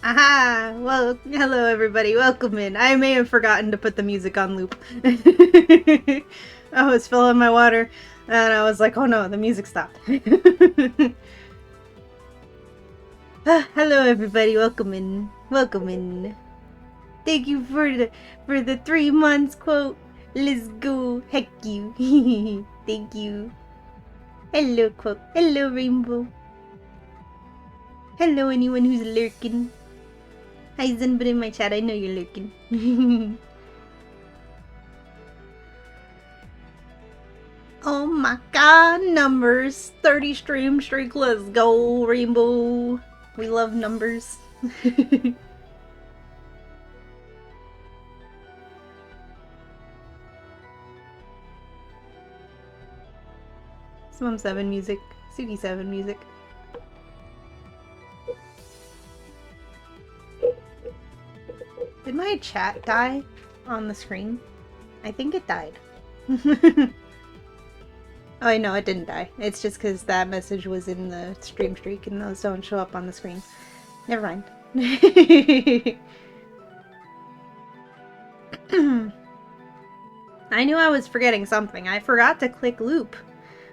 Aha! Well, hello everybody, welcome in. I may have forgotten to put the music on loop. I was filling my water and I was like, oh no, the music stopped. Hello everybody, welcome in. Welcome in. Thank you for the 3 months quote. Let's go. Heck you. Thank you. Hello quote. Hello Rainbow. Hello anyone who's lurking. Hi Zenbut in my chat, I know you're lurking. Oh my god, numbers. 30 stream streak, let's go, Rainbow. We love numbers. Swim 7 music. Suki 7 music. Did my chat die on the screen? I think it died. Oh, no, it didn't die. It's just because that message was in the stream streak and those don't show up on the screen. Never mind. I knew I was forgetting something. I forgot to click loop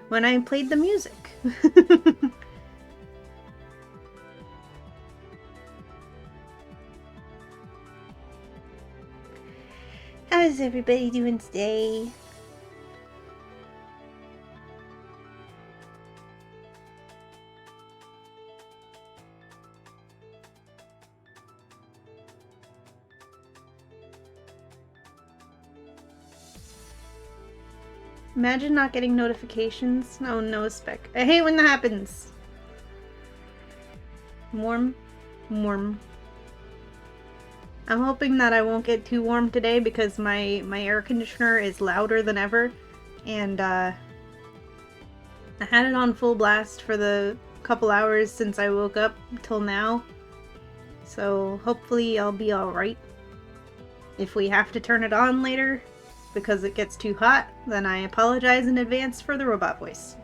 when I played the music. How's everybody doing today? Imagine not getting notifications. Oh no, Spec. I hate when that happens. Warm. Warm. I'm hoping that I won't get too warm today because my air conditioner is louder than ever. And I had it on full blast for the couple hours since I woke up till now. So hopefully I'll be alright. If we have to turn it on later because it gets too hot, then I apologize in advance for the robot voice.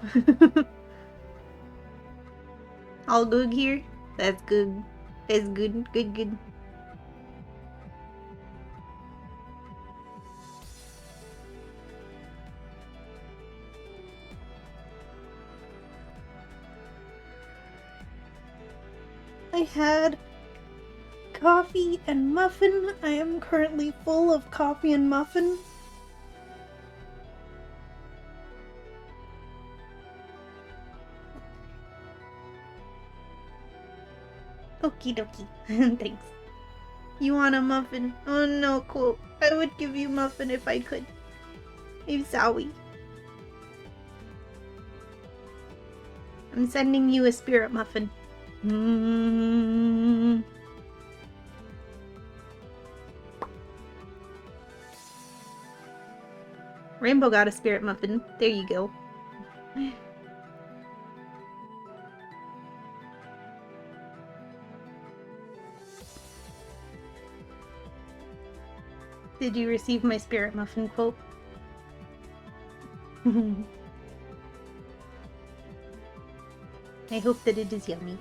All good here? That's good. That's good. Good, good. I had coffee and muffin. I am currently full of coffee and muffin. Okie dokie. Thanks. You want a muffin? Oh no, cool. I would give you muffin if I could. I'm sorry. I'm sending you a spirit muffin. Rainbow got a spirit muffin. There you go. Did you receive my spirit muffin quote? I hope that it is yummy.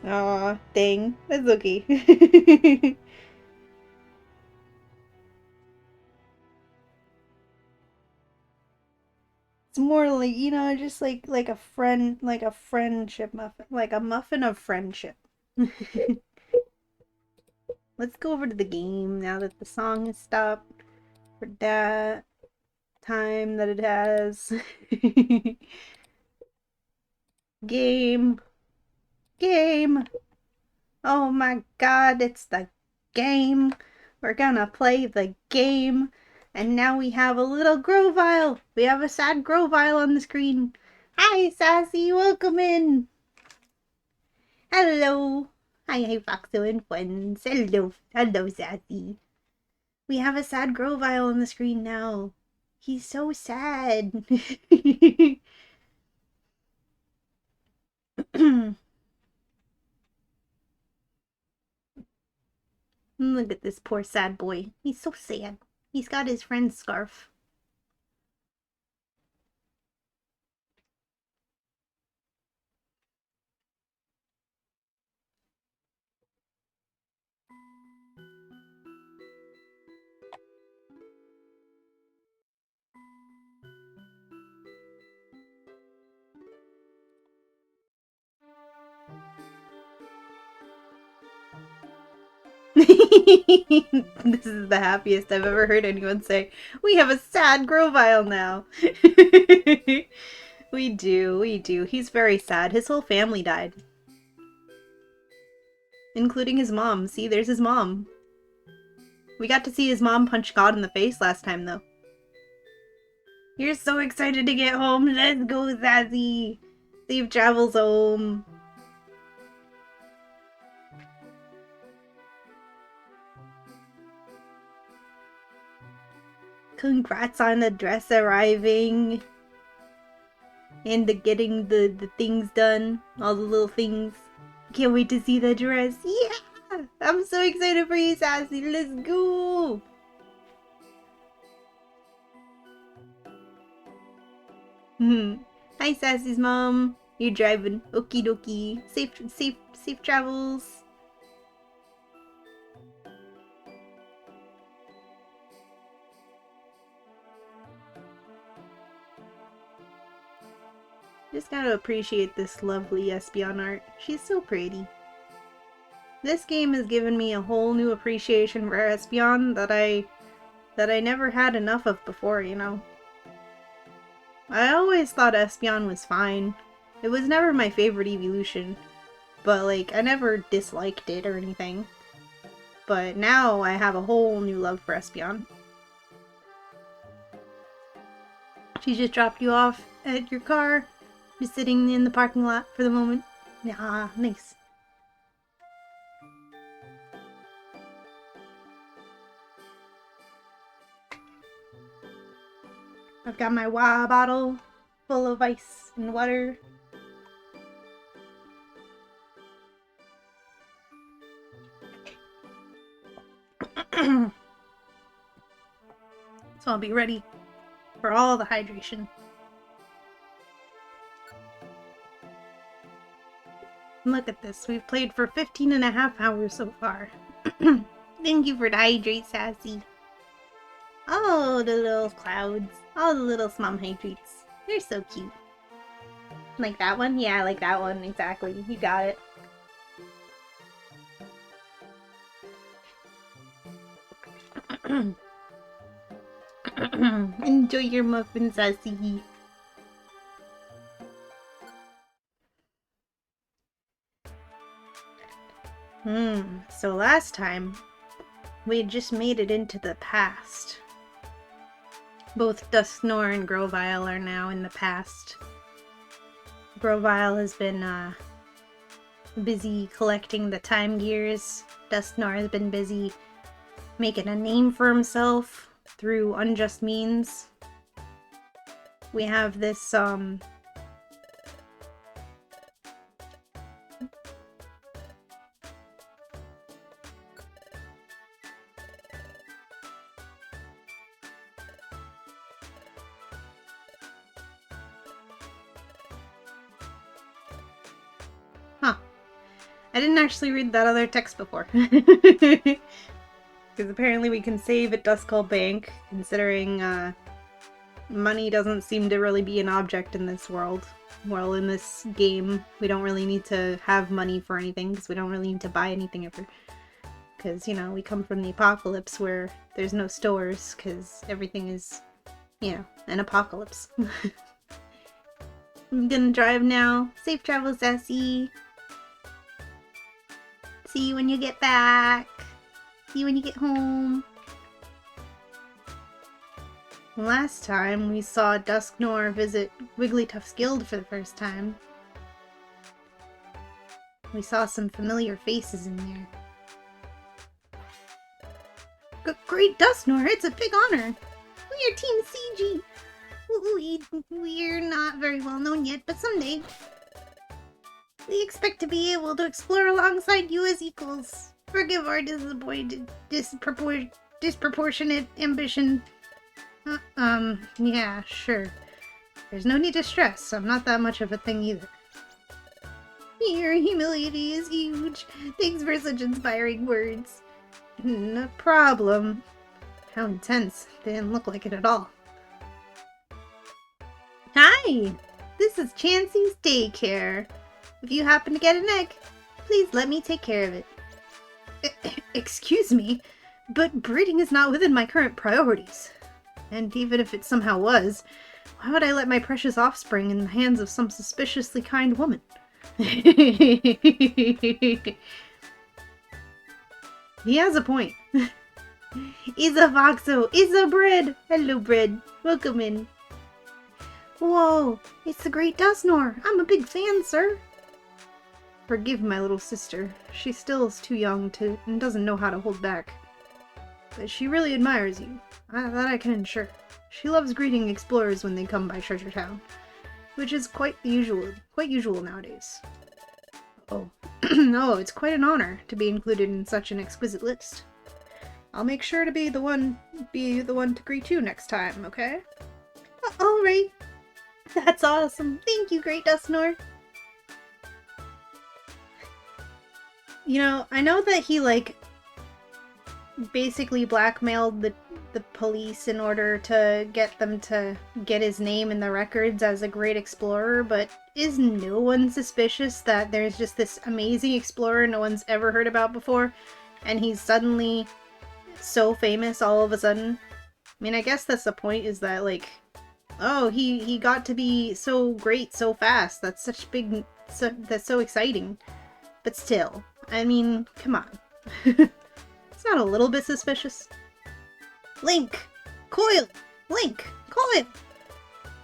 Aw, dang. That's okay. It's more like, just like a friend, like a friendship muffin, like a muffin of friendship. Let's go over to the game now that the song has stopped for that time that it has. Game. Game. Oh my god, it's the game. We're gonna play the game. And now we have a little Grovile. We have a sad Grovile on the screen. Hi, Sassy. Welcome in. Hello. Hi, Foxo and friends. Hello. Hello, Sassy. We have a sad Grovile on the screen now. He's so sad. Look at this poor sad boy. He's so sad. He's got his friend's scarf. This is the happiest I've ever heard anyone say. We have a sad Grovyle now. We do. He's very sad. His whole family died. Including his mom. See, there's his mom. We got to see his mom punch God in the face last time, though. You're so excited to get home. Let's go, Sassy. Safe travels home. Congrats on the dress arriving. And getting the things done. All the little things. Can't wait to see the dress. Yeah! I'm so excited for you, Sassy. Let's go! Hi, Sassy's mom. You're driving. Okie dokie. Safe travels. Just gotta appreciate this lovely Espeon art. She's so pretty. This game has given me a whole new appreciation for Espeon that I never had enough of before, you know. I always thought Espeon was fine. It was never my favorite evolution, but like I never disliked it or anything. But now I have a whole new love for Espeon. She just dropped you off at your car. Just sitting in the parking lot for the moment. Ah, nice. I've got my WA bottle full of ice and water. So I'll be ready for all the hydration. Look at this. We've played for 15.5 hours so far. Thank you for the hydrate, Sassy. Oh, the little clouds. All the little smum hydrates. They're so cute. Like that one? Yeah, like that one. Exactly. You got it. Enjoy your muffin, Sassy. So last time, we had just made it into the past. Both Dusknoir and Grovyle are now in the past. Grovyle has been, busy collecting the time gears. Dusknoir has been busy making a name for himself through unjust means. We have this, I didn't actually read that other text before. Because apparently we can save at Duskull Bank, considering money doesn't seem to really be an object in this world. Well, in this game, we don't really need to have money for anything, because we don't really need to buy anything ever. Because, you know, we come from the apocalypse where there's no stores, because everything is, you know, an apocalypse. I'm gonna drive now. Safe travels, Sassy. See you when you get back. See you when you get home. Last time we saw Dusknoir visit Wigglytuff's guild for the first time. We saw some familiar faces in there. Great Dusknoir, it's a big honor. We are Team CG. We're not very well known yet, but someday we expect to be able to explore alongside you as equals. Forgive our disproportionate ambition. Yeah, sure. There's no need to stress. I'm not that much of a thing either. Your humility is huge. Thanks for such inspiring words. No problem. How intense. Didn't look like it at all. Hi! This is Chansey's daycare. If you happen to get an egg, please let me take care of it. Excuse me, but breeding is not within my current priorities. And even if it somehow was, why would I let my precious offspring in the hands of some suspiciously kind woman? He has a point. Isa Voxo! Isa Bread! Hello, Bread. Welcome in. Whoa! It's the Great Dustnor! I'm a big fan, sir! Forgive my little sister. She still is too young to and doesn't know how to hold back. But she really admires you. That I can ensure. She loves greeting explorers when they come by Treasure Town, which is quite usual nowadays. Oh, no, it's quite an honor to be included in such an exquisite list. I'll make sure to be the one to greet you next time, okay? All right. That's awesome. Thank you, Great Dustnor. You know, I know that he, like, basically blackmailed the police in order to get them to get his name in the records as a great explorer, but is no one suspicious that there's just this amazing explorer no one's ever heard about before, and he's suddenly so famous all of a sudden? I mean, I guess that's the point, is that, like, oh, he got to be so great so fast. That's such big, that's so exciting. But still, I mean, come on. It's not a little bit suspicious. Link! Coil! Link! Coil!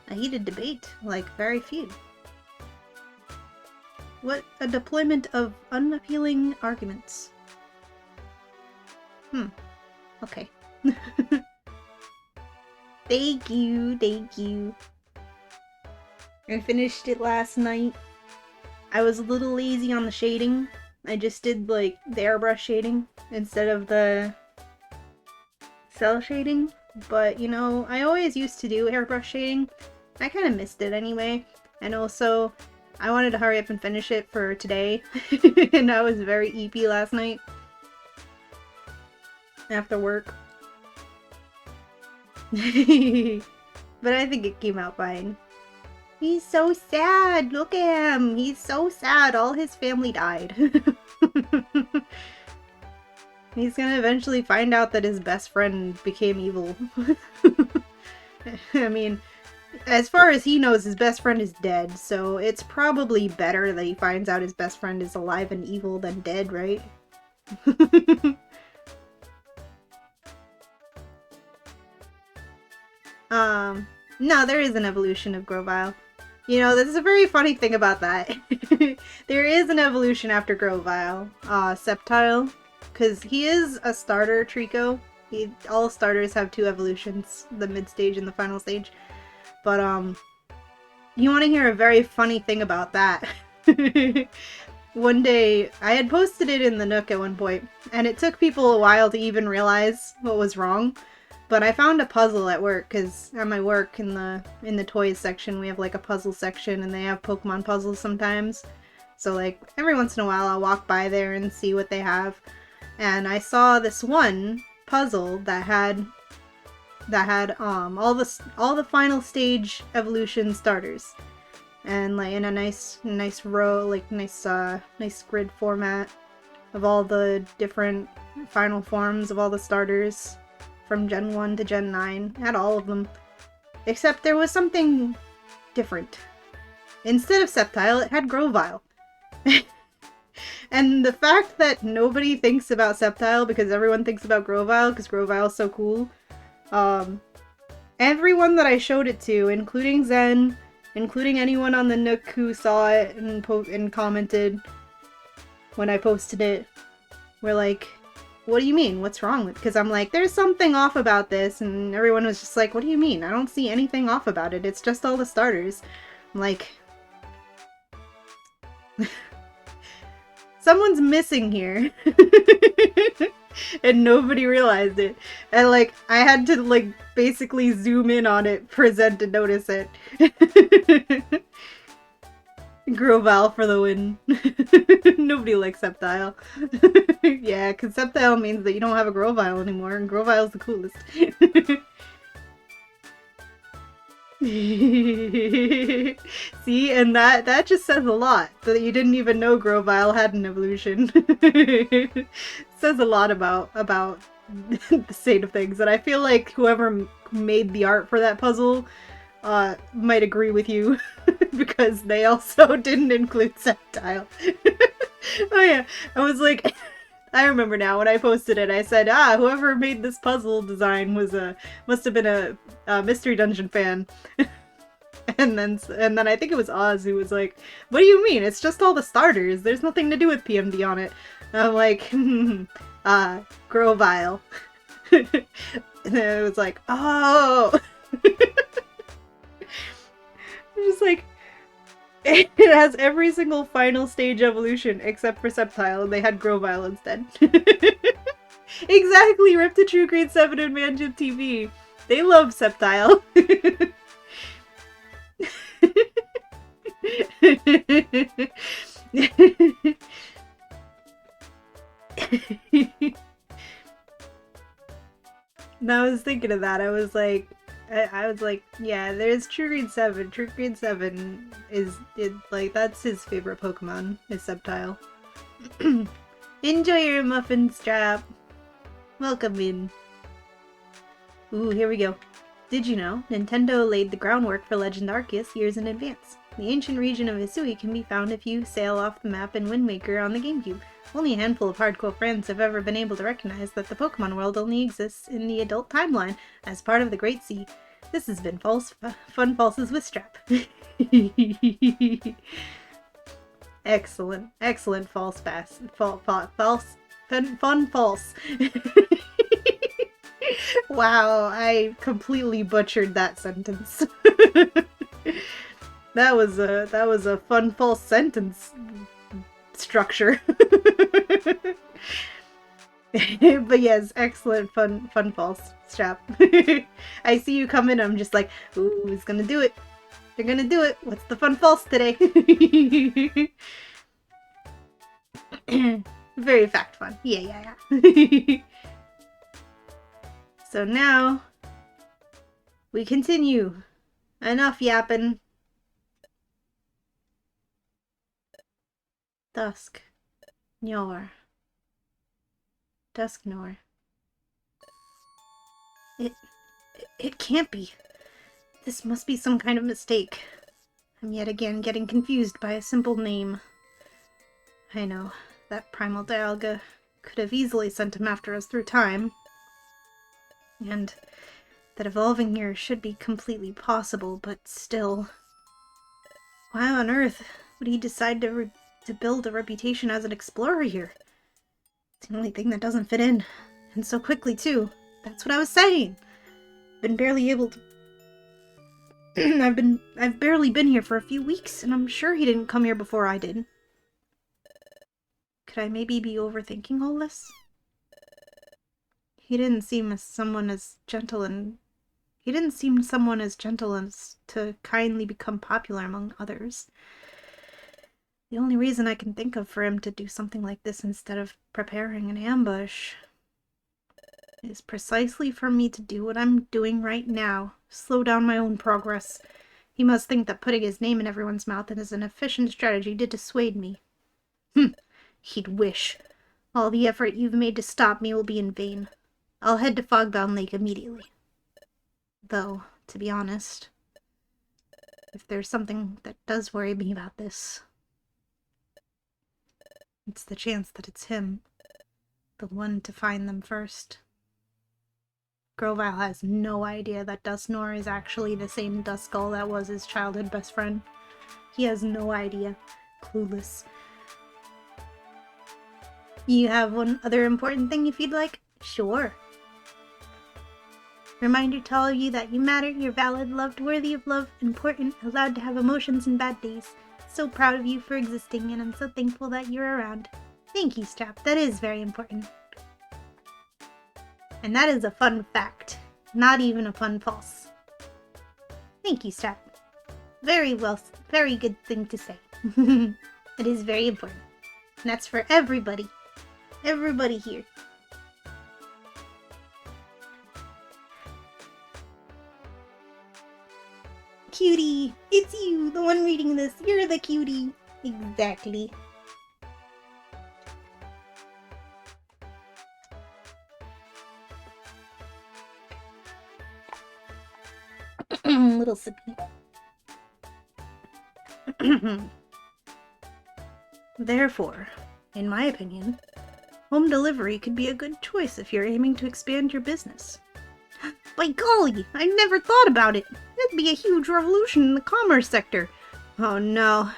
A heated debate, like very few. What a deployment of unappealing arguments. Okay. Thank you, thank you. I finished it last night. I was a little lazy on the shading. I just did, like, the airbrush shading instead of the cell shading. But, you know, I always used to do airbrush shading. I kind of missed it anyway. And also, I wanted to hurry up and finish it for today. And I was very eepy last night. After work. But I think it came out fine. He's so sad! Look at him! He's so sad! All his family died. He's gonna eventually find out that his best friend became evil. I mean, as far as he knows, his best friend is dead, so it's probably better that he finds out his best friend is alive and evil than dead, right? No, there is an evolution of Grovyle. You know, there's a very funny thing about that. There is an evolution after Grovyle. Sceptile. Because he is a starter Trico. All starters have 2 evolutions. The mid-stage and the final stage. But, you want to hear a very funny thing about that. One day, I had posted it in the Nook at one point, and it took people a while to even realize what was wrong. But I found a puzzle at work, because at my work in the toys section, we have like a puzzle section, and they have Pokemon puzzles sometimes. So like every once in a while, I'll walk by there and see what they have. And I saw this one puzzle that had all the final stage evolution starters, and like in a nice row, like nice grid format of all the different final forms of all the starters. From Gen 1 to Gen 9. Had all of them. Except there was something different. Instead of Sceptile, it had Grovyle. And the fact that nobody thinks about Sceptile because everyone thinks about Grovyle because Grovyle's so cool. Everyone that I showed it to, including Zen, including anyone on the Nook who saw it and commented when I posted it, were like, what do you mean? What's wrong with it? Because I'm like, there's something off about this, and everyone was just like, what do you mean? I don't see anything off about it. It's just all the starters. I'm like... someone's missing here. And nobody realized it. And like, I had to like basically zoom in on it for Zed to notice it. Grovyle for the win. Nobody likes Sceptile. Yeah, because Sceptile means that you don't have a Grovyle anymore, and Grovyle's the coolest. See, and that just says a lot, that you didn't even know Grovyle had an evolution. Says a lot about the state of things, and I feel like whoever made the art for that puzzle might agree with you, because they also didn't include Sceptile. Oh yeah, I was like, I remember now when I posted it, I said, whoever made this puzzle design must have been a Mystery Dungeon fan. And then I think it was Oz who was like, what do you mean? It's just all the starters. There's nothing to do with PMD on it. And I'm like, Grovyle. And then it was like, oh. I'm just like, it has every single final stage evolution except for Sceptile, and they had Grovyle instead. Exactly, Rip to True Grade 7 and Manjip TV. They love Sceptile. Now I was thinking of that. I was like, yeah, there's True Grade 7. True Grade 7 is like, that's his favorite Pokemon, is Sceptile. Enjoy your muffin strap. Welcome in. Ooh, here we go. Did you know Nintendo laid the groundwork for Legend Arceus years in advance? The ancient region of Hisui can be found if you sail off the map in Wind Waker on the GameCube. Only a handful of hardcore fans have ever been able to recognize that the Pokemon world only exists in the adult timeline as part of the Great Sea. This has been Fun Falses with Strap. Excellent, excellent false pass. Fun false. Wow, I completely butchered that sentence. That was a fun false sentence structure. But yes, excellent fun false Strap. I see you come in, I'm just like, ooh, who's gonna do it? They're gonna do it. What's the fun false today? Very fact fun. Yeah. So now we continue. Enough yapping. Dusknoir. It can't be. This must be some kind of mistake. I'm yet again getting confused by a simple name. I know, that primal Dialga could have easily sent him after us through time. And that evolving here should be completely possible, but still. Why on earth would he decide to build a reputation as an explorer here? It's the only thing that doesn't fit in. And so quickly, too. That's what I was saying. Been barely able to... I've barely been here for a few weeks, and I'm sure he didn't come here before I did. Could I maybe be overthinking all this? He didn't seem someone as gentle as to kindly become popular among others. The only reason I can think of for him to do something like this instead of preparing an ambush is precisely for me to do what I'm doing right now. Slow down my own progress. He must think that putting his name in everyone's mouth is an efficient strategy to dissuade me. He'd wish. All the effort you've made to stop me will be in vain. I'll head to Fogbound Lake immediately. Though, to be honest, if there's something that does worry me about this, it's the chance that it's him, the one to find them first. Grovyle has no idea that Dusknoir is actually the same Duskull that was his childhood best friend. He has no idea. Clueless. You have one other important thing if you'd like? Sure. Reminder to all of you that you matter, you're valid, loved, worthy of love, important, allowed to have emotions and bad days. So proud of you for existing, and I'm so thankful that you're around. Thank you, Strap. That is very important. And that is a fun fact. Not even a fun false. Thank you, Strap. Very well, very good thing to say. It is very important. And that's for everybody. Everybody here. Cutie! It's you, the one reading this. You're the cutie. Exactly. Little sippy. Therefore, in my opinion, home delivery could be a good choice if you're aiming to expand your business. By golly, I never thought about it. That'd be a huge revolution in the commerce sector. Oh no.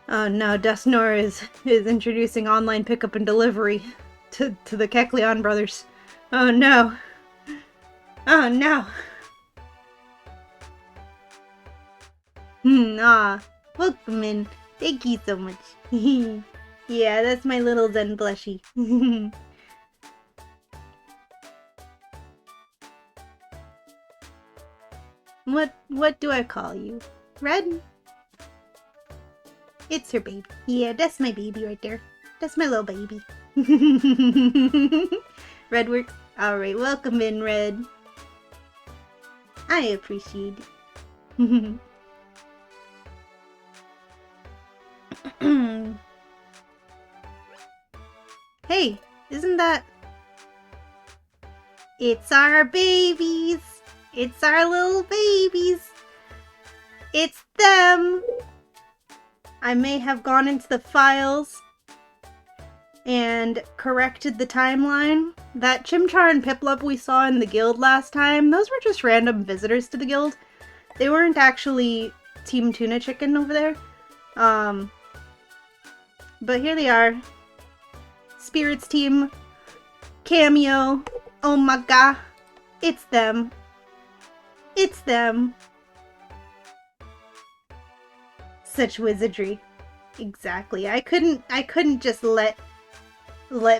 Oh no, Dustnor is introducing online pickup and delivery to the Kecleon brothers. Oh no. Oh no. Welcome in. Thank you so much. Yeah, that's my little Zen plushie. What do I call you? Red? It's her baby. Yeah, that's my baby right there. That's my little baby. Red works? Alright, welcome in, Red. I appreciate it. Hey, isn't that... It's our babies! It's our little babies! It's them! I may have gone into the files and corrected the timeline. That Chimchar and Piplup we saw in the guild last time, those were just random visitors to the guild. They weren't actually Team Tuna Chicken over there. But here they are. Spirits team. Cameo. Oh my god. It's them. It's them. Such wizardry. Exactly. I couldn't just let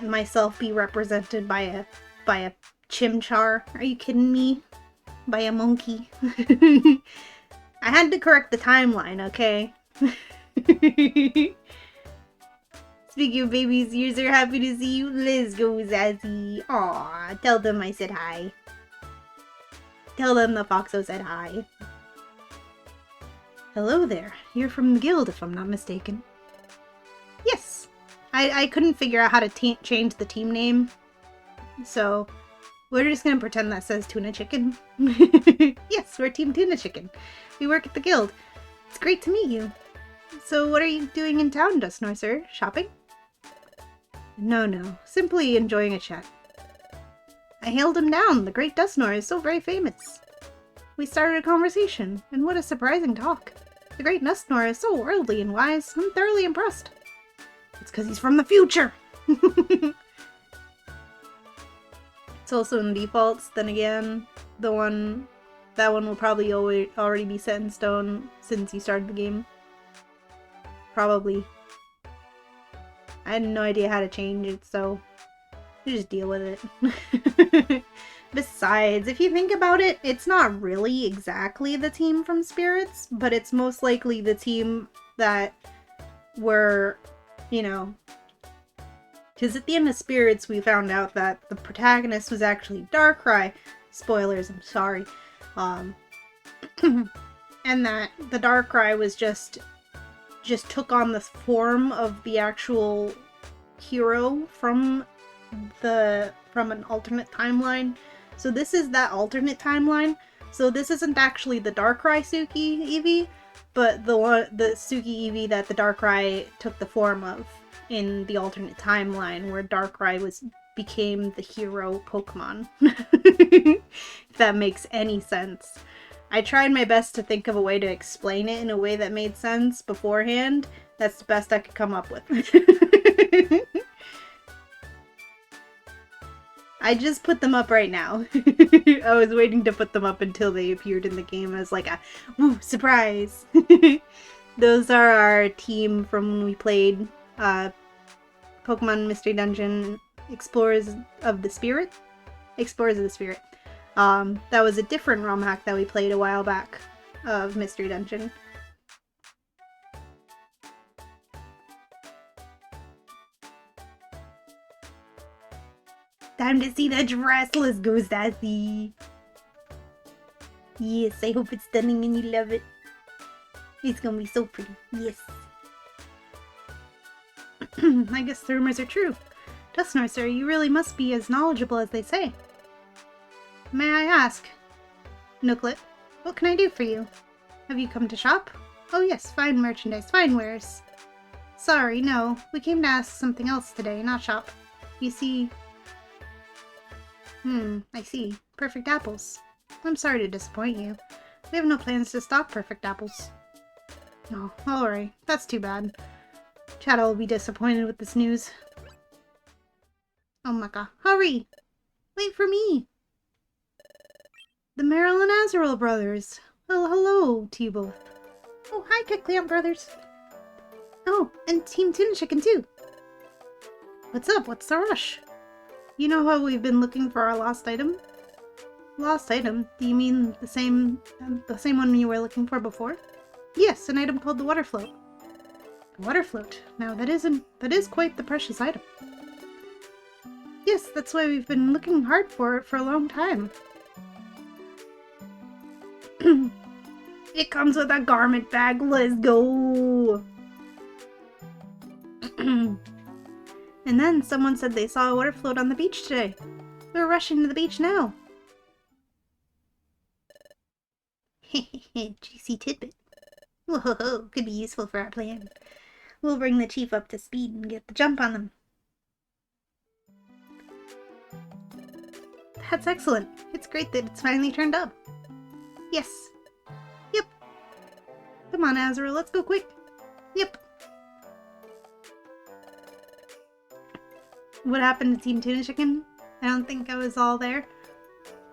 myself be represented by a Chimchar. Are you kidding me? By a monkey. I had to correct the timeline, okay? Speaking of babies, yours are happy to see you. Let's go, Zazzy. Aw, tell them I said hi. Tell them the Foxo said hi. Hello there. You're from the guild, if I'm not mistaken. Yes. I couldn't figure out how to change the team name. So, we're just gonna pretend that says Tuna Chicken. Yes, we're Team Tuna Chicken. We work at the guild. It's great to meet you. So what are you doing in town, Dustnor, sir? Shopping? No. Simply enjoying a chat. I hailed him down. The great Dustnor is so very famous. We started a conversation, and what a surprising talk. The great Dustnor is so worldly and wise. I'm thoroughly impressed. It's because he's from the future! It's also in defaults. Then again, that one will probably already be set in stone since you started the game. Probably. I had no idea how to change it, so you just deal with it. Besides, if you think about it, it's not really exactly the team from Spirits, but it's most likely the team that were, you know... Because at the end of Spirits, we found out that the protagonist was actually Darkrai. Spoilers, I'm sorry. And that the Darkrai was just took on the form of the actual hero from an alternate timeline. So this is that alternate timeline. So this isn't actually the Darkrai Suki Eevee, but the Suki Eevee that the Darkrai took the form of in the alternate timeline, where Darkrai became the hero Pokemon. If that makes any sense. I tried my best to think of a way to explain it in a way that made sense beforehand. That's the best I could come up with. I just put them up right now. I was waiting to put them up until they appeared in the game as like a, woo, surprise! Those are our team from when we played Pokemon Mystery Dungeon Explorers of the Spirit. Explorers of the Spirit. That was a different ROM hack that we played a while back of Mystery Dungeon. Time to see the dress. Let's go, Sassy. Yes, I hope it's stunning and you love it. It's gonna be so pretty. Yes. I guess the rumors are true. Dusknoir, sir, you really must be as knowledgeable as they say. May I ask? Nooklet, what can I do for you? Have you come to shop? Oh yes, fine merchandise, fine wares. Sorry, no. We came to ask something else today, not shop. You see... I see. Perfect apples. I'm sorry to disappoint you. We have no plans to stock Perfect apples. Oh, alright. That's too bad. Shadow will be disappointed with this news. Oh my god. Hurry! Wait for me! The Meryl and Azrael brothers. Well, hello to you both. Oh, hi, Kecleon brothers. Oh, and Team Tuna Chicken too. What's up? What's the rush? You know how we've been looking for our lost item? Lost item? Do you mean the same one you were looking for before? Yes, an item called the water float. The water float. Now that is quite the precious item. Yes, that's why we've been looking hard for it for a long time. It comes with a garment bag. Let's go. And then someone said they saw a water float on the beach today. We're rushing to the beach now. Juicy tidbit. Whoa, could be useful for our plan. We'll bring the chief up to speed and get the jump on them. That's excellent. It's great that it's finally turned up. Yes. Yep. Come on, Azrael, let's go quick. Yep. What happened to Team Tuna Chicken? I don't think I was all there.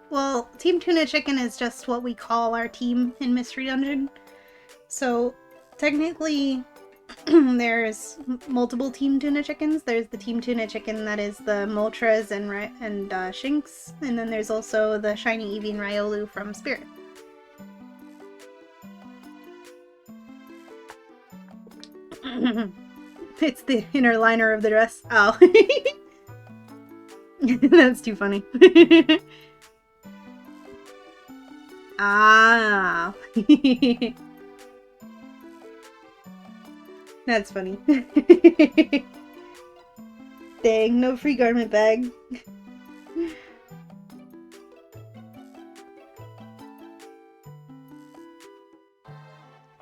Well, Team Tuna Chicken is just what we call our team in Mystery Dungeon. So, technically, there's multiple Team Tuna Chickens. There's the Team Tuna Chicken that is the Moltres and Shinx, and then there's also the Shiny Eevee and Riolu from Spirit. It's the inner liner of the dress. Oh. That's too funny. Ah. That's funny. Dang, no free garment bag.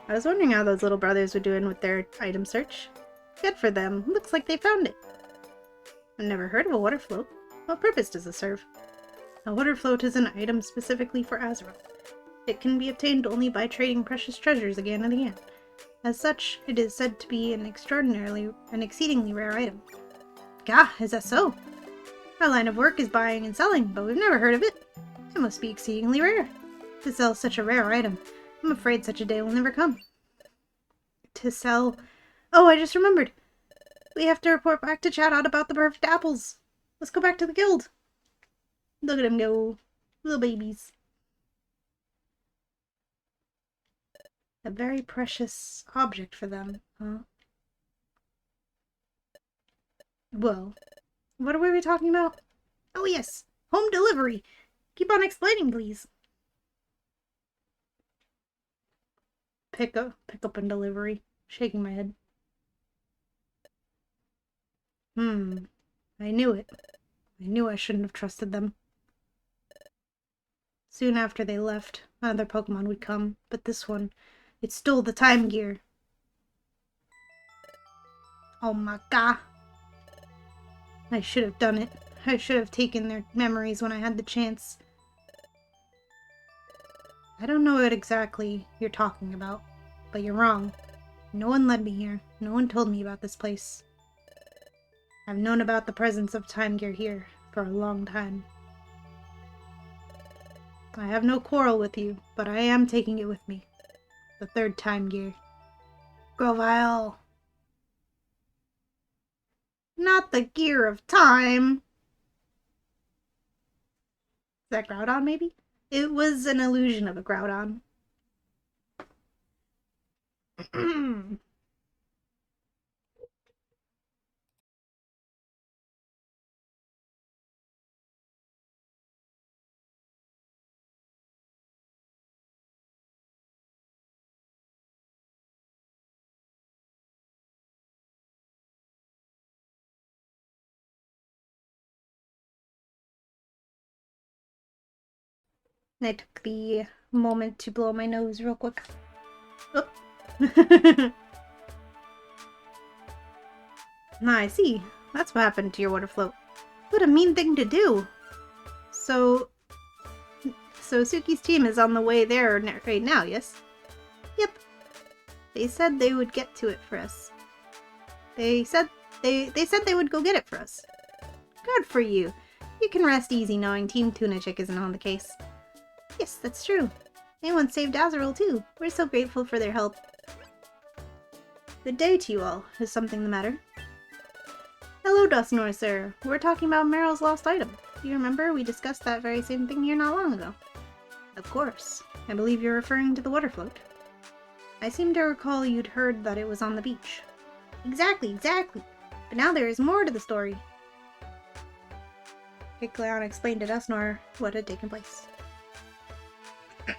I was wondering how those little brothers were doing with their item search. Good for them. Looks like they found it. I've never heard of a water float. What purpose does it serve? A water float is an item specifically for Azrael. It can be obtained only by trading precious treasures again and again. As such, it is said to be an exceedingly rare item. Gah, is that so? Our line of work is buying and selling, but we've never heard of it. It must be exceedingly rare. To sell such a rare item, I'm afraid such a day will never come. To sell... Oh, I just remembered. We have to report back to Chatot about the perfect apples. Let's go back to the guild. Look at them go. Little babies. A very precious object for them, huh? Well, what were we talking about? Oh yes, home delivery. Keep on explaining, please. Pick up and delivery. Shaking my head. I knew it. I knew I shouldn't have trusted them. Soon after they left, another Pokemon would come, but this one, it stole the time gear. Oh my god. I should have done it. I should have taken their memories when I had the chance. I don't know what exactly you're talking about, but you're wrong. No one led me here. No one told me about this place. I've known about the presence of time gear here for a long time. I have no quarrel with you, but I am taking it with me. The third time gear. Grovyle! Not the gear of time. Is that Groudon, maybe? It was an illusion of a Groudon. I took the moment to blow my nose real quick. Oh. I see. That's what happened to your water float. What a mean thing to do. So Suki's team is on the way there right now, yes? Yep. They said they would get to it for us. They said they would go get it for us. Good for you. You can rest easy knowing Team Tuna Chick isn't on the case. Yes, that's true. They once saved Azurill too. We're so grateful for their help. Good day to you all. Is something the matter? Hello, Dusknoir, sir. We're talking about Meryl's lost item. Do you remember we discussed that very same thing here not long ago? Of course. I believe you're referring to the water float. I seem to recall you'd heard that it was on the beach. Exactly. But now there is more to the story. Kicleon explained to Dusknoir what had taken place.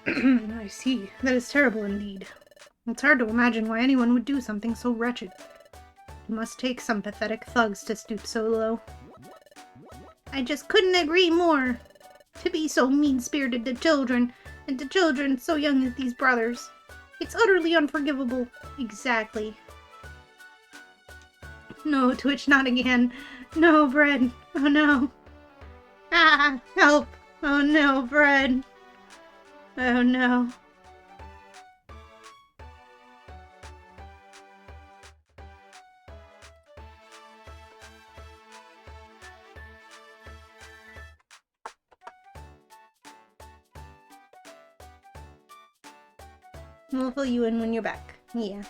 I see. That is terrible indeed. It's hard to imagine why anyone would do something so wretched. It must take some pathetic thugs to stoop so low. I just couldn't agree more. To be so mean-spirited to children, and to children so young as these brothers. It's utterly unforgivable. Exactly. No, Twitch, not again. No, Bread. Oh no. Ah, help. Oh no, Bread. Oh no. We'll fill you in when you're back. Yeah.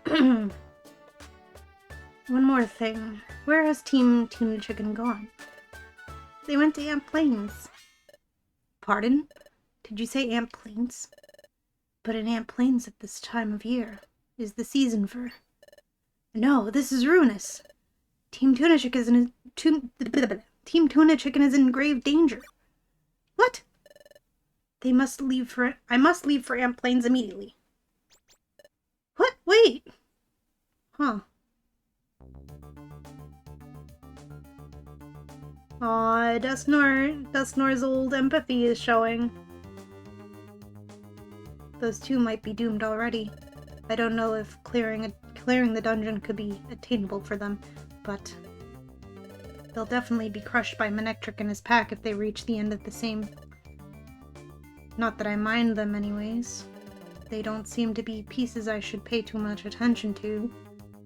One more thing. Where has Team Tuna Chicken gone? They went to Aunt Plains. Pardon? Did you say Aunt Plains? But in Aunt Plains at this time of year is the season for... No, this is ruinous. Team Tuna Chicken is in Team Tuna Chicken is in grave danger. What? I must leave for Aunt Plains immediately. What? Wait. Huh. Aw, Dusknoir's old empathy is showing. Those two might be doomed already. I don't know if clearing the dungeon could be attainable for them, but they'll definitely be crushed by Manectric and his pack if they reach the end of the same. Not that I mind them anyways. They don't seem to be pieces I should pay too much attention to.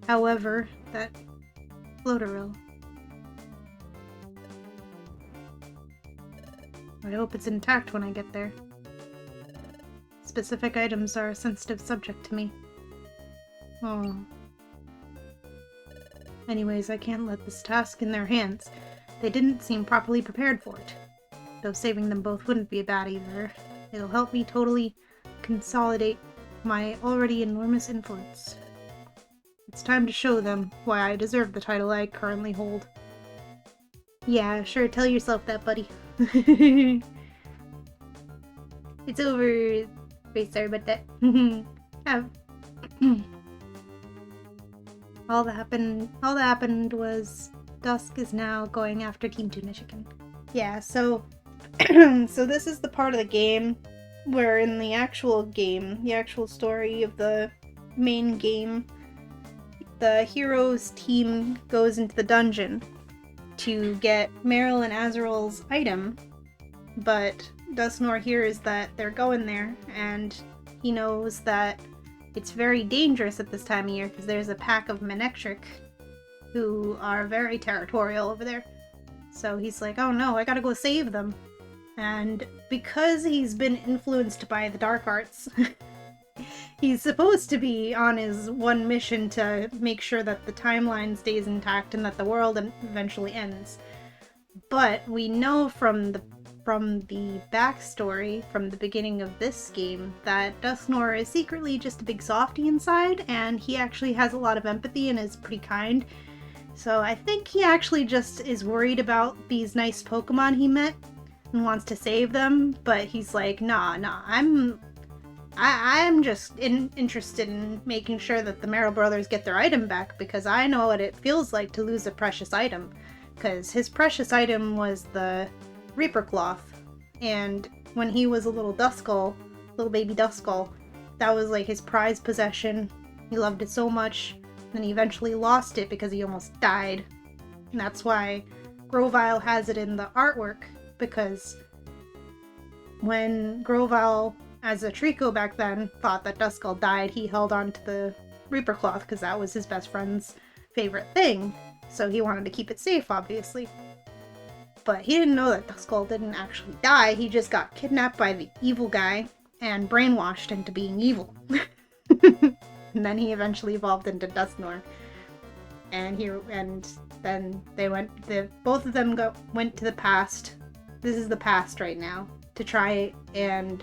However, that Floaterill. I hope it's intact when I get there. Specific items are a sensitive subject to me. Oh. Anyways, I can't let this task in their hands. They didn't seem properly prepared for it. Though saving them both wouldn't be bad either. It'll help me totally consolidate my already enormous influence. It's time to show them why I deserve the title I currently hold. Yeah, sure, tell yourself that, buddy. It's over. Wait, sorry about that. All that happened was Dusk is now going after Team Tuna Chicken. Yeah, so so this is the part of the game where in the actual game, the actual story of the main game, the hero's team goes into the dungeon to get Meryl and Azurill's item, but Dusknoir hears that they're going there, and he knows that it's very dangerous at this time of year because there's a pack of Manectric who are very territorial over there. So he's like, oh no, I gotta go save them. And because he's been influenced by the dark arts, He's supposed to be on his one mission to make sure that the timeline stays intact and that the world eventually ends. But we know from the backstory from the beginning of this game that Dusknoir is secretly just a big softy inside, and he actually has a lot of empathy and is pretty kind. So I think he actually just is worried about these nice Pokemon he met and wants to save them, but he's like, nah, I'm just interested in making sure that the Merrill brothers get their item back, because I know what it feels like to lose a precious item. Because his precious item was the Reaper Cloth, and when he was a little Duskull, little baby Duskull, that was like his prized possession. He loved it so much, and he eventually lost it because he almost died. And that's why Grovyle has it in the artwork, because when Grovyle, as a Trico back then, thought that Duskull died, he held on to the Reaper Cloth because that was his best friend's favorite thing. So he wanted to keep it safe, obviously. But he didn't know that Duskull didn't actually die. He just got kidnapped by the evil guy and brainwashed into being evil. And then he eventually evolved into Dusknoir. And then they both of them went to the past. This is the past right now, to try, and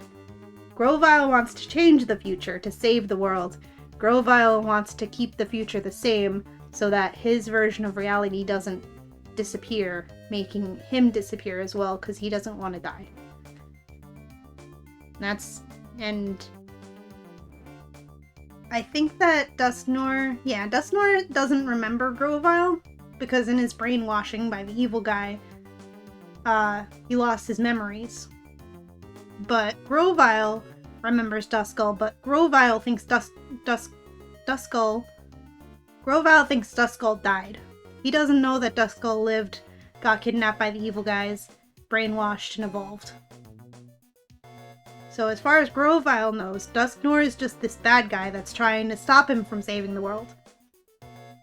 Grovyle wants to change the future to save the world. Grovyle wants to keep the future the same so that his version of reality doesn't disappear, making him disappear as well, because he doesn't want to die. And I think that Dusknoir doesn't remember Grovyle, because in his brainwashing by the evil guy, he lost his memories. But Grovyle remembers Duskull, but Grovyle thinks Grovyle thinks Duskull died. He doesn't know that Duskull lived, got kidnapped by the evil guys, brainwashed, and evolved. So as far as Grovyle knows, Dusknoir is just this bad guy that's trying to stop him from saving the world.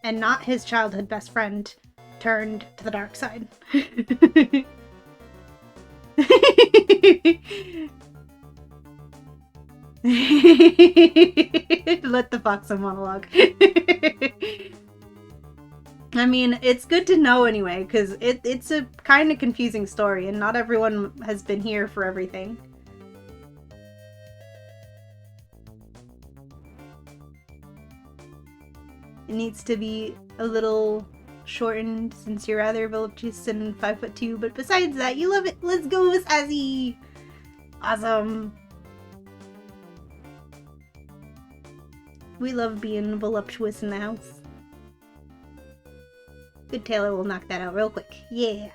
And not his childhood best friend turned to the dark side. Let the fox monologue. I mean, it's good to know anyway, because it's a kind of confusing story, and not everyone has been here for everything. It needs to be a little shortened, since you're rather voluptuous and 5'2", but besides that, you love it. Let's go, Sassy! Awesome! We love being voluptuous in the house. Good Taylor will knock that out real quick. Yeah!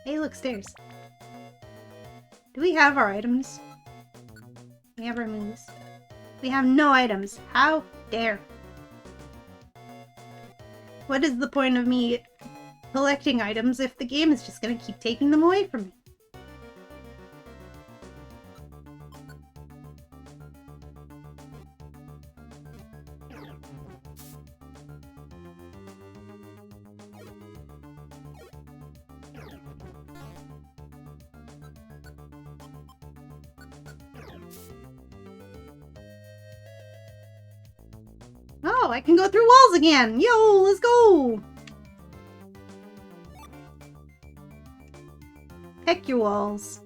Hey, look, stairs. Do we have our items? We have our moves. We have no items. How dare! What is the point of me collecting items if the game is just gonna keep taking them away from me? Oh, I can go through walls again! Yo, let's go! Heck your walls.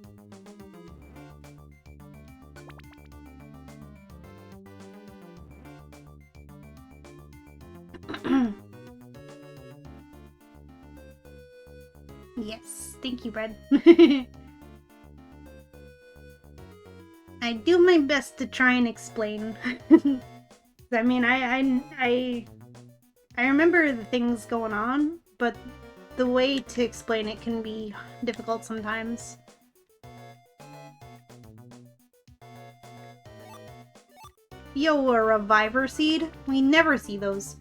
Yes, thank you, Bread. I do my best to try and explain. I mean, I remember the things going on, but the way to explain it can be difficult sometimes. Yo, a Reviver Seed? We never see those.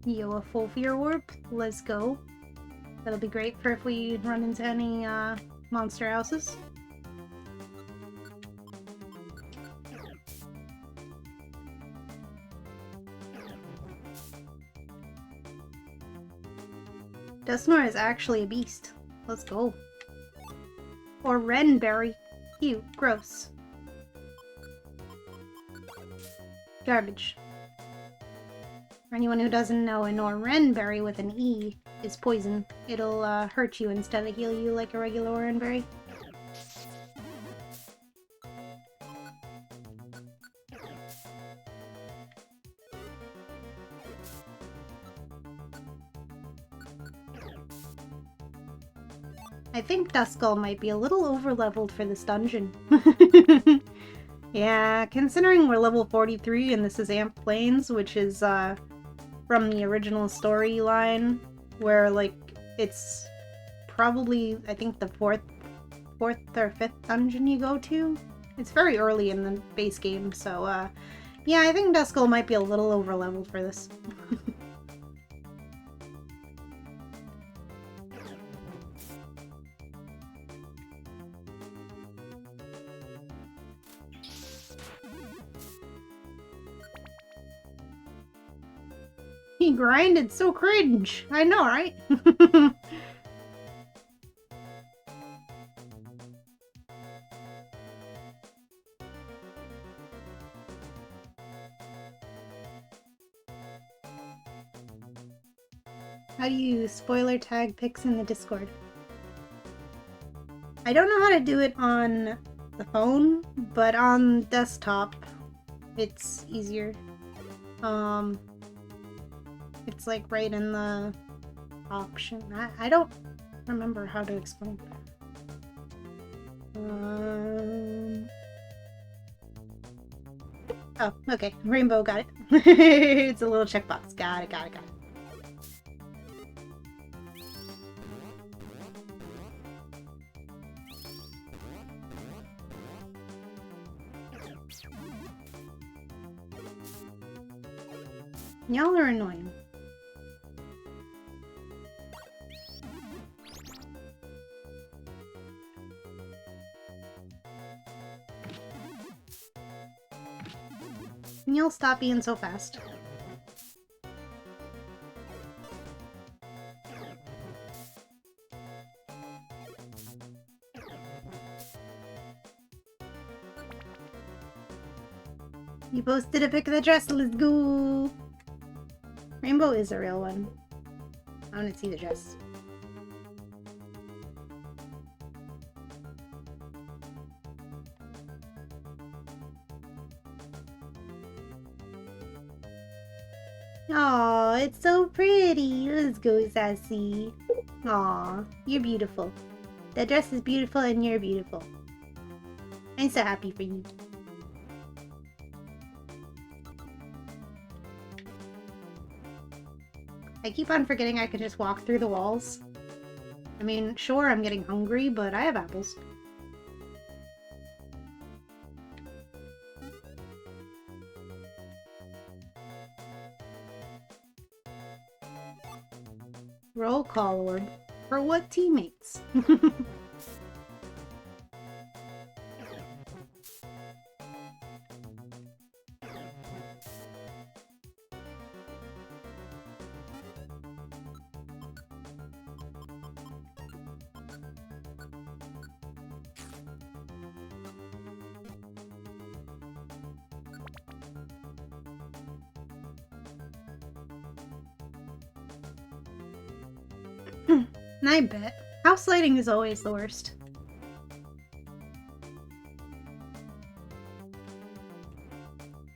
Yo, a full fear warp. Let's go. That'll be great for if we run into any monster houses. Dusknoir is actually a beast. Let's go. Or Wrenberry. Ew, gross. Garbage. For anyone who doesn't know, an Oranberry with an E is poison. It'll hurt you instead of heal you like a regular Oranberry. I think Duskull might be a little overleveled for this dungeon. Yeah, considering we're level 43 and this is Amped Plains, which is from the original storyline, where like it's probably I think the fourth or fifth dungeon you go to. It's very early in the base game, so yeah, I think Duskull might be a little overleveled for this. He grinded so cringe. I know, right? How do you spoiler tag pics in the Discord? I don't know how to do it on the phone, but on desktop it's easier. It's like right in the option. I don't remember how to explain. Oh, okay. Rainbow got it. It's a little checkbox. Got it. Y'all are annoying. Can y'all stop being so fast? You posted a pic of the dress, let's go! Rainbow is a real one. I want to see the dress. Aw, it's so pretty. Let's go, Sassy. Aw, you're beautiful. That dress is beautiful and you're beautiful. I'm so happy for you. I keep on forgetting I can just walk through the walls. I mean, sure, I'm getting hungry, but I have apples. Roll call order. For what teammates? I bet. House lighting is always the worst.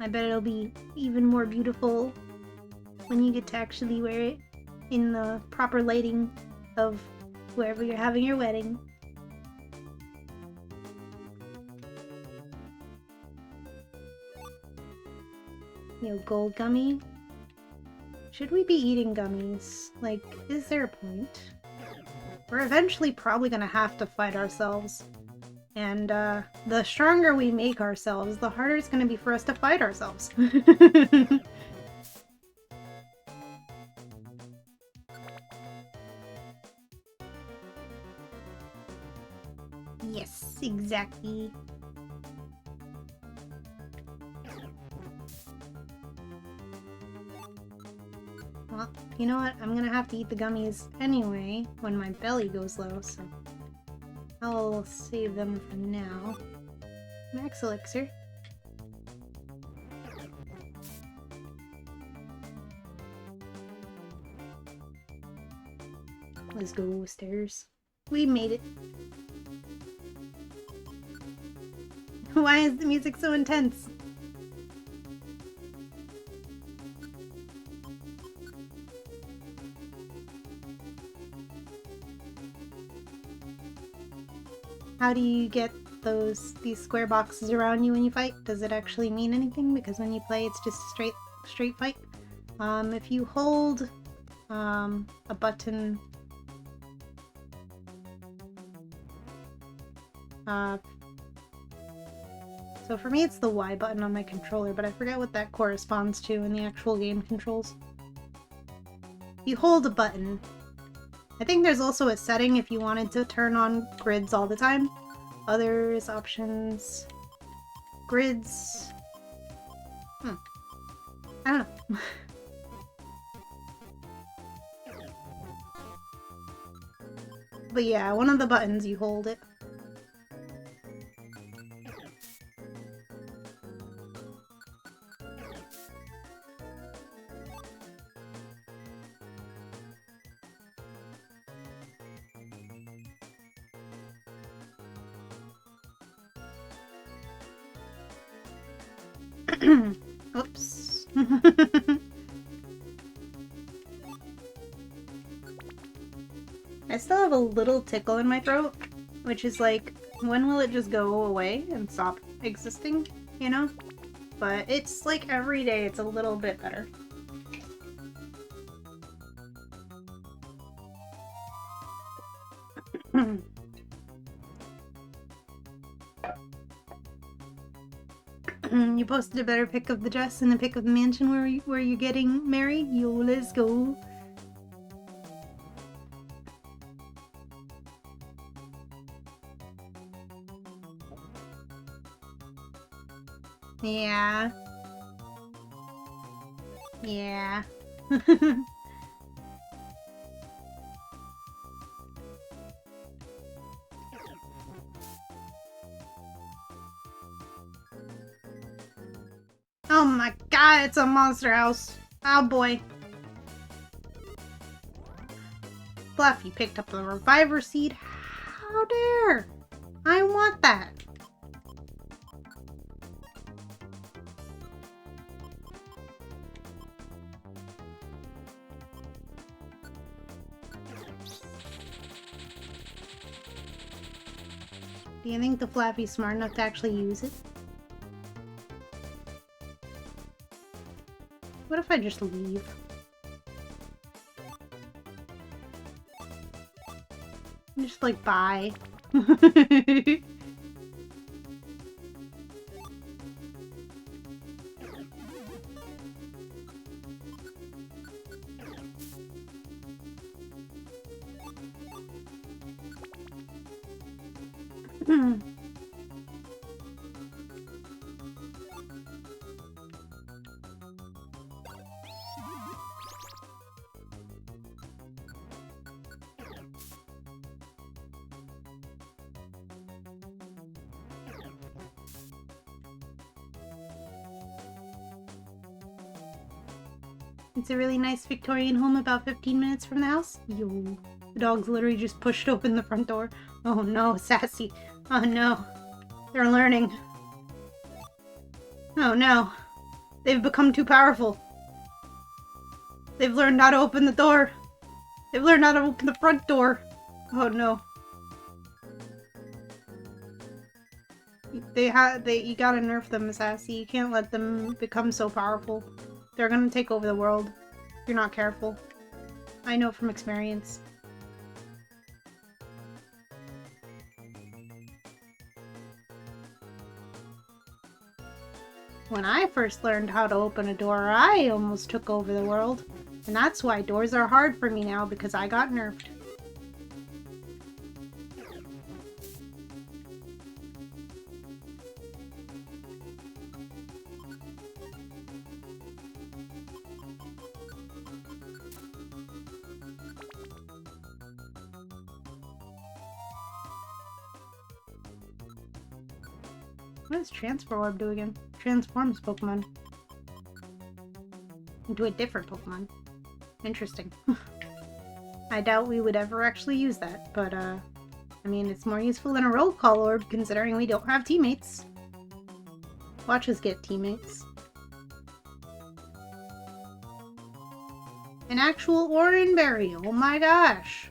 I bet it'll be even more beautiful when you get to actually wear it in the proper lighting of wherever you're having your wedding. Yo, gold gummy? Should we be eating gummies? Like, is there a point? We're eventually probably gonna have to fight ourselves. And, the stronger we make ourselves, the harder it's gonna be for us to fight ourselves. Yes, exactly. Well, you know what? I'm gonna have to eat the gummies anyway when my belly goes low, so I'll save them for now. Max Elixir. Let's go upstairs. We made it. Why is the music so intense? How do you get these square boxes around you when you fight? Does it actually mean anything? Because when you play, it's just a straight fight. If you hold a button, so for me it's the Y button on my controller, but I forget what that corresponds to in the actual game controls. You hold a button. I think there's also a setting if you wanted to turn on grids all the time. Others, options, grids. I don't know. But yeah, one of the buttons, you hold it. Oops. I still have a little tickle in my throat, which is like, when will it just go away and stop existing, you know? But it's like every day it's a little bit better. You posted a better pic of the dress and a pic of the mansion where you're getting married. Yo, let's go. Yeah. Yeah. Oh my god, it's a monster house. Oh boy. Fluffy picked up the reviver seed. How dare! I want that. Do you think the Flappy's smart enough to actually use it? What if I just leave? Just like, bye. It's a really nice Victorian home about 15 minutes from the house. Yo. The dogs literally just pushed open the front door. Oh no, Sassy. Oh no. They're learning. Oh no. They've become too powerful. They've learned how to open the door. They've learned how to open the front door. Oh no. You gotta nerf them, Sassy. You can't let them become so powerful. They're gonna take over the world if you're not careful. I know from experience. When I first learned how to open a door, I almost took over the world. And that's why doors are hard for me now, because I got nerfed. What does Transfer Orb do again? Transforms Pokemon into a different Pokemon. Interesting. I doubt we would ever actually use that, but I mean, it's more useful than a Roll Call Orb considering we don't have teammates. Watch us get teammates. An actual Oran Berry, oh my gosh!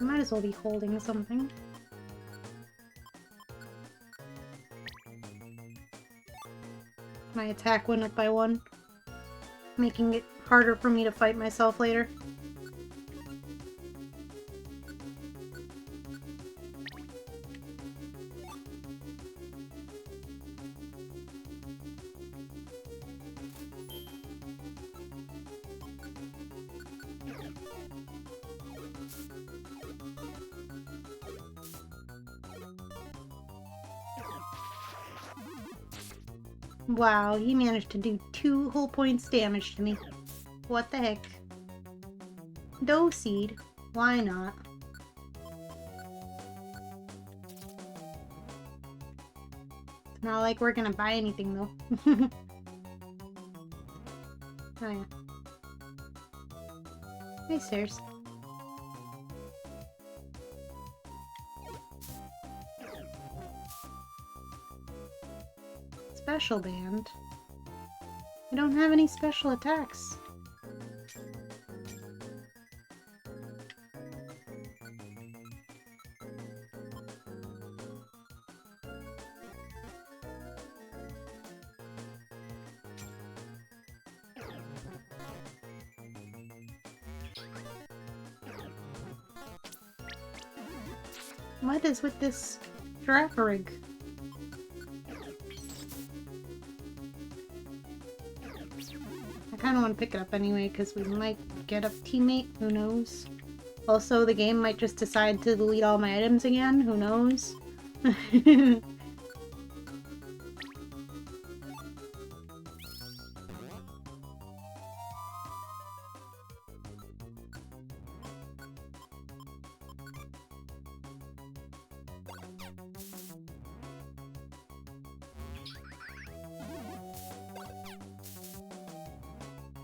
Might as well be holding something. My attack went up by 1, making it harder for me to fight myself later. Wow, he managed to do 2 whole points damage to me. What the heck? Dough Seed? Why not? It's not like we're gonna buy anything though. Oh yeah. Hey, stairs. Special Band? I don't have any special attacks. What is with this Girafarig? I kind of want to pick it up anyway, because we might get a teammate, who knows? Also, the game might just decide to delete all my items again, who knows?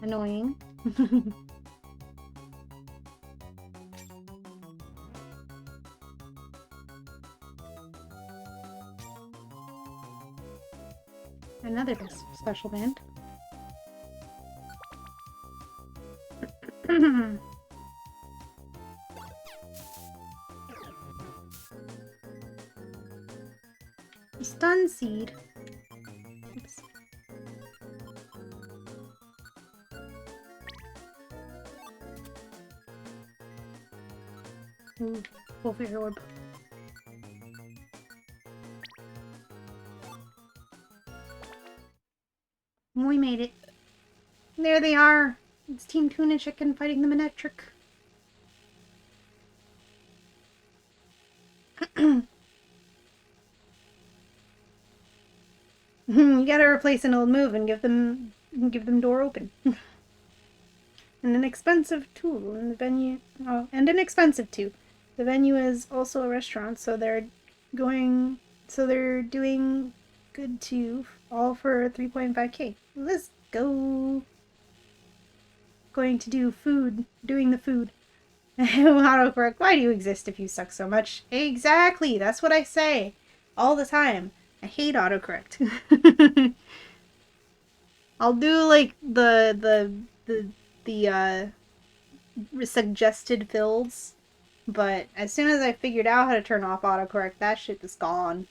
Annoying. Another special band. Stun Seed. Oops. Ooh, Full Fairy Orb. We made it. There they are. It's Team Tuna Chicken fighting the Manectric. You gotta replace an old move and give them door open. And an expensive tool in the venue. Oh, and an expensive too. The venue is also a restaurant, so they're doing good too. All for 3.5k. Let's go. Going to do food. Doing the food. Autocorrect, why do you exist if you suck so much? Exactly, that's what I say. All the time. I hate autocorrect. I'll do like the suggested fills, but as soon as I figured out how to turn off autocorrect, that shit is gone.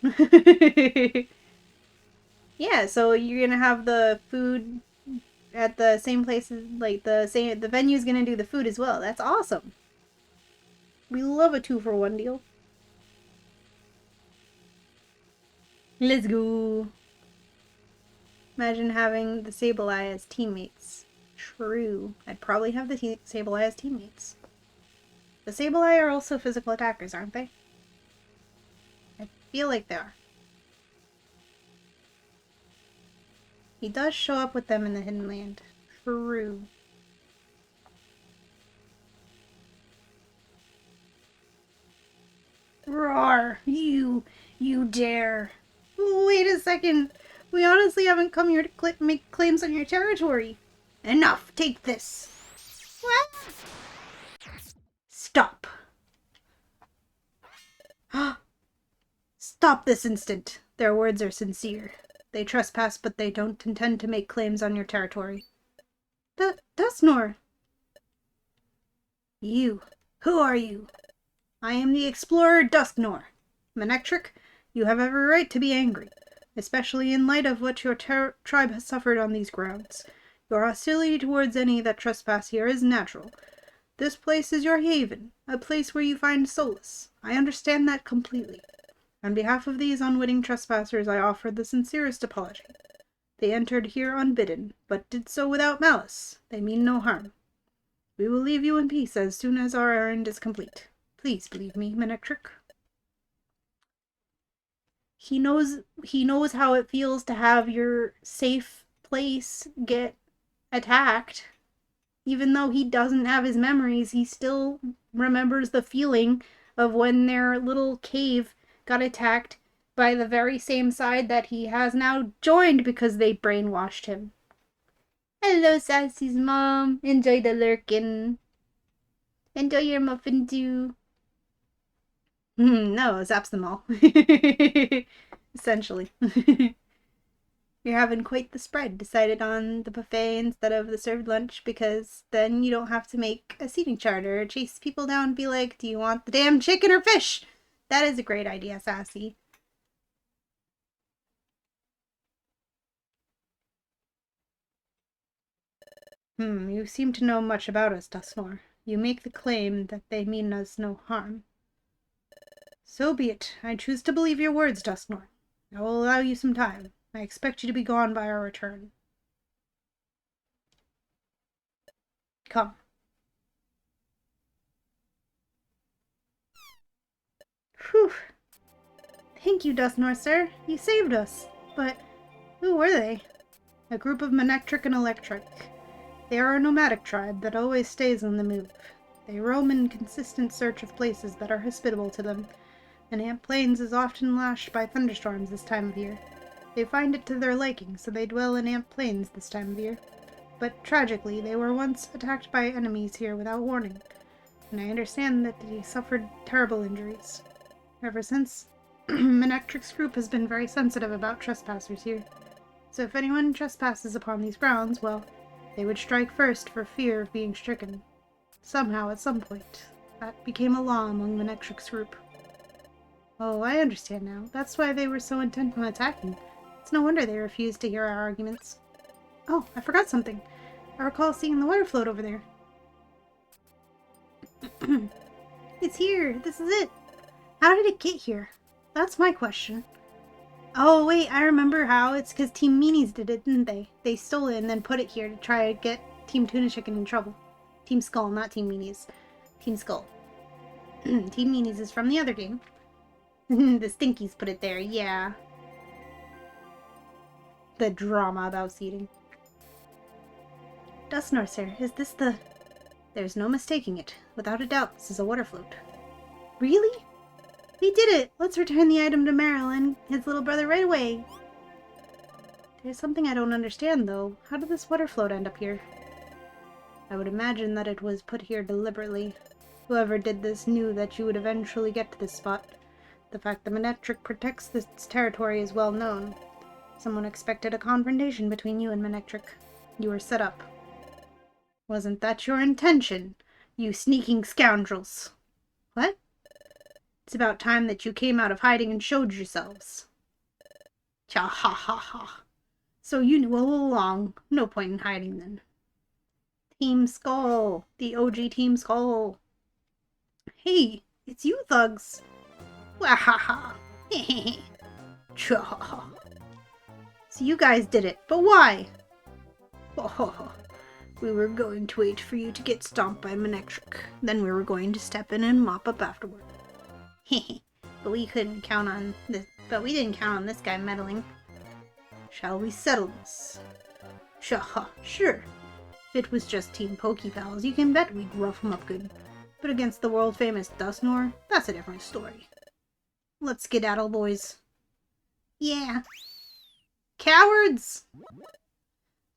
Yeah, so you're gonna have the food at the same places, like the venue's gonna do the food as well. That's awesome. We love a 2-for-1 deal. Let's go. Imagine having the Sableye as teammates. True. I'd probably have the Sableye as teammates. The Sableye are also physical attackers, aren't they? Feel like they are. He does show up with them in the Hidden Land. True. Roar! You dare! Wait a second! We honestly haven't come here to make claims on your territory. Enough! Take this! What? Stop! Stop this instant! Their words are sincere. They trespass, but they don't intend to make claims on your territory. Dustnor! You! Who are you? I am the explorer Dustnor. Manectric, you have every right to be angry, especially in light of what your tribe has suffered on these grounds. Your hostility towards any that trespass here is natural. This place is your haven, a place where you find solace. I understand that completely. On behalf of these unwitting trespassers, I offer the sincerest apology. They entered here unbidden, but did so without malice. They mean no harm. We will leave you in peace as soon as our errand is complete. Please believe me, Manectric. He knows how it feels to have your safe place get attacked. Even though he doesn't have his memories, he still remembers the feeling of when their little cave got attacked by the very same side that he has now joined because they brainwashed him. Hello, Sassy's mom. Enjoy the lurkin'. Enjoy your muffin too. No, zaps them all. Essentially. You're having quite the spread. Decided on the buffet instead of the served lunch because then you don't have to make a seating chart or chase people down and be like, do you want the damn chicken or fish? That is a great idea, Sassy. You seem to know much about us, Dustnor. You make the claim that they mean us no harm. So be it. I choose to believe your words, Dustnor. I will allow you some time. I expect you to be gone by our return. Come. Whew. Thank you, Dustnor, sir. You saved us. But who were they? A group of Manectric and Electric. They are a nomadic tribe that always stays on the move. They roam in consistent search of places that are hospitable to them, and Ant Plains is often lashed by thunderstorms this time of year. They find it to their liking, so they dwell in Ant Plains this time of year. But tragically, they were once attacked by enemies here without warning, and I understand that they suffered terrible injuries. Ever since, Manectric's group has been very sensitive about trespassers here. So if anyone trespasses upon these grounds, well, they would strike first for fear of being stricken. Somehow, at some point, that became a law among Manectric's group. Oh, I understand now. That's why they were so intent on attacking. It's no wonder they refused to hear our arguments. Oh, I forgot something. I recall seeing the water float over there. It's here! This is it! How did it get here? That's my question. Oh, wait, I remember how. It's because Team Meanies did it, didn't they? They stole it and then put it here to try to get Team Tuna Chicken in trouble. Team Skull, not Team Meanies. Team Skull. Team Meanies is from the other game. The Stinkies put it there, yeah. The drama about seeding. Dustnor, sir, is this the... There's no mistaking it. Without a doubt, this is a water float. Really? We did it! Let's return the item to Meryl and his little brother right away. There's something I don't understand, though. How did this water float end up here? I would imagine that it was put here deliberately. Whoever did this knew that you would eventually get to this spot. The fact that Manectric protects this territory is well known. Someone expected a confrontation between you and Manectric. You were set up. Wasn't that your intention, you sneaking scoundrels? What? It's about time that you came out of hiding and showed yourselves. Cha ha ha ha. So you knew all along. No point in hiding then. Team Skull. The OG Team Skull. Hey, it's you thugs. Wahaha. Hehehe. Cha. So you guys did it, but why? Oh, we were going to wait for you to get stomped by Manectric. Then we were going to step in and mop up afterward. Hehe. But we couldn't count on this. But we didn't count on this guy meddling. Shall we settle this? Sure. If it was just Team Pokepals, you can bet we'd rough 'em up good. But against the world-famous Dusknoir, that's a different story. Let's skedaddle, boys. Yeah. Cowards!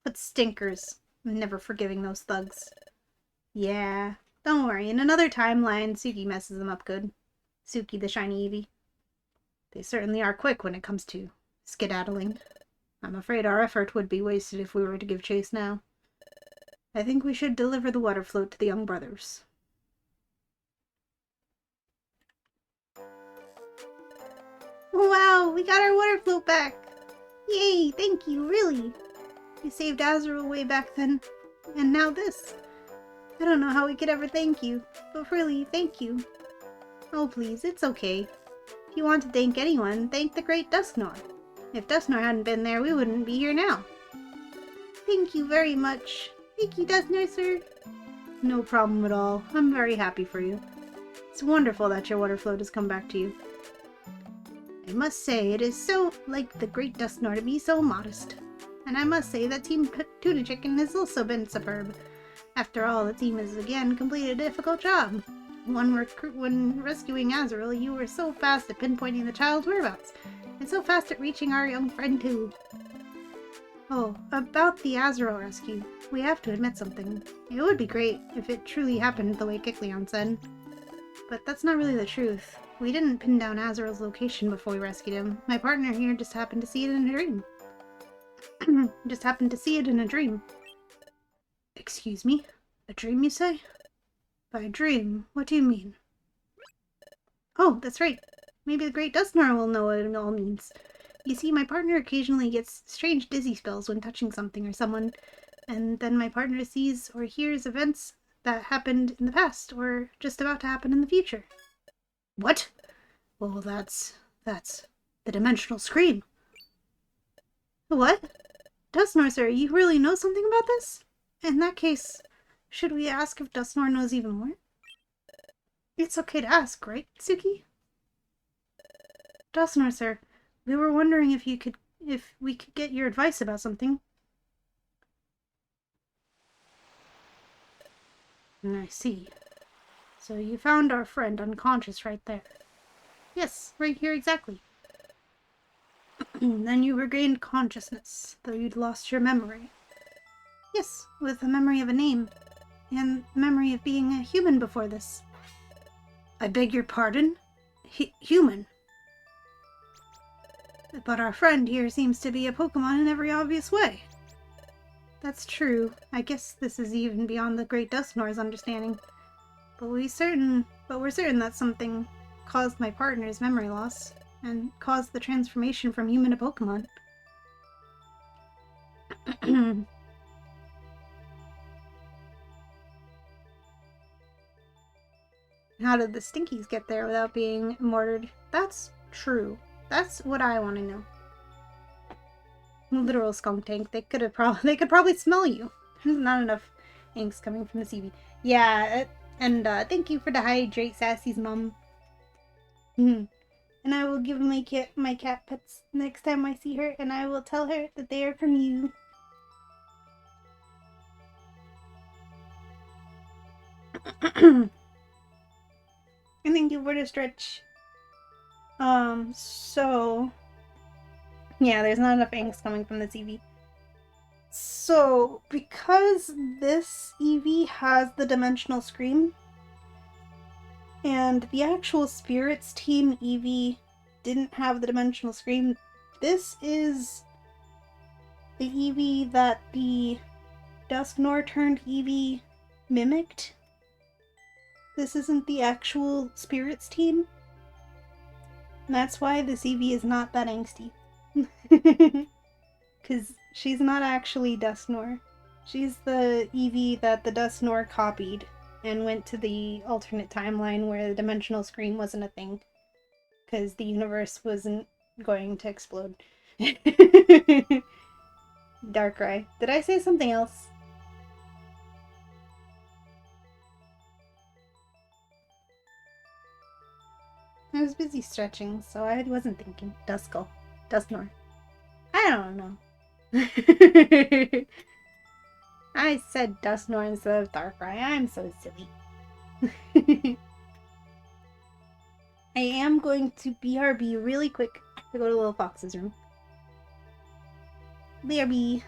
But stinkers. I'm never forgiving those thugs. Yeah. Don't worry, in another timeline, Suki messes them up good. Suki the shiny Eevee. They certainly are quick when it comes to skedaddling. I'm afraid our effort would be wasted if we were to give chase now. I think we should deliver the water float to the young brothers. Wow, we got our water float back! Yay, thank you, really! You saved Azurill way back then, and now this. I don't know how we could ever thank you, but really, thank you. Oh please, it's okay. If you want to thank anyone, thank the great Dusknoir. If Dusknoir hadn't been there, we wouldn't be here now. Thank you very much. Thank you, Dusknoir, sir. No problem at all. I'm very happy for you. It's wonderful that your water float has come back to you. I must say, it is so like the great Dusknoir to be so modest. And I must say that Team Tuna Chicken has also been superb. After all, the team has again completed a difficult job. When rescuing Azurill, you were so fast at pinpointing the child's whereabouts, and so fast at reaching our young friend too. Oh, about the Azurill rescue, we have to admit something. It would be great if it truly happened the way Kecleon said. But that's not really the truth. We didn't pin down Azurill's location before we rescued him. My partner here just happened to see it in a dream. Excuse me? A dream, you say? By dream, what do you mean? Oh, that's right. Maybe the great Dusknoir will know what it all means. You see, my partner occasionally gets strange dizzy spells when touching something or someone, and then my partner sees or hears events that happened in the past or just about to happen in the future. What? Well, that's the dimensional scream. What? Dusknoir, sir, you really know something about this? In that case, should we ask if Dusknoir knows even more? It's okay to ask, right, Suki? Dusknoir, sir, we were wondering if we could get your advice about something. I see. So you found our friend unconscious right there. Yes, right here exactly. Then you regained consciousness, though you'd lost your memory. Yes, with the memory of a name, and the memory of being a human before this. I beg your pardon? Human? But our friend here seems to be a Pokemon in every obvious way. That's true. I guess this is even beyond the great Dusknoir's understanding. But we're certain that something caused my partner's memory loss, and caused the transformation from human to Pokemon. How did the Stinkies get there without being murdered? That's true. That's what I want to know. Literal skunk tank. They could probably smell you. There's not enough inks coming from the CV. Yeah, and thank you for the hydrate, Sassy's mom. And I will give my cat pets next time I see her, and I will tell her that they are from you. And thank you for the stretch. So yeah, there's not enough inks coming from this Eevee. So, because this Eevee has the Dimensional Scream, and the actual Spirits Team Eevee didn't have the Dimensional Scream, this is the Eevee that the Dusknoir turned Eevee mimicked. This isn't the actual Spirits Team. And that's why this Eevee is not that angsty. Because she's not actually Dusknoir. She's the Eevee that the Dusknoir copied and went to the alternate timeline where the Dimensional Scream wasn't a thing. Because the universe wasn't going to explode. Darkrai. Did I say something else? I was busy stretching, so I wasn't thinking. Duskull. Dusknor. I don't know. I said Dusknor instead of Darkrai. I'm so silly. I am going to BRB really quick to go to Little Fox's room. BRB.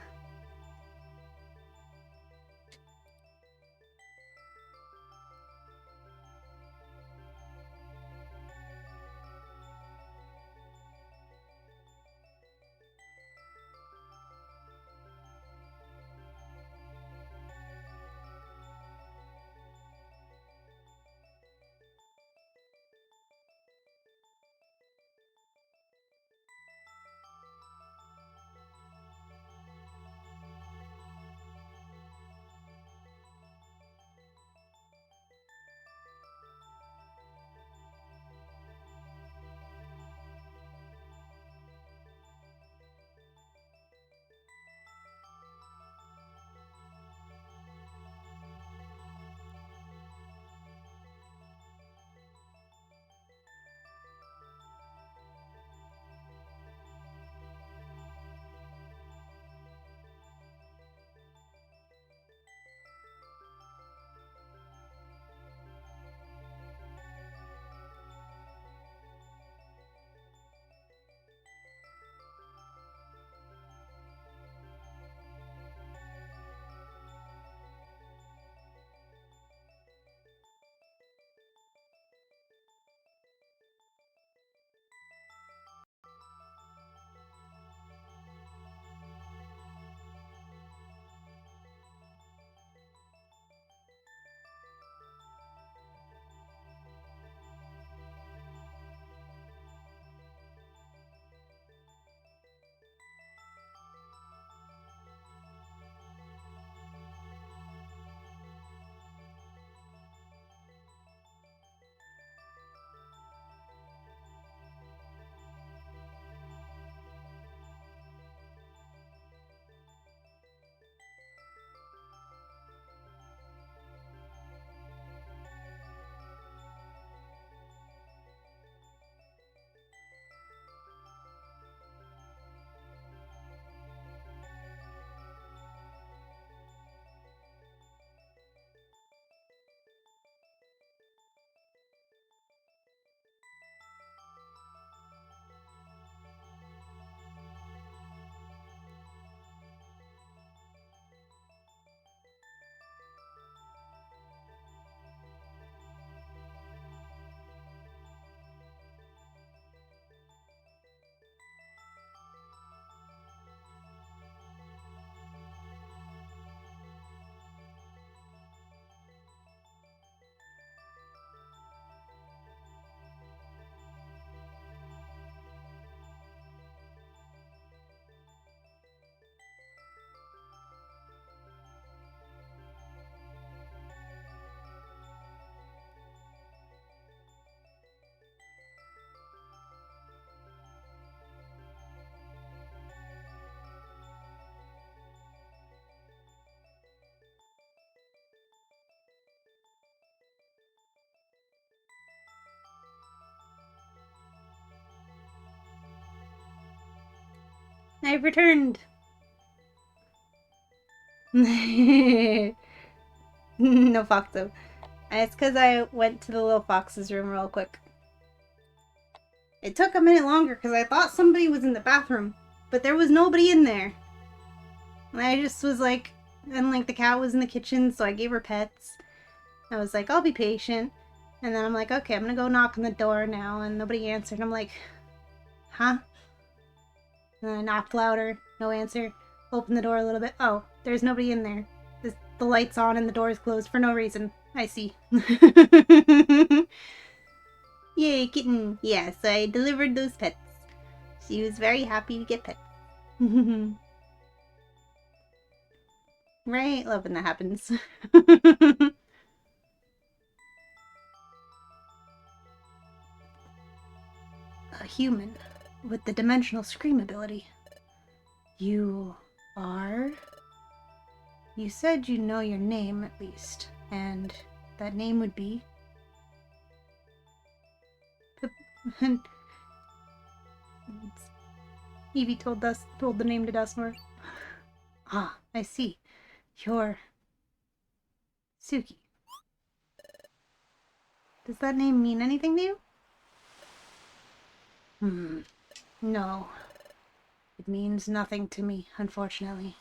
I've returned. No, Foxo. It's because I went to the Little Fox's room real quick. It took a minute longer because I thought somebody was in the bathroom, but there was nobody in there. And I just was like, and like the cat was in the kitchen, so I gave her pets. I was like, I'll be patient. And then I'm like, okay, I'm gonna go knock on the door now, and nobody answered. I'm like, huh? And then I knocked louder, no answer. Opened the door a little bit. Oh, there's nobody in there. The light's on and the door is closed for no reason. I see. Yay, kitten. Yeah, so I delivered those pets. She was very happy to get pets. Right? Love when that happens. A human with the dimensional scream ability. You are... You said you know your name, at least. And that name would be... Eevee told the name to Dusknoir. Ah, I see. You're Suki. Does that name mean anything to you? No. It means nothing to me, unfortunately.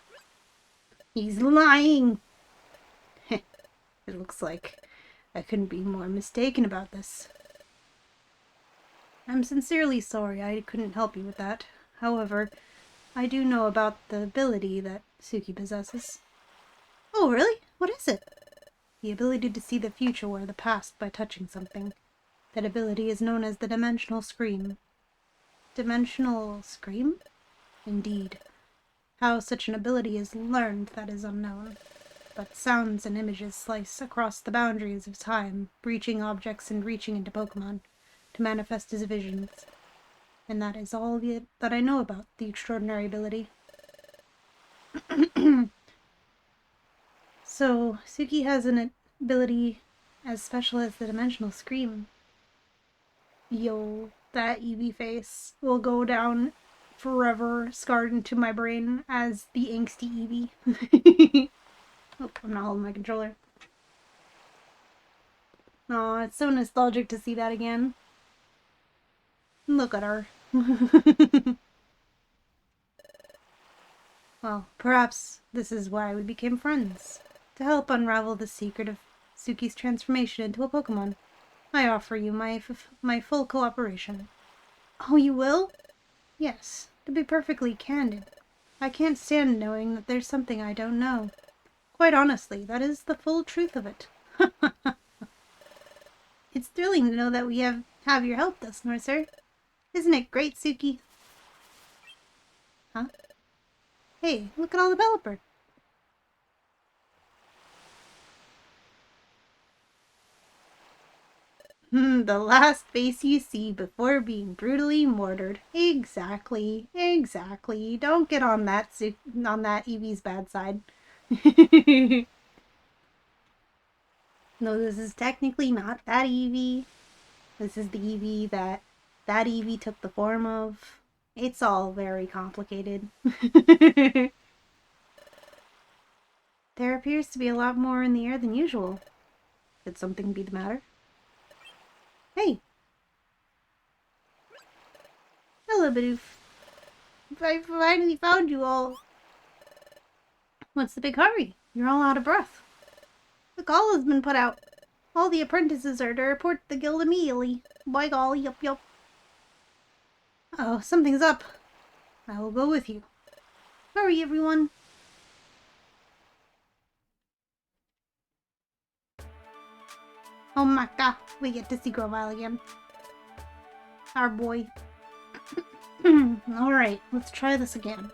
He's lying! It looks like I couldn't be more mistaken about this. I'm sincerely sorry I couldn't help you with that. However, I do know about the ability that Suki possesses. Oh, really? What is it? The ability to see the future or the past by touching something. That ability is known as the Dimensional Scream. Dimensional Scream? Indeed. How such an ability is learned, that is unknown. But sounds and images slice across the boundaries of time, breaching objects and reaching into Pokemon, to manifest as visions. And that is all that I know about the extraordinary ability. So, Suki has an ability as special as the Dimensional Scream. Yo, that Eevee face will go down forever, scarred into my brain as the angsty Eevee. Oh, I'm not holding my controller. Aw, it's so nostalgic to see that again. Look at her. Well, perhaps this is why we became friends. To help unravel the secret of Suki's transformation into a Pokemon. I offer you my full cooperation. Oh, you will? Yes, to be perfectly candid. I can't stand knowing that there's something I don't know. Quite honestly, that is the full truth of it. It's thrilling to know that we have your help, Dusknoir, sir. Isn't it great, Suki? Huh? Hey, look at all the Pelipper. The last face you see before being brutally murdered. Exactly. Don't get on that Eevee's bad side. No, this is technically not that Eevee. This is the Eevee that Eevee took the form of. It's all very complicated. There appears to be a lot more in the air than usual. Could something be the matter? Hey! Hello, Bidoof. I finally found you all. What's the big hurry? You're all out of breath. The call has been put out. All the apprentices are to report to the guild immediately. By golly, yup. Oh, something's up. I will go with you. Hurry, everyone. Oh my god, we get to see Grovyle again. Our boy. Alright, let's try this again.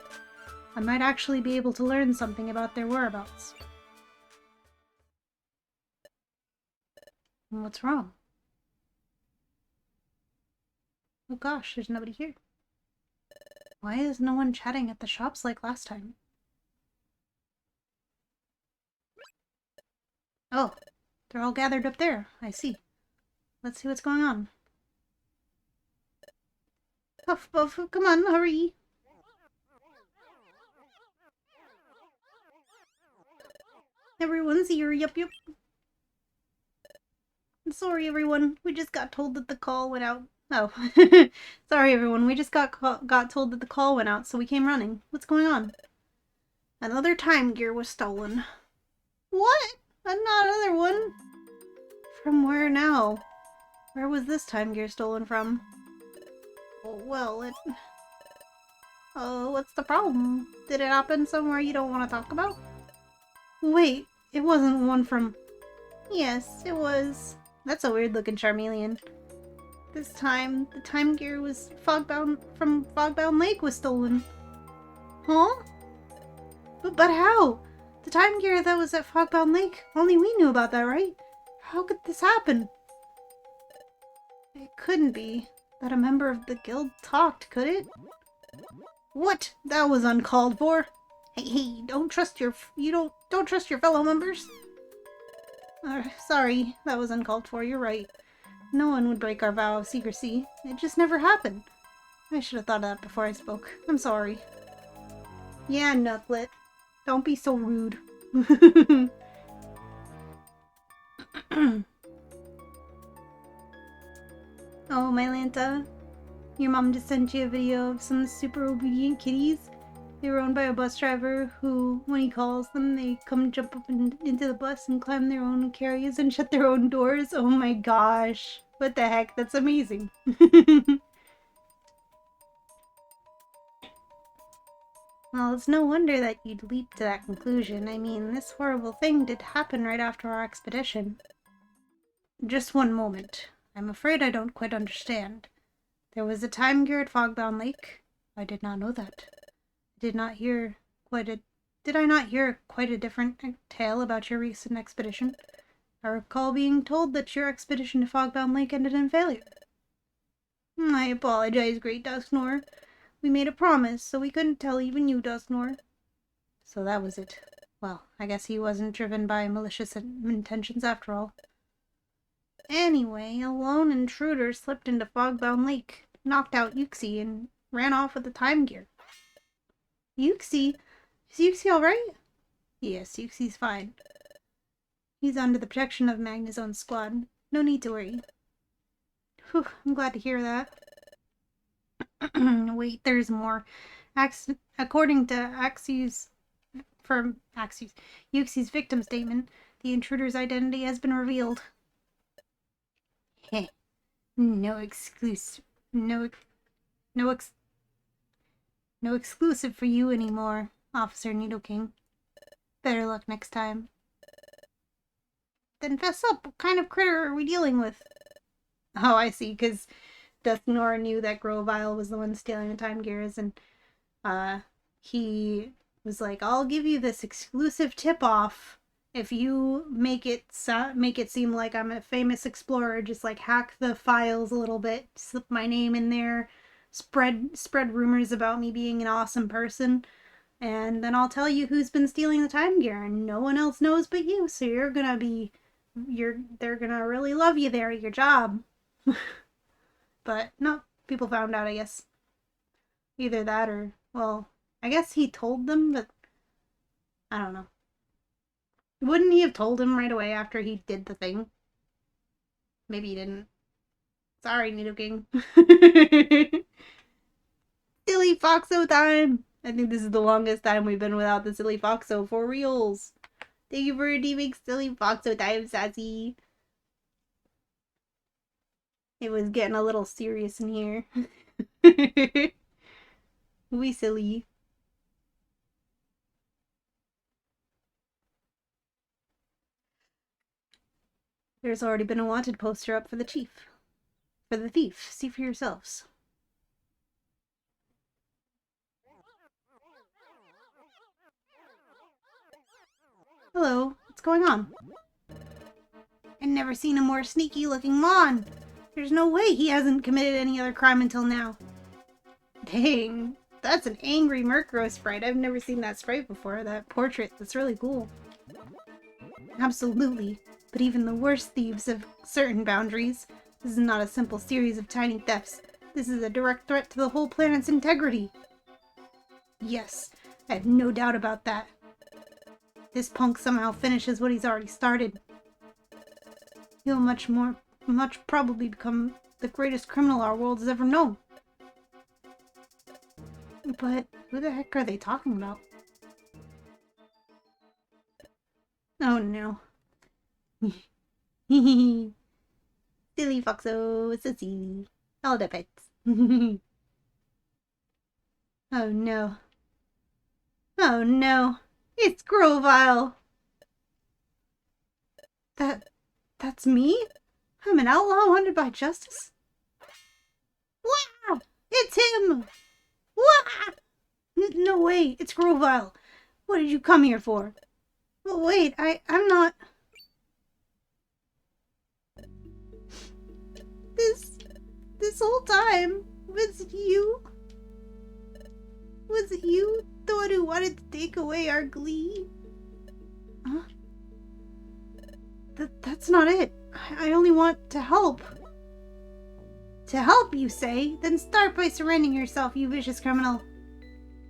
I might actually be able to learn something about their whereabouts. What's wrong? Oh gosh, there's nobody here. Why is no one chatting at the shops like last time? Oh, they're all gathered up there. I see. Let's see what's going on. Huff, Puff, come on, hurry. Everyone's here, yup. Sorry, everyone. We just got told that the call went out. Oh. Sorry, everyone. We just got told that the call went out, so we came running. What's going on? Another time gear was stolen. What? Another one? From where now? Where was this time gear stolen from? Oh, well, what's the problem? Did it happen somewhere you don't want to talk about? Wait, it wasn't one from... Yes, it was. That's a weird-looking Charmeleon. This time, the time gear was from Fogbound Lake was stolen. Huh? But how? The time gear that was at Fogbound Lake, only we knew about that, right? How could this happen? It couldn't be that a member of the guild talked, could it? What? That was uncalled for. Hey, don't trust your fellow members. Sorry, that was uncalled for, you're right. No one would break our vow of secrecy. It just never happened. I should have thought of that before I spoke. I'm sorry. Yeah, Nutlet. Don't be so rude. Oh, my Lanta. Your mom just sent you a video of some super obedient kitties. They were owned by a bus driver who, when he calls them, they come jump up into the bus and climb their own carriages and shut their own doors. Oh my gosh. What the heck? That's amazing. Well, it's no wonder that you'd leap to that conclusion. I mean, this horrible thing did happen right after our expedition. Just one moment. I'm afraid I don't quite understand. There was a time gear at Fogbound Lake? I did not know that. Did I not hear quite a different tale about your recent expedition? I recall being told that your expedition to Fogbound Lake ended in failure. I apologize, Great Dusknoir. We made a promise, so we couldn't tell even you, Dusknoir. So that was it. Well, I guess he wasn't driven by malicious intentions after all. Anyway, a lone intruder slipped into Fogbound Lake, knocked out Yuxi, and ran off with the time gear. Yuxi? Is Yuxi alright? Yes, Yuxi's fine. He's under the protection of Magna's own squad. No need to worry. Whew, I'm glad to hear that. Wait, there's more. According to Yuxi's victim statement, the intruder's identity has been revealed. Heh. No exclusive for you anymore, Officer Nidoking. Better luck next time. Then fess up, what kind of critter are we dealing with? Oh, I see, because Dusknoir knew that Grovyle was the one stealing the time gears, and he was like, I'll give you this exclusive tip-off if you make it seem like I'm a famous explorer. Just like hack the files a little bit, slip my name in there, spread rumors about me being an awesome person, and then I'll tell you who's been stealing the time gear, and no one else knows but you, so they're gonna really love you there at your job. But no, people found out, I guess. Either that or, well, I guess he told them, but I don't know. Wouldn't he have told him right away after he did the thing? Maybe he didn't. Sorry, Nidoking. Silly Foxo time! I think this is the longest time we've been without the Silly Foxo for reals. Thank you for redeeming Silly Foxo time, Sassy. It was getting a little serious in here. We silly. There's already been a wanted poster up for the thief. See for yourselves. Hello, what's going on? I've never seen a more sneaky-looking Mon. There's no way he hasn't committed any other crime until now. Dang, that's an angry Murkrow sprite. I've never seen that sprite before, that portrait. That's really cool. Absolutely, but even the worst thieves have certain boundaries. This is not a simple series of tiny thefts. This is a direct threat to the whole planet's integrity. Yes, I have no doubt about that. This punk somehow finishes what he's already started. He'll much probably become the greatest criminal our world has ever known. But who the heck are they talking about? Oh no. Silly Foxo, so silly. All the pets. Oh no. Oh no. It's Grovyle! That's me? I'm an outlaw wanted by justice? Wow! It's him! Wow! No way, it's Grovyle. What did you come here for? Well, wait, I'm not... This whole time, was it you? Was it you, the one who wanted to take away our glee? Huh? That's not it. I only want to help. To help, you say? Then start by surrendering yourself, you vicious criminal.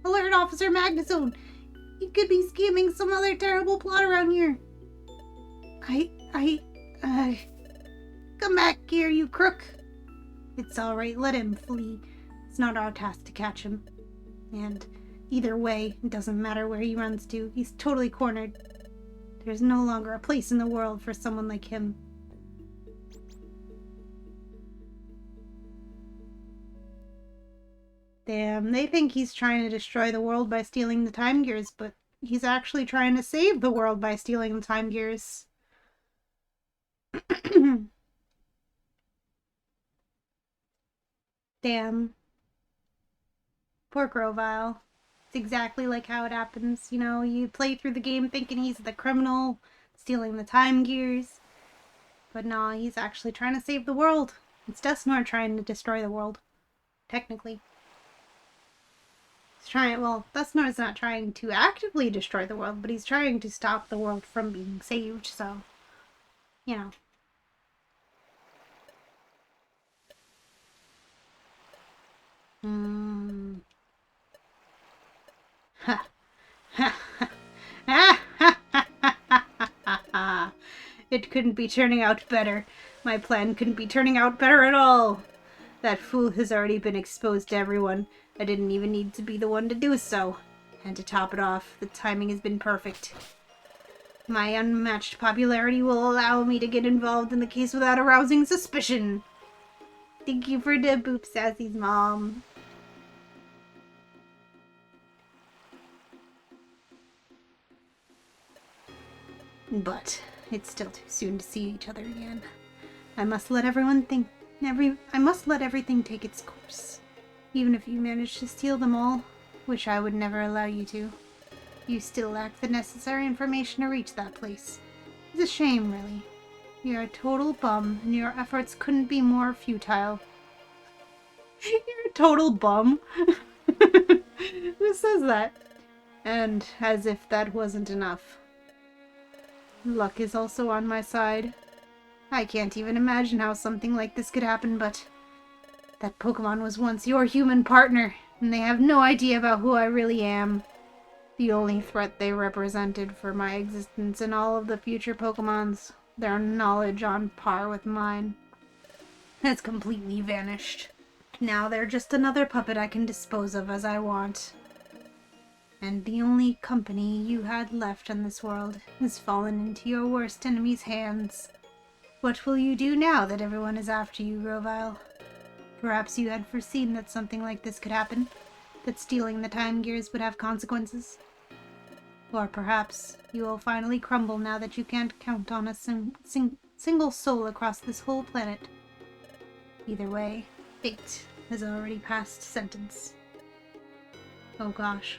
Alert Officer Magnezone! He could be scheming some other terrible plot around here. Come back here, you crook. It's alright, let him flee. It's not our task to catch him. And either way, it doesn't matter where he runs to. He's totally cornered. There's no longer a place in the world for someone like him. Damn, they think he's trying to destroy the world by stealing the time gears, but he's actually trying to save the world by stealing the time gears. Damn. Poor Grovyle. It's exactly like how it happens. You know, you play through the game thinking he's the criminal, stealing the time gears. But nah, he's actually trying to save the world. It's Dusknoir trying to destroy the world. Technically. He's trying, well, Dusknoir's not trying to actively destroy the world, but he's trying to stop the world from being saved, so, you know. It couldn't be turning out better. My plan couldn't be turning out better at all. That fool has already been exposed to everyone. I didn't even need to be the one to do so. And to top it off, the timing has been perfect. My unmatched popularity will allow me to get involved in the case without arousing suspicion. Thank you for the boop, Sassy's mom. But it's still too soon to see each other again. I must let everything take its course. Even if you manage to steal them all, which I would never allow you to, you still lack the necessary information to reach that place. It's a shame, really. You're a total bum, and your efforts couldn't be more futile. You're a total bum? Who says that? And as if that wasn't enough. Luck is also on my side. I can't even imagine how something like this could happen, but that Pokemon was once your human partner, and they have no idea about who I really am. The only threat they represented for my existence and all of the future Pokemons, their knowledge on par with mine, has completely vanished. Now they're just another puppet I can dispose of as I want. And the only company you had left in this world has fallen into your worst enemy's hands. What will you do now that everyone is after you, Grovyle? Perhaps you had foreseen that something like this could happen, that stealing the time gears would have consequences. Or perhaps you will finally crumble now that you can't count on a single soul across this whole planet. Either way, fate has already passed sentence. Oh gosh.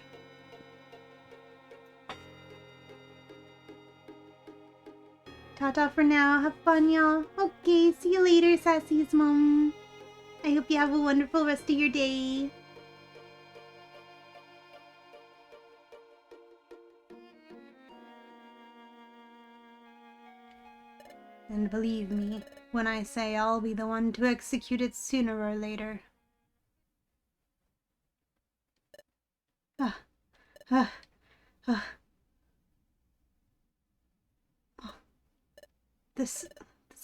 Ta-ta for now. Have fun, y'all. Okay, see you later, Sassy's mom. I hope you have a wonderful rest of your day. And believe me when I say I'll be the one to execute it sooner or later. This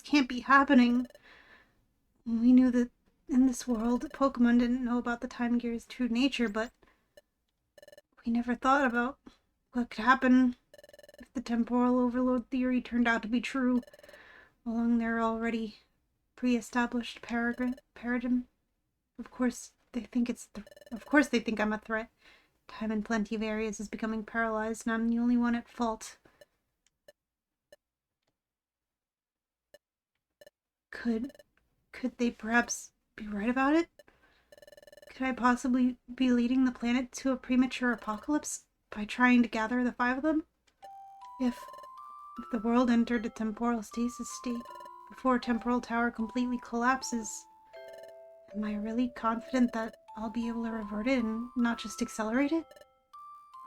can't be happening. We knew that in this world, Pokemon didn't know about the Time Gear's true nature, but we never thought about what could happen if the temporal overload theory turned out to be true along their already pre-established paradigm. Of course, they think I'm a threat. Time in plenty of areas is becoming paralyzed, and I'm the only one at fault. Could they perhaps be right about it? Could I possibly be leading the planet to a premature apocalypse by trying to gather the 5 of them? If the world entered a temporal stasis state before Temporal Tower completely collapses, am I really confident that I'll be able to revert it and not just accelerate it?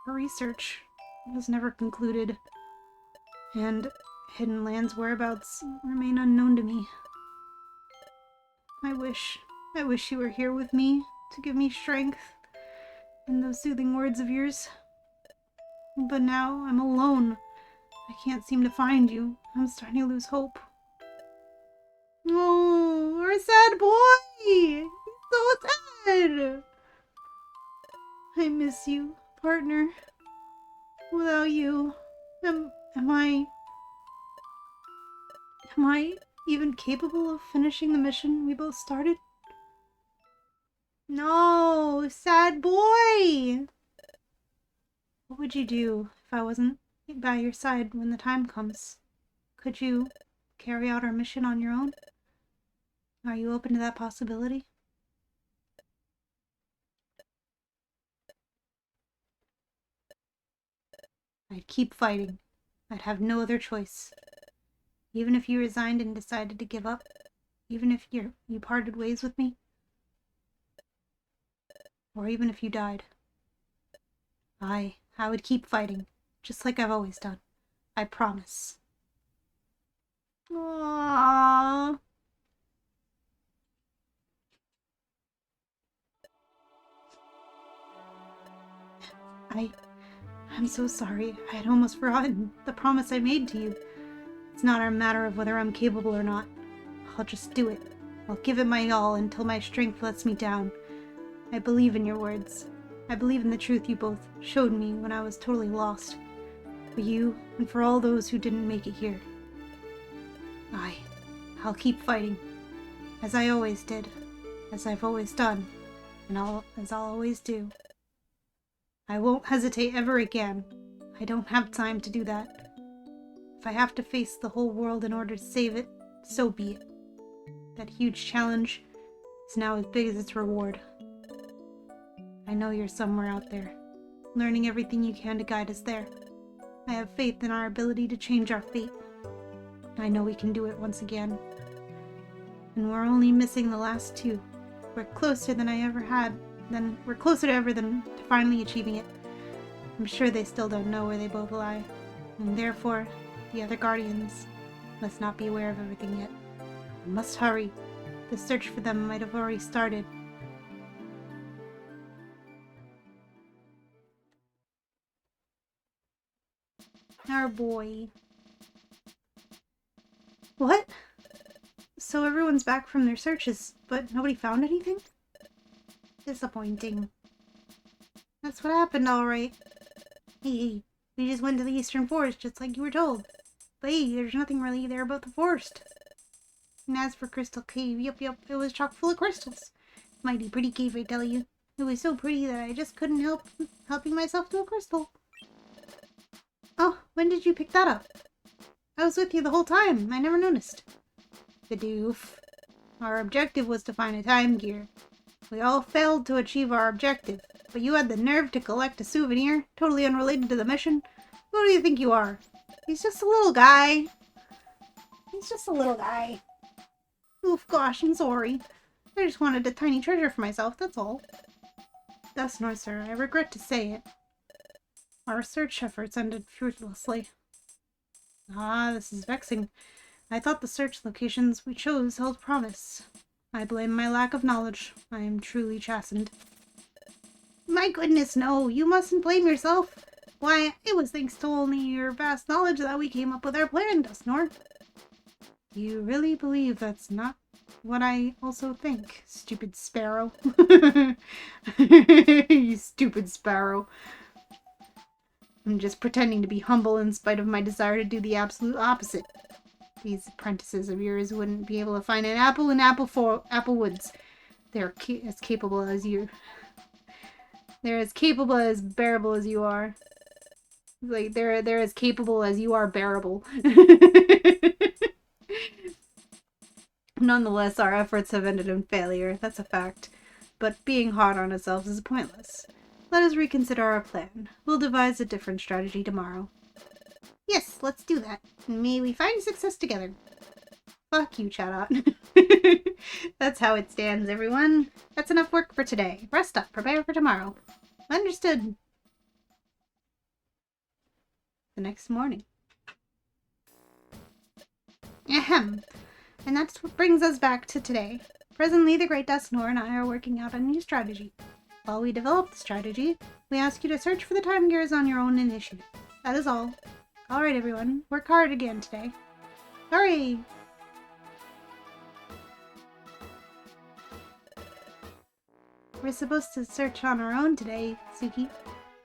Our research was never concluded, and Hidden Land's whereabouts remain unknown to me. I wish I wish you were here with me to give me strength and those soothing words of yours. But now I'm alone. I can't seem to find you. I'm starting to lose hope. Oh, our sad boy! He's so sad! I miss you, partner. Without you, am I even capable of finishing the mission we both started? No, sad boy! What would you do if I wasn't by your side when the time comes? Could you carry out our mission on your own? Are you open to that possibility? I'd keep fighting. I'd have no other choice. Even if you resigned and decided to give up, even if you parted ways with me, or even if you died, I would keep fighting, just like I've always done. I promise. Aww. I'm so sorry. I had almost forgotten the promise I made to you. It's not a matter of whether I'm capable or not. I'll just do it. I'll give it my all until my strength lets me down. I believe in your words. I believe in the truth you both showed me when I was totally lost. For you, and for all those who didn't make it here. I'll keep fighting. As I always did. As I've always done. And as I'll always do. I won't hesitate ever again. I don't have time to do that. If I have to face the whole world in order to save it, so be it. That huge challenge is now as big as its reward. I know you're somewhere out there, learning everything you can to guide us there. I have faith in our ability to change our fate. I know we can do it once again. And we're only missing the last two. We're closer than we're closer to ever than to finally achieving it. I'm sure they still don't know where they both lie, and therefore, the other Guardians must not be aware of everything yet. I must hurry. The search for them might have already started. Our boy. What? So everyone's back from their searches, but nobody found anything? Disappointing. That's what happened, alright. Hey, we just went to the Eastern Forest just like you were told. But hey, there's nothing really there about the forest. And as for Crystal Cave, yup, it was chock full of crystals. Mighty pretty cave, I tell you. It was so pretty that I just couldn't help helping myself to a crystal. Oh, when did you pick that up? I was with you the whole time. I never noticed. Bidoof. Our objective was to find a time gear. We all failed to achieve our objective, but you had the nerve to collect a souvenir, totally unrelated to the mission? Who do you think you are? He's just a little guy. He's just a little guy. Oof, gosh, I'm sorry. I just wanted a tiny treasure for myself, that's all. Dustnor, sir, I regret to say it. Our search efforts ended fruitlessly. Ah, this is vexing. I thought the search locations we chose held promise. I blame my lack of knowledge. I am truly chastened. My goodness, no. You mustn't blame yourself. Why, it was thanks to only your vast knowledge that we came up with our plan, Dustnor. You really believe that's not what I also think, stupid sparrow? You stupid sparrow. I'm just pretending to be humble in spite of my desire to do the absolute opposite. These apprentices of yours wouldn't be able to find an apple in Applewoods. They're as capable as you. They're as capable as bearable as you are. Like they're as capable as you are bearable. Nonetheless, our efforts have ended in failure. That's a fact. But being hard on ourselves is pointless. Let us reconsider our plan. We'll devise a different strategy tomorrow. Yes, let's do that. May we find success together. Fuck you, Chatot. That's how it stands, everyone. That's enough work for today. Rest up. Prepare for tomorrow. Understood. The next morning. Ahem. And that's what brings us back to today. Presently, the Great Dusknoir and I are working out a new strategy. While we develop the strategy, we ask you to search for the time gears on your own initiative. That is all. Alright everyone, work hard again today. Hurry! We're supposed to search on our own today, Suki.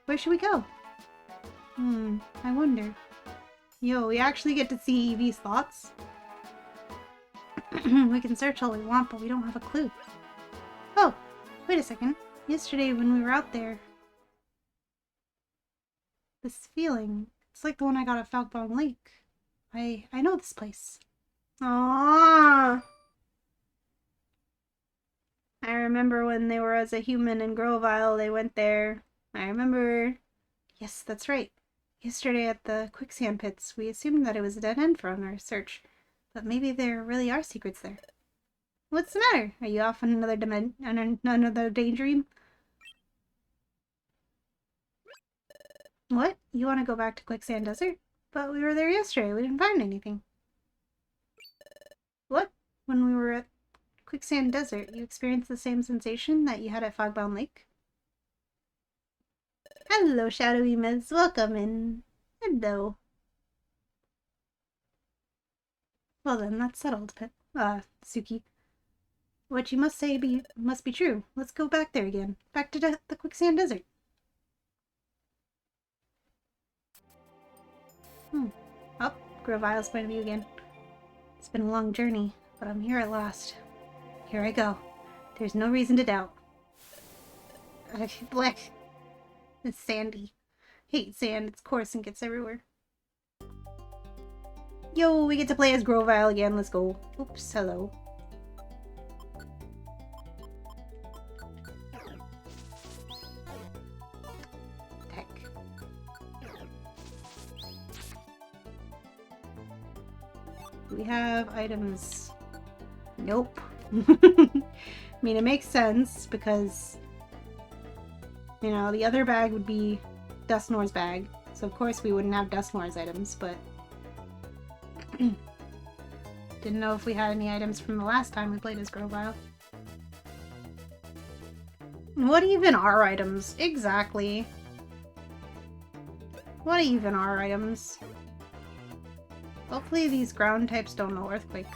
Where should we go? I wonder. Yo, we actually get to see Eevee's thoughts. We can search all we want, but we don't have a clue. Oh, wait a second. Yesterday when we were out there... This feeling, it's like the one I got at Falkbone Lake. I know this place. Aww. I remember when they were as a human in Grovyle, they went there. I remember... Yes, that's right. Yesterday at the quicksand pits, we assumed that it was a dead end for our search. But maybe there really are secrets there. What's the matter? Are you off on another daydream? What? You want to go back to Quicksand Desert? But we were there yesterday. We didn't find anything. What? When we were at Quicksand Desert, you experienced the same sensation that you had at Fogbound Lake? Hello, Shadowy Miz. Welcome in. Hello. Well then, that's settled, Suki. What you must say must be true. Let's go back there again. Back to the Quicksand Desert. Oh, Grovyle's point of view again. It's been a long journey, but I'm here at last. Here I go. There's no reason to doubt. Black. It's sandy. Hate sand. It's coarse and gets everywhere. Yo, we get to play as Grovyle again. Let's go. Oops, hello. Heck. Do we have items? Nope. I mean, it makes sense because, you know, the other bag would be Dusknoir's bag. So, of course, we wouldn't have Dusknoir's items, but didn't know if we had any items from the last time we played as Grovyle. What even are items? Exactly. What even are items? Hopefully these ground types don't know Earthquake.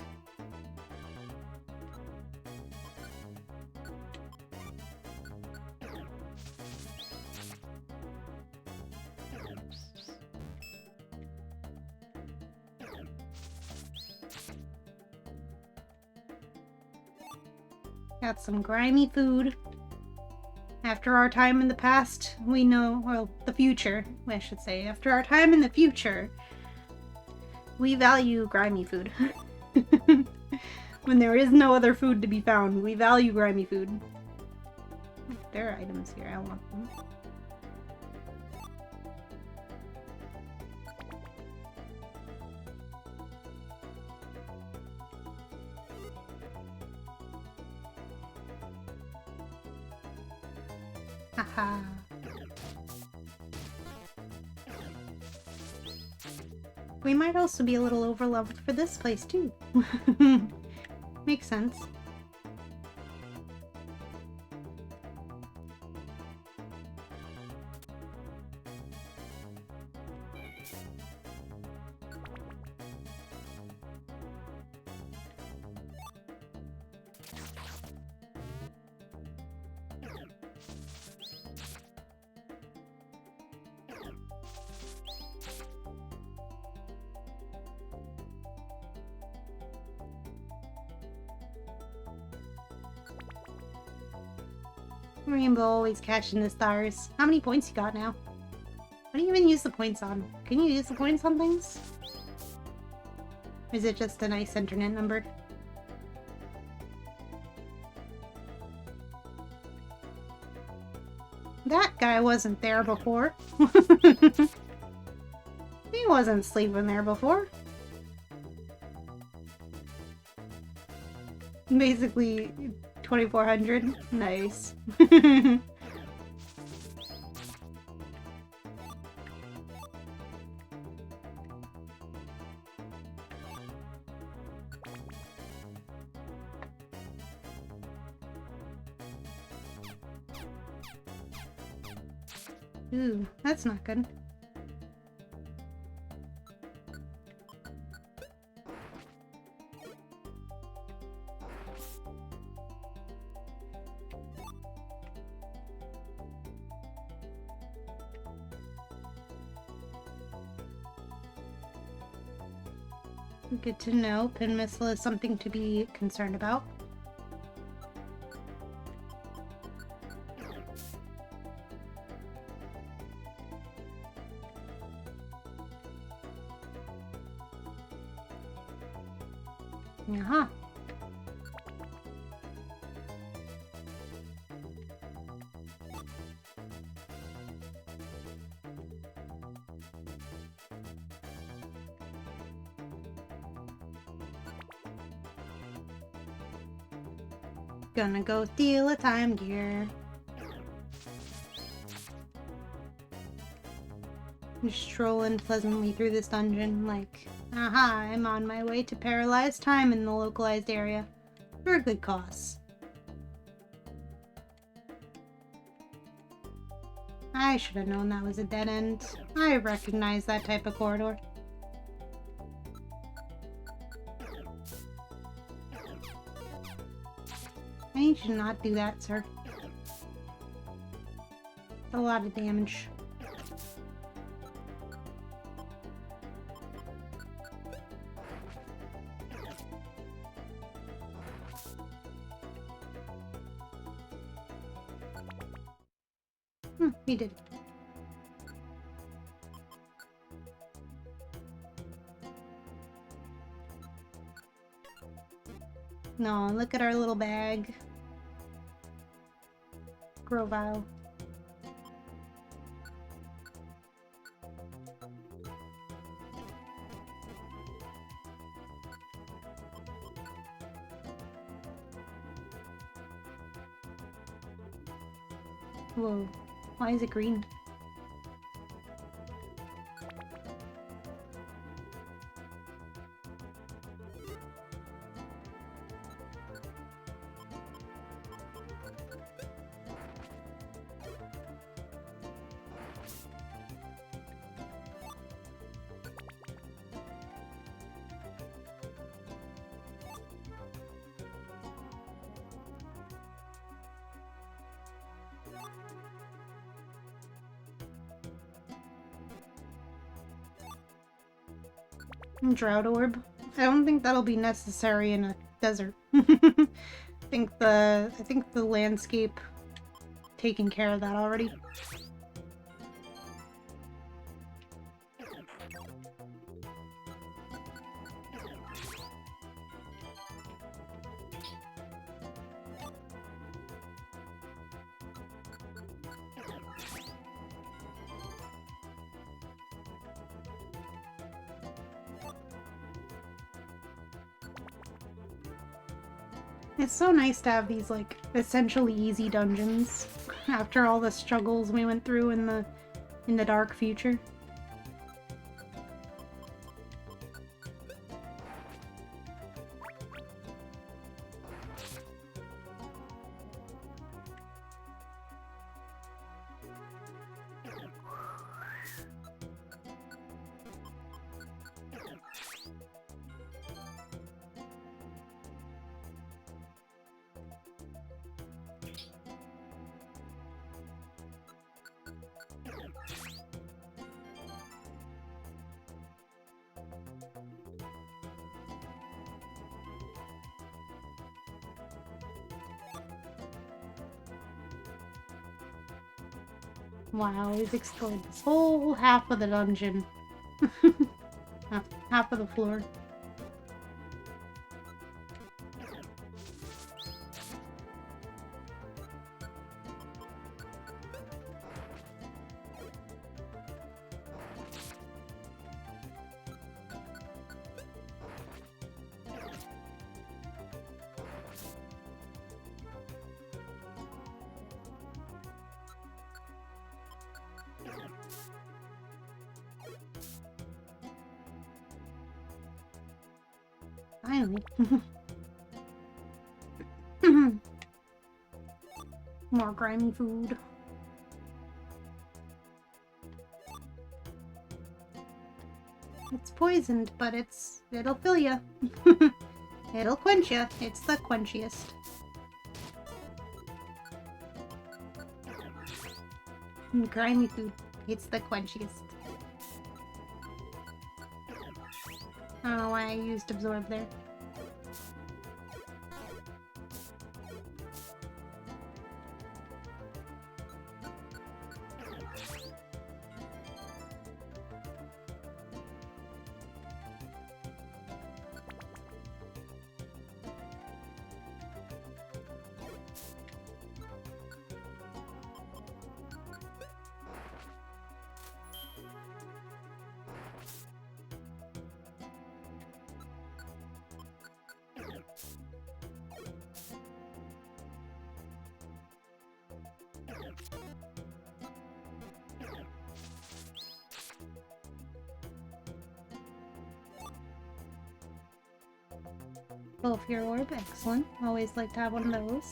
Got some grimy food. After our time in the past, we know, well, the future, I should say. After our time in the future, we value grimy food. When there is no other food to be found, we value grimy food. There are items here, I want them. Haha. We might also be a little overleveled for this place too. Makes sense. Rainbow always catching the stars. How many points you got now? What do you even use the points on? Can you use the points on things? Or is it just a nice internet number? That guy wasn't there before. He wasn't sleeping there before. Basically 2400. Nice. Ooh, that's not good. Good to know. Pin missile is something to be concerned about. Uh-huh. Gonna go steal a time gear. Just strolling pleasantly through this dungeon, like, aha, I'm on my way to paralyze time in the localized area. For a good cause. I should have known that was a dead end. I recognize that type of corridor. I need you to not do that, sir. A lot of damage. We did. No, look at our little bag. Grovile. Whoa. Why is it green? Drought orb. I don't think that'll be necessary in a desert. I think the landscape taking care of that already. It's so nice to have these, like, essentially easy dungeons after all the struggles we went through in the dark future. Wow, we've explored this whole half of the dungeon. half of the floor. Finally. More grimy food. It's poisoned, but it'll fill you. It'll quench you. It's the quenchiest. Grimy food. It's the quenchiest. I don't know why I used absorb there. Both your orb, excellent. Always like to have one of those.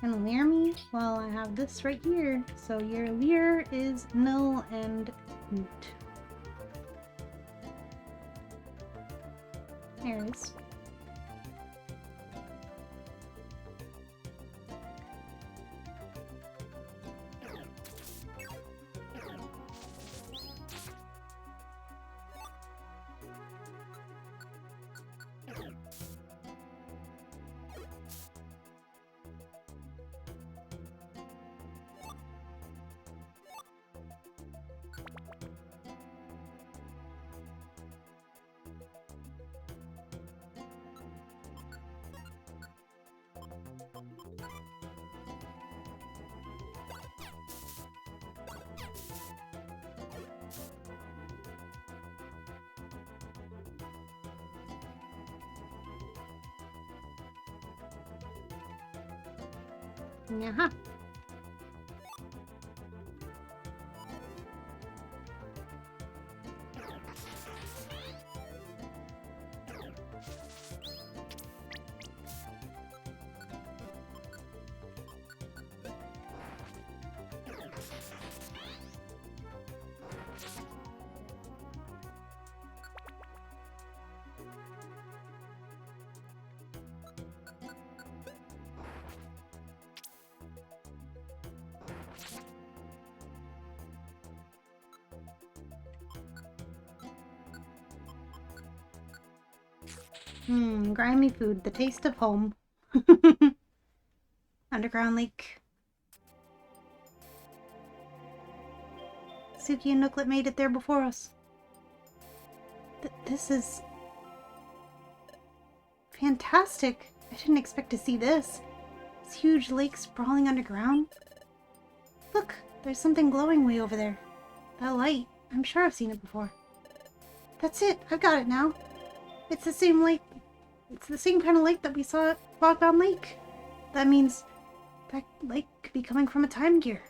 And leer me? Well, I have this right here. So your leer is null and moot. There it is. Yeah. Grimy food, the taste of home. Underground Lake. Suki and Nooklet made it there before us. This is fantastic. I didn't expect to see this. This huge lake sprawling underground. Look, there's something glowing way over there. That light. I'm sure I've seen it before. That's it. I've got it now. It's the same lake. It's the same kind of lake that we saw at Fogbound Lake. That means that lake could be coming from a time gear.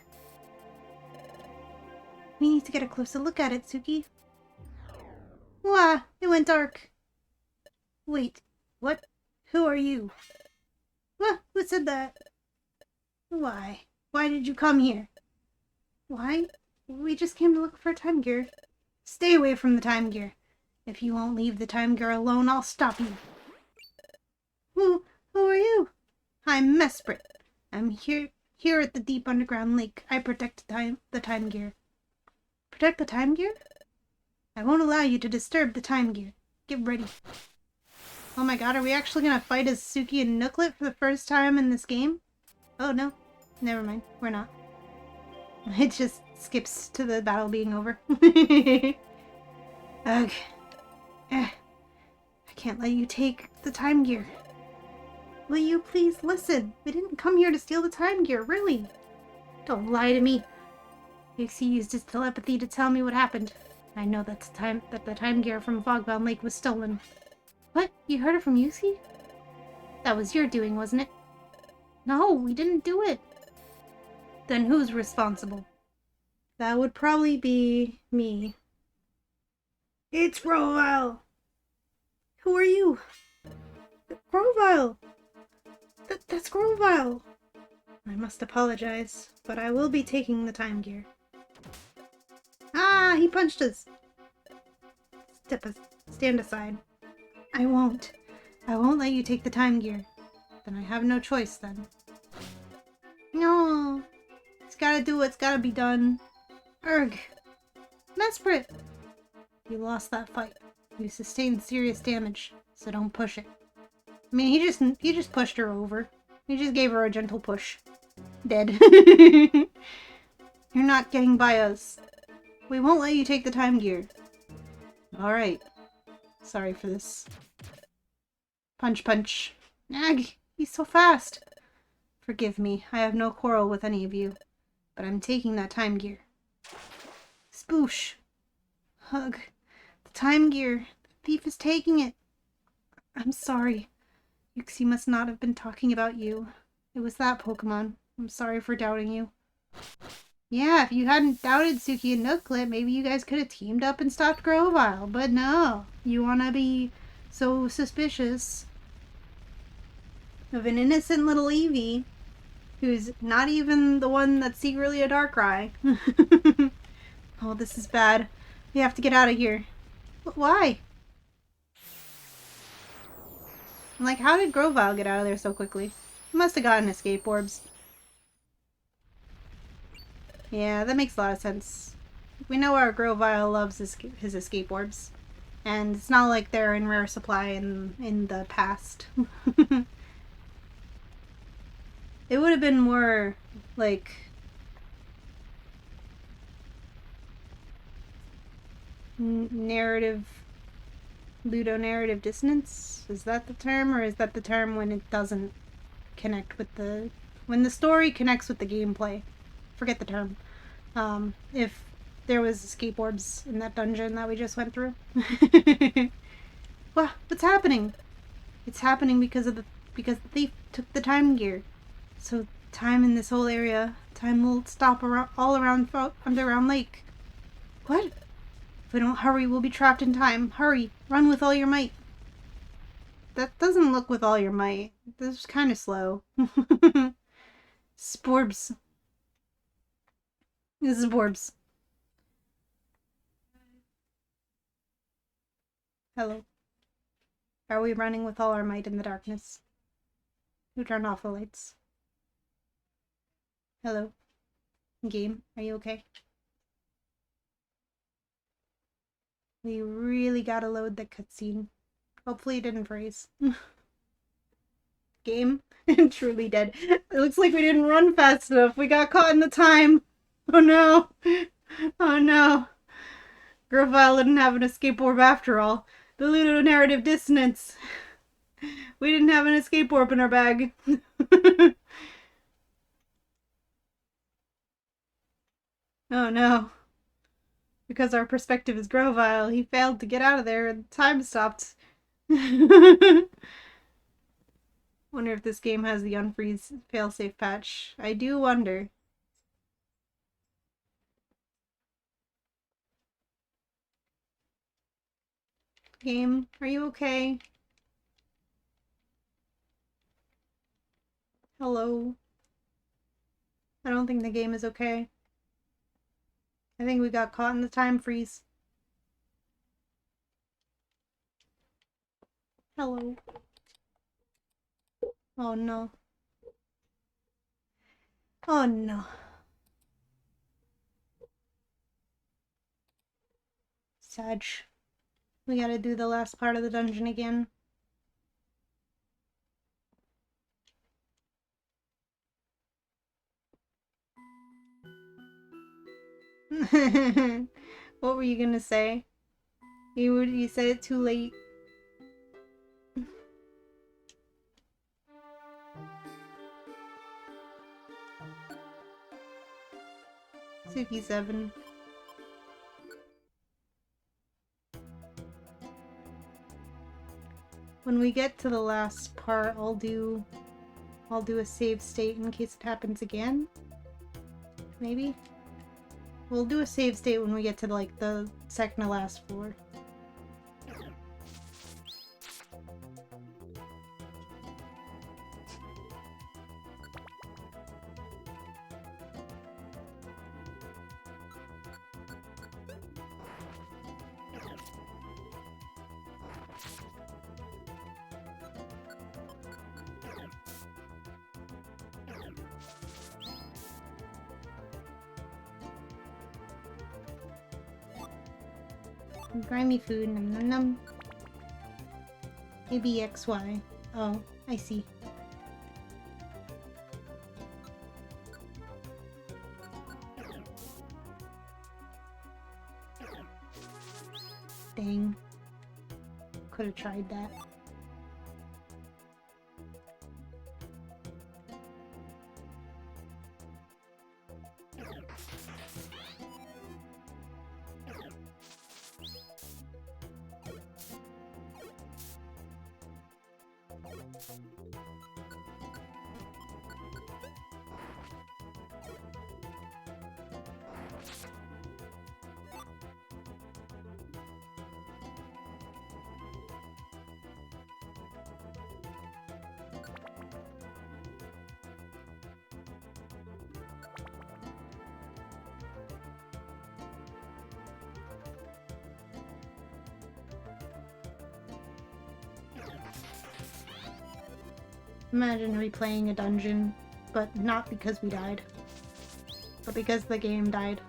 We need to get a closer look at it, Suki. Wah! It went dark. Wait, what? Who are you? What? Who said that? Why? Why did you come here? Why? We just came to look for a time gear. Stay away from the time gear. If you won't leave the time gear alone, I'll stop you. Who are you? I'm Mesprit. I'm here at the deep underground lake. I protect the time gear. Protect the time gear? I won't allow you to disturb the time gear. Get ready. Oh my god, are we actually gonna fight as Suki and Nooklet for the first time in this game? Oh no. Never mind. We're not. It just skips to the battle being over. Ugh. I can't let you take the time gear. Will you please listen? We didn't come here to steal the time gear, really. Don't lie to me. Yuxi used his telepathy to tell me what happened. I know that the time gear from Fogbound Lake was stolen. What? You heard it from Yuxi? That was your doing, wasn't it? No, we didn't do it. Then who's responsible? That would probably be me. It's Roval! Who are you? Grovyle! That's Grovyle! I must apologize, but I will be taking the time gear. Ah, he punched us! Stand aside. I won't. I won't let you take the time gear. Then I have no choice then. No. It's gotta do what's gotta be done. Urgh. Mesprit! You lost that fight. You sustained serious damage, so don't push it. I mean, he just pushed her over. He just gave her a gentle push. Dead. You're not getting by us. We won't let you take the time gear. Alright. Sorry for this. Punch, punch. Ag! He's so fast! Forgive me, I have no quarrel with any of you. But I'm taking that time gear. Spoosh! Hug. The time gear. The thief is taking it. I'm sorry. Yuxi must not have been talking about you. It was that Pokemon. I'm sorry for doubting you. Yeah, if you hadn't doubted Suki and Nooklet, maybe you guys could have teamed up and stopped Grovyle. But no, you want to be so suspicious of an innocent little Eevee who's not even the one that's secretly a Darkrai. Oh, this is bad. We have to get out of here. But why? Like, how did Grovyle get out of there so quickly? He must have gotten escape orbs. Yeah, that makes a lot of sense. We know our Grovyle loves his escape orbs. And it's not like they're in rare supply in the past. It would have been more, like... ludonarrative dissonance? Is that the term? Or is that the term when it doesn't connect with the... when the story connects with the gameplay? Forget the term. If there was escape orbs in that dungeon that we just went through. What's happening? It's happening because the thief took the time gear. So time in this whole area, time will stop all around Underground Lake. What? If we don't hurry, we'll be trapped in time. Hurry, run with all your might. That doesn't look with all your might. This is kind of slow. Sporbs. This is Borbs. Hello. Are we running with all our might in the darkness? Who turned off the lights? Hello. Game, are you okay? We really gotta load the cutscene. Hopefully it didn't freeze. Game? Truly dead. It looks like we didn't run fast enough. We got caught in the time. Oh no. Oh no. Grovyle didn't have an escape orb after all. The ludonarrative dissonance. We didn't have an escape orb in our bag. Oh no. Because our perspective is Grovyle, he failed to get out of there and time stopped. Wonder if this game has the unfreeze failsafe patch. I do wonder. Game, are you okay? Hello? I don't think the game is okay. I think we got caught in the time freeze. Hello? Oh no. Oh no. Sag. We gotta do the last part of the dungeon again. What were you gonna say? You said it too late. Suki 7. When we get to the last part, I'll do a save state in case it happens again. Maybe? We'll do a save state when we get to like the second to last floor. Grimy food. Num num num. Maybe XY. Oh, I see. Dang. Could have tried that. Imagine replaying a dungeon, but not because we died, but because the game died.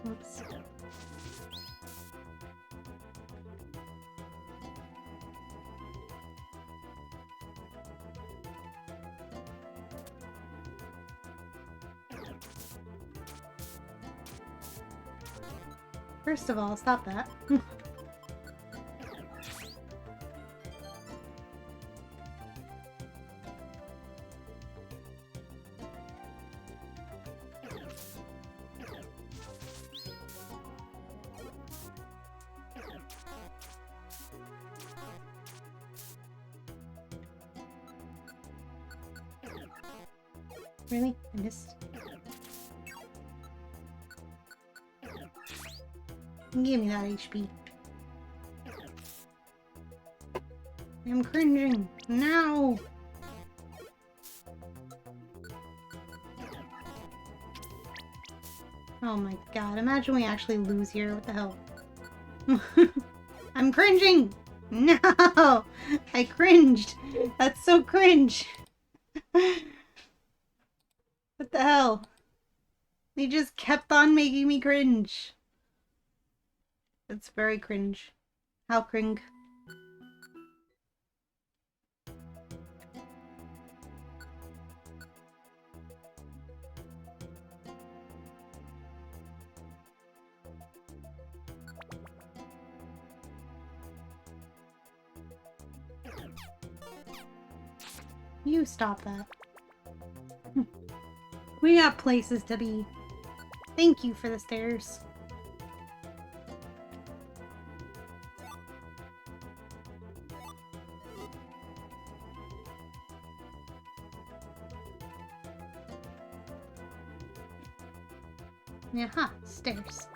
Oops. First of all, stop that. Really? I missed. Give me that HP. I'm cringing. No! Oh my god, imagine we actually lose here. What the hell? I'm cringing! No! I cringed! That's so cringe! What the hell? They just kept on making me cringe. That's very cringe. How cring? You stop that. We got places to be. Thank you for the stairs. Aha, stairs.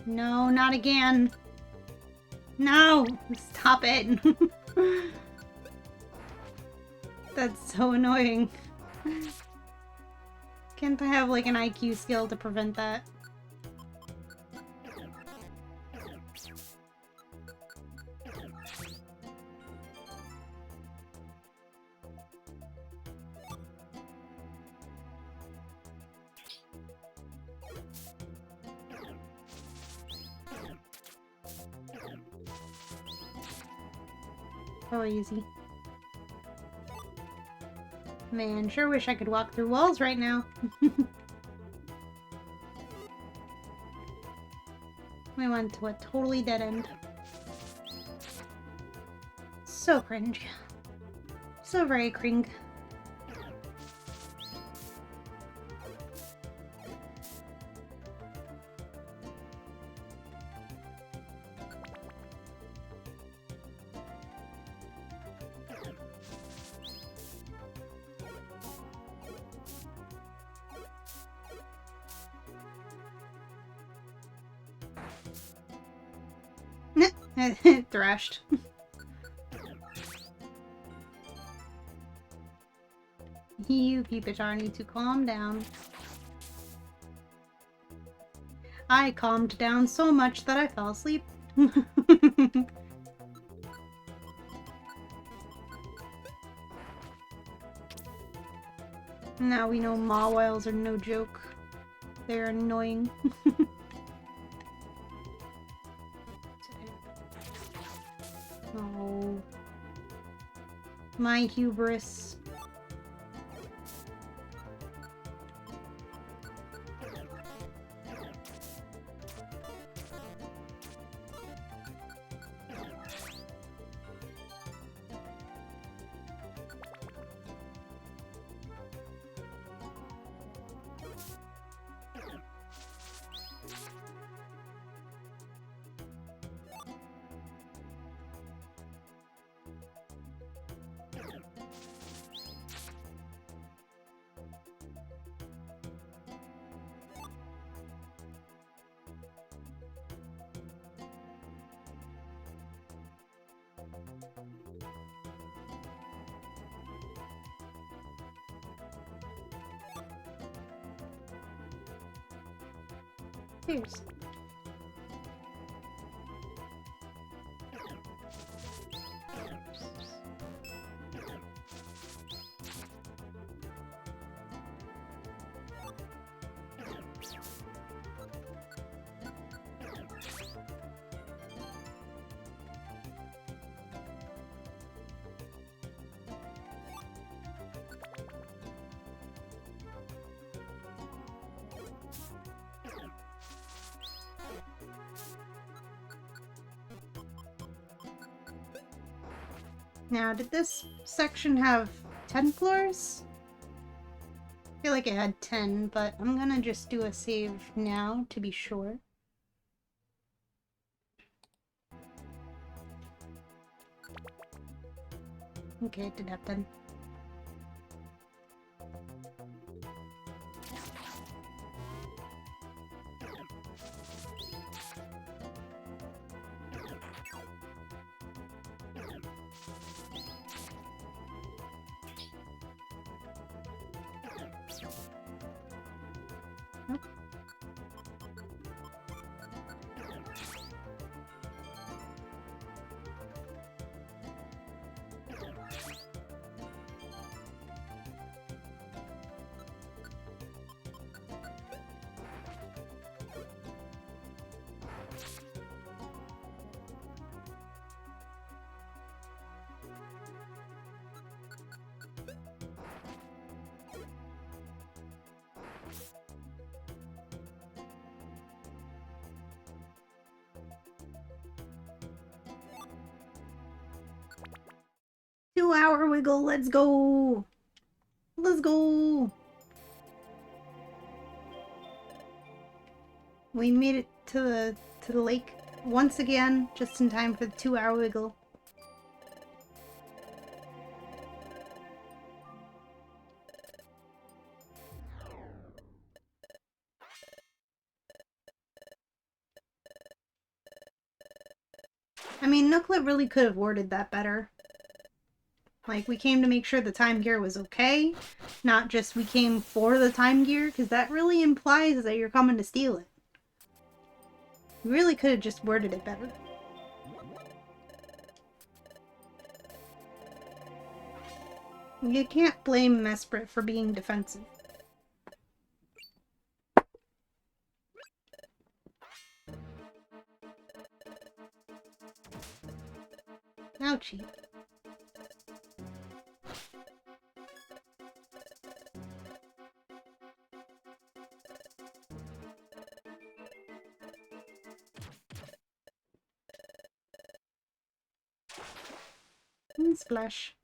No, not again. No! Stop it! That's so annoying. Can't I have like an IQ skill to prevent that? Oh, easy. Man, sure wish I could walk through walls right now. We went to a totally dead end. So cringe. So very cring. Thrashed. You Peepichar need to calm down. I calmed down so much that I fell asleep. Now we know Mawiles are no joke. They're annoying. Oh. My hubris. Cheers. Now, did this section have 10 floors? I feel like it had 10, but I'm gonna just do a save now to be sure. Okay, it did have 10. Two-hour wiggle, let's go! Let's go! We made it to the lake once again, just in time for the 2-hour wiggle. I mean, Nooklet really could have worded that better. Like, we came to make sure the time gear was okay, not just we came for the time gear, because that really implies that you're coming to steal it. You really could have just worded it better. You can't blame Mesprit for being defensive. Ouchie. And splash.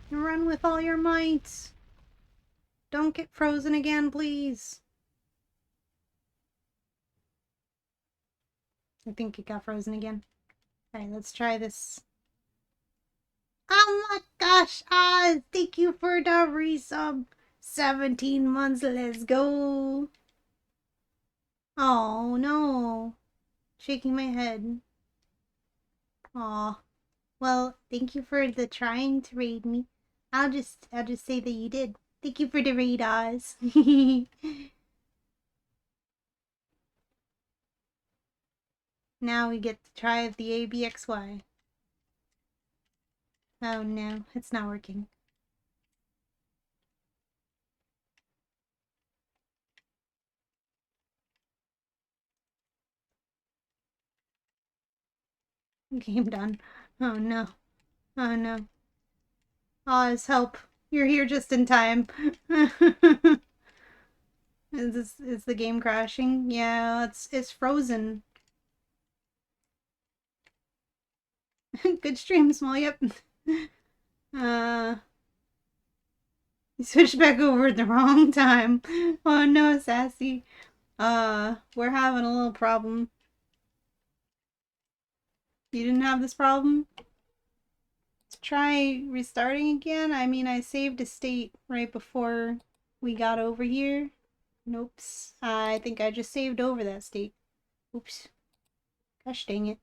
Run with all your might. Don't get frozen again, please. I think it got frozen again. Alright, let's try this. Oh my gosh! Thank you for the resub. 17 months, let's go. Oh no. Shaking my head. Aw. Well, thank you for the trying to raid me. I'll just say that you did. Thank you for the raid, Oz. Now we get to try the ABXY. Oh no, it's not working. Game done. Oh no. Oh no. Oz, help. You're here just in time. Is the game crashing? Yeah, it's frozen. Good stream, Small, yep. You switched back over at the wrong time. Oh no, Sassy. We're having a little problem. You didn't have this problem? Let's try restarting again. I mean, I saved a state right before we got over here. Nope. I think I just saved over that state. Oops. Gosh dang it.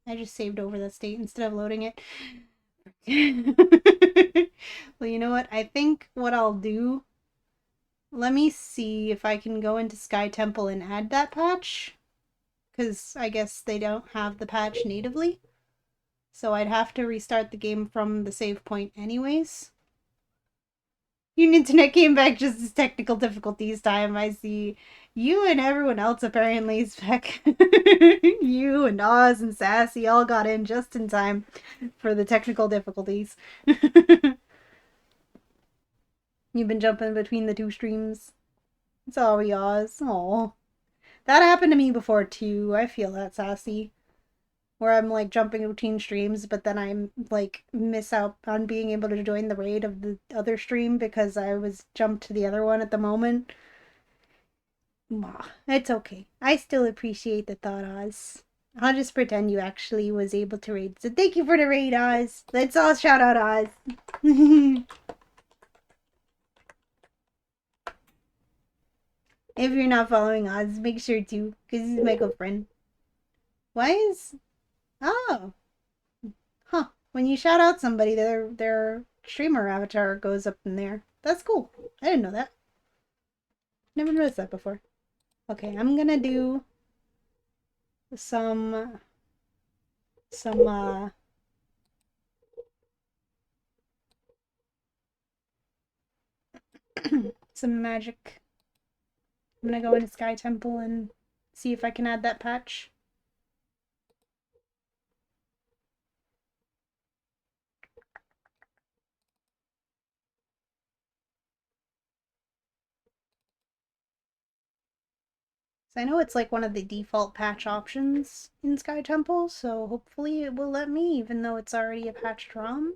I just saved over that state instead of loading it. Well, you know what? I think what I'll do... Let me see if I can go into Sky Temple and add that patch. Because I guess they don't have the patch natively. So I'd have to restart the game from the save point anyways. Your internet came back just as technical difficulties time, I see. You and everyone else apparently is back. You and Oz and Sassy all got in just in time for the technical difficulties. You've been jumping between the two streams. Sorry, Oz. Aw. That happened to me before too. I feel that, Sassy. Where I'm like jumping between streams, but then I'm like miss out on being able to join the raid of the other stream because I was jumped to the other one at the moment. It's okay. I still appreciate the thought, Oz. I'll just pretend you actually was able to raid. So thank you for the raid, Oz. Let's all shout out Oz. If you're not following Oz, make sure to, because he's my good friend. Why is... Oh. Huh. When you shout out somebody, their streamer avatar goes up in there. That's cool. I didn't know that. Never noticed that before. Okay, I'm gonna do some some some magic. I'm gonna go into Sky Temple and see if I can add that patch. So I know it's like one of the default patch options in Sky Temple, so hopefully it will let me, even though it's already a patched ROM.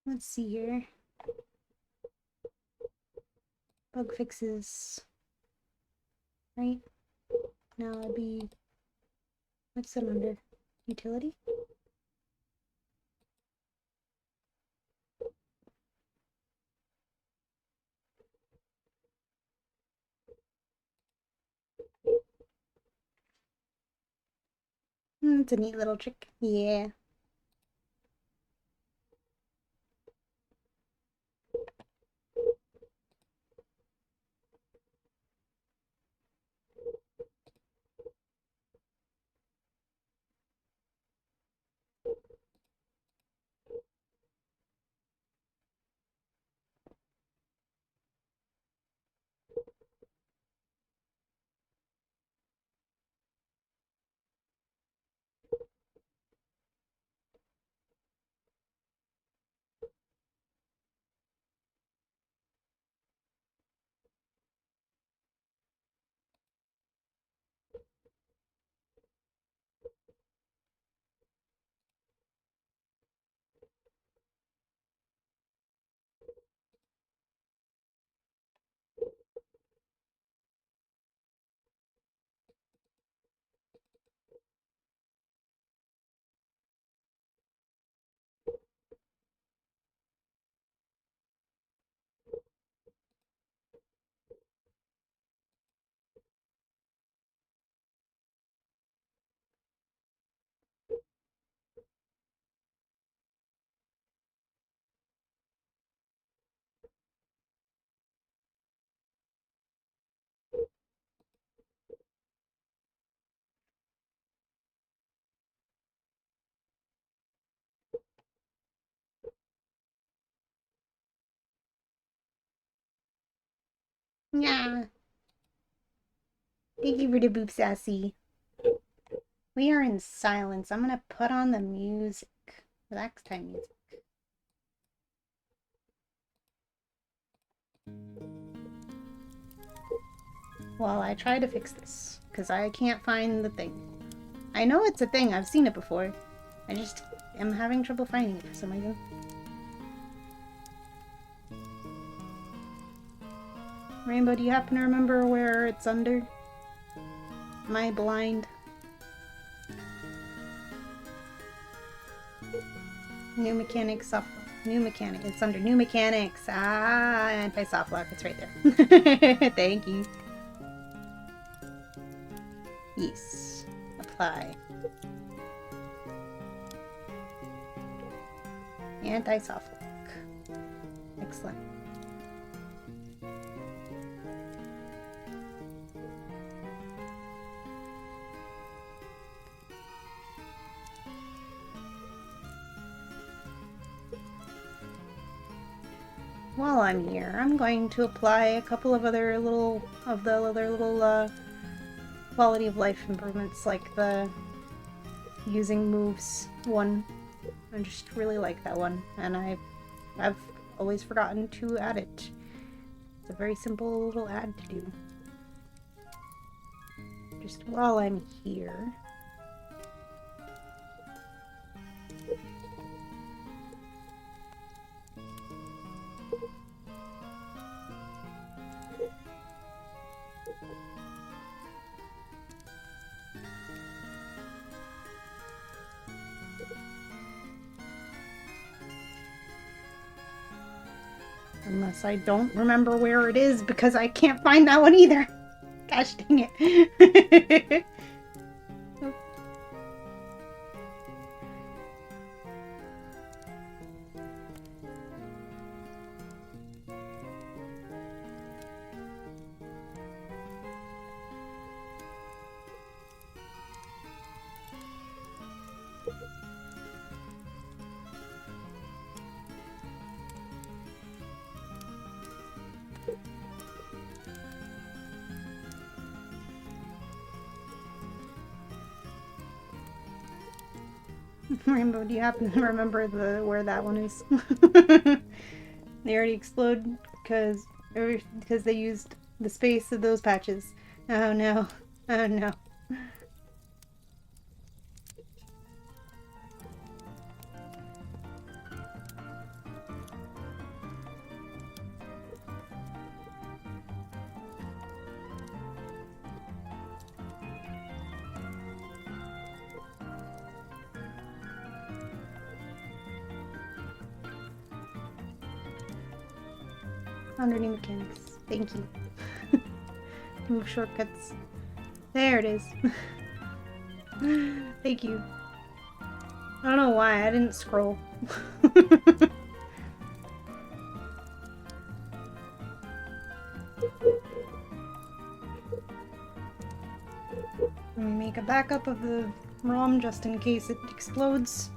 Let's see here. Bug fixes. Right? Now it'd be... What's it under? Utility? It's a neat little trick. Yeah. Yeah. Thank you for the boop, Sassy. We are in silence. I'm gonna put on the music. Relax time music. While I try to fix this, because I can't find the thing. I know it's a thing. I've seen it before. I just am having trouble finding it for some reason. Rainbow, do you happen to remember where it's under? Am I blind? New mechanics, soft new mechanic. It's under new mechanics. Ah, anti-soft lock. It's right there. Thank you. Yes. Apply. Anti-soft lock. Excellent. While I'm here, I'm going to apply a couple of other little quality of life improvements, like the using moves one. I just really like that one, and I've always forgotten to add it. It's a very simple little add to do. Just while I'm here. Unless I don't remember where it is, because I can't find that one either. Gosh dang it. Rainbow, do you happen to remember where that one is? They already explode because they used the space of those patches. Oh no. Oh no. Underneath mechanics. Thank you. Move shortcuts. There it is. Thank you. I don't know why I didn't scroll. Make a backup of the ROM just in case it explodes.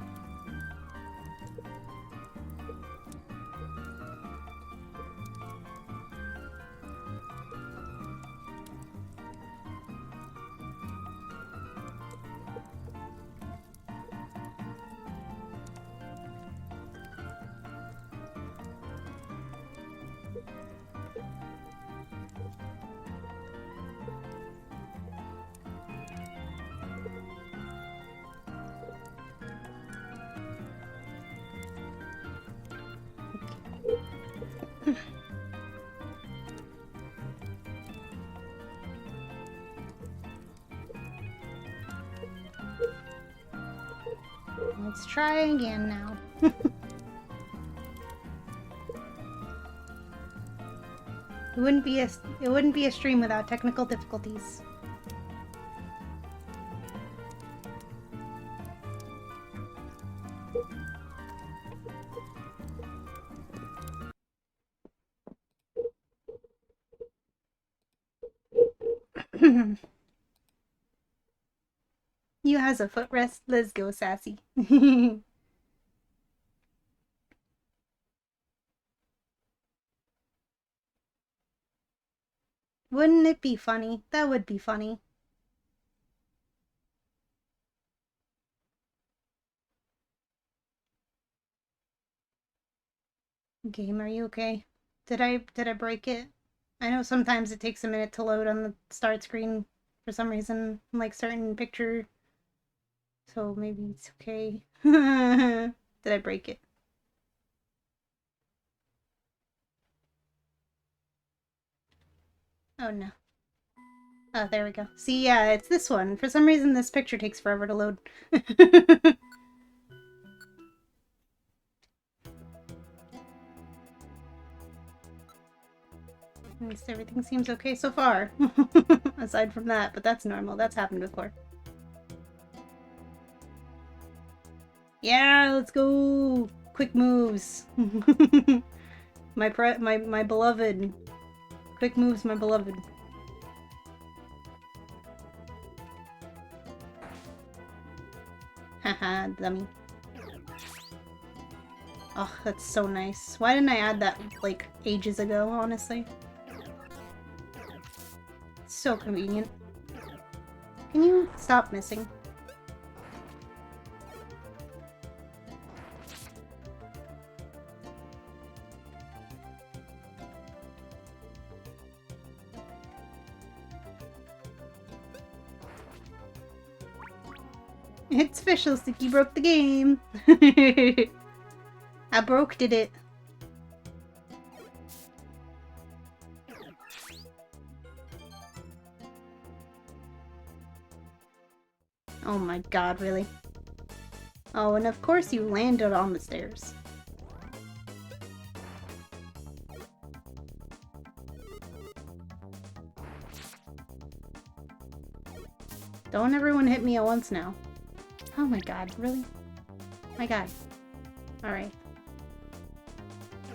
Let's try again now. It wouldn't be a stream without technical difficulties. You has a footrest. Let's go, Sassy. Wouldn't it be funny? That would be funny. Game, are you okay? Did I break it? I know sometimes it takes a minute to load on the start screen for some reason, like certain picture. So maybe it's okay. Did I break it? Oh no. Oh, there we go. See, yeah, it's this one. For some reason, this picture takes forever to load. At least everything seems okay so far. Aside from that, but that's normal. That's happened before. Yeah, let's go! Quick moves. my beloved. Quick moves, my beloved. Haha, dummy. Oh, that's so nice. Why didn't I add that, like, ages ago, honestly? It's so convenient. Can you stop missing? It's official, Sticky broke the game. I broke did it. Oh my god, really? Oh, and of course you landed on the stairs. Don't everyone hit me at once now. Oh my god, really? My god. Alright.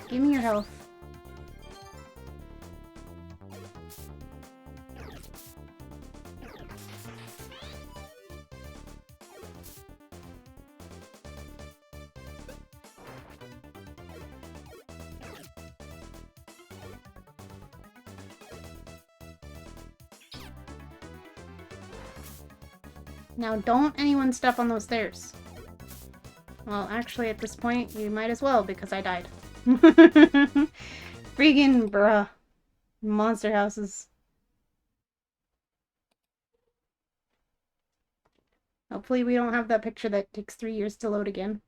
Give me your health. Now don't anyone step on those stairs. Well, actually at this point, you might as well because I died. Freaking bruh. Monster houses. Hopefully we don't have that picture that takes 3 years to load again.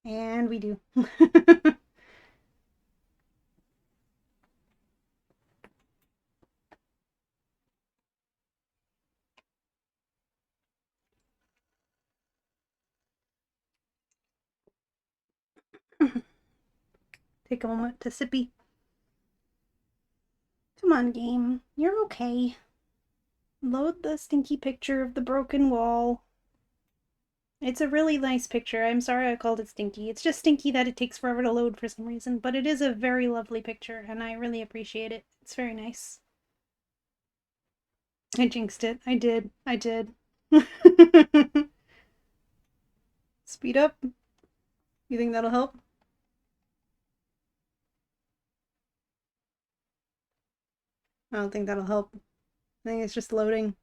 And we do. Take a moment to sippy. Come on, game. You're okay. Load the stinky picture of the broken wall. It's a really nice picture. I'm sorry I called it stinky. It's just stinky that it takes forever to load for some reason, but it is a very lovely picture, and I really appreciate it. It's very nice. I jinxed it. I did. I did. Speed up? You think that'll help? I don't think that'll help. I think it's just loading.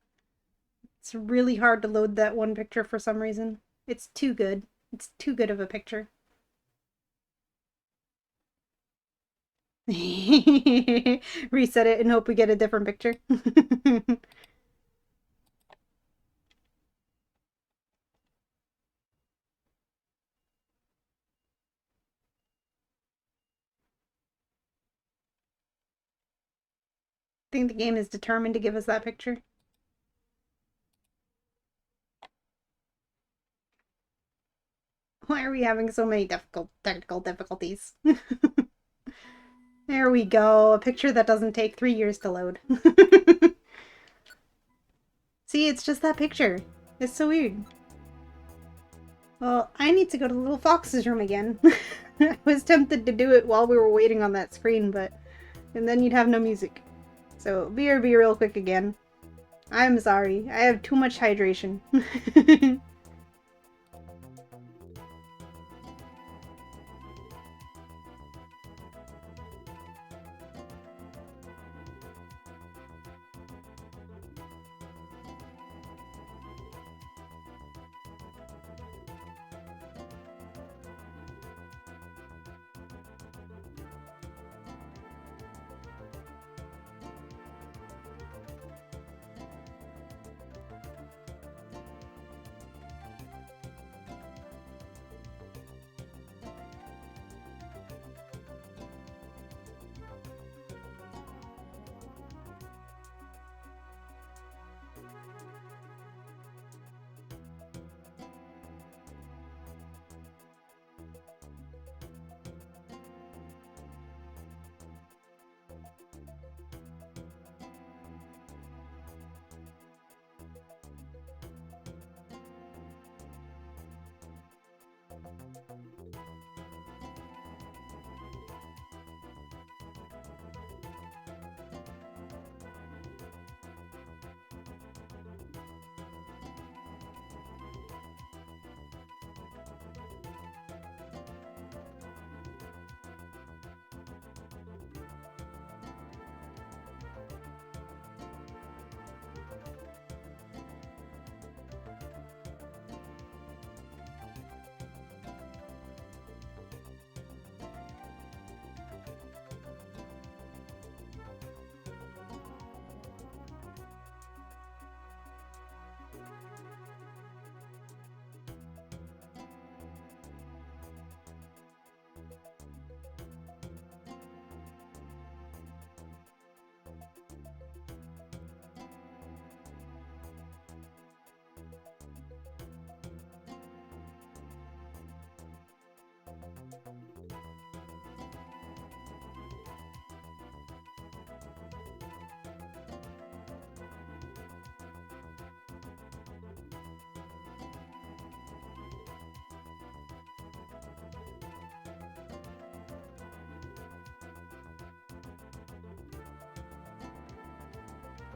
It's really hard to load that one picture for some reason. It's too good. It's too good of a picture. Reset it and hope we get a different picture. I think the game is determined to give us that picture. Why are we having so many technical difficulties? There we go. A picture that doesn't take 3 years to load. See, it's just that picture. It's so weird. Well, I need to go to Little Fox's room again. I was tempted to do it while we were waiting on that screen, but... And then you'd have no music. So, BRB real quick again. I'm sorry. I have too much hydration.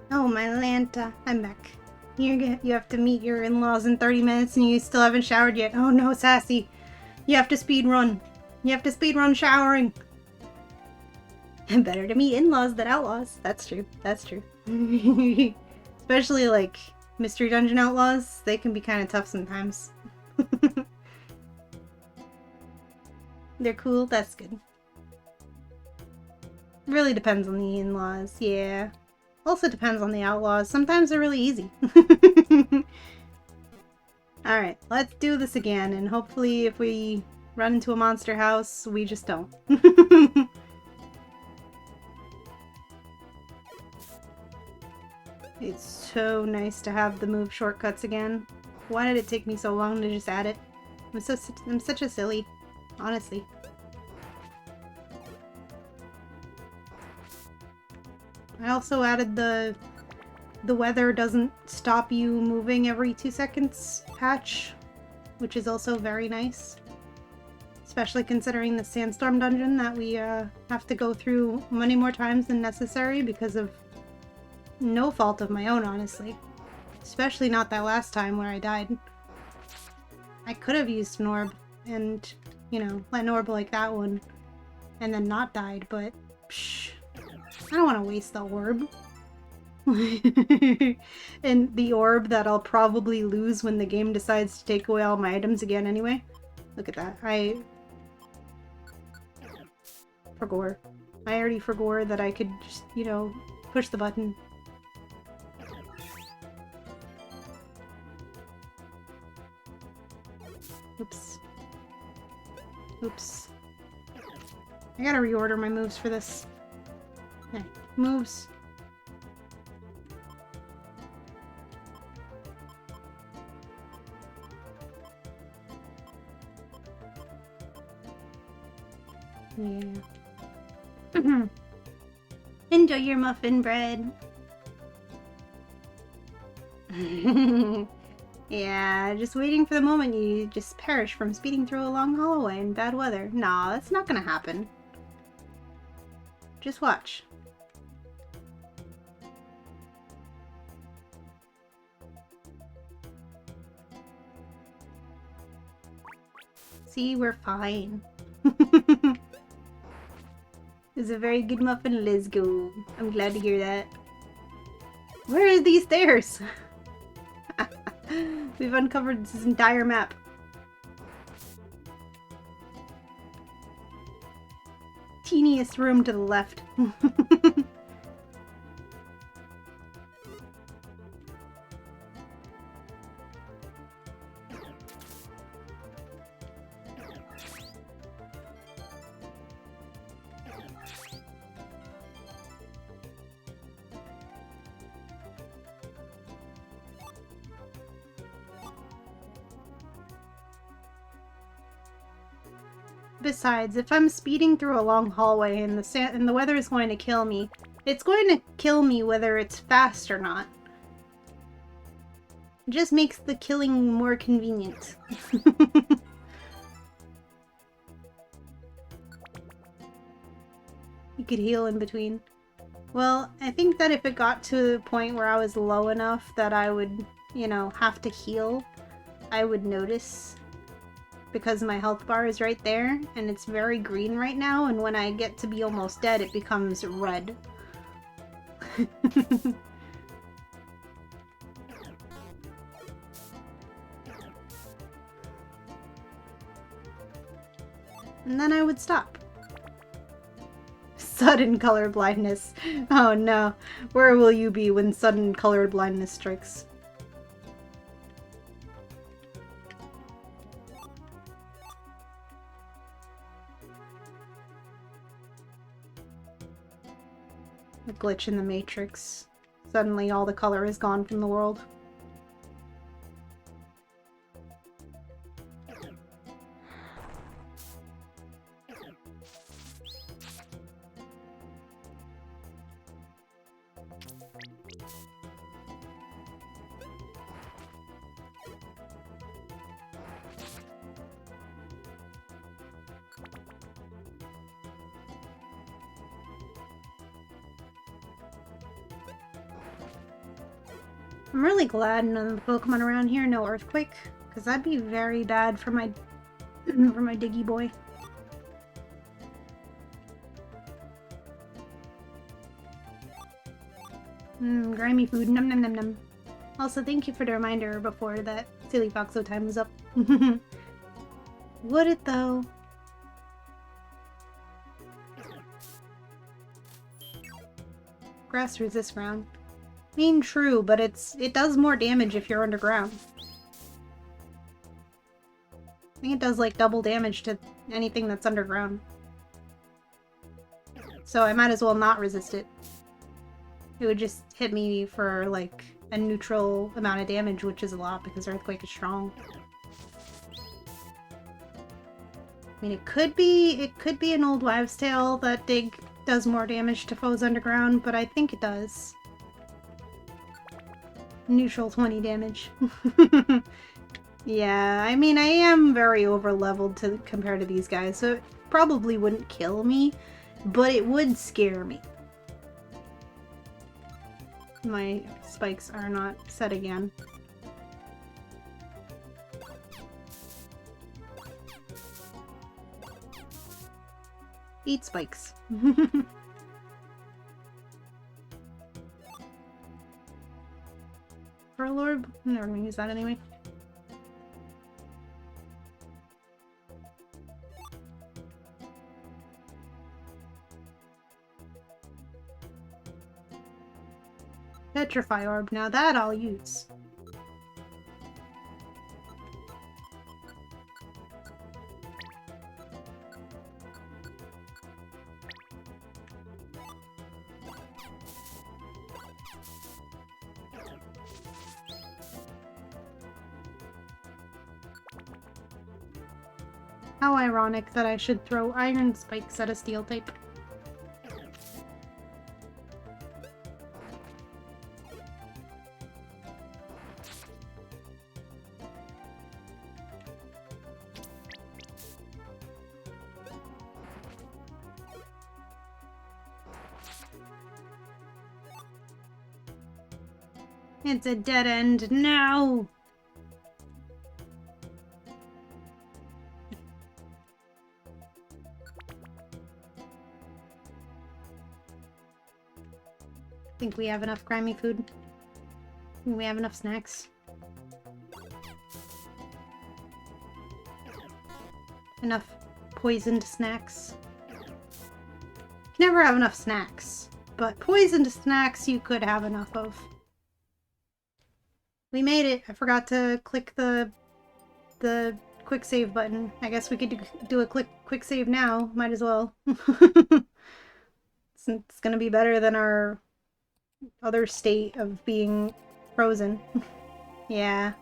Oh, my Lanta. I'm back. You have to meet your in-laws in 30 minutes and you still haven't showered yet. Oh no, Sassy. You have to speed run. You have to speed run showering. Better to meet in-laws than outlaws. That's true. That's true. Especially like Mystery Dungeon outlaws. They can be kind of tough sometimes. They're cool. That's good. Really depends on the in-laws. Yeah. Also depends on the outlaws. Sometimes they're really easy. Alright, let's do this again, and hopefully if we run into a monster house, we just don't. It's so nice to have the move shortcuts again. Why did it take me so long to just add it? I'm such a silly, honestly. I also added the weather doesn't stop you moving every 2 seconds patch, which is also very nice. Especially considering the Sandstorm dungeon that we have to go through many more times than necessary because of no fault of my own, honestly. Especially not that last time where I died. I could have used Norb and, you know, let Norb like that one and then not died, but psh. I don't want to waste the orb. And the orb that I'll probably lose when the game decides to take away all my items again anyway. Look at that. I forgot. I already forgot that I could just, you know, push the button. Oops. Oops. I gotta reorder my moves for this. Okay, moves. Yeah. Enjoy your muffin bread. Yeah, just waiting for the moment you just perish from speeding through a long hallway in bad weather. Nah, that's not gonna happen. Just watch. See, we're fine. It's a very good muffin. Let's go. I'm glad to hear that. Where are these stairs? We've uncovered this entire map. Teeniest room to the left. Besides, if I'm speeding through a long hallway and the weather is going to kill me, it's going to kill me whether it's fast or not. It just makes the killing more convenient. You could heal in between. Well, I think that if it got to the point where I was low enough that I would, you know, have to heal, I would notice. Because my health bar is right there, and it's very green right now, and when I get to be almost dead, it becomes red. And then I would stop. Sudden color blindness. Oh no. Where will you be when sudden color blindness strikes? A glitch in the Matrix. Suddenly all the color is gone from the world. I'm really glad none of the Pokemon around here know Earthquake, because that'd be very bad for my for my Diggy boy. Grimy food, num num num num. Also, thank you for the reminder before that Silly Foxo time was up. Would it though? Grass resists ground. I mean, true, but it does more damage if you're underground. I think it does like double damage to anything that's underground. So I might as well not resist it. It would just hit me for like a neutral amount of damage, which is a lot because Earthquake is strong. I mean, it could be an old wives' tale that Dig does more damage to foes underground, but I think it does. Neutral 20 damage. Yeah, I mean, I am very over-leveled compared to these guys, so it probably wouldn't kill me, but it would scare me. My spikes are not set again. Eat spikes. Pearl Orb? I'm never gonna use that anyway. Petrify Orb, now that I'll use. How ironic that I should throw iron spikes at a steel type. It's a dead end. No! Think we have enough grimy food? Think we have enough snacks? Enough poisoned snacks? Never have enough snacks, but poisoned snacks you could have enough of. We made it. I forgot to click the quick save button. I guess we could do a quick save now. Might as well. It's gonna be better than our other state of being frozen. Yeah.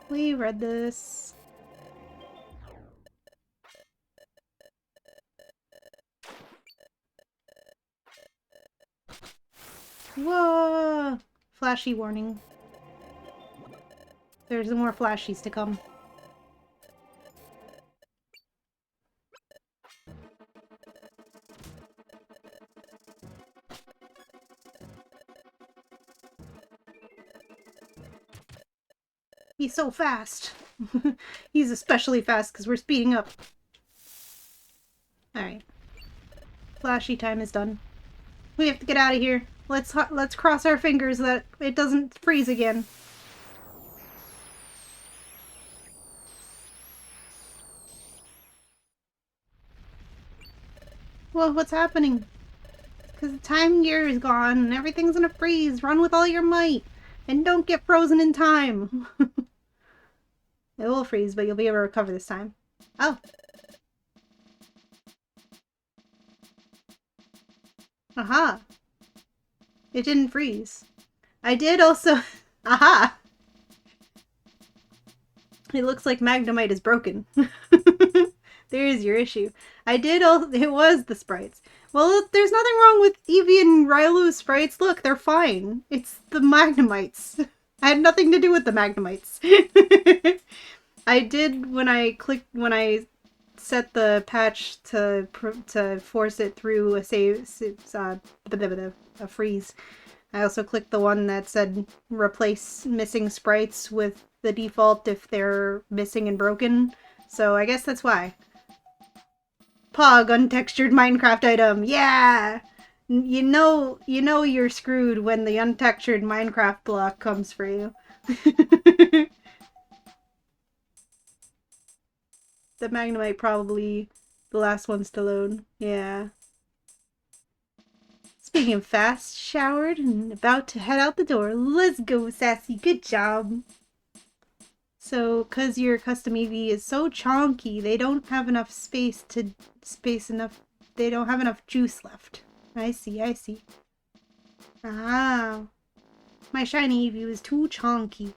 We read this. Whoa! Flashy warning. There's more flashies to come. He's so fast. He's especially fast because we're speeding up. Alright. Flashy time is done. We have to get out of here. Let's cross our fingers that it doesn't freeze again. Well, what's happening? Because the time gear is gone and everything's gonna freeze. Run with all your might. And don't get frozen in time. It will freeze, but you'll be able to recover this time. Oh. Aha. It didn't freeze. I did also... Aha! It looks like Magnemite is broken. There's your issue. I did also... It was the sprites. Well, there's nothing wrong with Eevee and Rylu's sprites. Look, they're fine. It's the Magnemites. I had nothing to do with the Magnemites. I did when I set the patch to force it through a freeze. I also clicked the one that said replace missing sprites with the default if they're missing and broken. So I guess that's why. Pog, untextured Minecraft item. Yeah! You know you're screwed when the untextured Minecraft block comes for you. The Magnemite probably the last ones to load. Yeah. Speaking of fast, showered and about to head out the door. Let's go, Sassy. Good job. So, cause your custom Eevee is so chonky, they don't have enough they don't have enough juice left. I see. Ah. My shiny Eevee was too chonky.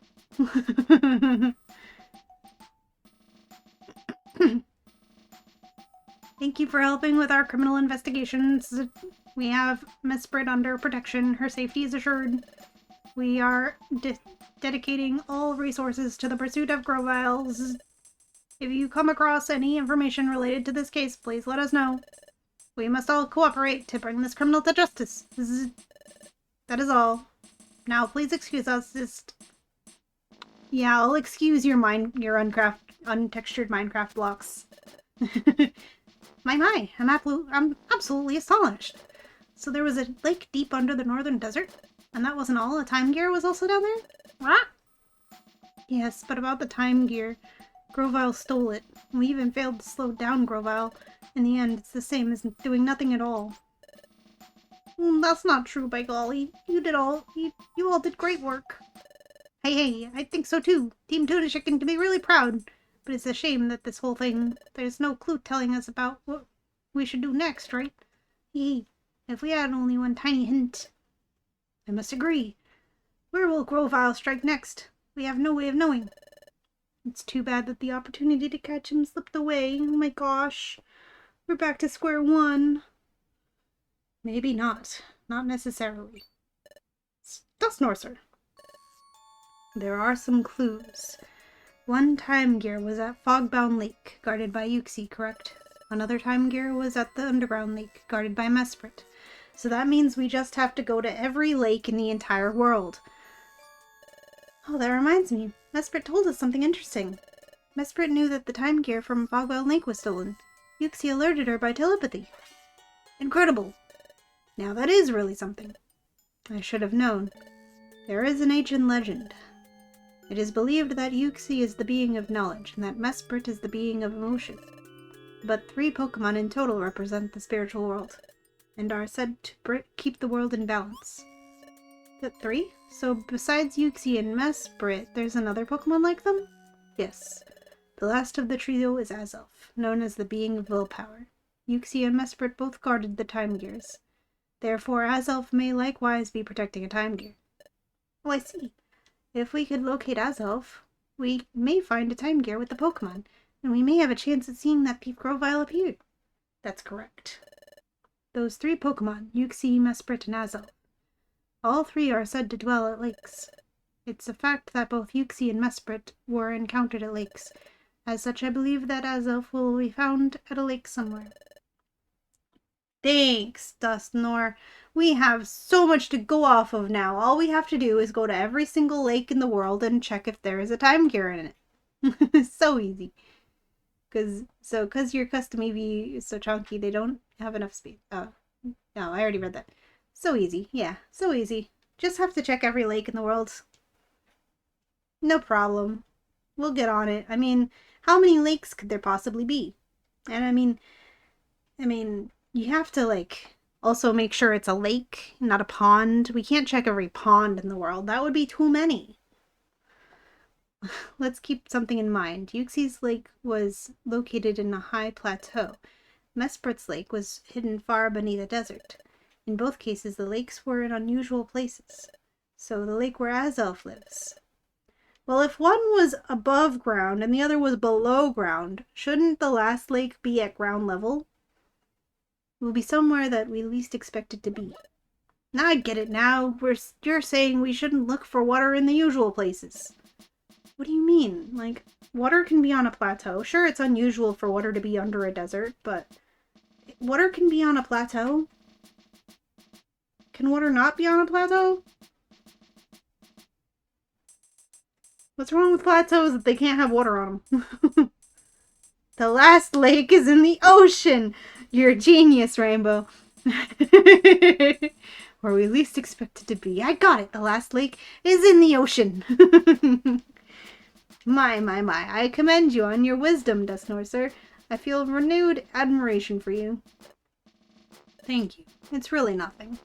Thank you for helping with our criminal investigations. We have Mesprit under protection. Her safety is assured. We are dedicating all resources to the pursuit of Groviles. If you come across any information related to this case, please let us know. We must all cooperate to bring this criminal to justice. That is all. Now, please excuse us. Yeah, I'll excuse your untextured Minecraft blocks. My, I'm absolutely astonished. So there was a lake deep under the northern desert? And that wasn't all? A time gear was also down there? What? Yes, but about the time gear, Grovyle stole it. We even failed to slow down Grovyle. In the end, it's the same as doing nothing at all. That's not true, by golly. You all did great work. Hey, I think so too. Team Tuna Chicken can be really proud. But it's a shame that this whole thing, there's no clue telling us about what we should do next, right? Hey, if we had only one tiny hint. I must agree. Where will Grovyle strike next? We have no way of knowing. It's too bad that the opportunity to catch him slipped away. Oh my gosh. We're back to square one. Maybe not. Not necessarily. Dustnorser. There are some clues. One time gear was at Fogbound Lake, guarded by Uxie, correct? Another time gear was at the Underground Lake, guarded by Mesprit. So that means we just have to go to every lake in the entire world. Oh, that reminds me. Mesprit told us something interesting. Mesprit knew that the time gear from Fogbound Lake was stolen. Yuxi alerted her by telepathy. Incredible! Now that is really something. I should have known. There is an ancient legend. It is believed that Yuxi is the being of knowledge, and that Mesprit is the being of emotion. But 3 Pokemon in total represent the spiritual world, and are said to keep the world in balance. That 3? So besides Yuxi and Mesprit, there's another Pokemon like them? Yes. The last of the trio is Azelf, known as the being of willpower. Yuxi and Mesprit both guarded the time gears. Therefore, Azelf may likewise be protecting a time gear. Oh, I see. If we could locate Azelf, we may find a time gear with the Pokemon, and we may have a chance at seeing that Peep Grovyle appear. That's correct. Those 3 Pokemon, Yuxi, Mesprit, and Azelf. All 3 are said to dwell at lakes. It's a fact that both Yuxi and Mesprit were encountered at lakes. As such, I believe that Azelf will be found at a lake somewhere. Thanks, Dusknoir. We have so much to go off of now. All we have to do is go to every single lake in the world and check if there is a time gear in it. So easy. Cause your custom EV is so chunky, they don't have enough speed. Oh, no, I already read that. So easy. Yeah, so easy. Just have to check every lake in the world. No problem. We'll get on it. I mean, how many lakes could there possibly be? And I mean, you have to, like, also make sure it's a lake, not a pond. We can't check every pond in the world. That would be too many. Let's keep something in mind. Yuxi's lake was located in a high plateau. Mesprit's lake was hidden far beneath a desert. In both cases, the lakes were in unusual places. So the lake where Azelf lives. Well, if one was above ground and the other was below ground, shouldn't the last lake be at ground level? It will be somewhere that we least expect it to be. Now I get it now. You're saying we shouldn't look for water in the usual places. What do you mean? Like, water can be on a plateau. Sure, it's unusual for water to be under a desert, but water can be on a plateau? Can water not be on a plateau? What's wrong with plateaus that they can't have water on them? The last lake is in the ocean! You're a genius, Rainbow. Where we least expect it to be. I got it! The last lake is in the ocean! My. I commend you on your wisdom, Dusknoir, sir. I feel renewed admiration for you. Thank you. It's really nothing.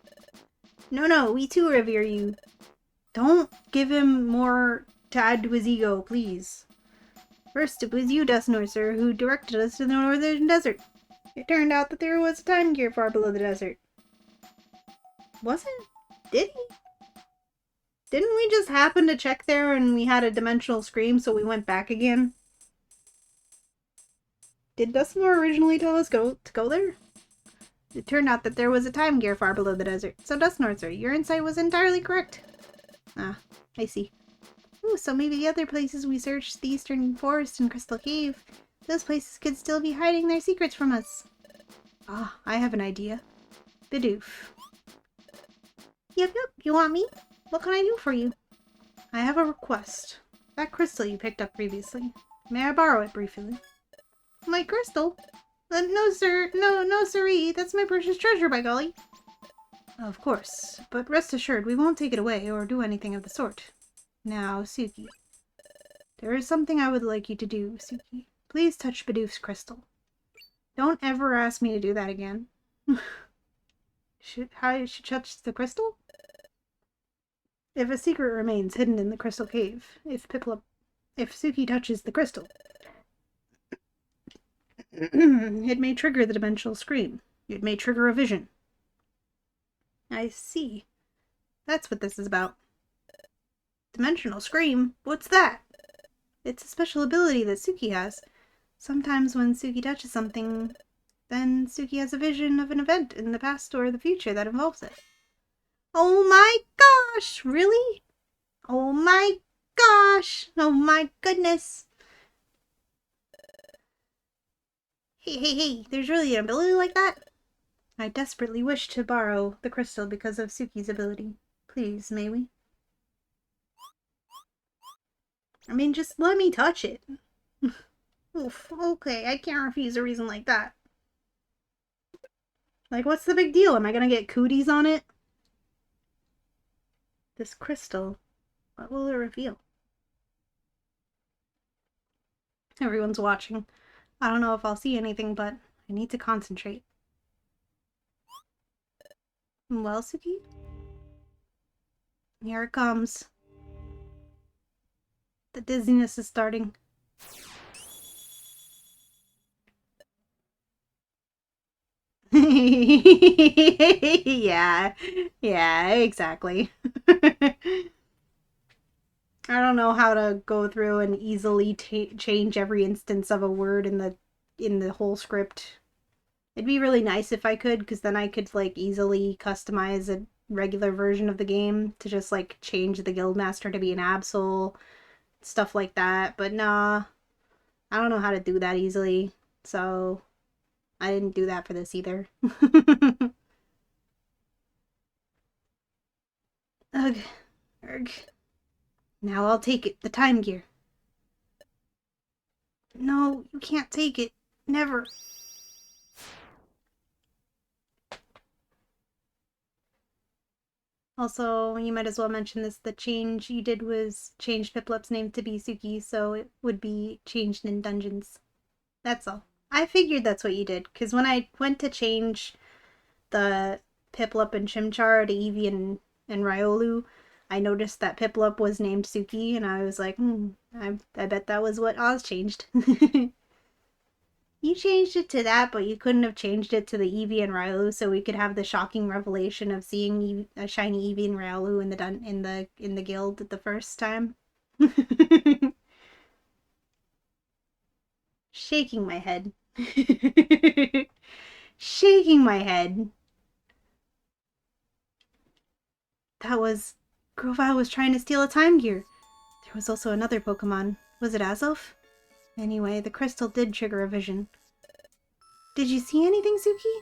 No, we too revere you. Don't give him more to add to his ego, please. First, it was you, Dusknoir, sir, who directed us to the northern desert. It turned out that there was a time gear far below the desert. Was it? Did he? Didn't we just happen to check there and we had a dimensional scream, so we went back again? Did Dusknoir originally tell us to go there? It turned out that there was a time gear far below the desert. So Dusknoir, sir, your insight was entirely correct. Ah, I see. Ooh, so maybe the other places we searched, the Eastern Forest and Crystal Cave, those places could still be hiding their secrets from us. Ah, I have an idea. Bidoof. Yep, you want me? What can I do for you? I have a request. That crystal you picked up previously. May I borrow it briefly? My crystal? No, sir. No, siree. That's my precious treasure, by golly. Of course. But rest assured, we won't take it away or do anything of the sort. Now, Suki. There is something I would like you to do, Suki. Please touch Bidoof's crystal. Don't ever ask me to do that again. How should touch the crystal? If a secret remains hidden in the crystal cave, if Suki touches the crystal, it may trigger the dimensional scream. It may trigger a vision. I see. That's what this is about. Dimensional scream? What's that? It's a special ability that Suki has. Sometimes when Suki touches something, then Suki has a vision of an event in the past or the future that involves it. Oh my gosh! Really? Oh my gosh! Oh my goodness! Hey, there's really an ability like that? I desperately wish to borrow the crystal because of Suki's ability. Please, may we? I mean, just let me touch it. Oof, okay, I can't refuse a reason like that. Like, what's the big deal? Am I gonna get cooties on it? This crystal, what will it reveal? Everyone's watching. I don't know if I'll see anything, but I need to concentrate. Well, Suki? Here it comes. The dizziness is starting. Yeah, exactly. I don't know how to go through and easily change every instance of a word in the whole script. It'd be really nice if I could, because then I could like easily customize a regular version of the game to just like change the guildmaster to be an Absol, stuff like that. But nah, I don't know how to do that easily, so I didn't do that for this either. Ugh, ugh. Now I'll take it, the time gear. No, you can't take it. Never. Also, you might as well mention this. The change you did was change Piplup's name to be Suki, so it would be changed in dungeons. That's all. I figured that's what you did, because when I went to change the Piplup and Chimchar to Eevee and Riolu, I noticed that Piplup was named Suki, and I was like, I bet that was what Oz changed. You changed it to that, but you couldn't have changed it to the Eevee and Riolu, so we could have the shocking revelation of seeing a shiny Eevee and Riolu in the guild the first time. Shaking my head. Shaking my head. That was... Grovyle was trying to steal a time gear. There was also another Pokemon. Was it Azelf? Anyway, the crystal did trigger a vision. Did you see anything, Suki?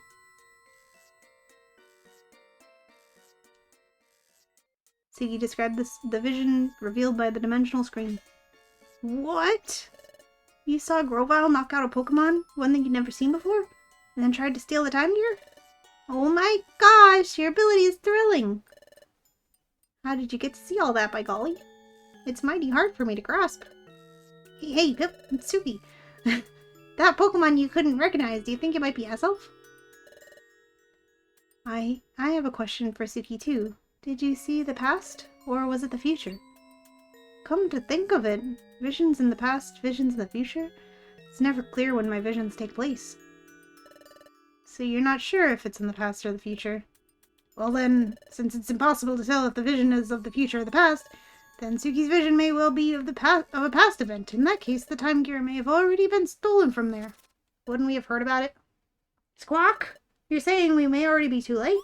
Suki described the vision revealed by the dimensional screen. What? You saw Grovyle knock out a Pokemon? One that you'd never seen before? And then tried to steal the time gear? Oh my gosh, your ability is thrilling! How did you get to see all that, by golly? It's mighty hard for me to grasp. Hey, Pip, it's Suki. That Pokemon you couldn't recognize, do you think it might be Azelf? I have a question for Suki too. Did you see the past, or was it the future? Come to think of it, visions in the past, visions in the future? It's never clear when my visions take place. So you're not sure if it's in the past or the future? Well then, since it's impossible to tell if the vision is of the future or the past, then Suki's vision may well be of a past event. In that case, the time gear may have already been stolen from there. Wouldn't we have heard about it? Squawk! You're saying we may already be too late?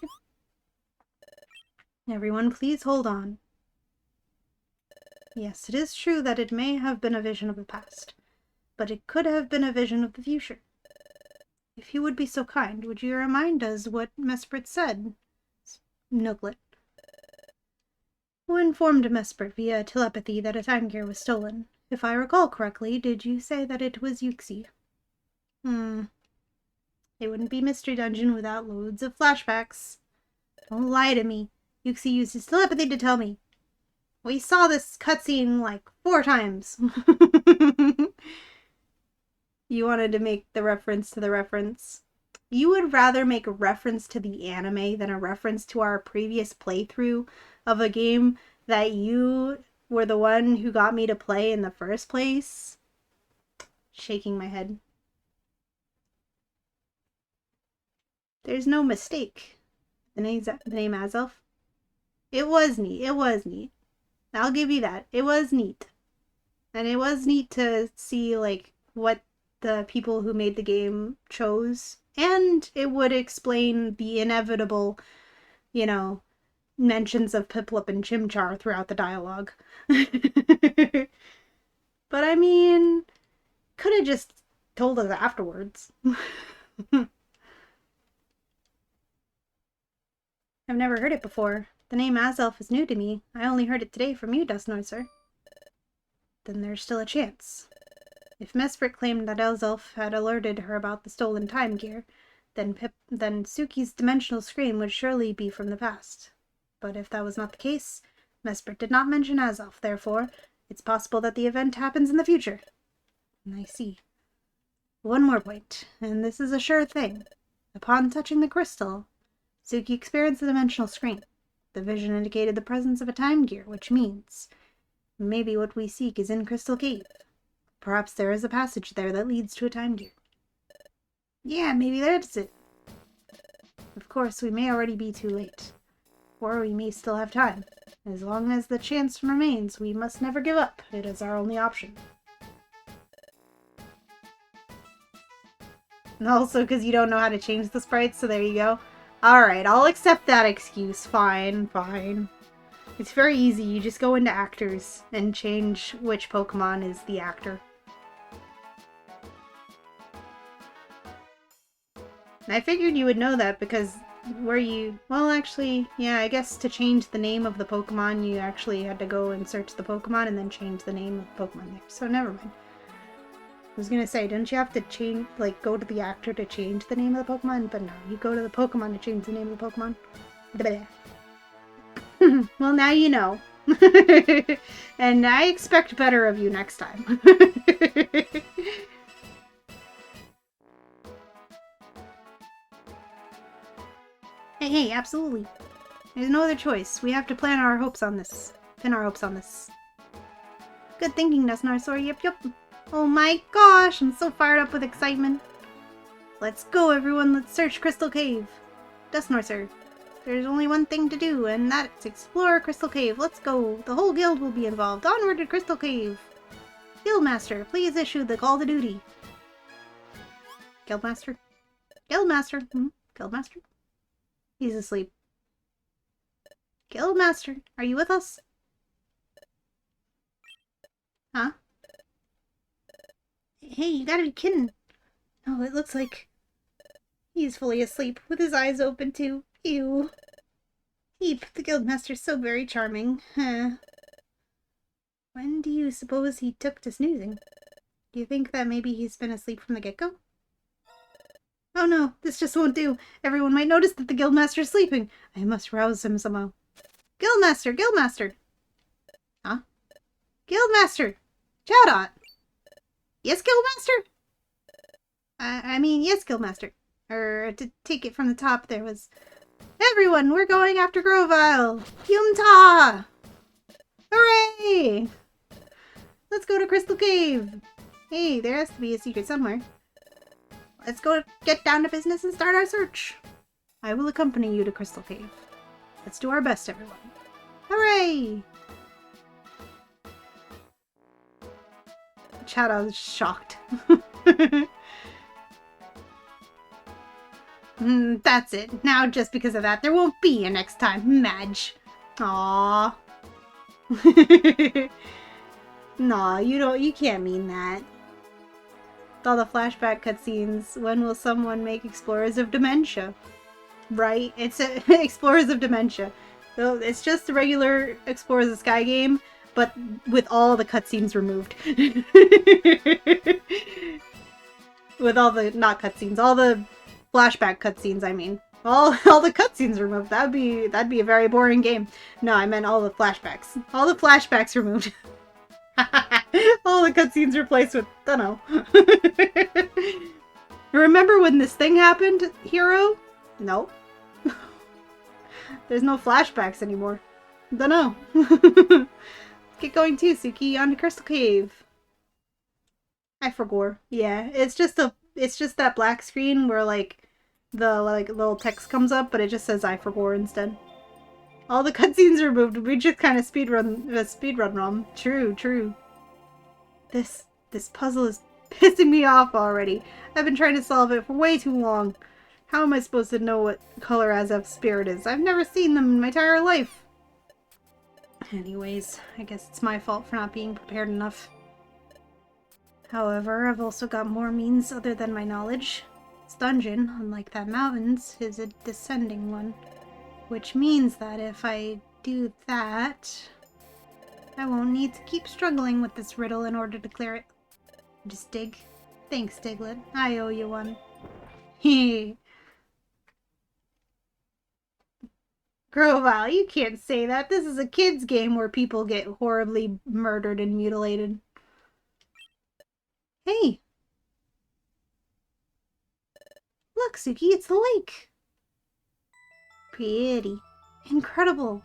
Everyone, please hold on. Yes, it is true that it may have been a vision of the past, but it could have been a vision of the future. If you would be so kind, would you remind us what Mesprit said? Nuglet. Who informed Mesprit via telepathy that a time gear was stolen? If I recall correctly, did you say that it was Yuxi? It wouldn't be Mystery Dungeon without loads of flashbacks. Don't lie to me. Yuxi used his telepathy to tell me. We saw this cutscene like 4 times. You wanted to make the reference to the reference. You would rather make a reference to the anime than a reference to our previous playthrough of a game that you were the one who got me to play in the first place? Shaking my head. There's no mistake. The name Azelf? It was neat. It was neat. I'll give you that. It was neat. And it was neat to see, like, what the people who made the game chose. And it would explain the inevitable, you know, mentions of Piplup and Chimchar throughout the dialogue. But I mean, could have just told us afterwards. I've never heard it before. The name Azelf is new to me. I only heard it today from you, Dustnoiser. Then there's still a chance. If Mesprit claimed that Azelf had alerted her about the stolen time gear, then Suki's dimensional screen would surely be from the past. But if that was not the case, Mesprit did not mention Azoth, therefore, it's possible that the event happens in the future. I see. One more point, and this is a sure thing. Upon touching the crystal, Suki experienced the dimensional screen. The vision indicated the presence of a time gear, which means maybe what we seek is in Crystal Cave. Perhaps there is a passage there that leads to a time gear. Yeah, maybe that's it. Of course, we may already be too late. Or we may still have time. As long as the chance remains, we must never give up. It is our only option. And also because you don't know how to change the sprites, so there you go. Alright, I'll accept that excuse. Fine, fine. It's very easy. You just go into actors and change which Pokemon is the actor. I figured you would know that because well, actually, yeah, I guess to change the name of the Pokemon, you actually had to go and search the Pokemon and then change the name of the Pokemon there. So never mind. I was gonna say, don't you have to change, like, go to the actor to change the name of the Pokemon? But no, you go to the Pokemon to change the name of the Pokemon. Well, now you know. And I expect better of you next time. Hey, absolutely. There's no other choice. We have to pin our hopes on this. Good thinking, Dusknoir. Yep. Oh my gosh, I'm so fired up with excitement. Let's go, everyone. Let's search Crystal Cave. Dusknoir, there's only one thing to do, and that's explore Crystal Cave. Let's go. The whole guild will be involved. Onward to Crystal Cave. Guildmaster, please issue the call to duty. Guildmaster? Guildmaster? He's asleep. Guildmaster, are you with us? Huh? Hey, you gotta be kidding. Oh, it looks like he's fully asleep, with his eyes open too. Ew. Heap, the Guildmaster's so very charming. Huh. When do you suppose he took to snoozing? Do you think that maybe he's been asleep from the get-go? Oh no, this just won't do. Everyone might notice that the Guildmaster's sleeping. I must rouse him somehow. Guildmaster! Huh? Guildmaster! Chowdot! Yes, Guildmaster? I mean, yes, Guildmaster. To take it from the top, there was... Everyone, we're going after Grovyle! Yumta! Hooray! Let's go to Crystal Cave! Hey, there has to be a secret somewhere. Let's go get down to business and start our search. I will accompany you to Crystal Cave. Let's do our best, everyone. Hooray! Chowdot is shocked. That's it. Now, just because of that, there won't be a next time, Madge. Aww. Nah, you can't mean that. With all the flashback cutscenes, when will someone make Explorers of Dementia? Right? It's Explorers of Dementia. So it's just the regular Explorers of the Sky game, but with all the cutscenes removed. With all the, not cutscenes, all the flashback cutscenes, I mean. All the cutscenes removed. That'd be a very boring game. No, I meant all the flashbacks. All the flashbacks removed. All the cutscenes replaced with, dunno. Remember when this thing happened, Hero? No. There's no flashbacks anymore. Dunno. Get going too, Suki. On to Crystal Cave. I forgot. Yeah, it's just that black screen where the little text comes up, but it just says I forgot instead. All the cutscenes are removed. We just kind of speedrun ROM. True. This puzzle is pissing me off already. I've been trying to solve it for way too long. How am I supposed to know what color Azef's spirit is? I've never seen them in my entire life. Anyways, I guess it's my fault for not being prepared enough. However, I've also got more means other than my knowledge. This dungeon, unlike that mountains, is a descending one. Which means that if I do that, I won't need to keep struggling with this riddle in order to clear it. Just dig. Thanks, Diglett. I owe you one. Hee. Grovile, you can't say that. This is a kid's game where people get horribly murdered and mutilated. Hey! Look, Suki, it's the lake! Pretty. Incredible!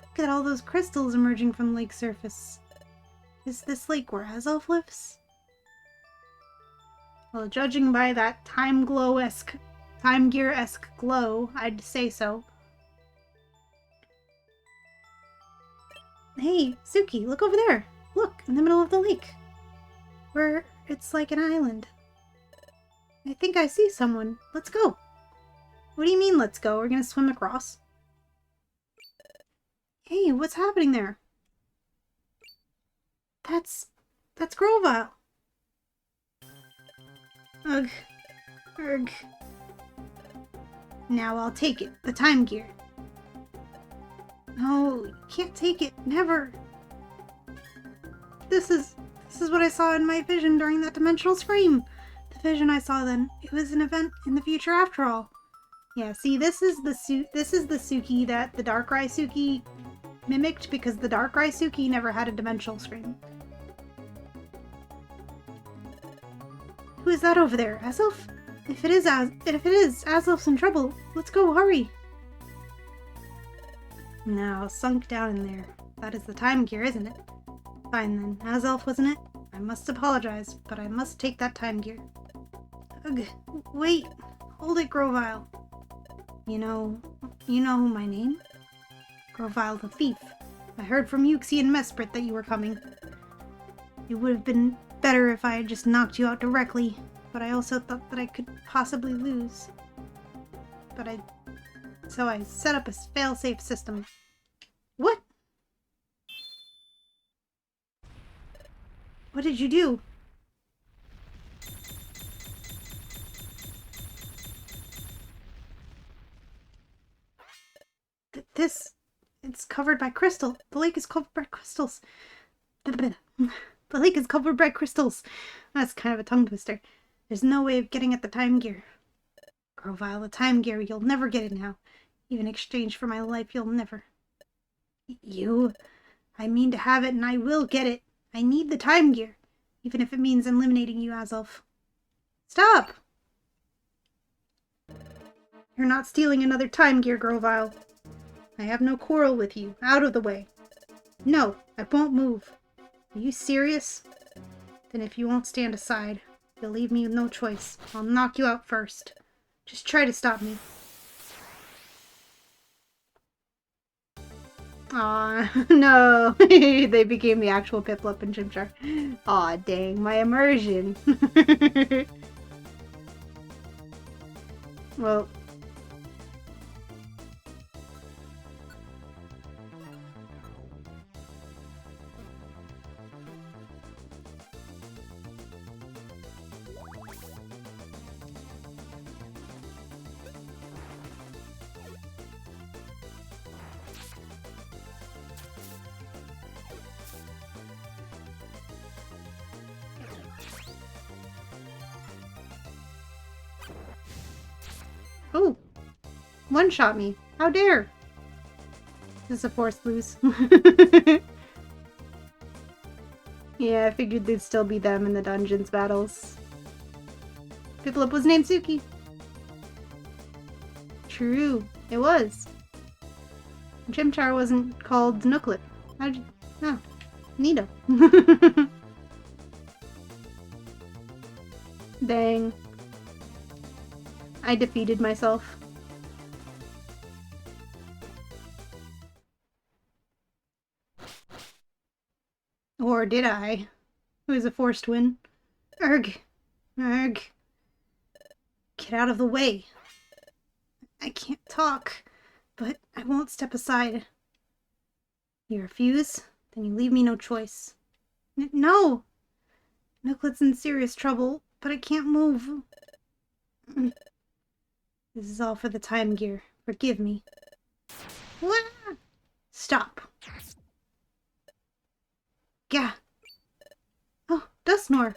Look at all those crystals emerging from the lake surface. Is this lake where Azelf lives? Well, judging by that Time Gear-esque glow, I'd say so. Hey, Suki, look over there. Look, in the middle of the lake. Where it's like an island. I think I see someone. Let's go. What do you mean, let's go? We're gonna swim across? Hey, what's happening there? That's Grovile. Ugh. Ugh. Now I'll take it. The Time Gear. No, you can't take it. Never. This is what I saw in my vision during that dimensional scream. The vision I saw then. It was an event in the future after all. Yeah, see, this is the Suki that the Darkrai Suki mimicked, because the Darkrai Suki never had a dimensional scream. Who is that over there? Azelf? If it is, Azelf's in trouble. Let's go, hurry! Now, sunk down in there. That is the Time Gear, isn't it? Fine then. Azelf, wasn't it? I must apologize, but I must take that Time Gear. Ugh. Wait. Hold it, Grovile. You know my name? Grovile the Thief. I heard from Yuxi and Mesprit that you were coming. It would have been better if I had just knocked you out directly, but I also thought that I could possibly lose. So I set up a fail-safe system. What? What did you do? It's covered by crystal. The lake is covered by crystals. The lake is covered by crystals. That's kind of a tongue twister. There's no way of getting at the Time Gear. Grovile, the Time Gear, you'll never get it now. Even in exchange for my life, you'll never. I mean to have it, and I will get it. I need the Time Gear, even if it means eliminating you, Azelf. Stop! You're not stealing another Time Gear, Grovile. I have no quarrel with you. Out of the way. No, I won't move. Are you serious? Then if you won't stand aside, you'll leave me with no choice. I'll knock you out first. Just try to stop me. Aw, no. They became the actual Piplup and Chimchar. Aw, dang, my immersion. Well... Oh! One-shot me. How dare! This is a forced lose. Yeah, I figured they'd still be them in the dungeons battles. Piplup was named Suki. True, it was. Chimchar wasn't called Nooklet. How'd you... Oh, neato. Dang. I defeated myself. Or did I? It was a forced win. Erg. Erg. Get out of the way. I can't talk, but I won't step aside. You refuse? Then you leave me no choice. No! Nooklet's in serious trouble, but I can't move. This is all for the Time Gear. Forgive me. Stop. Gah. Oh, Dusknoir.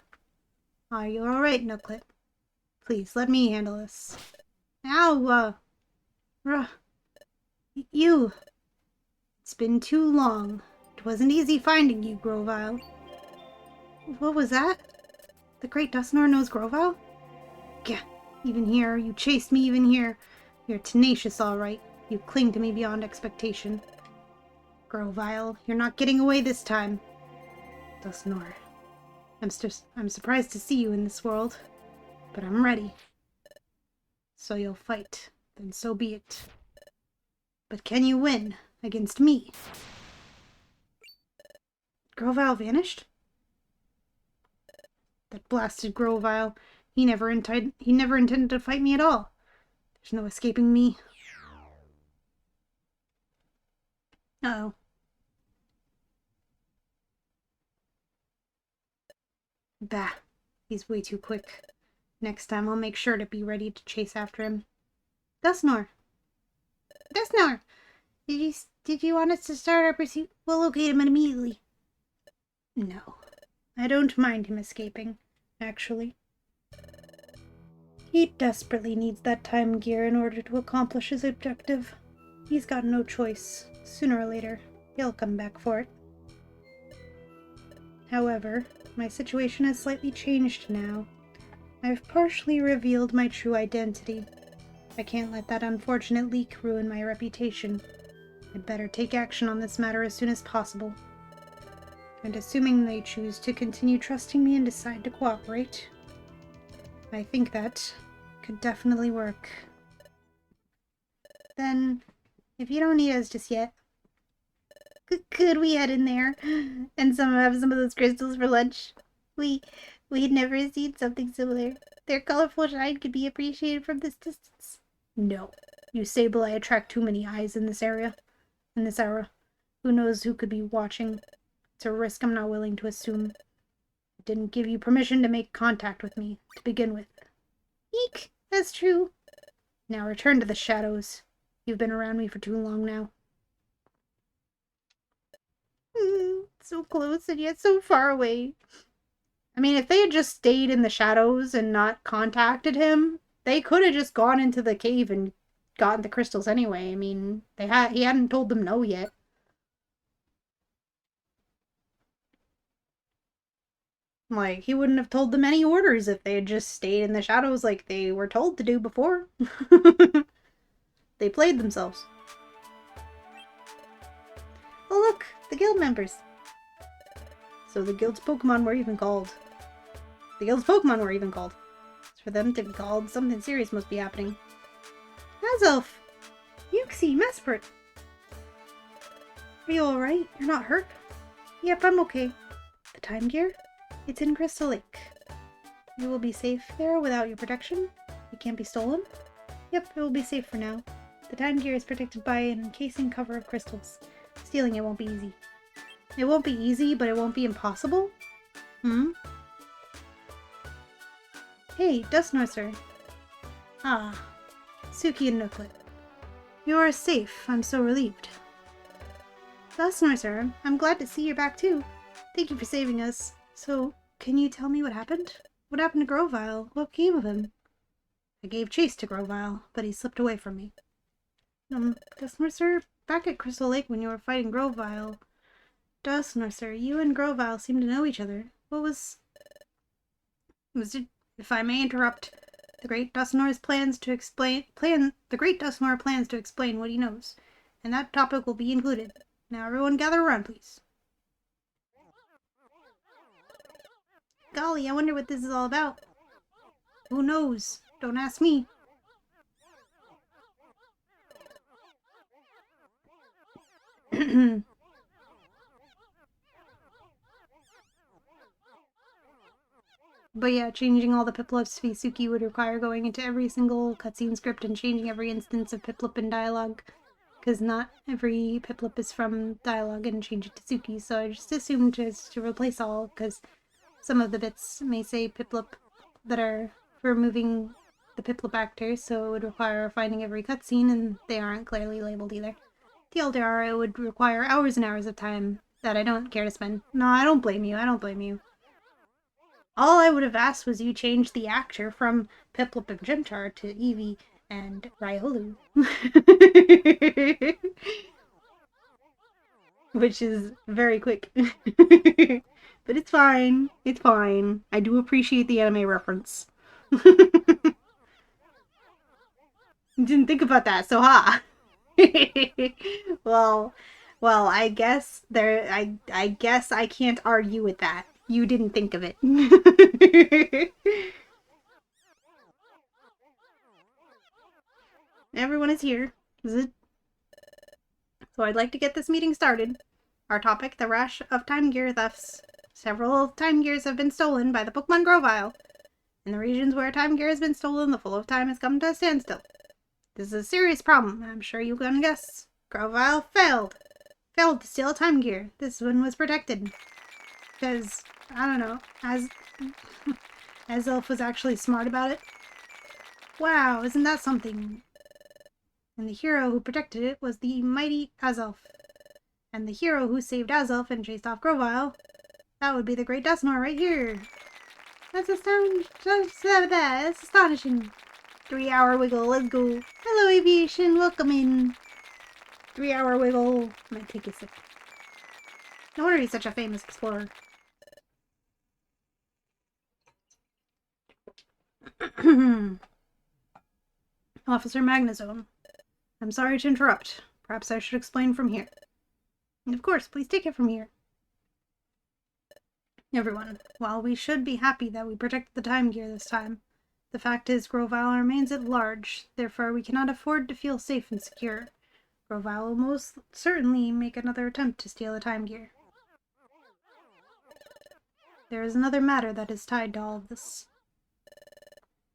Are you alright, Nooklet? Please, let me handle this. Ow! You! It's been too long. It wasn't easy finding you, Grovyle. What was that? The Great Dustnor knows Grovyle? Gah, even here, you chased me even here. You're tenacious, all right. You cling to me beyond expectation. Grovyle, you're not getting away this time. Dustnor, I'm surprised to see you in this world, but I'm ready. So you'll fight, then so be it. But can you win against me? Grovyle vanished? That blasted Grovyle. He never intended to fight me at all. There's no escaping me. Uh-oh. Bah. He's way too quick. Next time I'll make sure to be ready to chase after him. Dustnor! Dustnor! Did you want us to start our pursuit? We'll locate him immediately. No. I don't mind him escaping, actually. He desperately needs that time gear in order to accomplish his objective. He's got no choice. Sooner or later, he'll come back for it. However, my situation has slightly changed now. I've partially revealed my true identity. I can't let that unfortunate leak ruin my reputation. I'd better take action on this matter as soon as possible. And assuming they choose to continue trusting me and decide to cooperate, I think that could definitely work. Then, if you don't need us just yet, could we head in there and have some of those crystals for lunch? We had never seen something similar. Their colorful shine could be appreciated from this distance. No. You Sableye attract too many eyes in this area. In this era. Who knows who could be watching? It's a risk I'm not willing to assume. I didn't give you permission to make contact with me, to begin with. Eek! That's true. Now return to the shadows. You've been around me for too long now. So close and yet so far away. I mean, if they had just stayed in the shadows and not contacted him, they could have just gone into the cave and gotten the crystals anyway. I mean, he hadn't told them no yet. Like, he wouldn't have told them any orders if they had just stayed in the shadows like they were told to do before. They played themselves. Oh look, the guild members. So the guild's Pokemon were even called. The guild's Pokemon were even called. As for them to be called, something serious must be happening. Azelf! Uxie, Mesprit! Are you alright? You're not hurt? Yep, I'm okay. The time gear? It's in Crystal Lake. You will be safe there without your protection? It can't be stolen? Yep, it will be safe for now. The time gear is protected by an encasing cover of crystals. Stealing it won't be easy. It won't be easy, but it won't be impossible? Hey, Dustnor, sir. Ah, Suki and Nooklet. You are safe. I'm so relieved. Dustnor, sir. I'm glad to see you're back too. Thank you for saving us. So, can you tell me what happened? What happened to Grovyle? What became of him? I gave chase to Grovyle, but he slipped away from me. Dustnor, sir, back at Crystal Lake when you were fighting Grovyle. Dustnor, sir, you and Grovyle seem to know each other. What was it? If I may interrupt, the Great Dustnor plans to explain what he knows, and that topic will be included. Now everyone gather around, please. Golly, I wonder what this is all about. Who knows? Don't ask me. But yeah, changing all the Piplup's to be Suki would require going into every single cutscene script and changing every instance of Piplup in dialogue. Because not every Piplup is from dialogue and change it to Suki, so I just assumed just to replace all, because some of the bits may say Piplup that are removing the Piplup actor, so it would require finding every cutscene, and they aren't clearly labeled either. TLDR, it would require hours and hours of time that I don't care to spend. No, I don't blame you. All I would have asked was you change the actor from Piplup and Chimchar to Eevee and Riolu. Which is very quick. But it's fine. It's fine. I do appreciate the anime reference. Didn't think about that, so ha. well, I guess I guess I can't argue with that. You didn't think of it. Everyone is here. So I'd like to get this meeting started. Our topic, the rash of Time Gear thefts. Several Time Gears have been stolen by the Pokemon Grovyle. In the regions where Time Gear has been stolen, the flow of time has come to a standstill. This is a serious problem, I'm sure you can guess. Grovyle failed to steal Time Gear. This one was protected. Because, I don't know, Azelf was actually smart about it. Wow, isn't that something? And the hero who protected it was the mighty Azelf. And the hero who saved Azelf and chased off Grovyle, that would be the great Dusknoir right here. That's astonishing. 3-hour wiggle, let's go. Hello, aviation, welcome in. 3-hour wiggle. Might take a sip. No wonder he's such a famous explorer. Officer Magnezone. I'm sorry to interrupt. Perhaps I should explain from here. And of course, please take it from here. Everyone, while we should be happy that we protected the Time Gear this time, the fact is Grovyle remains at large, therefore we cannot afford to feel safe and secure. Grovyle will most certainly make another attempt to steal the Time Gear. There is another matter that is tied to all of this.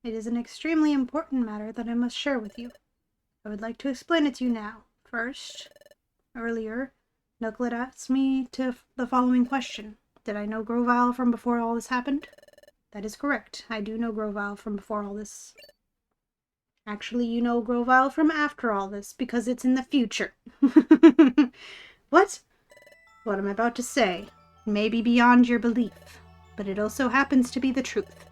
It is an extremely important matter that I must share with you. I would like to explain it to you now. First, earlier, Knucklet asked me the following question. Did I know Grovyle from before all this happened? That is correct. I do know Grovyle from before all this. Actually, you know Grovyle from after all this, because it's in the future. What? What I'm about to say may be beyond your belief, but it also happens to be the truth.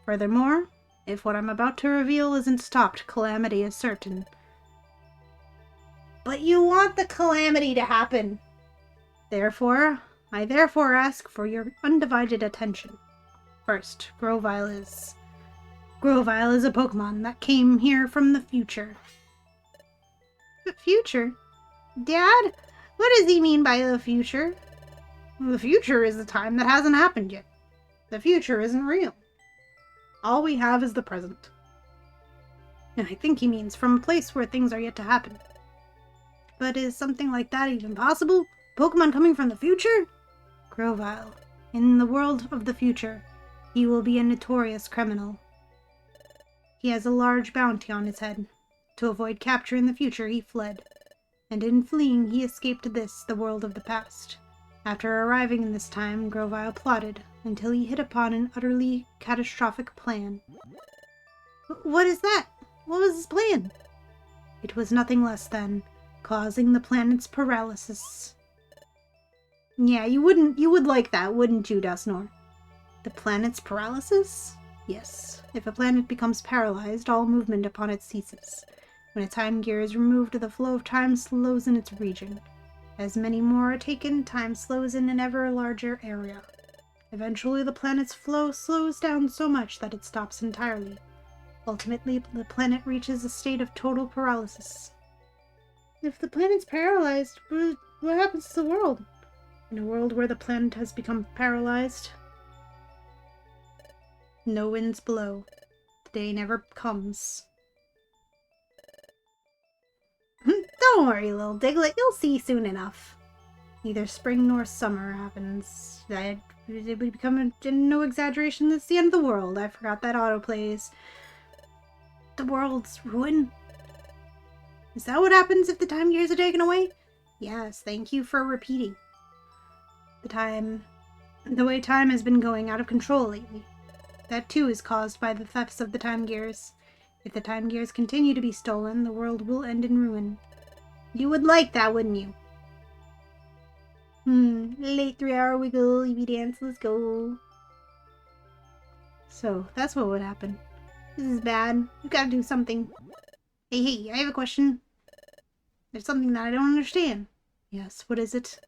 Furthermore, if what I'm about to reveal isn't stopped, calamity is certain. But you want the calamity to happen. I therefore ask for your undivided attention. First, Grovyle is a Pokemon that came here from the future. The future? Dad? What does he mean by the future? The future is the time that hasn't happened yet. The future isn't real. All we have is the present. And I think he means from a place where things are yet to happen. But is something like that even possible? Pokemon coming from the future? Grovyle. In the world of the future, he will be a notorious criminal. He has a large bounty on his head. To avoid capture in the future, he fled. And in fleeing, he escaped this, the world of the past. After arriving in this time, Grovyle plotted, until he hit upon an utterly catastrophic plan. What is that? What was his plan? It was nothing less than causing the planet's paralysis. Yeah, you would like that, wouldn't you, Dusknoir? The planet's paralysis? Yes. If a planet becomes paralyzed, all movement upon it ceases. When a time gear is removed, the flow of time slows in its region. As many more are taken, time slows in an ever larger area. Eventually, the planet's flow slows down so much that it stops entirely. Ultimately, the planet reaches a state of total paralysis. If the planet's paralyzed, what happens to the world? In a world where the planet has become paralyzed, no winds blow. The day never comes. Don't worry, little Diglett, you'll see soon enough. Neither spring nor summer happens. It would become no exaggeration, it's the end of the world. I forgot that autoplays. The world's ruin. Is that what happens if the time gears are taken away? Yes, thank you for repeating. The way time has been going out of control lately. That too is caused by the thefts of the time gears. If the time gears continue to be stolen, the world will end in ruin. You would like that, wouldn't you? Late 3-hour wiggle, EV dance, let's go. So, that's what would happen. This is bad. We've got to do something. Hey, I have a question. There's something that I don't understand. Yes, what is it?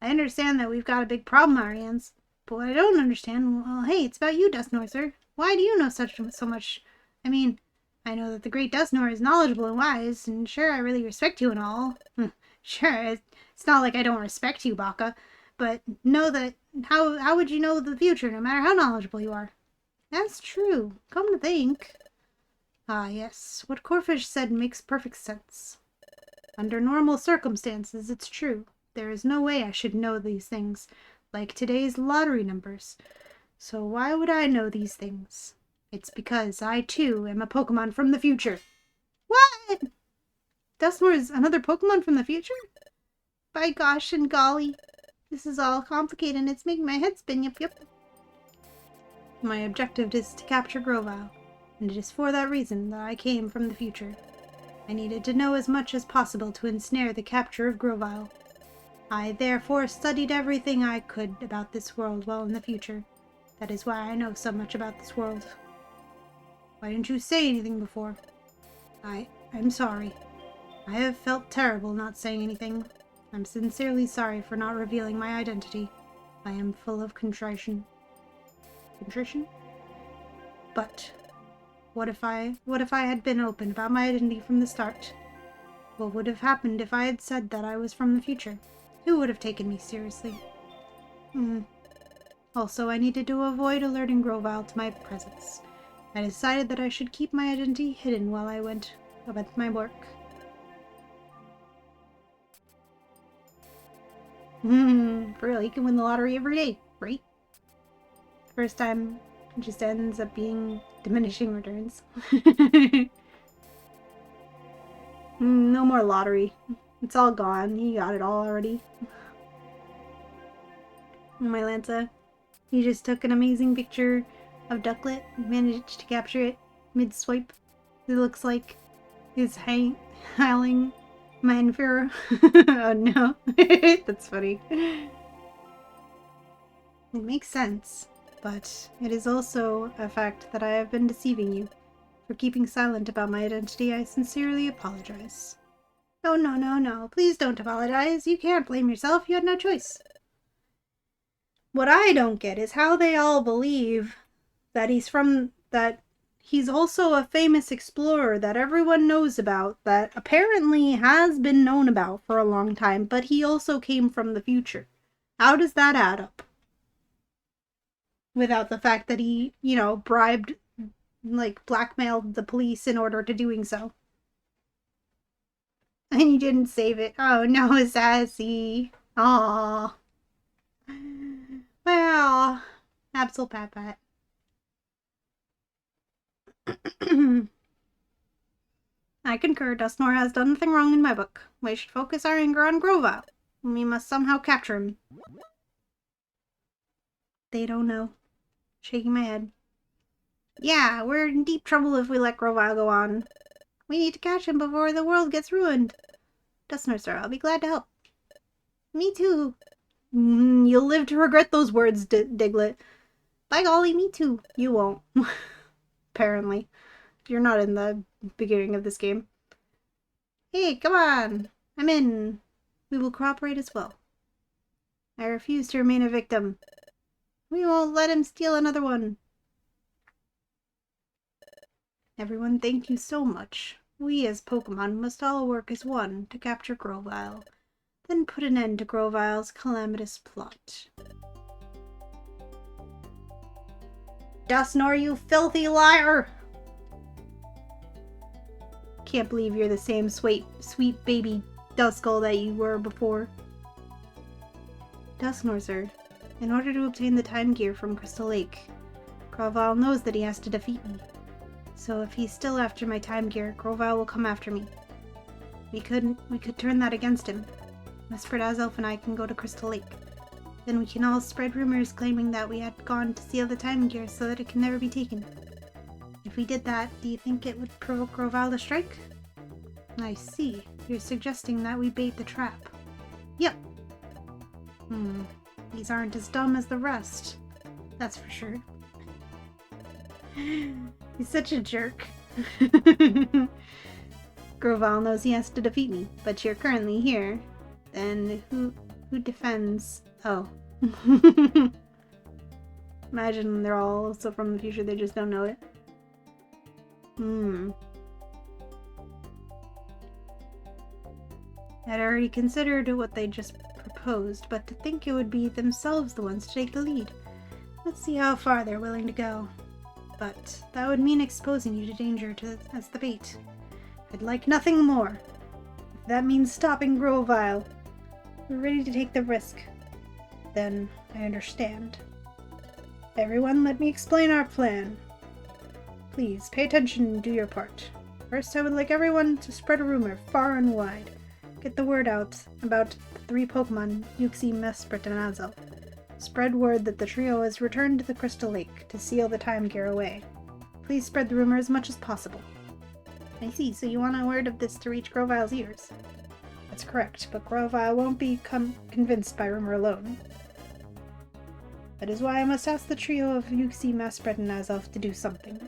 I understand that we've got a big problem on our hands, but what I don't understand, well, hey, it's about you, Dustnoir. Why do you know so much? I mean, I know that the great Dustnoir is knowledgeable and wise, and sure, I really respect you and all. Sure, it's not like I don't respect you, Baka, but know that, how would you know the future, no matter how knowledgeable you are? That's true, come to think. Ah, yes, what Corphish said makes perfect sense. Under normal circumstances, it's true. There is no way I should know these things, like today's lottery numbers. So why would I know these things? It's because I, too, am a Pokemon from the future. What? Dusknoir is another Pokemon from the future? By gosh and golly. This is all complicated and it's making my head spin, yep. My objective is to capture Grovyle, and it is for that reason that I came from the future. I needed to know as much as possible to ensnare the capture of Grovyle. I therefore studied everything I could about this world while in the future. That is why I know so much about this world. Why didn't you say anything before? I'm sorry. I have felt terrible not saying anything. I'm sincerely sorry for not revealing my identity. I am full of contrition. Contrition? But what if I had been open about my identity from the start? What would have happened if I had said that I was from the future? Who would have taken me seriously? Also, I needed to avoid alerting Grovyle to my presence. I decided that I should keep my identity hidden while I went about my work. For real, you can win the lottery every day, right? First time, it just ends up being diminishing returns. No more lottery. It's all gone. You got it all already. My Lanza, you just took an amazing picture of Ducklet, managed to capture it mid-swipe. It looks like he's howling Manfur. Oh no. That's funny. It makes sense, but it is also a fact that I have been deceiving you. For keeping silent about my identity, I sincerely apologize. Oh, no. Please don't apologize. You can't blame yourself. You had no choice. What I don't get is how they all believe that he's also a famous explorer that everyone knows about, that apparently has been known about for a long time, but he also came from the future. How does that add up? Without the fact that he, bribed, blackmailed the police in order to doing so. And he didn't save it. Oh no, Sassy. Aww. Well, Absol Pat Pat. I concur. Dusknoir has done nothing wrong in my book. We should focus our anger on Grovyle. We must somehow capture him. They don't know. Shaking my head. Yeah, we're in deep trouble if we let Grovyle go on. We need to catch him before the world gets ruined. Dusknoir, sir, I'll be glad to help. Me too. You'll live to regret those words, Diglett. By golly, me too. You won't. Apparently. You're not in the beginning of this game. Hey, come on. I'm in. We will cooperate as well. I refuse to remain a victim. We won't let him steal another one. Everyone, thank you so much. We as Pokemon must all work as one to capture Grovyle, then put an end to Grovyle's calamitous plot. Dusknoir, you filthy liar! Can't believe you're the same sweet baby Duskull that you were before. Dusknoir, sir, in order to obtain the time gear from Crystal Lake, Grovyle knows that he has to defeat me. So if he's still after my time gear, Grovyle will come after me. We could turn that against him. Whispered Azelf and I can go to Crystal Lake. Then we can all spread rumors claiming that we had gone to steal the time gear so that it can never be taken. If we did that, do you think it would provoke Grovyle to strike? I see. You're suggesting that we bait the trap. Yep. These aren't as dumb as the rest. That's for sure. He's such a jerk. Grovyle knows he has to defeat me, but you're currently here. Then who defends? Oh. Imagine they're all also from the future, they just don't know it. I'd already considered what they just proposed, but to think it would be themselves the ones to take the lead. Let's see how far they're willing to go. But that would mean exposing you to danger as the bait. I'd like nothing more. If that means stopping Grovyle, we're ready to take the risk. Then I understand. Everyone, let me explain our plan. Please, pay attention and do your part. First, I would like everyone to spread a rumor far and wide. Get the word out about the 3 Pokemon, Uxie, Mesprit, and Azelf. Spread word that the trio has returned to the Crystal Lake to seal the Time Gear away. Please spread the rumor as much as possible. I see, so you want a word of this to reach Grovyle's ears. That's correct, but Grovyle won't become convinced by rumor alone. That is why I must ask the trio of Uxie, Mesprit, and Azelf to do something.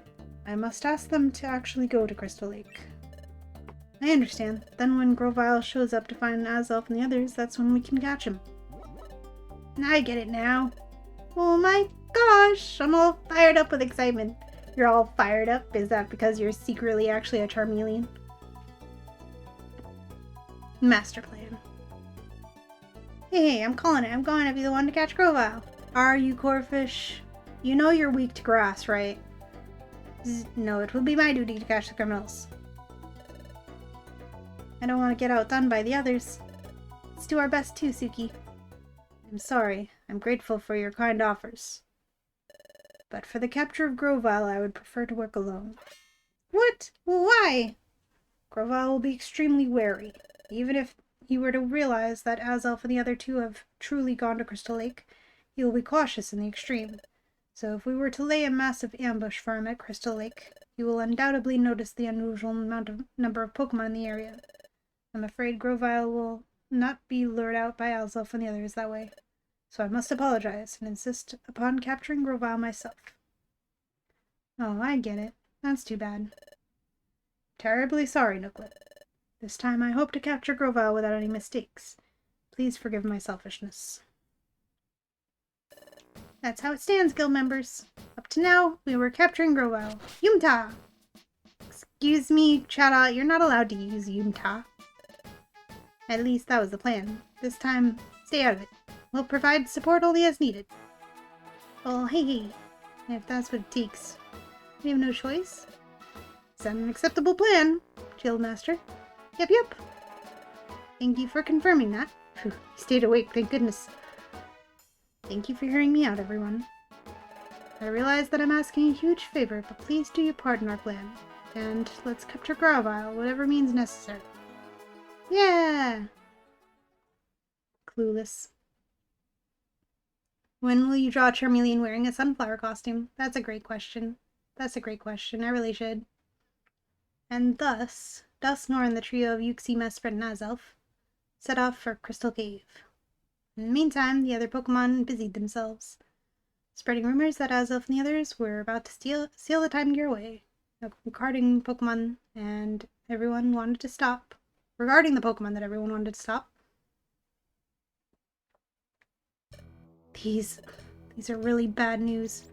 I must ask them to actually go to Crystal Lake. I understand. Then when Grovyle shows up to find Azelf and the others, that's when we can catch him. I get it now. Oh my gosh, I'm all fired up with excitement. You're all fired up? Is that because you're secretly actually a Charmeleon? Master plan. Hey, I'm calling it. I'm going to be the one to catch Grovyle. Are you, Corphish? You know you're weak to grass, right? No, it will be my duty to catch the criminals. I don't want to get outdone by the others. Let's do our best too, Suki. I'm sorry. I'm grateful for your kind offers. But for the capture of Grovyle, I would prefer to work alone. What? Why? Grovyle will be extremely wary. Even if he were to realize that Azelf and the other 2 have truly gone to Crystal Lake, he will be cautious in the extreme. So if we were to lay a massive ambush for him at Crystal Lake, he will undoubtedly notice the unusual number of Pokemon in the area. I'm afraid Grovyle will not be lured out by Azelf and the others that way. So I must apologize and insist upon capturing Grovyle myself. Oh, I get it. That's too bad. Terribly sorry, Nooklet. This time I hope to capture Grovyle without any mistakes. Please forgive my selfishness. That's how it stands, guild members. Up to now, we were capturing Grovyle. Yumta! Excuse me, Chada, you're not allowed to use Yumta. At least that was the plan. This time, stay out of it. We'll provide support only as needed. Well, hey, if that's what it takes. We have no choice. Is that an acceptable plan, Guild Master? Yep. Thank you for confirming that. Phew, you stayed awake, thank goodness. Thank you for hearing me out, everyone. I realize that I'm asking a huge favor, but please do your part in our plan. And let's capture Grovyle, whatever means necessary. Yeah! Clueless. When will you draw Charmeleon wearing a sunflower costume? That's a great question. I really should. And thus, Dusknoir and the trio of Uxie, Mesprit, and Azelf set off for Crystal Cave. In the meantime, the other Pokemon busied themselves, spreading rumors that Azelf and the others were about to seal the Time Gear away. Regarding the Pokemon that everyone wanted to stop. These are really bad news.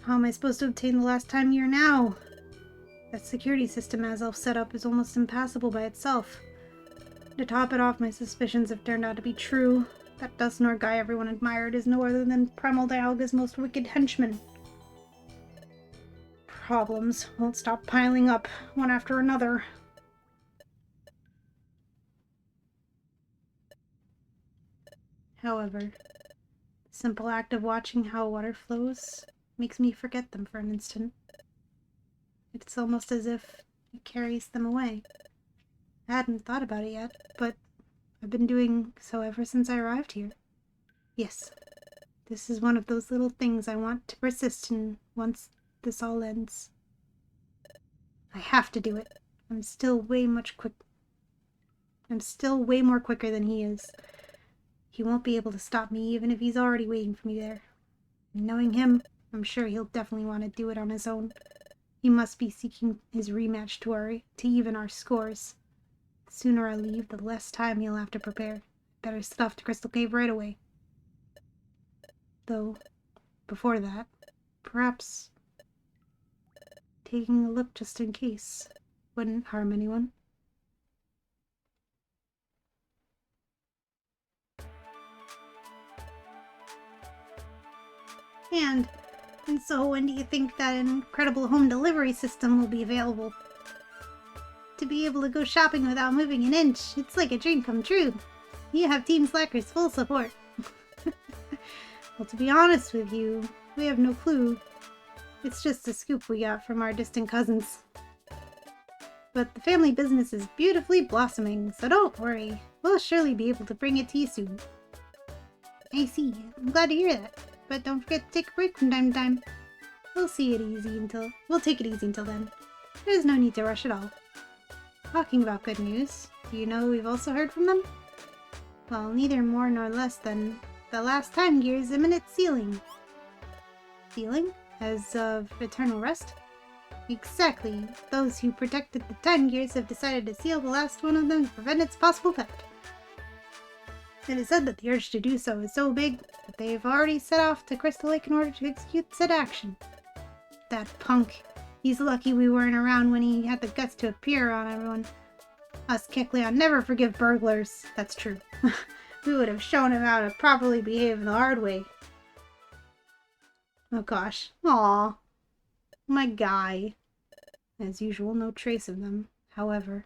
How am I supposed to obtain the last Time Gear now? That security system Azelf set up is almost impassable by itself. To top it off, my suspicions have turned out to be true. That Dusknoir guy everyone admired is no other than Primal Dialga's most wicked henchman. Problems won't stop piling up, one after another. However, the simple act of watching how water flows makes me forget them for an instant. It's almost as if it carries them away. I hadn't thought about it yet, but I've been doing so ever since I arrived here. Yes, this is one of those little things I want to persist in once this all ends. I have to do it. I'm still way more quicker than he is. He won't be able to stop me even if he's already waiting for me there. And knowing him, I'm sure he'll definitely want to do it on his own. He must be seeking his rematch to even our scores. The sooner I leave, the less time he'll have to prepare. Better set off to Crystal Cave right away. Though, before that, perhaps taking a look just in case wouldn't harm anyone. And so when do you think that an incredible home delivery system will be available? To be able to go shopping without moving an inch, it's like a dream come true. You have Team Slacker's full support. Well, to be honest with you, we have no clue. It's just a scoop we got from our distant cousins. But the family business is beautifully blossoming, so don't worry. We'll surely be able to bring it to you soon. I see. I'm glad to hear that. But don't forget to take a break from time to time. We'll take it easy until then. There's no need to rush at all. Talking about good news, do you know we've also heard from them? Well, neither more nor less than the last Time Gear's imminent sealing. Sealing? As of eternal rest? Exactly. Those who protected the Time Gears have decided to seal the last one of them to prevent its possible theft. It is said that the urge to do so is so big that they've already set off to Crystal Lake in order to execute said action. That punk. He's lucky we weren't around when he had the guts to appear on everyone. Us Kecleon never forgive burglars. That's true. We would have shown him how to properly behave the hard way. Oh gosh. Aww. My guy. As usual, no trace of them. However,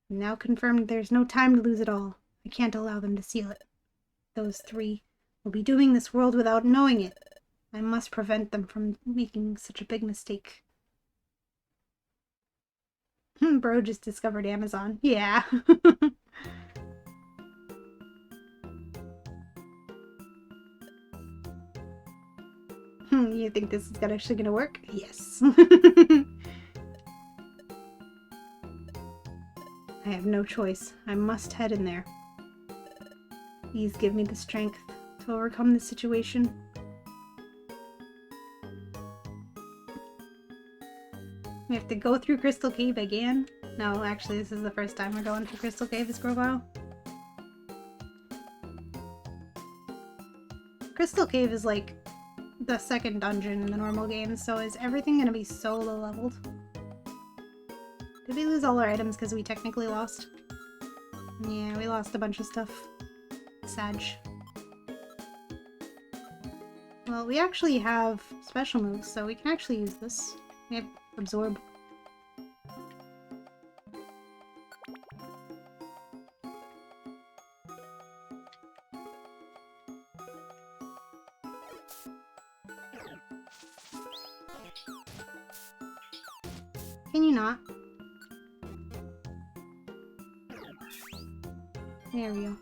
now confirmed there's no time to lose at all. I can't allow them to seal it. Those three will be doing this world without knowing it. I must prevent them from making such a big mistake. Bro just discovered Amazon. Yeah. You think this is actually gonna work? Yes. I have no choice. I must head in there. Please give me the strength to overcome this situation. We have to go through Crystal Cave again? No, actually this is the first time we're going through Crystal Cave as Grovyle. Crystal Cave is like the second dungeon in the normal game, so is everything gonna be so low leveled? Did we lose all our items because we technically lost? Yeah, we lost a bunch of stuff. Sag. Well, we actually have special moves, so we can actually use this. We have Absorb. Can you not? There we go.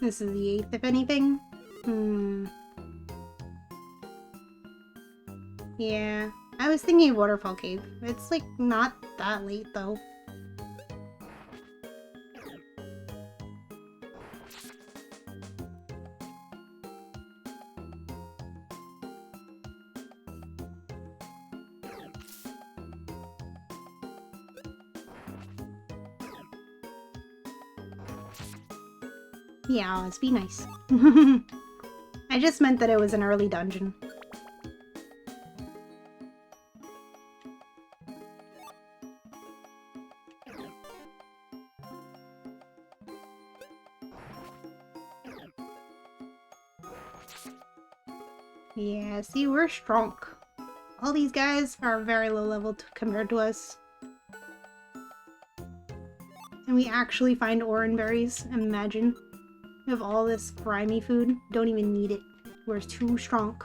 This is the 8th, if anything. Yeah, I was thinking Waterfall Cave. It's like not that late though. Yeah, let's be nice. I just meant that it was an early dungeon. Yeah, see, we're strong. All these guys are very low level compared to us. And we actually find Oran berries. Imagine. We have all this grimy food. Don't even need it. We're too strong.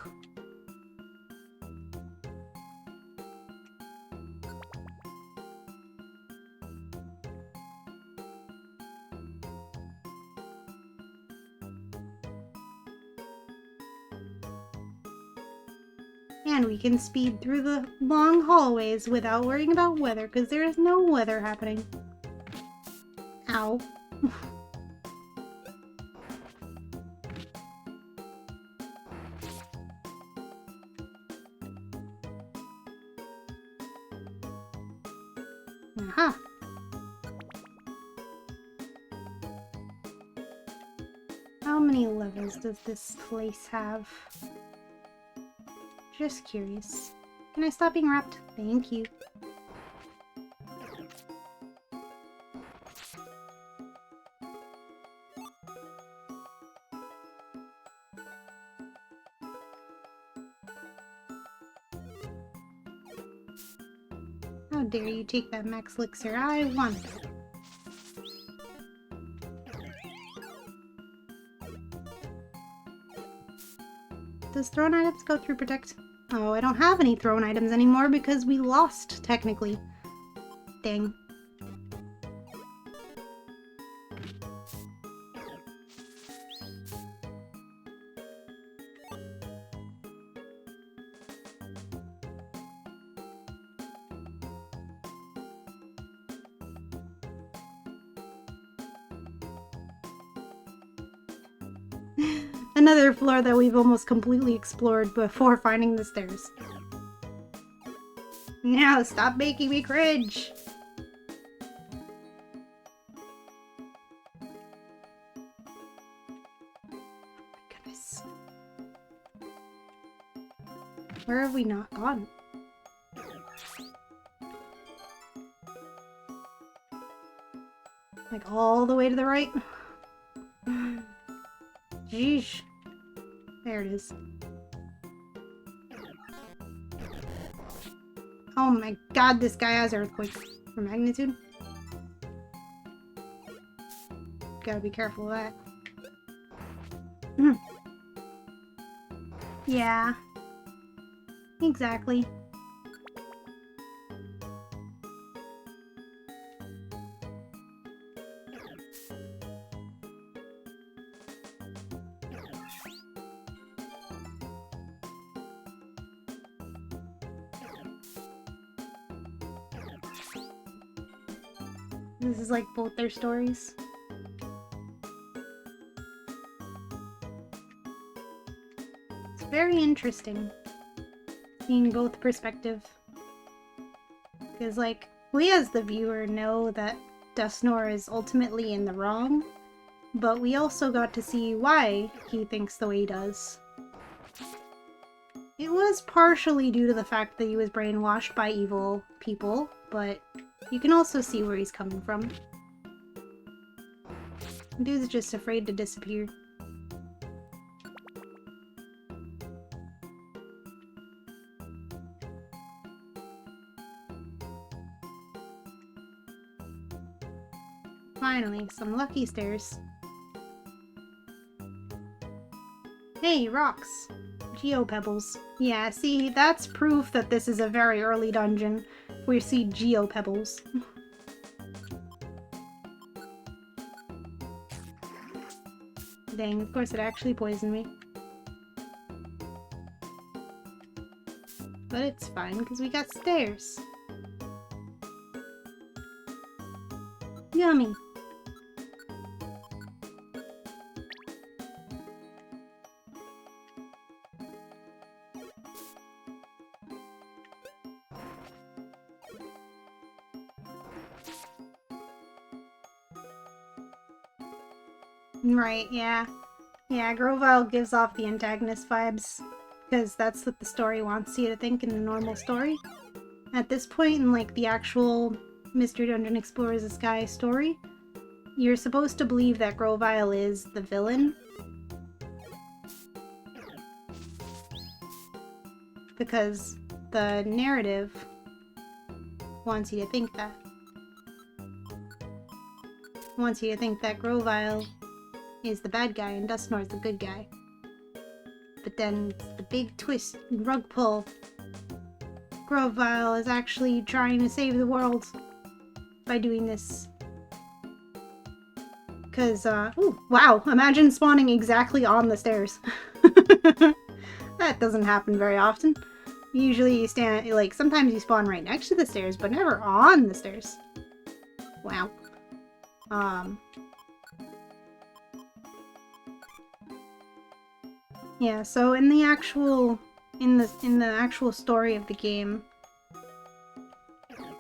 And we can speed through the long hallways without worrying about weather, because there is no weather happening. Ow. Aha. How many levels does this place have? Just curious. Can I stop being wrapped? Thank you. How dare you take that max elixir? I want it. Does thrown items go through protect? Oh, I don't have any thrown items anymore because we lost, technically. Dang. Another floor that we've almost completely explored before finding the stairs. Now stop making me cringe! Oh my goodness. Where have we not gone? Like all the way to the right? Jeez. There it is. Oh my god, this guy has earthquakes for magnitude. Gotta be careful of that. Yeah. Exactly. This is like both their stories. It's very interesting seeing both perspective. Because like, we as the viewer know that Dustnor is ultimately in the wrong, but we also got to see why he thinks the way he does. It was partially due to the fact that he was brainwashed by evil people, but you can also see where he's coming from. Dude's just afraid to disappear. Finally, some lucky stairs. Hey, rocks! Geopebbles. Yeah, see, that's proof that this is a very early dungeon. We see geopebbles. Dang, of course it actually poisoned me. But it's fine, because we got stairs. Yummy. Right, yeah. Yeah, Grovyle gives off the antagonist vibes, because that's what the story wants you to think in the normal story. At this point in, like, the actual Mystery Dungeon Explorers the Sky story, you're supposed to believe that Grovyle is the villain. Because the narrative wants you to think that. Wants you to think that Grovyle is the bad guy and Dustnor is the good guy. But then the big twist and rug pull. Grovyle is actually trying to save the world by doing this. Cause, ooh, wow, imagine spawning exactly on the stairs. That doesn't happen very often. Usually you stand, like, sometimes you spawn right next to the stairs, but never on the stairs. Wow. Yeah, so in the actual story of the game,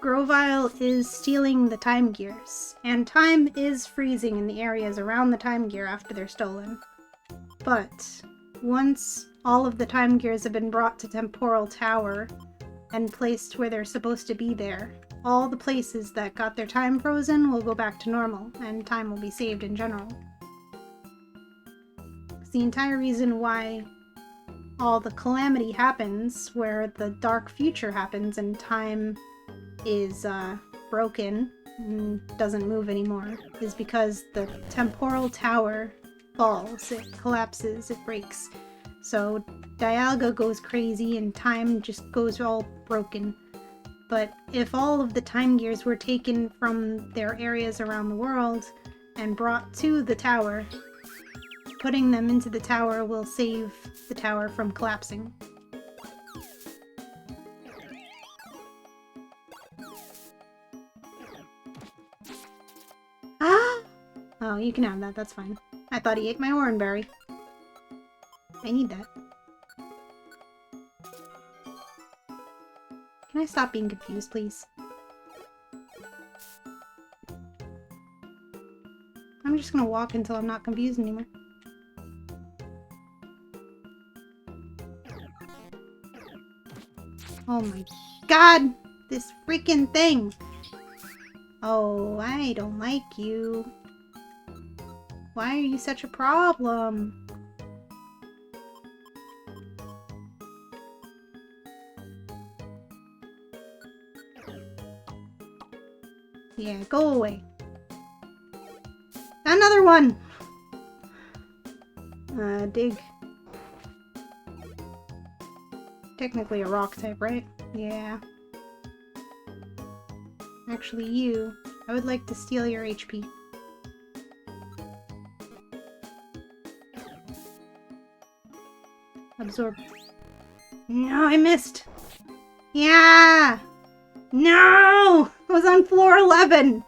Grovyle is stealing the time gears, and time is freezing in the areas around the time gear after they're stolen. But once all of the time gears have been brought to Temporal Tower and placed where they're supposed to be there, all the places that got their time frozen will go back to normal, and time will be saved in general. The entire reason why all the calamity happens, where the dark future happens and time is broken and doesn't move anymore, is because the Temporal Tower falls, it collapses, it breaks. So Dialga goes crazy and time just goes all broken. But if all of the time gears were taken from their areas around the world and brought to the tower, putting them into the tower will save the tower from collapsing. Ah! Oh, you can have that, that's fine. I thought he ate my Oranberry. I need that. Can I stop being confused, please? I'm just gonna walk until I'm not confused anymore. Oh my god! This freaking thing! Oh, I don't like you. Why are you such a problem? Yeah, go away. Another one! Dig. Technically a rock type, right? Yeah. Actually, you. I would like to steal your HP. Absorb. No, I missed! Yeah! No! I was on floor 11!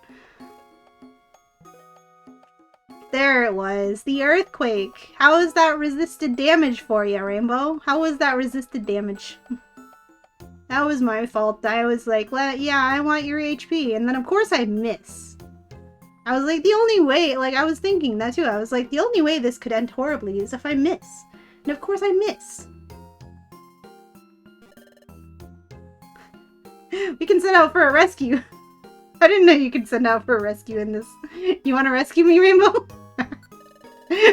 There it was. The earthquake. How is that resisted damage for you, Rainbow? How was that resisted damage? That was my fault. I was like, yeah, I want your HP. And then of course I miss. I was like, the only way, like I was thinking that too. I was like, the only way this could end horribly is if I miss. And of course I miss. We can send out for a rescue. I didn't know you could send out for a rescue in this. You want to rescue me, Rainbow?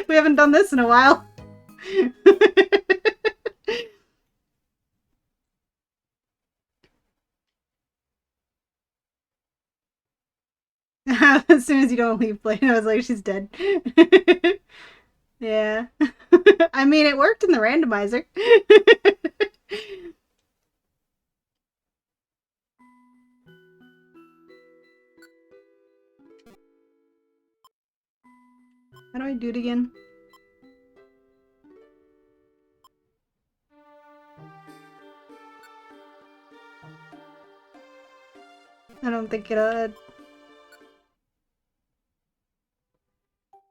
We haven't done this in a while. As soon as you don't leave play, I was like, she's dead. Yeah. I mean, it worked in the randomizer. How do I do it again? I don't think it'll...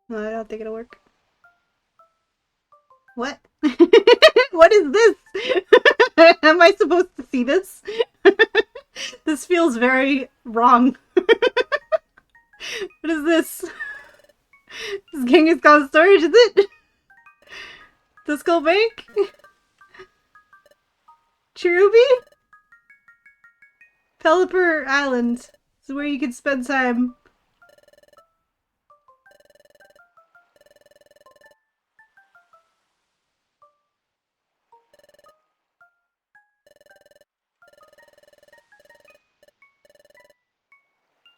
No, I don't think it'll work. What? What is this? Am I supposed to see this? This feels very wrong. What is this? This Genghis storage, is it? The Skull Bank? Cherubi? Pelipper Island. This is where you can spend time.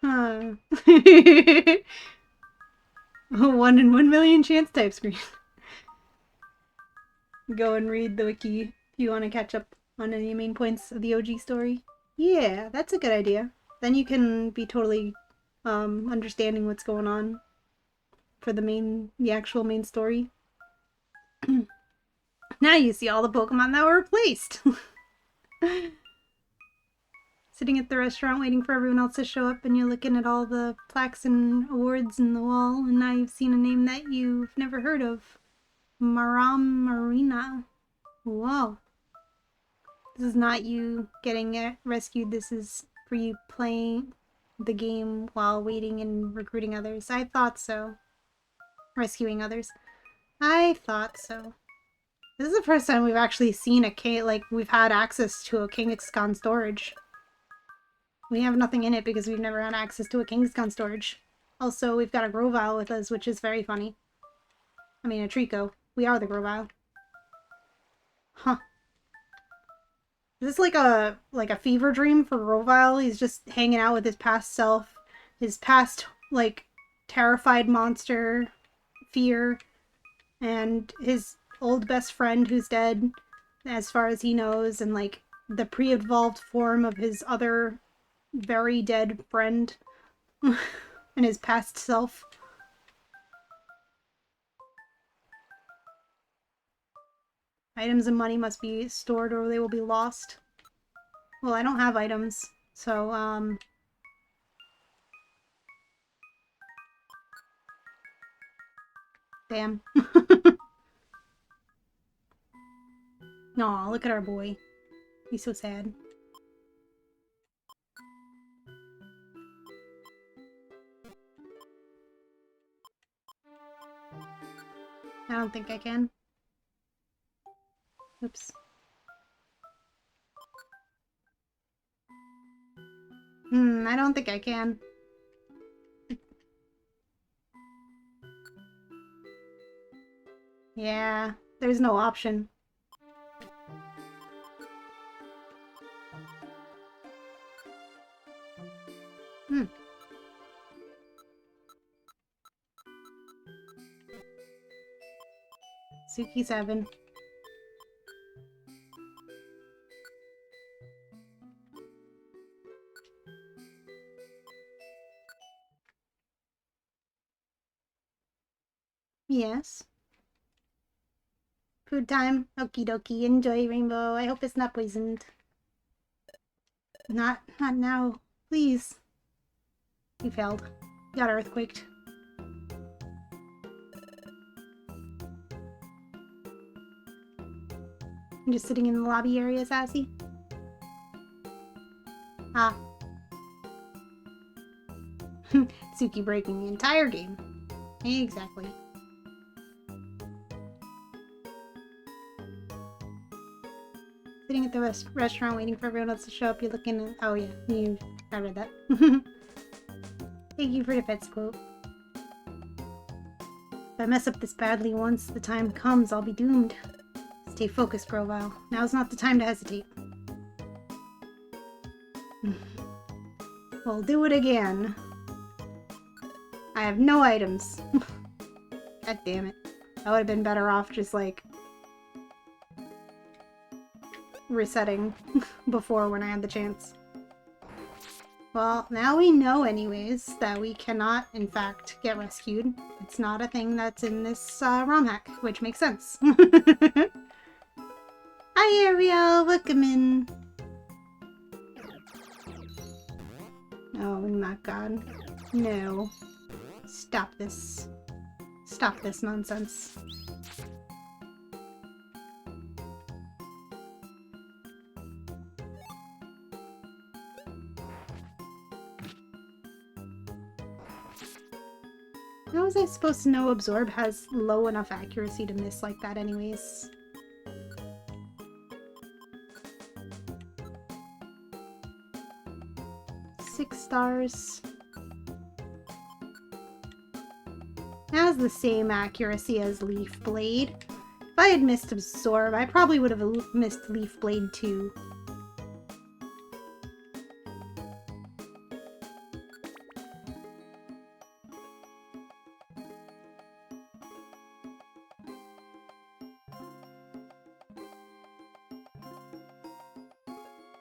Huh. 1 in 1 million chance type screen. Go and read the wiki if you want to catch up on any main points of the OG story. Yeah, that's a good idea. Then you can be totally understanding what's going on for the actual main story. Now you see all the Pokemon that were replaced. Sitting at the restaurant waiting for everyone else to show up, and you're looking at all the plaques and awards in the wall, and now you've seen a name that you've never heard of. Maram Marina. Whoa. This is not you getting rescued. This is for you playing the game while waiting and recruiting others. I thought so. Rescuing others. I thought so. This is the first time we've actually seen a king, like, we've had access to a Kangaskhan storage. We have nothing in it because we've never had access to a Kangaskhan storage. Also, we've got a Grovyle with us, which is very funny. I mean, a Trico. We are the Grovyle. Huh. Is this like a fever dream for Grovyle? He's just hanging out with his past self, his past, like, terrified monster fear, and his old best friend who's dead, as far as he knows, and, like, the pre-evolved form of his other very dead friend and his past self. Items and money must be stored or they will be lost. Well, I don't have items, so, damn. Aw, look at our boy. He's so sad. I don't think I can. Oops. I don't think I can. Yeah, there's no option. Suki 7. Yes. Food time. Okie dokie. Enjoy, Rainbow. I hope it's not poisoned. Not now. Please. You failed. You got earthquaked. I'm just sitting in the lobby area, Sassy. Ah. Suki breaking the entire game. Exactly. Sitting at the restaurant waiting for everyone else to show up. You're looking at... Oh, yeah. I read that. Thank you for the pets quote. If I mess up this badly once the time comes, I'll be doomed. Stay focused, Grovyle. Now's not the time to hesitate. We'll do it again. I have no items. God damn it. I would have been better off just, like, resetting before when I had the chance. Well, now we know anyways that we cannot, in fact, get rescued. It's not a thing that's in this ROM hack, which makes sense. Hi Ariel, welcome in. Oh my god. No. Stop this. Stop this nonsense. How was I supposed to know Absorb has low enough accuracy to miss like that anyways? Six stars. It has the same accuracy as Leaf Blade. If I had missed Absorb, I probably would have missed Leaf Blade too.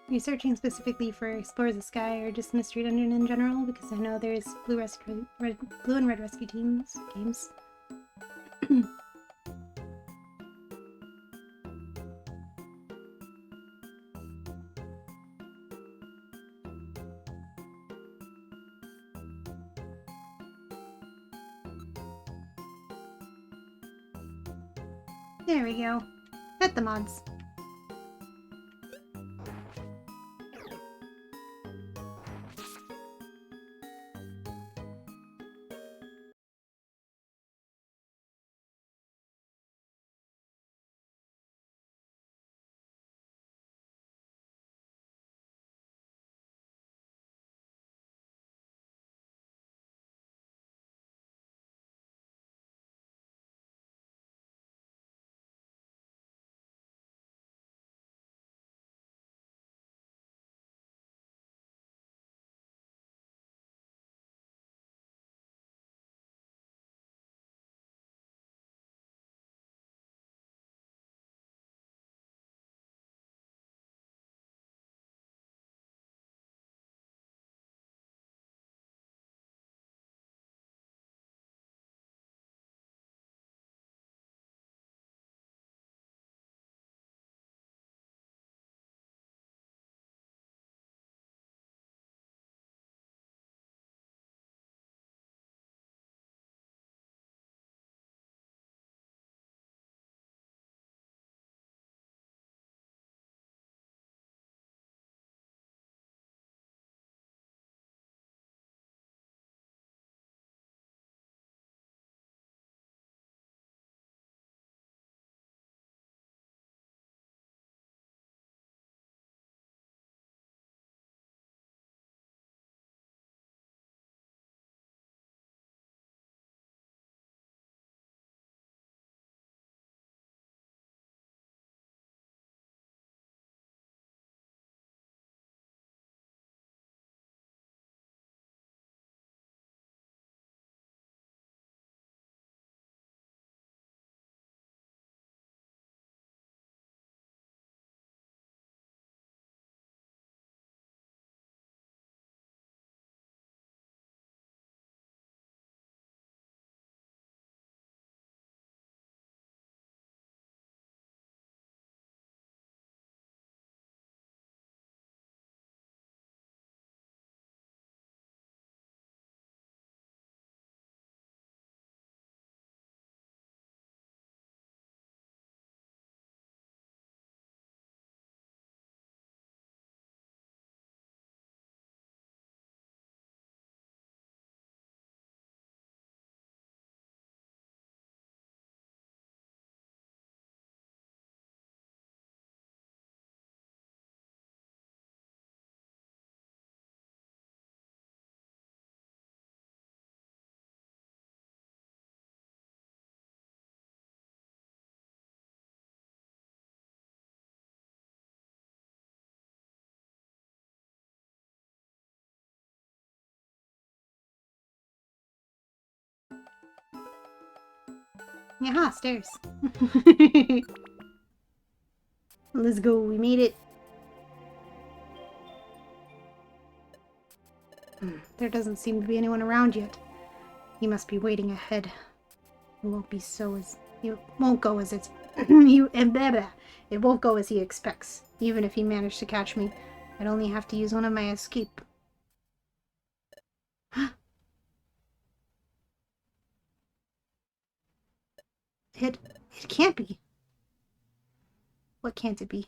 Are you searching specifically for Explore the Sky or just Mystery Dungeon in general? Because I know there's blue and red rescue teams games. There we go. Pet the mods. Yeah, stairs. Let's go, we made it. There doesn't seem to be anyone around yet. He must be waiting ahead. It won't be so as... It won't go as it's... It won't go as he expects. Even if he managed to catch me, I'd only have to use one of my escape. It can't be. What can't it be?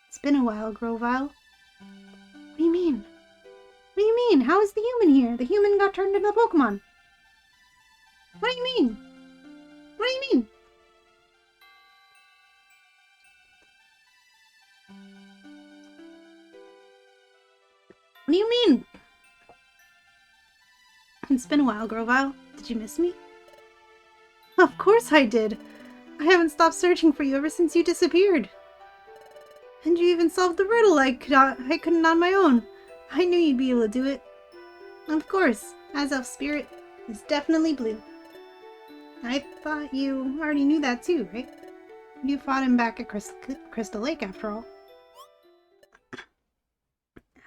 It's been a while, Grovyle. What do you mean? What do you mean? How is the human here? The human got turned into the Pokemon. What do you mean? What do you mean? What do you mean? It's been a while, Grovyle. Did you miss me? Of course I did. I haven't stopped searching for you ever since you disappeared. And you even solved the riddle I couldn't on my own. I knew you'd be able to do it. Of course, Azelf's spirit is definitely blue. I thought you already knew that too, right? You fought him back at Crystal Lake after all.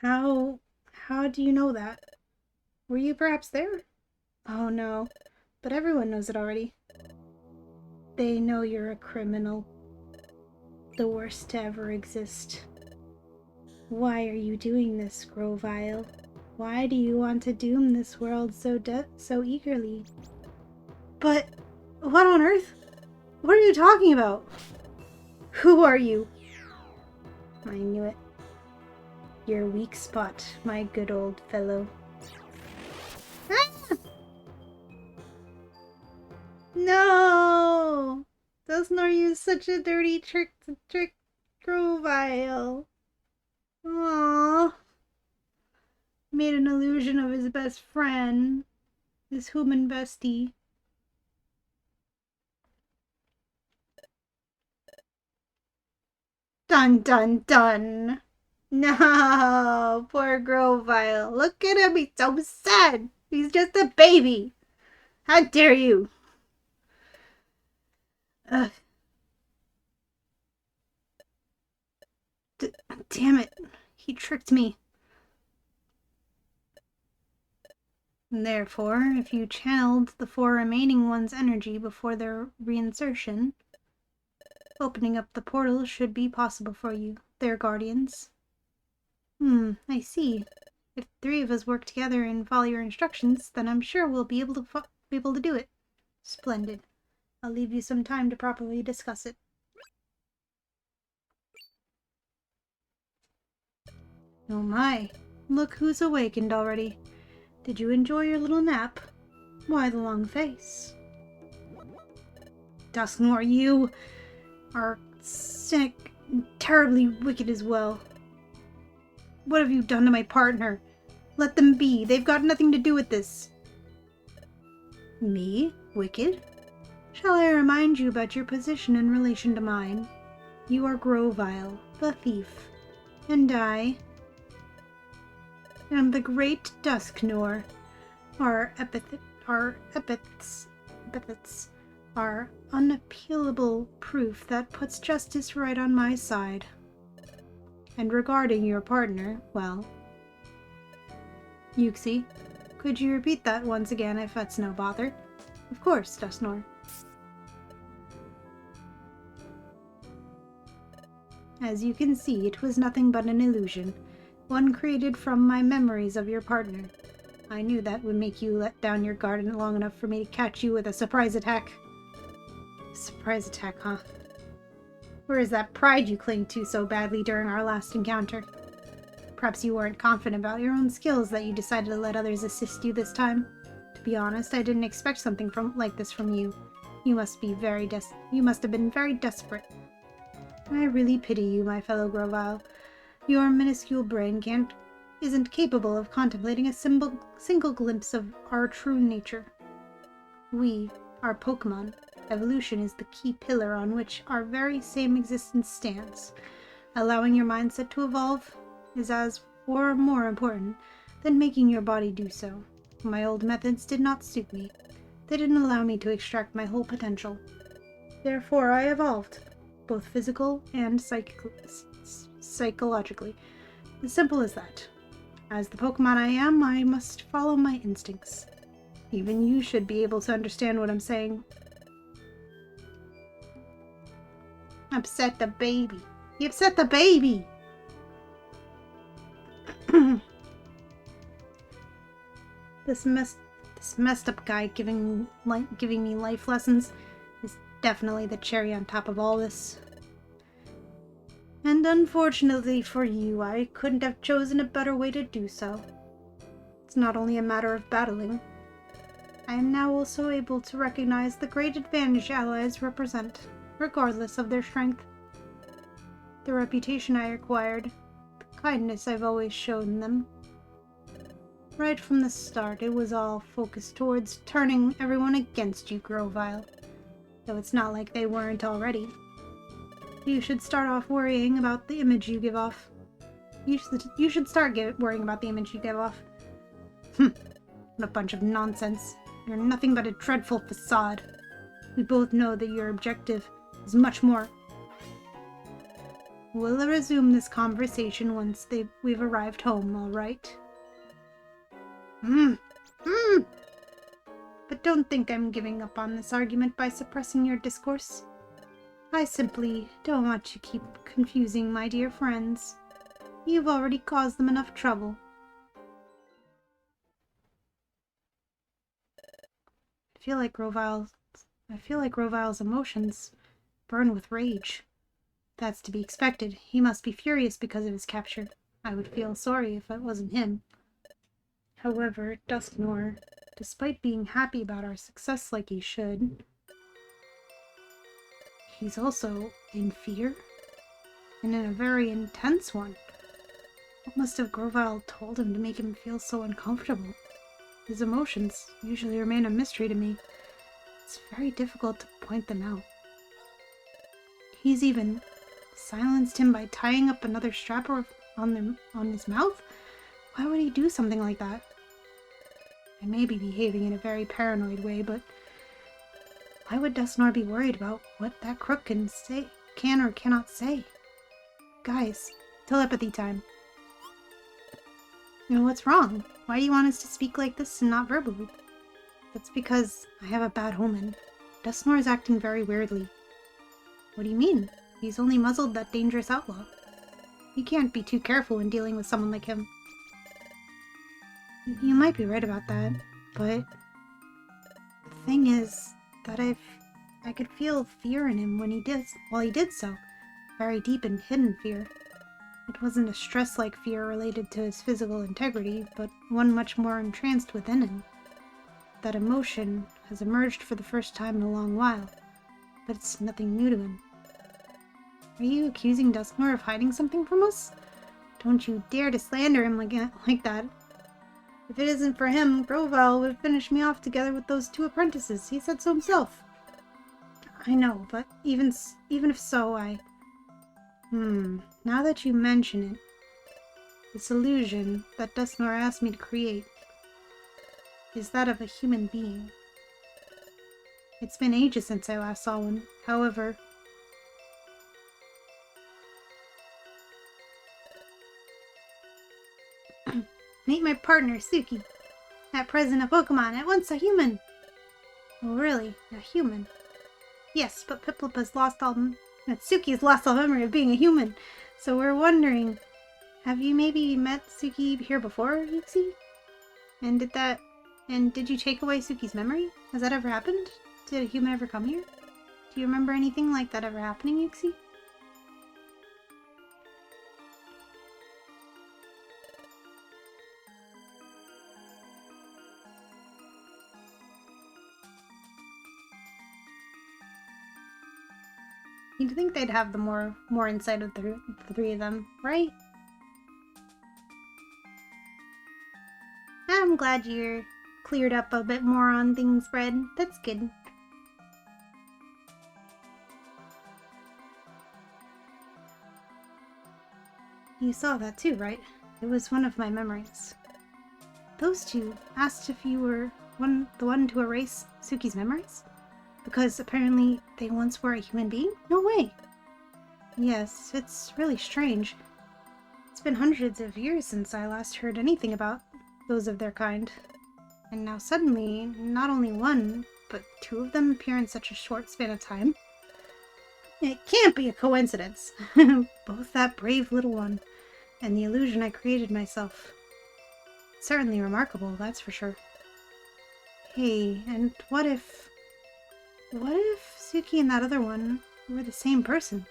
How do you know that? Were you perhaps there? Oh no, but everyone knows it already. They know you're a criminal. The worst to ever exist. Why are you doing this, Grovyle? Why do you want to doom this world so eagerly? But what on earth? What are you talking about? Who are you? I knew it. Your weak spot, my good old fellow. Ah! No! Dusknoir used such a dirty trick to trick Grovyle. Aww. Made an illusion of his best friend. His human bestie. Dun dun dun! No, poor Grovyle. Look at him, he's so sad. He's just a baby. How dare you? Ugh. Damn it. He tricked me. Therefore, if you channeled the 4 remaining one's energy before their reinsertion, opening up the portal should be possible for you, their guardians. I see. If 3 of us work together and follow your instructions, then I'm sure we'll be able to do it. Splendid. I'll leave you some time to properly discuss it. Oh my, look who's awakened already. Did you enjoy your little nap? Why the long face? Dusknoir, you are sick and terribly wicked as well. What have you done to my partner? Let them be. They've got nothing to do with this. Me? Wicked? Shall I remind you about your position in relation to mine? You are Grovyle, the thief. And I am the great Dusknoir. Our epithets are unappealable proof that puts justice right on my side. And regarding your partner, well... Yuxi, could you repeat that once again if that's no bother? Of course, Dusknoir. As you can see, it was nothing but an illusion, one created from my memories of your partner. I knew that would make you let down your guard long enough for me to catch you with a surprise attack. Surprise attack, huh? Where is that pride you clung to so badly during our last encounter? Perhaps you weren't confident about your own skills that you decided to let others assist you this time. To be honest, I didn't expect something like this from you. You must have been very desperate. I really pity you, my fellow Grovyle. Your minuscule brain isn't capable of contemplating a single glimpse of our true nature. We, our Pokemon, evolution is the key pillar on which our very same existence stands. Allowing your mindset to evolve is as or more important than making your body do so. My old methods did not suit me. They didn't allow me to extract my whole potential. Therefore, I evolved, both physical and psychologically. As simple as that. As the Pokemon I am, I must follow my instincts. Even you should be able to understand what I'm saying. Upset the baby. You upset the baby! This messed up guy giving me life lessons is definitely the cherry on top of all this. And unfortunately for you, I couldn't have chosen a better way to do so. It's not only a matter of battling. I am now also able to recognize the great advantage allies represent, regardless of their strength. The reputation I acquired, the kindness I've always shown them. Right from the start, it was all focused towards turning everyone against you, Grovyle. Though it's not like they weren't already. You should start off worrying about the image you give off. You should start worrying about the image you give off. What a bunch of nonsense. You're nothing but a dreadful facade. We both know that your objective is much more. We'll resume this conversation once we've arrived home, all right? But don't think I'm giving up on this argument by suppressing your discourse. I simply don't want you to keep confusing my dear friends. You've already caused them enough trouble. I feel like Grovile's emotions burn with rage. That's to be expected. He must be furious because of his capture. I would feel sorry if it wasn't him. However, Dusknoir, despite being happy about our success like he should, he's also in fear, and in a very intense one. What must have Grovile told him to make him feel so uncomfortable? His emotions usually remain a mystery to me. It's very difficult to point them out. He's even silenced him by tying up another strap on his mouth? Why would he do something like that? I may be behaving in a very paranoid way, but why would Dusknoir be worried about what that crook can or cannot say? Guys, telepathy time. You know, what's wrong? Why do you want us to speak like this and not verbally? That's because I have a bad omen. Dusknoir is acting very weirdly. What do you mean? He's only muzzled that dangerous outlaw. You can't be too careful when dealing with someone like him. You might be right about that, but the thing is that I could feel fear in him while he did so. Very deep and hidden fear. It wasn't a stress-like fear related to his physical integrity, but one much more entranced within him. That emotion has emerged for the first time in a long while, but it's nothing new to him. Are you accusing Dusknoir of hiding something from us? Don't you dare to slander him like that. If it isn't for him, Grovile would have finished me off together with those 2 apprentices. He said so himself. I know, but even if so, now that you mention it, this illusion that Dusknoir asked me to create is that of a human being. It's been ages since I last saw one. However, meet my partner, Suki. At present a Pokemon, at once a human. Oh really? A human? Yes, but Piplup has lost all... Suki has lost all memory of being a human. So we're wondering, have you maybe met Suki here before, Yuxi? And did you take away Suki's memory? Has that ever happened? Did a human ever come here? Do you remember anything like that ever happening, Yuxi? You'd think they'd have the more insight of the 3 of them, right? I'm glad you're cleared up a bit more on things, Fred. That's good. You saw that too, right? It was one of my memories. Those 2 asked if you were the one to erase Suki's memories? Because apparently they once were a human being? No way! Yes, it's really strange. It's been hundreds of years since I last heard anything about those of their kind. And now suddenly, not only 1, but 2 of them appear in such a short span of time. It can't be a coincidence. Both that brave little one and the illusion I created myself. It's certainly remarkable, that's for sure. Hey, and what if Suki and that other one were the same person?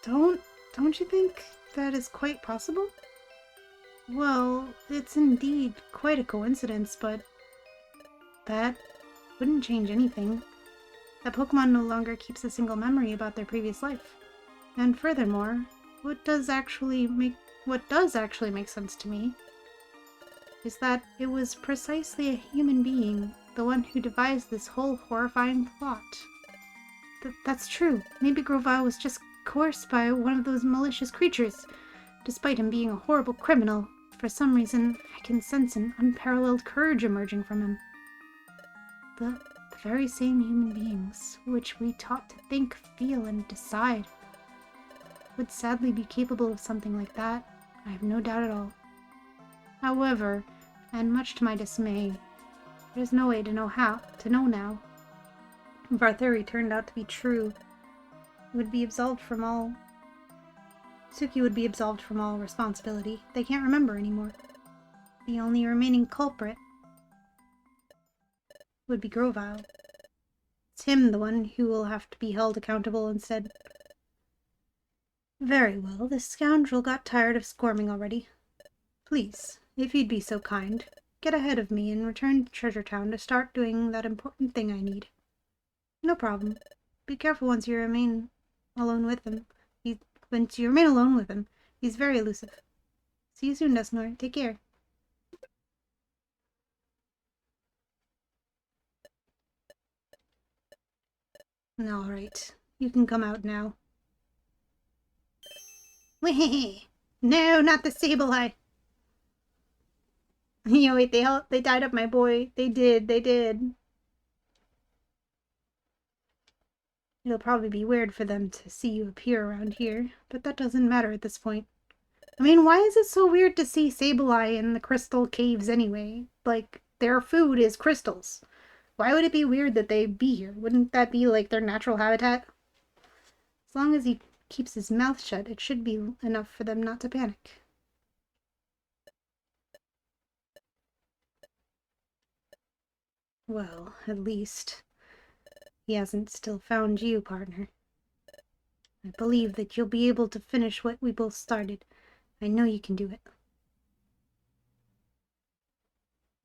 Don't you think that is quite possible? Well, it's indeed quite a coincidence, but that wouldn't change anything. That Pokemon no longer keeps a single memory about their previous life. And furthermore, what does actually make sense to me is that it was precisely a human being, the one who devised this whole horrifying plot. That's true. Maybe Grovile was just coerced by one of those malicious creatures. Despite him being a horrible criminal, for some reason I can sense an unparalleled courage emerging from him. The very same human beings which we taught to think, feel, and decide would sadly be capable of something like that. I have no doubt at all. However, and much to my dismay, there's no way to know now. If our theory turned out to be true, Suki would be absolved from all responsibility. They can't remember anymore. The only remaining culprit would be Grovyle. It's him, the one who will have to be held accountable instead. Very well, this scoundrel got tired of squirming already. Please, if you'd be so kind, get ahead of me and return to Treasure Town to start doing that important thing I need. No problem. Be careful once you remain alone with him. He's very elusive. See you soon, Dusknoir. Take care. Alright. You can come out now. Whee! No, not the Sableye! Yo, wait, they tied up my boy. They did. It'll probably be weird for them to see you appear around here, but that doesn't matter at this point. I mean, why is it so weird to see Sableye in the crystal caves anyway? Like, their food is crystals. Why would it be weird that they be here? Wouldn't that be, like, their natural habitat? As long as he keeps his mouth shut, it should be enough for them not to panic. Well, at least he hasn't still found you, partner. I believe that you'll be able to finish what we both started. I know you can do it.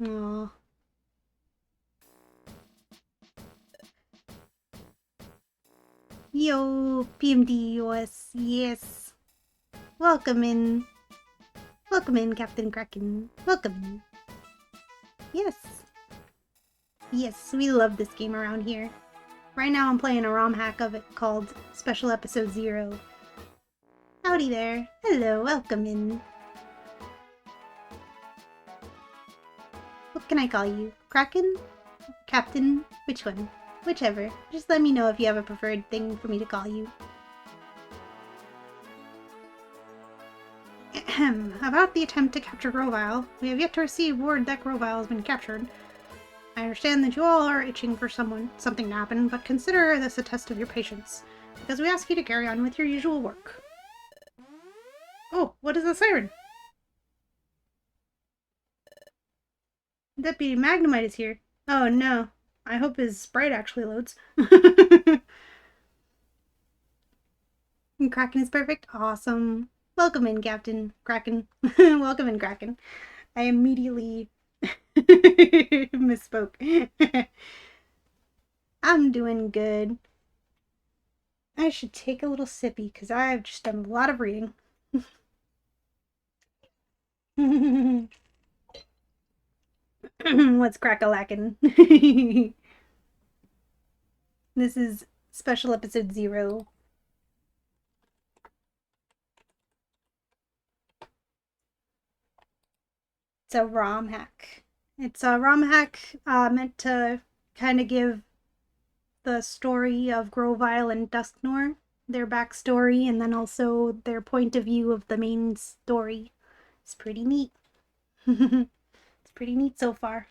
Aww. Yo, PMDOS, yes. Welcome in. Welcome in, Captain Kraken. Welcome in. Yes. Yes, we love this game around here. Right now I'm playing a ROM hack of it called Special Episode 0. Howdy there. Hello, welcome in. What can I call you? Kraken? Captain? Which one? Whichever. Just let me know if you have a preferred thing for me to call you. About the attempt to capture Grovyle, we have yet to receive word that Grovyle has been captured. I understand that you all are itching for something to happen, but consider this a test of your patience, because we ask you to carry on with your usual work. Oh, what is the siren? Deputy Magnemite is here. Oh no. I hope his sprite actually loads. And Kraken is perfect. Awesome. Welcome in, Captain Kraken. Welcome in, Kraken. I immediately misspoke. I'm doing good. I should take a little sippy because I've just done a lot of reading. What's crack-a-lackin'? This is Special Episode 0. It's a ROM hack. It's a ROM hack meant to kind of give the story of Grovyle and Dusknoir, their backstory, and then also their point of view of the main story. It's pretty neat. It's pretty neat so far.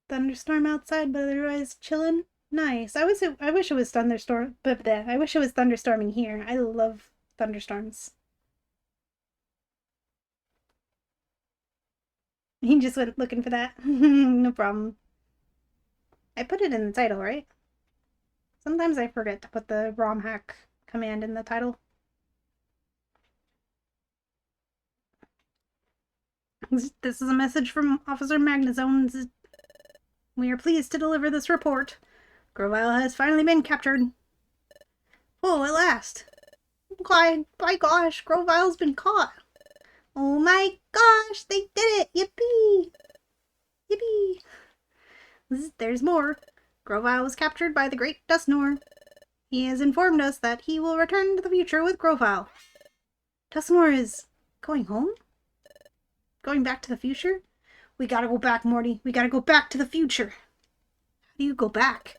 Thunderstorm outside, but otherwise chillin'. Nice. I wish it was I wish it was thunderstorming here. I love thunderstorms. He just went looking for that. No problem. I put it in the title, right? Sometimes I forget to put the ROM hack command in the title. This is a message from Officer Magnazones. We are pleased to deliver this report. Grovyle has finally been captured. Oh, at last. By gosh, Grovyle's been caught. Oh my gosh, they did it! Yippee! Yippee! There's more. Grovyle was captured by the great Dusknoir. He has informed us that he will return to the future with Grovyle. Dusknoir is going home? Going back to the future? We gotta go back, Morty. We gotta go back to the future. How do you go back?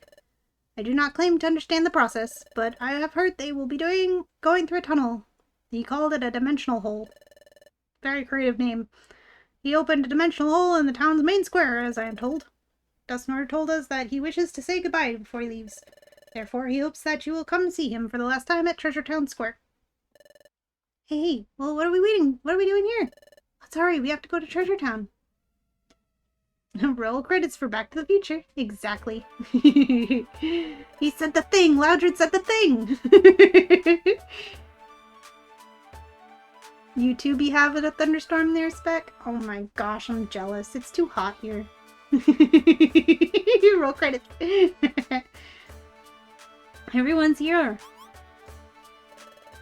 I do not claim to understand the process, but I have heard they will be going through a tunnel. He called it a dimensional hole. Very creative name. He opened a dimensional hole in the town's main square, as I am told. Dusknoir told us that he wishes to say goodbye before he leaves. Therefore, he hopes that you will come see him for the last time at Treasure Town Square. Hey, well, what are we waiting? What are we doing here? Let's hurry, we have to go to Treasure Town. Roll credits for Back to the Future. Exactly. He said the thing! Loudred said the thing! You two be having a thunderstorm there, Spec? Oh my gosh, I'm jealous. It's too hot here. Roll credits. Everyone's here.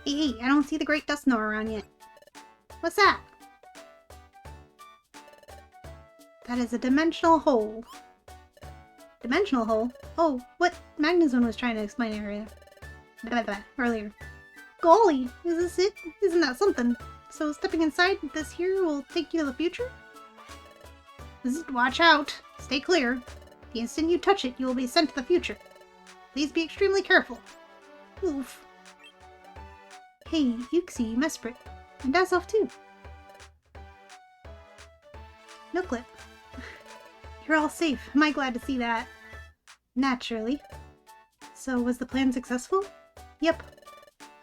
Hey, I don't see the Great Dust Nor around yet. What's that? That is a dimensional hole. Dimensional hole? Oh, what Magnezone was trying to explain earlier. Golly, is this it? Isn't that something? So stepping inside this here will take you to the future? Watch out. Stay clear. The instant you touch it, you will be sent to the future. Please be extremely careful. Oof. Hey, Uxie, Mesprit, and Azelf too. No clip. You're all safe. Am I glad to see that? Naturally. So, was the plan successful? Yep.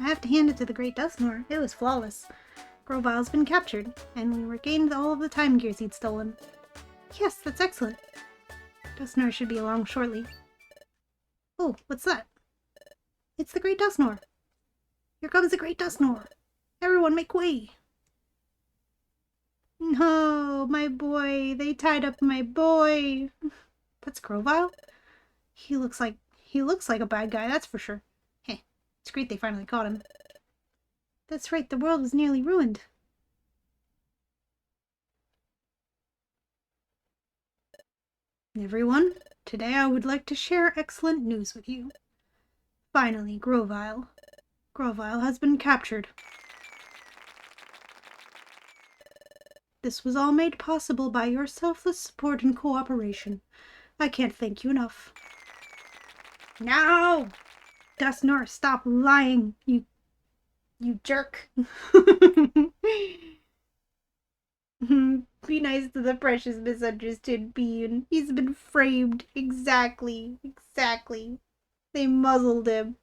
I have to hand it to the Great Dustnor. It was flawless. Grovile's been captured, and we regained all of the time gears he'd stolen. Yes, that's excellent. Dustnor should be along shortly. Oh, what's that? It's the Great Dustnor. Here comes the Great Dustnor. Everyone make way. No, my boy. They tied up my boy. That's Grovile? He looks like a bad guy, that's for sure. Hey, it's great they finally caught him. That's right, the world was nearly ruined. Everyone, today I would like to share excellent news with you. Finally, Grovile. Grovile has been captured. This was all made possible by your selfless support and cooperation. I can't thank you enough. No! Dustnor, stop lying, you jerk. Be nice to the precious misunderstood being. He's been framed. Exactly. They muzzled him.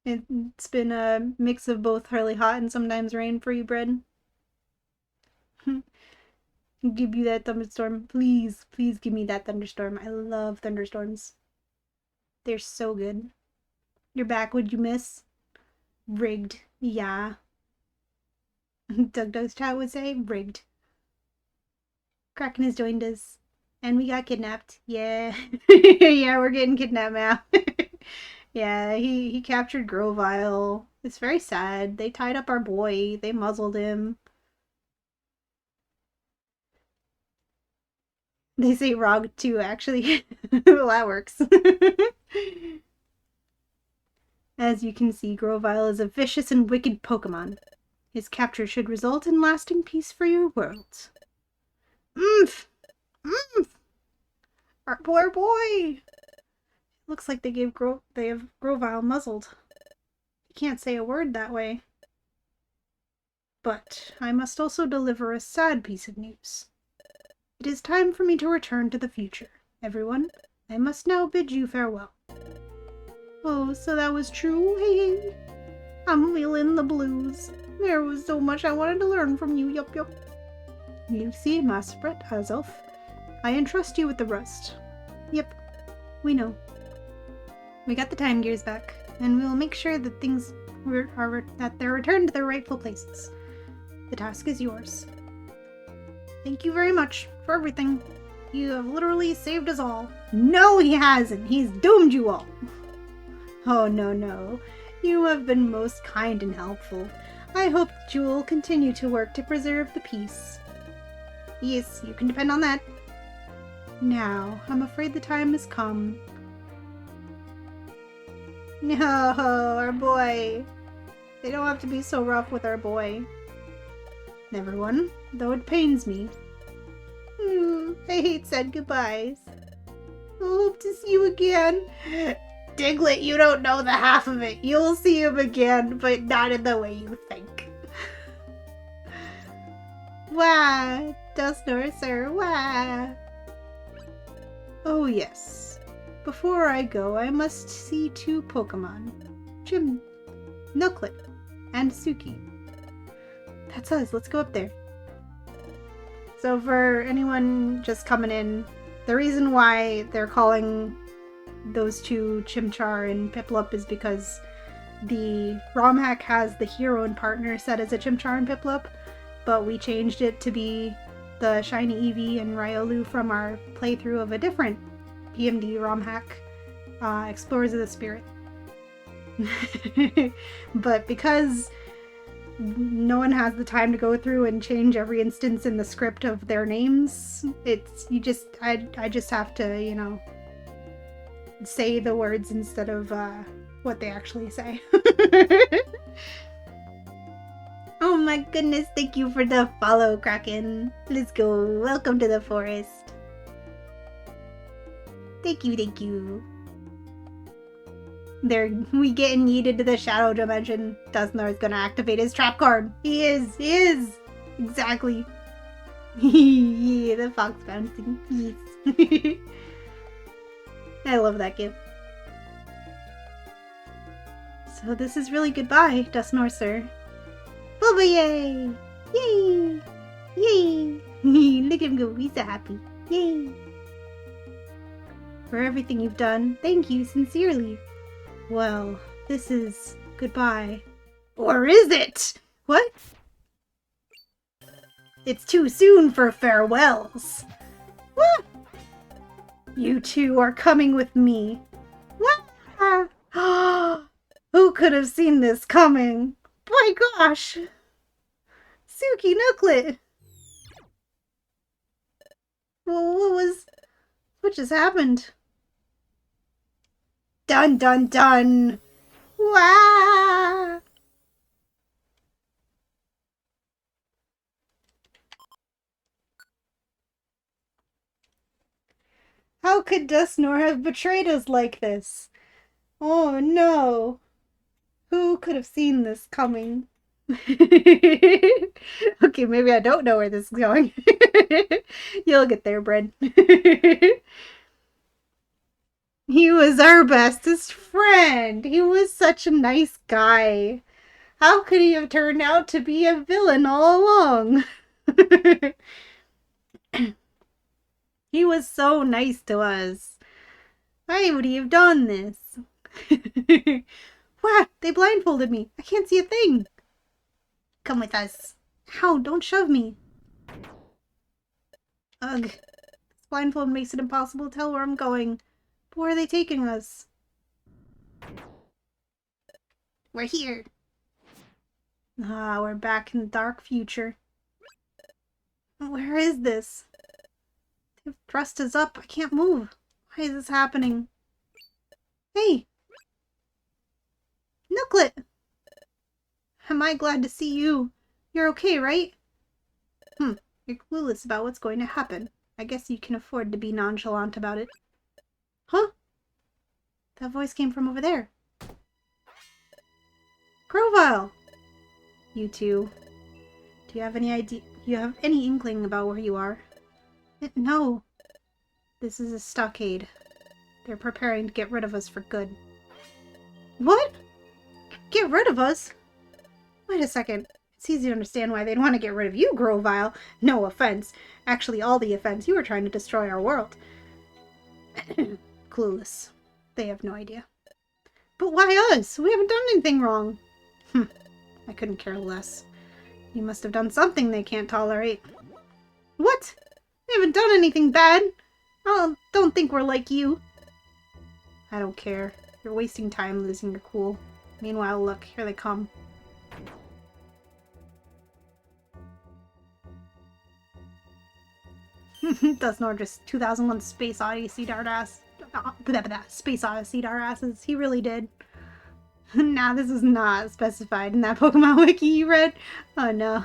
It's been a mix of both really hot and sometimes rain for you, Bread. Give you that thunderstorm. Please give me that thunderstorm. I love thunderstorms. They're so good. You're back, would you miss? Rigged. Yeah. Doug's chat would say rigged. Kraken has joined us. And we got kidnapped. Yeah. Yeah, we're getting kidnapped now. Yeah, he captured Grovile. It's very sad. They tied up our boy. They muzzled him. They say Rog too, actually. Well, that works. As you can see, Grovile is a vicious and wicked Pokemon. His capture should result in lasting peace for your world. Oomph! Oomph! Our poor boy! Looks like they have Grovile muzzled. He can't say a word that way. But I must also deliver a sad piece of news. It is time for me to return to the future. Everyone, I must now bid you farewell. Oh, so that was true? Hey. I'm feeling the blues. There was so much I wanted to learn from you, yup. Lucy, Mesprit, Azelf, I entrust you with the rest. Yep, we know. We got the time gears back, and we will make sure that that they're returned to their rightful places. The task is yours. Thank you very much for everything. You have literally saved us all. No, he hasn't. He's doomed you all. Oh, no. You have been most kind and helpful. I hope that you will continue to work to preserve the peace. Yes, you can depend on that. Now, I'm afraid the time has come. No, our boy. They don't have to be so rough with our boy. Everyone, though it pains me. I hate sad goodbyes. I hope to see you again. Diglett, you don't know the half of it. You'll see him again, but not in the way you think. Wah, Dustnor, sir, wah. Oh yes. Before I go, I must see two Pokemon. Nooklet, and Suki. That's us. Let's go up there. So for anyone just coming in, the reason why they're calling those two Chimchar and Piplup is because the ROM hack has the hero and partner set as a Chimchar and Piplup, but we changed it to be the Shiny Eevee and Riolu from our playthrough of a different PMD ROM hack, Explorers of the Spirit. But because no one has the time to go through and change every instance in the script of their names, I just have to, you know, say the words instead of what they actually say. Oh my goodness, thank you for the follow, Kraken. Let's go. Welcome to the forest. Thank you, thank you. We getting yeeted to the shadow dimension. Dusknoir is gonna activate his trap card. He is. Exactly. Yeah, the fox bouncing. Yes. I love that gift. So this is really goodbye, Dusknoir, sir. Booba yay! Yay! Yay! Look at him go, he's so happy. Yay! For everything you've done, thank you sincerely. Well, this is goodbye. Or is it? What? It's too soon for farewells. What? You two are coming with me. What? Who could have seen this coming? My gosh! Suki Nooklet! Well, what just happened? Dun dun dun! Wah! How could Dusknoir have betrayed us like this? Oh no! Who could have seen this coming? Okay, maybe I don't know where this is going. You'll get there, Brad. He was our bestest friend. He was such a nice guy. How could he have turned out to be a villain all along? He was so nice to us. Why would he have done this? What? They blindfolded me. I can't see a thing. Come with us. Ow, don't shove me. Ugh. This blindfold makes it impossible to tell where I'm going. But where are they taking us? We're here. Ah, we're back in the dark future. Where is this? They've thrust us up. I can't move. Why is this happening? Hey! Nooklet! Am I glad to see you? You're okay, right? You're clueless about what's going to happen. I guess you can afford to be nonchalant about it. Huh? That voice came from over there. Grovyle! You two. Do you have any idea? You have any inkling about where you are? No. This is a stockade. They're preparing to get rid of us for good. What? Get rid of us? Wait a second. It's easy to understand why they'd want to get rid of you, Grovyle. No offense. Actually, all the offense. You were trying to destroy our world. Clueless. They have no idea. But why us? We haven't done anything wrong. I couldn't care less. You must have done something they can't tolerate. What? We haven't done anything bad. I don't think we're like you. I don't care. You're wasting time losing your cool. Meanwhile, look, here they come. Dusknoir just 2001 Space Odyssey our ass. Space Odyssey our asses. He really did. Nah, this is not specified in that Pokemon wiki you read. Oh no.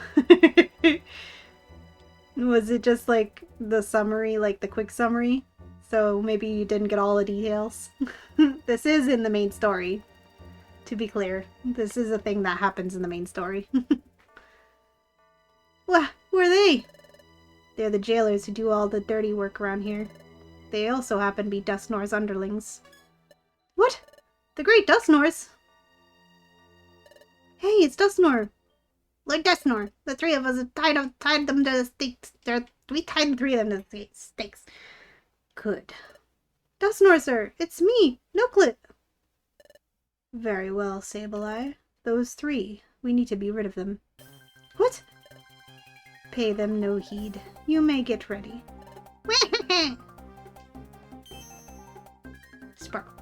Was it just like the summary, like the quick summary? So maybe you didn't get all the details. This is in the main story. To be clear, this is a thing that happens in the main story. Who are they? They're the jailers who do all the dirty work around here. They also happen to be Dusknoir's underlings. What? The Great Dusknoirs? Hey, it's Dustnor! Lord Dustnor, the three of us have tied them to the stakes. We tied the three of them to the stakes. Good. Dustnor, sir, it's me, Nooklet. Very well, Sableye. Those three. We need to be rid of them. What? Pay them no heed. You may get ready. Sparkle.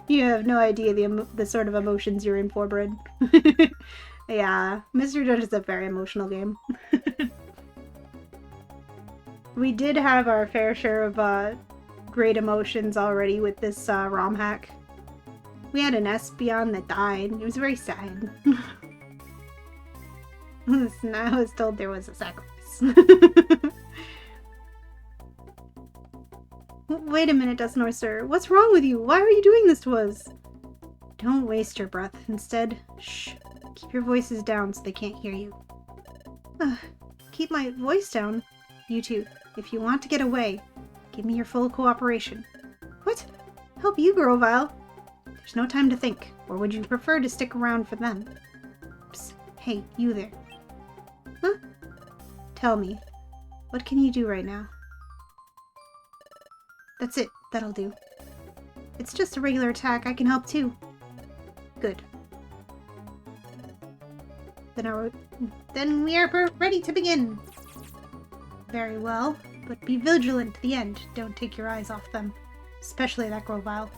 You have no idea the sort of emotions you're in for, Brid. Yeah, Mr. Judge is a very emotional game. We did have our fair share of great emotions already with this ROM hack. We had an Espeon that died. It was very sad. I was told there was a sacrifice. Wait a minute, Dustnor, sir. What's wrong with you? Why are you doing this to us? Don't waste your breath. Instead, shh. Keep your voices down so they can't hear you. Keep my voice down? You two, if you want to get away, give me your full cooperation. What? Help you, Grovyle? There's no time to think. Or would you prefer to stick around for them? Psst. Hey, you there. Huh? Tell me, what can you do right now? That's it. That'll do. It's just a regular attack. I can help too. Good. Then we are ready to begin. Very well, but be vigilant to the end. Don't take your eyes off them. Especially that Grovyle.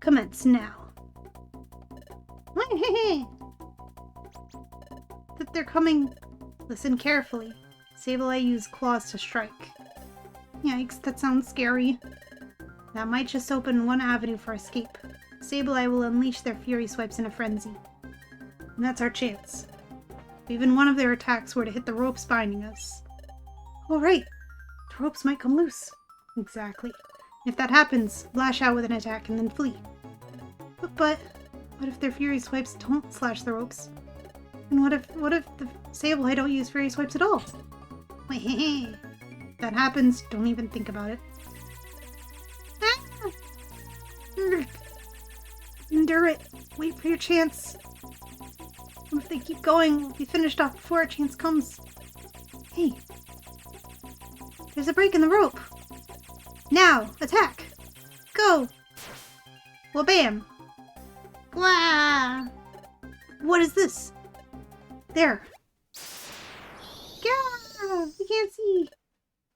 Commence now. That they're coming. Listen carefully. Sableye used claws to strike. Yikes, that sounds scary. That might just open one avenue for escape. Sableye will unleash their Fury Swipes in a frenzy. And that's our chance. If even one of their attacks were to hit the ropes binding us. Alright, the ropes might come loose. Exactly. If that happens, lash out with an attack and then flee. But what if their Fury Swipes don't slash the ropes? And what if the Sableye don't use Fury Swipes at all? If that happens, don't even think about it. Endure it. Wait for your chance. If they keep going, we'll be finished off before our chance comes. Hey. There's a break in the rope. Now, attack. Go. Well, bam. Wah. What is this? There. Gah! We can't see.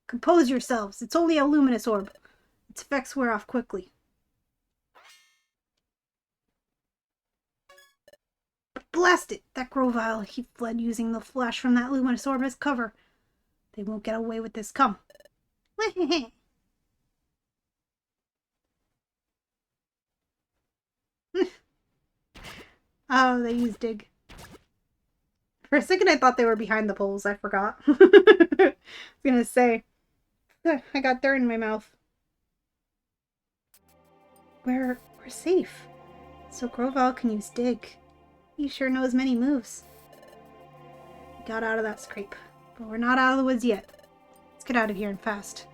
Compose yourselves. It's only a luminous orb. Its effects wear off quickly. Blast it! That Grovyle, he fled using the flash from that luminous orb as cover. They won't get away with this. Come. Oh, they used dig. For a second I thought they were behind the poles. I forgot. I was gonna say. I got dirt in my mouth. We're safe. So Grovyle can use dig. He sure knows many moves. We got out of that scrape. But we're not out of the woods yet. Let's get out of here and fast.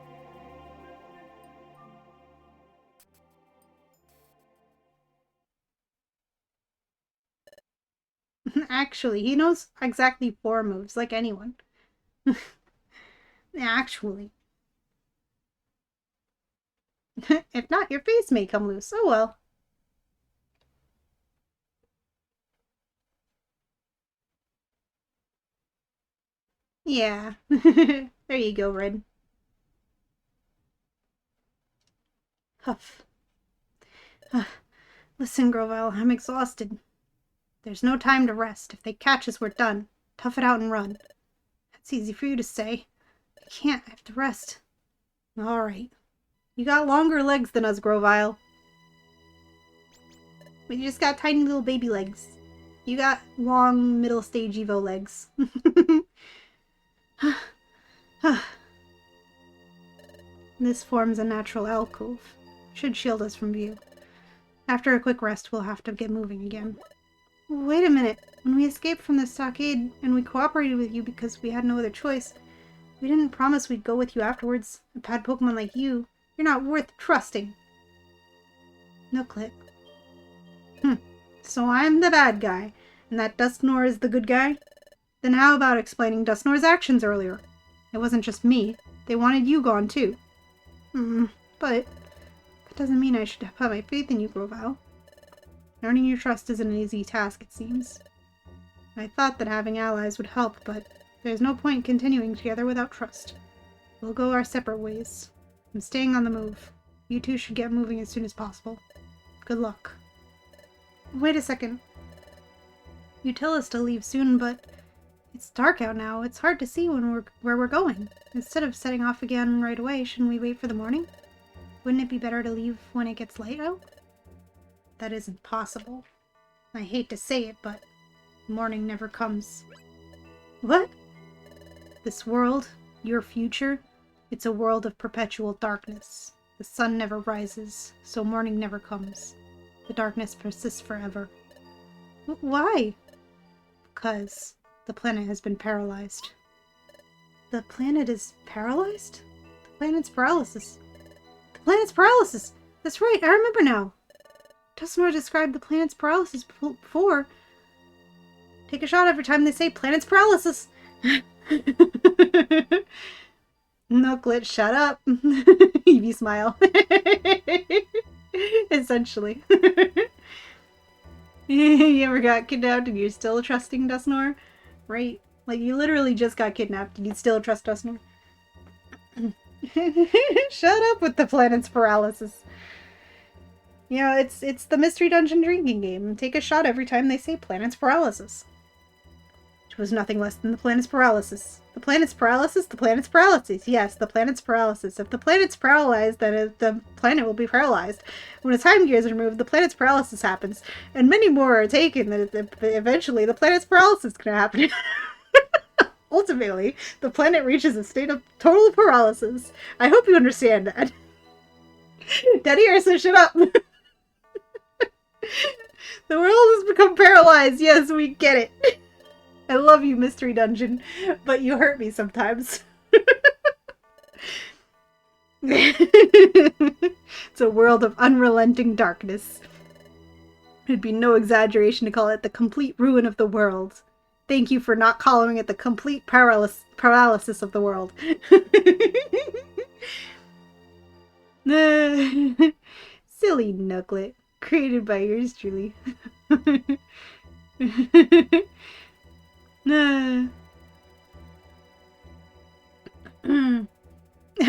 Actually, he knows exactly 4 moves, like anyone. Actually. If not, your face may come loose. Oh well. Yeah. There you go, Red. Huff. Listen, Grovyle, I'm exhausted. There's no time to rest. If they catch us, we're done. Tough it out and run. That's easy for you to say. I can't. I have to rest. Alright. You got longer legs than us, Grovyle. But you just got tiny little baby legs. You got long, middle stage Evo legs. This forms a natural alcove. Should shield us from view. After a quick rest, we'll have to get moving again. Wait a minute. When we escaped from the stockade and we cooperated with you because we had no other choice, We didn't promise we'd go with you afterwards. A bad Pokemon like you, you're not worth trusting. Nooklet. So I'm the bad guy, and that Dusknoir is the good guy? Then how about explaining Dusknoir's actions earlier? It wasn't just me. They wanted you gone, too. But that doesn't mean I should have my faith in you, Grovyle. Earning your trust isn't an easy task, it seems. I thought that having allies would help, but there's no point continuing together without trust. We'll go our separate ways. I'm staying on the move. You two should get moving as soon as possible. Good luck. Wait a second. You tell us to leave soon, but it's dark out now. It's hard to see where we're going. Instead of setting off again right away, shouldn't we wait for the morning? Wouldn't it be better to leave when it gets light out? That isn't possible. I hate to say it, but morning never comes. What? This world, your future, it's a world of perpetual darkness. The sun never rises, so morning never comes. The darkness persists forever. Why? Because the planet has been paralyzed. The planet is paralyzed? The planet's paralysis. The planet's paralysis! That's right, I remember now. Dusknoir described the planet's paralysis before. Take a shot every time they say planet's paralysis. Nooklet, shut up. Eevee smile. Essentially. You ever got kidnapped and you're still trusting Dusknoir? Right? Like, you literally just got kidnapped and you still trust Dusknoir. Shut up with the planet's paralysis. You know, it's the Mystery Dungeon drinking game. Take a shot every time they say planet's paralysis. It was nothing less than the planet's paralysis. The planet's paralysis? The planet's paralysis. Yes, the planet's paralysis. If the planet's paralyzed, then the planet will be paralyzed. When a time gear is removed, the planet's paralysis happens. And many more are taken, that eventually the planet's paralysis can happen. Ultimately, the planet reaches a state of total paralysis. I hope you understand that. Daddy Ursa, shut up! The world has become paralyzed. Yes, we get it. I love you, Mystery Dungeon, but you hurt me sometimes. It's a world of unrelenting darkness. It'd be no exaggeration to call it the complete ruin of the world. Thank you for not calling it the complete paralysis of the world. Silly Nooklet. Created by yours truly.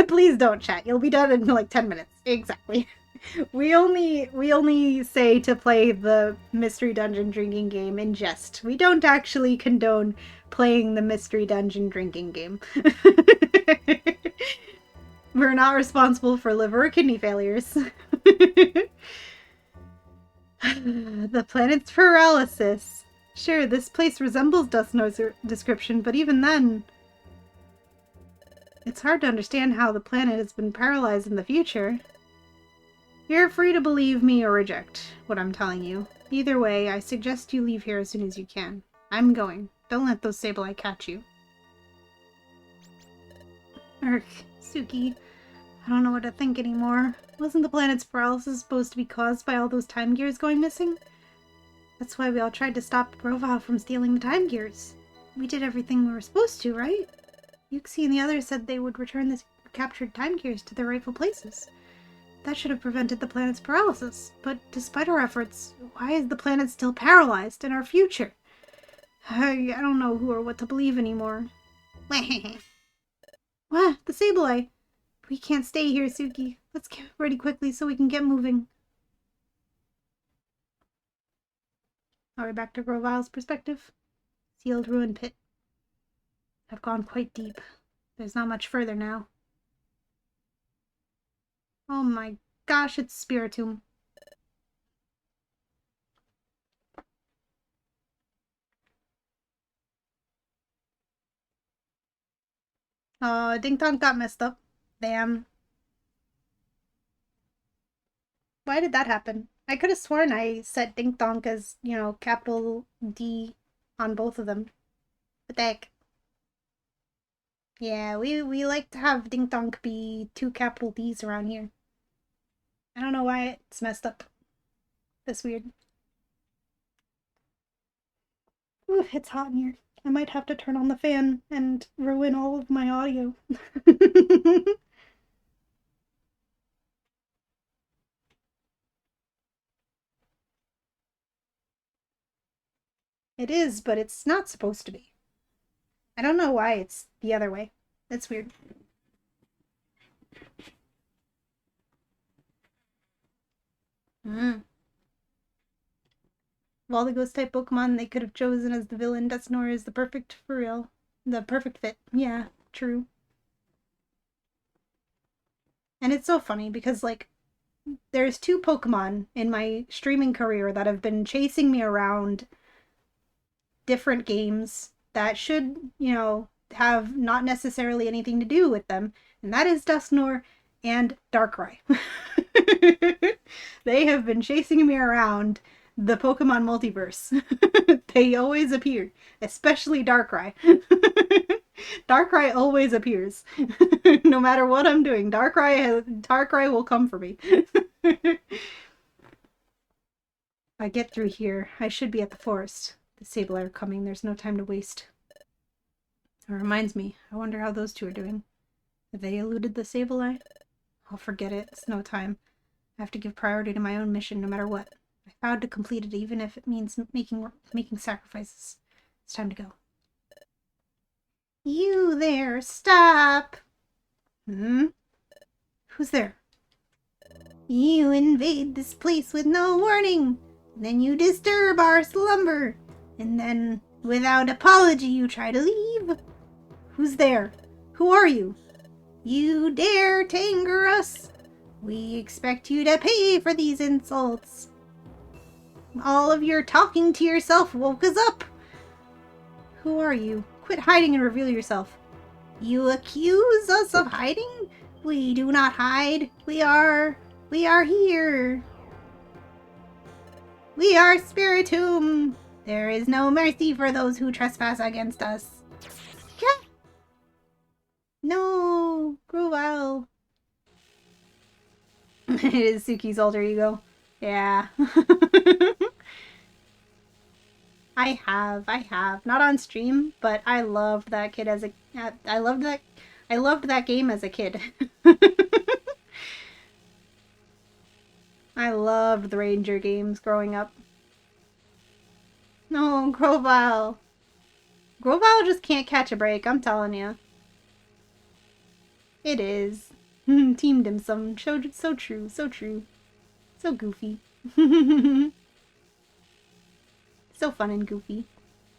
Please don't chat. You'll be done in like 10 minutes. Exactly. We only say to play the Mystery Dungeon drinking game in jest. We don't actually condone playing the Mystery Dungeon drinking game. We're not responsible for liver or kidney failures. The planet's paralysis. Sure, this place resembles Dusknoir's description, but even then... It's hard to understand how the planet has been paralyzed in the future. You're free to believe me or reject what I'm telling you. Either way, I suggest you leave here as soon as you can. I'm going. Don't let those Sableye catch you. Urgh, Suki. I don't know what to think anymore. Wasn't the planet's paralysis supposed to be caused by all those time gears going missing? That's why we all tried to stop Grovyle from stealing the time gears. We did everything we were supposed to, right? Yuxi and the others said they would return the captured time gears to their rightful places. That should have prevented the planet's paralysis. But despite our efforts, why is the planet still paralyzed in our future? I don't know who or what to believe anymore. What? The Sableye! We can't stay here, Suki. Let's get ready quickly so we can get moving. Are we back to Grovyle's perspective? Sealed ruin pit. I've gone quite deep. There's not much further now. Oh my gosh, it's Spiritomb. Ding Dong got messed up. Damn. Why did that happen? I could have sworn I set Dink Donk as, you know, capital D on both of them. What the heck? Yeah, we like to have Dink Donk be 2 capital D's around here. I don't know why it's messed up. That's weird. Ooh, it's hot in here. I might have to turn on the fan and ruin all of my audio. It is, but it's not supposed to be. I don't know why it's the other way. That's weird. Of all the ghost type Pokemon they could have chosen as the villain, Dusknoir is the perfect for real. The perfect fit. Yeah, true. And it's so funny because, like, there's 2 Pokemon in my streaming career that have been chasing me around different games that should, have not necessarily anything to do with them, and that is Dusknoir and Darkrai. They have been chasing me around the Pokemon multiverse. They always appear, especially Darkrai. Darkrai always appears. No matter what I'm doing, Darkrai will come for me. I get through here. I should be at the forest. The Sableye are coming. There's no time to waste. It reminds me. I wonder how those 2 are doing. Have they eluded the Sableye? I'll forget it. It's no time. I have to give priority to my own mission no matter what. I vowed to complete it even if it means making sacrifices. It's time to go. You there, stop! Who's there? You invade this place with no warning. Then you disturb our slumber. And then, without apology, you try to leave. Who's there? Who are you? You dare to anger us? We expect you to pay for these insults. All of your talking to yourself woke us up. Who are you? Quit hiding and reveal yourself. You accuse us of hiding? We do not hide. We are here. We are Spiritomb. There is no mercy for those who trespass against us. No, Grovyle. It is Suki's alter ego. Yeah. I have. Not on stream, but I loved that kid as a... I loved that game as a kid. I loved the Ranger games growing up. No, Grovyle. Grovyle just can't catch a break, I'm telling you. It is. Team Dim Sum. So true, so true. So goofy. So fun and goofy.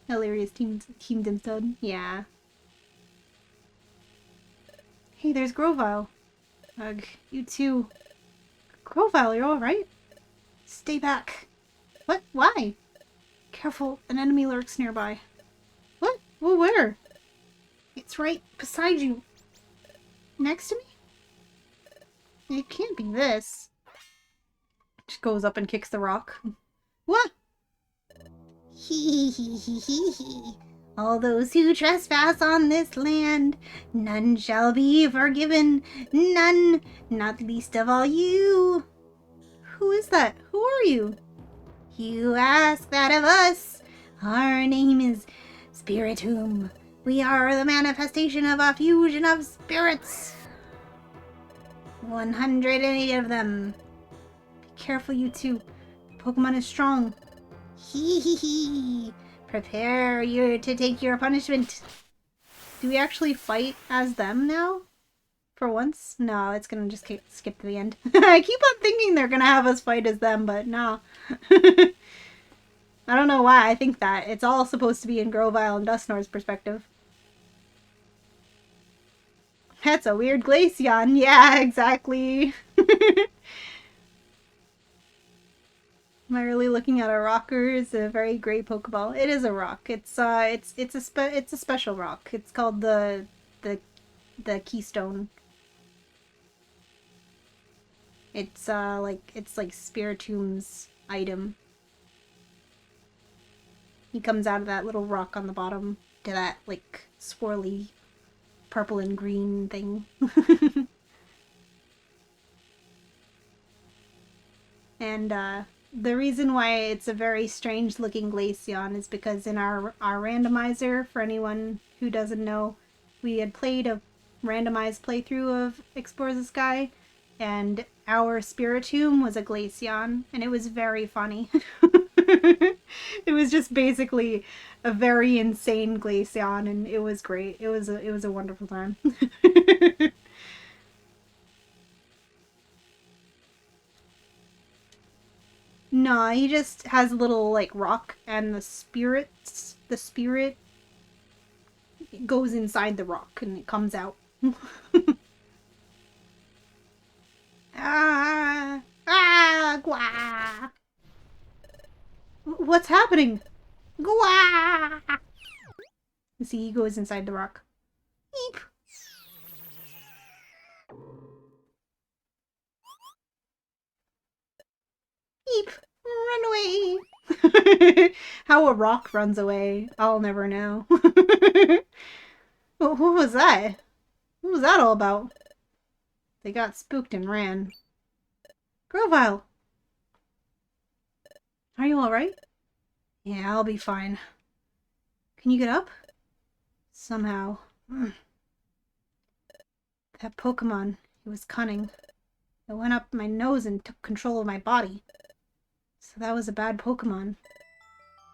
Hilarious Team Dim Sum. Yeah. Hey, there's Grovyle. Ugh, you too. Grovyle, you're alright? Stay back. What? Why? Careful, an enemy lurks nearby. What? Well, where? It's right beside you. Next to me? It can't be this. Just goes up and kicks the rock. What? Hee hee hee hee hee. All those who trespass on this land, none shall be forgiven. None, not least of all you. Who is that? Who are you? You ask that of us. Our name is Spiritomb. We are the manifestation of a fusion of spirits. 108 of them. Be careful, you two. Pokemon is strong. Hee hee hee. Prepare you to take your punishment. Do we actually fight as them now? For once? No, it's gonna just skip to the end. I keep on thinking they're gonna have us fight as them, but no. I don't know why I think that. It's all supposed to be in Grovyle and Dusknoir's perspective. That's a weird Glaceon. Yeah, exactly. Am I really looking at a rocker? It's a very great Pokeball. It is a rock. It's a special rock. It's called the Keystone. It's like Spiritomb's item. He comes out of that little rock on the bottom to that like swirly purple and green thing. And the reason why it's a very strange looking Glaceon is because in our randomizer, for anyone who doesn't know, we had played a randomized playthrough of Explore the Sky, and our Spiritomb was a Glaceon, and it was very funny. It was just basically a very insane Glaceon, and it was great. It was a wonderful time. No, he just has a little like rock, and the spirit goes inside the rock and it comes out. Ah, ah, gwa. What's happening? Gwa. See, he goes inside the rock. Eep. Eep. Run away. How a rock runs away, I'll never know. What was that? What was that all about? They got spooked and ran. Grovyle! Are you alright? Yeah, I'll be fine. Can you get up? Somehow. That Pokemon, it was cunning. It went up my nose and took control of my body. So that was a bad Pokemon.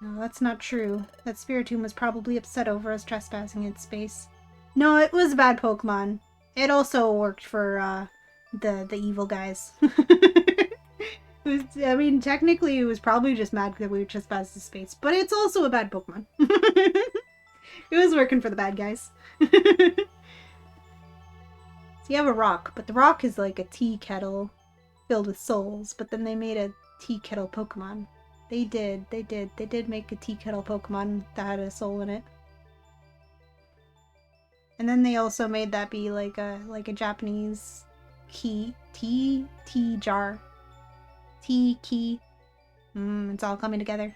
No, that's not true. That Spiritomb was probably upset over us trespassing its space. No, it was a bad Pokemon. It also worked for the evil guys. I mean, technically it was probably just mad that we trespassed the space, but it's also a bad Pokemon. It was working for the bad guys. So you have a rock, but the rock is like a tea kettle filled with souls, but then they made a tea kettle Pokemon. They did make a tea kettle Pokemon that had a soul in it. And then they also made that be like a Japanese tea jar. Tea key. It's all coming together.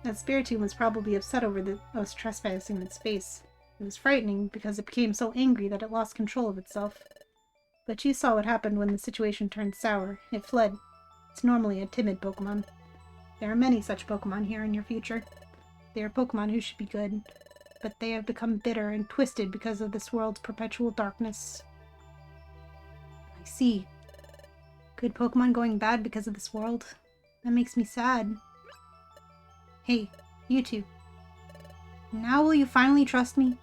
That Spiritomb was probably upset over us trespassing its space. It was frightening because it became so angry that it lost control of itself. But you saw what happened when the situation turned sour. It fled. It's normally a timid Pokemon. There are many such Pokemon here in your future. They are Pokemon who should be good, but they have become bitter and twisted because of this world's perpetual darkness. I see. Good Pokemon going bad because of this world. That makes me sad. Hey, you two. Now will you finally trust me?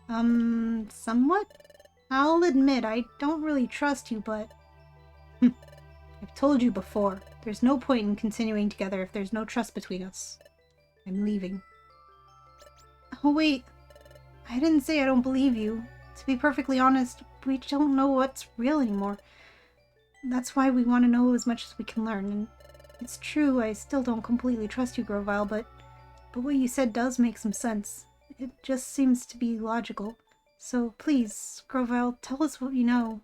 Somewhat? I'll admit, I don't really trust you, but... I've told you before, there's no point in continuing together if there's no trust between us. I'm leaving. Oh wait, I didn't say I don't believe you. To be perfectly honest, we don't know what's real anymore. That's why we want to know as much as we can learn, and it's true I still don't completely trust you, Grovyle, but what you said does make some sense. It just seems to be logical. So please, Grovyle, tell us what you know.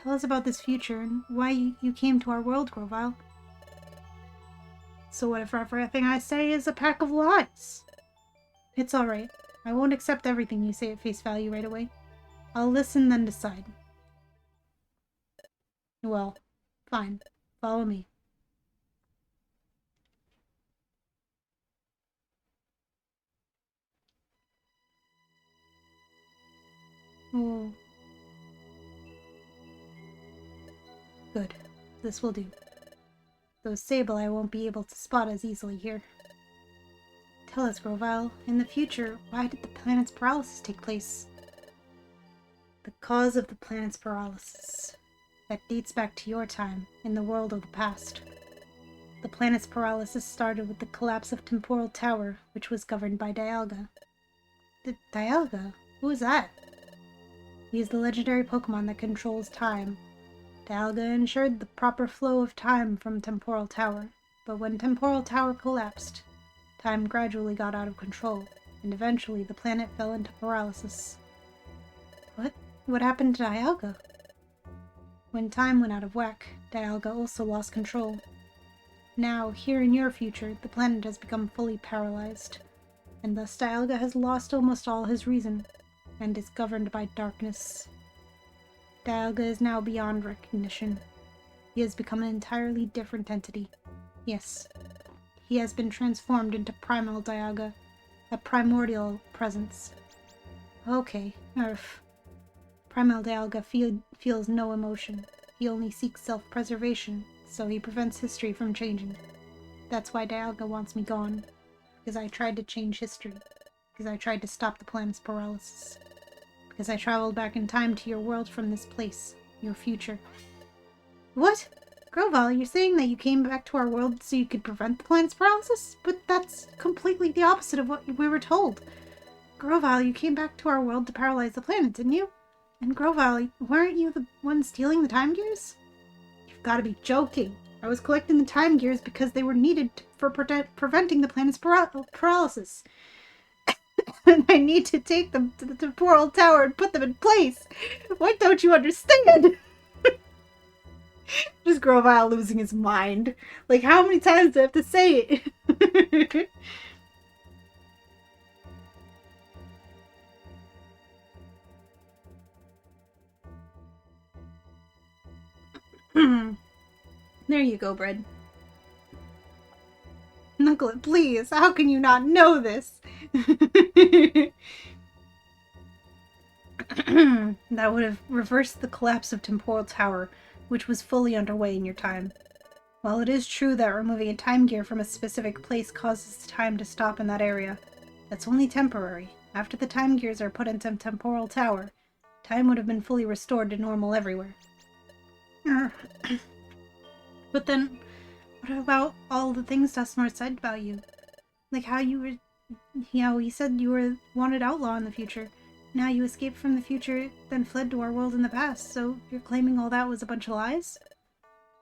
Tell us about this future and why you came to our world, Grovyle. So what if everything I say is a pack of lies? It's alright. I won't accept everything you say at face value right away. I'll listen, then decide. Well, fine. Follow me. Oh. Good. This will do. Though Sableye won't be able to spot as easily here. Tell us, Grovyle, in the future, why did the planet's paralysis take place? The cause of the planet's paralysis. That dates back to your time, in the world of the past. The planet's paralysis started with the collapse of Temporal Tower, which was governed by Dialga. Dialga? Who is that? He is the legendary Pokemon that controls time. Dialga ensured the proper flow of time from Temporal Tower, but when Temporal Tower collapsed, time gradually got out of control, and eventually the planet fell into paralysis. What? What happened to Dialga? When time went out of whack, Dialga also lost control. Now, here in your future, the planet has become fully paralyzed. and thus Dialga has lost almost all his reason, and is governed by darkness. Dialga is now beyond recognition. He has become an entirely different entity. Yes, he has been transformed into Primal Dialga, a primordial presence. Okay, Primal Dialga feels no emotion. He only seeks self-preservation, so he prevents history from changing. That's why Dialga wants me gone. Because I tried to change history. Because I tried to stop the planet's paralysis. Because I traveled back in time to your world from this place. Your future. What? Grovyle, you're saying that you came back to our world so you could prevent the planet's paralysis? But that's completely the opposite of what we were told. Grovyle, you came back to our world to paralyze the planet, didn't you? And Grovyle, weren't you the one stealing the time gears? You've got to be joking. I was collecting the time gears because they were needed for preventing the planet's paralysis. And I need to take them to the temporal tower and put them in place. Why don't you understand? Just Grovyle losing his mind. Like, how many times do I have to say it? There you go, Bread. Knucklet, please, how can you not know this? That would have reversed the collapse of Temporal Tower, which was fully underway in your time. While it is true that removing a time gear from a specific place causes time to stop in that area, that's only temporary. After the time gears are put into Temporal Tower, time would have been fully restored to normal everywhere. But then, what about all the things Dustnor said about you? Like how he said you were wanted outlaw in the future. Now you escaped from the future, then fled to our world in the past, so you're claiming all that was a bunch of lies?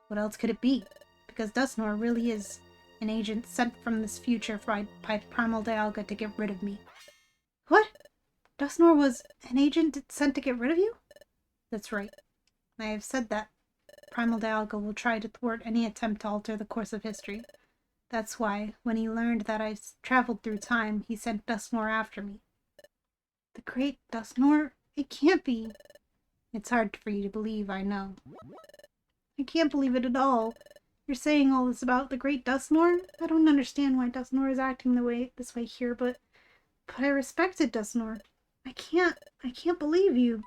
What else could it be? Because Dustnor really is an agent sent from this future by Primal Dialga to get rid of me. What? Dustnor was an agent sent to get rid of you? That's right. I have said that. Primal Dialga will try to thwart any attempt to alter the course of history. That's why, when he learned that I traveled through time, he sent Dustnor after me. The great Dustnor? It can't be. It's hard for you to believe, I know. I can't believe it at all. You're saying all this about the great Dustnor? I don't understand why Dustnor is acting this way here, but I respected Dustnor. I can't believe you.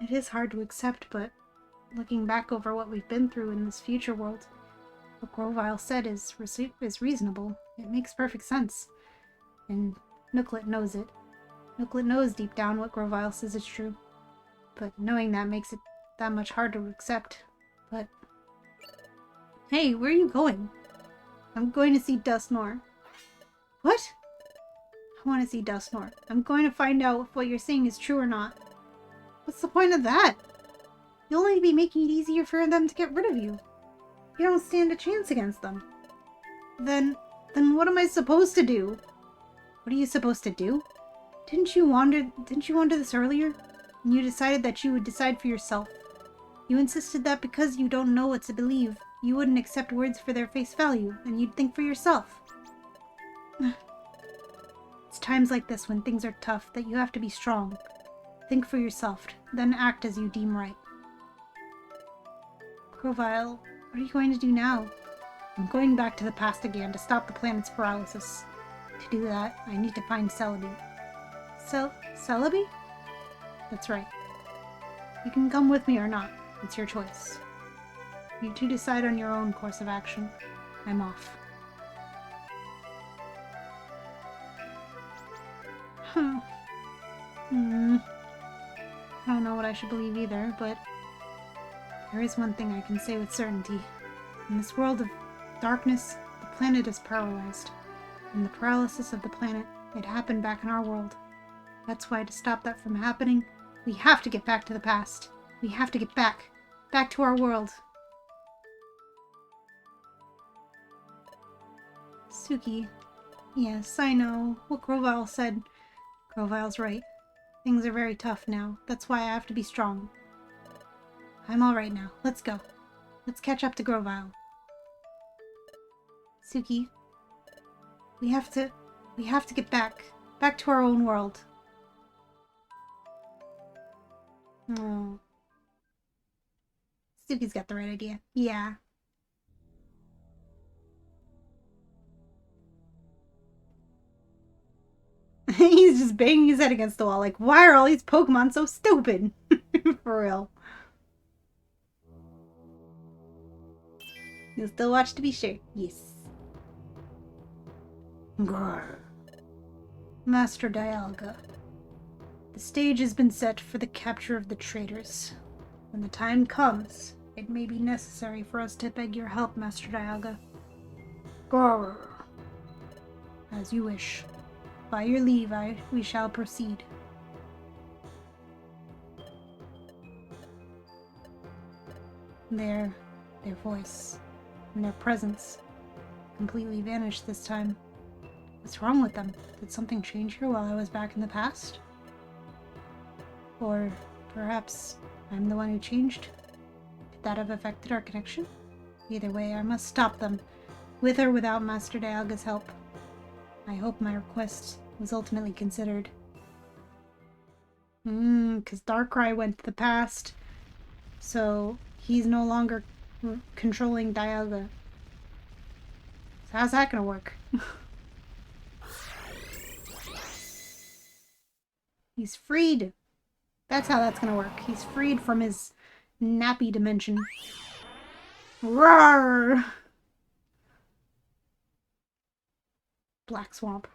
It is hard to accept, but looking back over what we've been through in this future world, what Grovyle said is reasonable. It makes perfect sense. And Nooklet knows it. Nooklet knows deep down what Grovyle says is true. But knowing that makes it that much harder to accept. But... Hey, where are you going? I'm going to see Dustnor. What? I want to see Dustnor. I'm going to find out if what you're saying is true or not. What's the point of that? You'll only be making it easier for them to get rid of you. You don't stand a chance against them. Then what am I supposed to do? What are you supposed to do? Didn't you wonder this earlier? And you decided that you would decide for yourself. You insisted that because you don't know what to believe, you wouldn't accept words for their face value, and you'd think for yourself. It's times like this when things are tough that you have to be strong. Think for yourself, then act as you deem right. Grovyle, what are you going to do now? I'm going back to the past again to stop the planet's paralysis. To do that, I need to find Celebi. Celebi? That's right. You can come with me or not. It's your choice. You two decide on your own course of action. I'm off. Huh. I don't know what I should believe either, but there is one thing I can say with certainty. In this world of darkness, the planet is paralyzed. And the paralysis of the planet, it happened back in our world. That's why, to stop that from happening, we have to get back to the past. We have to get back to our world. Suki. Yes, I know. What Grovyle said. Grovyle's right. Things are very tough now. That's why I have to be strong. I'm alright now. Let's go. Let's catch up to Grovyle. Suki. We have to We have to get back to our own world. Oh. Suki's got the right idea. Yeah. He's just banging his head against the wall like, why are all these Pokemon so stupid? For real. You'll still watch to be sure. Yes. Grrr. Master Dialga. The stage has been set for the capture of the traitors. When the time comes, it may be necessary for us to beg your help, Master Dialga. Grrr. As you wish. By your leave, we shall proceed. Their voice and their presence completely vanished this time. What's wrong with them? Did something change here while I was back in the past? Or perhaps I'm the one who changed? Could that have affected our connection? Either way, I must stop them, with or without Master Dialga's help. I hope my request was ultimately considered. Because Darkrai went to the past, so he's no longer controlling Dialga. So how's that gonna work? He's freed. That's how that's gonna work. He's freed from his nappy dimension. Roar! Black Swamp.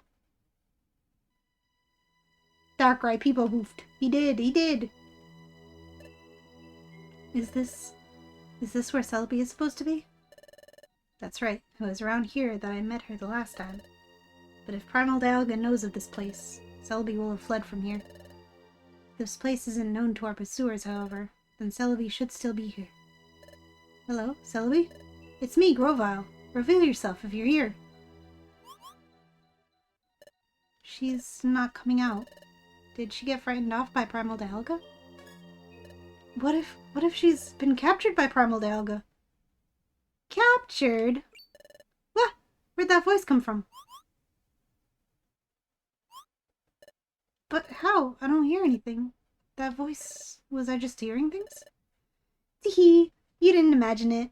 Darkrai people hoofed. He did. Is this where Celebi is supposed to be? That's right. It was around here that I met her the last time. But if Primal Dialga knows of this place, Celebi will have fled from here. This place isn't known to our pursuers, however, then Celebi should still be here. Hello, Celebi? It's me, Grovyle. Reveal yourself if you're here. She's not coming out. Did she get frightened off by Primal Dialga? What if she's been captured by Primal Dialga? Captured? What? Where'd that voice come from? But how? I don't hear anything. That voice... Was I just hearing things? Teehee, you didn't imagine it.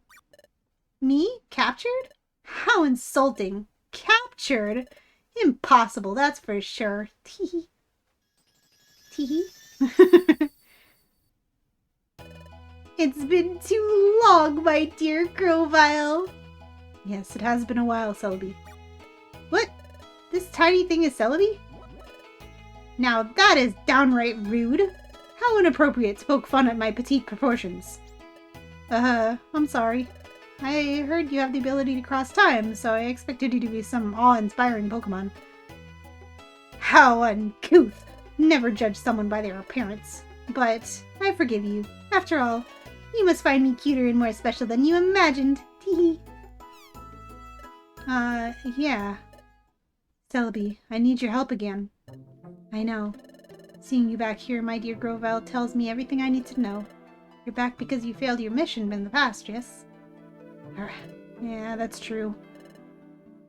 Me? Captured? How insulting. Captured? Impossible, that's for sure. Teehee. Teehee? It's been too long, my dear Grovyle. Yes, it has been a while, Celebi. What? This tiny thing is Celebi? Now that is downright rude. How inappropriate to poke fun at my petite proportions. I'm sorry. I heard you have the ability to cross time, so I expected you to be some awe-inspiring Pokemon. How uncouth! Never judge someone by their appearance. But I forgive you. After all, you must find me cuter and more special than you imagined. Teehee. Yeah. Celebi, I need your help again. I know. Seeing you back here, my dear Grovyle, tells me everything I need to know. You're back because you failed your mission in the past, yes? Yeah, that's true.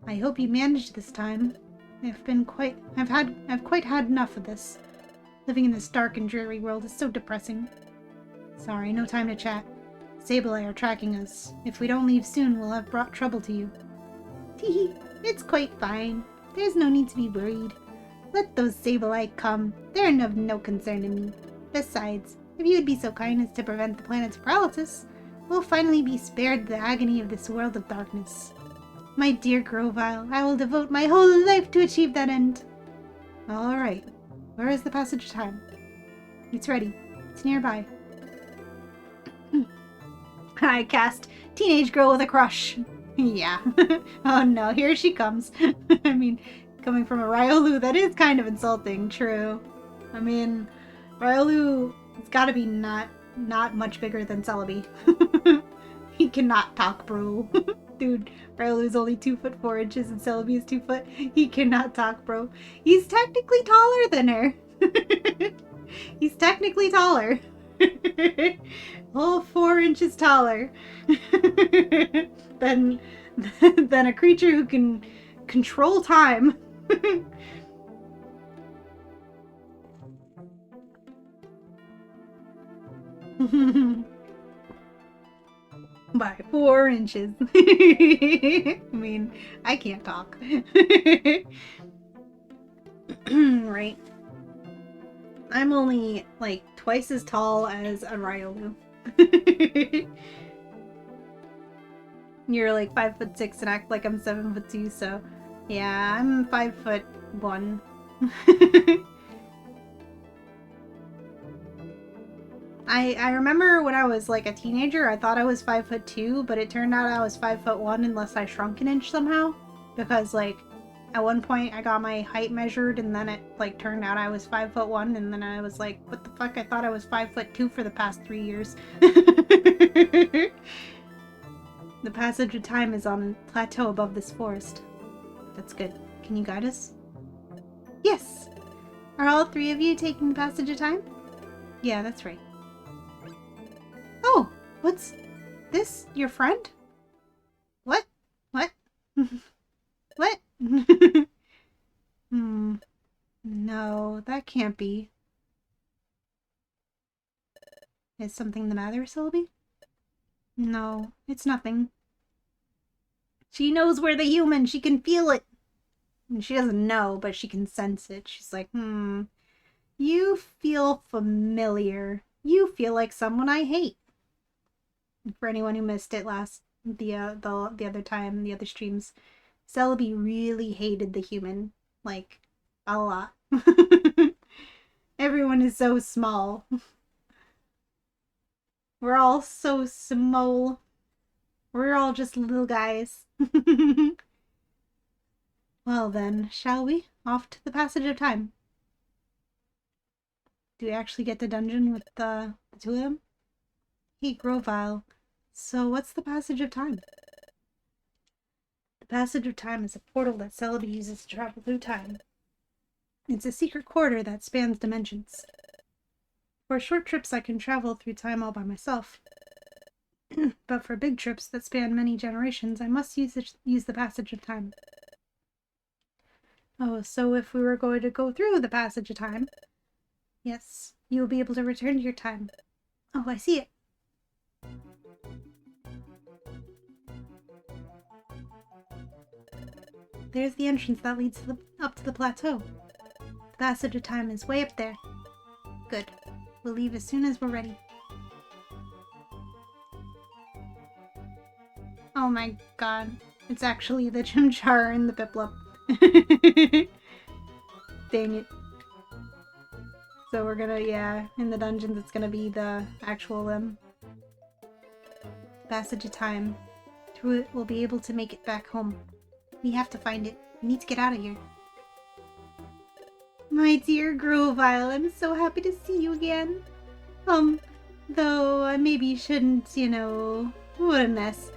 I hope you managed this time. I've quite had enough of this. Living in this dark and dreary world is so depressing. Sorry, no time to chat. Sableye are tracking us. If we don't leave soon, we'll have brought trouble to you. Teehee, it's quite fine. There's no need to be worried. Let those Sableye come. They're of no concern to me. Besides, if you would be so kind as to prevent the planet's paralysis, we'll finally be spared the agony of this world of darkness. My dear Grovyle, I will devote my whole life to achieve that end. Alright. Where is the passage of time? It's ready. It's nearby. I cast Teenage Girl with a Crush. Yeah. Oh no, here she comes. I mean, coming from a Riolu, that is kind of insulting, true. I mean, Riolu has gotta be not much bigger than Celebi. He cannot talk, bro. Dude, Riolu's only 2'4" and Celebi is 2 foot. He cannot talk, bro. He's technically taller than her. He's technically taller. Whole 4 inches taller than a creature who can control time. By 4 inches. I mean, I can't talk. Right. I'm only like twice as tall as a Riolu. You're like 5'6" and act like I'm 7'2", so yeah, I'm 5'1". I remember when I was like a teenager, I thought I was 5'2", but it turned out I was 5'1" unless I shrunk an inch somehow. Because like at one point I got my height measured and then it like turned out I was 5'1", and then I was like, what the fuck? I thought I was 5'2" for the past 3 years. The passage of time is on a plateau above this forest. That's good. Can you guide us? Yes! Are all 3 of you taking the passage of time? Yeah, that's right. Oh, what's this? Your friend? What? What? What? No, that can't be. Is something the matter, Sylvie? No, it's nothing. She knows we're the human. She can feel it. And she doesn't know, but she can sense it. She's like, you feel familiar. You feel like someone I hate. For anyone who missed it the other time, the other streams, Celebi really hated the human, like a lot. Everyone is so small. We're all so small. We're all just little guys. Well then, shall we? Off to the passage of time. Do we actually get the dungeon with the 2 of them? Hey, Grovyle. So what's the passage of time? The passage of time is a portal that Celebi uses to travel through time. It's a secret corridor that spans dimensions. For short trips I can travel through time all by myself. But for big trips that span many generations, I must use the passage of time. Oh, so if we were going to go through the passage of time, yes, you will be able to return to your time. Oh, I see it. There's the entrance that leads up to the plateau. The passage of time is way up there. Good. We'll leave as soon as we're ready. Oh my god. It's actually the Chimchar and the Piplup. Dang it. So we're gonna, yeah, in the dungeons it's gonna be the actual them. Passage of time. Through it, we'll be able to make it back home. We have to find it. We need to get out of here. My dear Grovyle, I'm so happy to see you again. Though I maybe shouldn't, what a mess.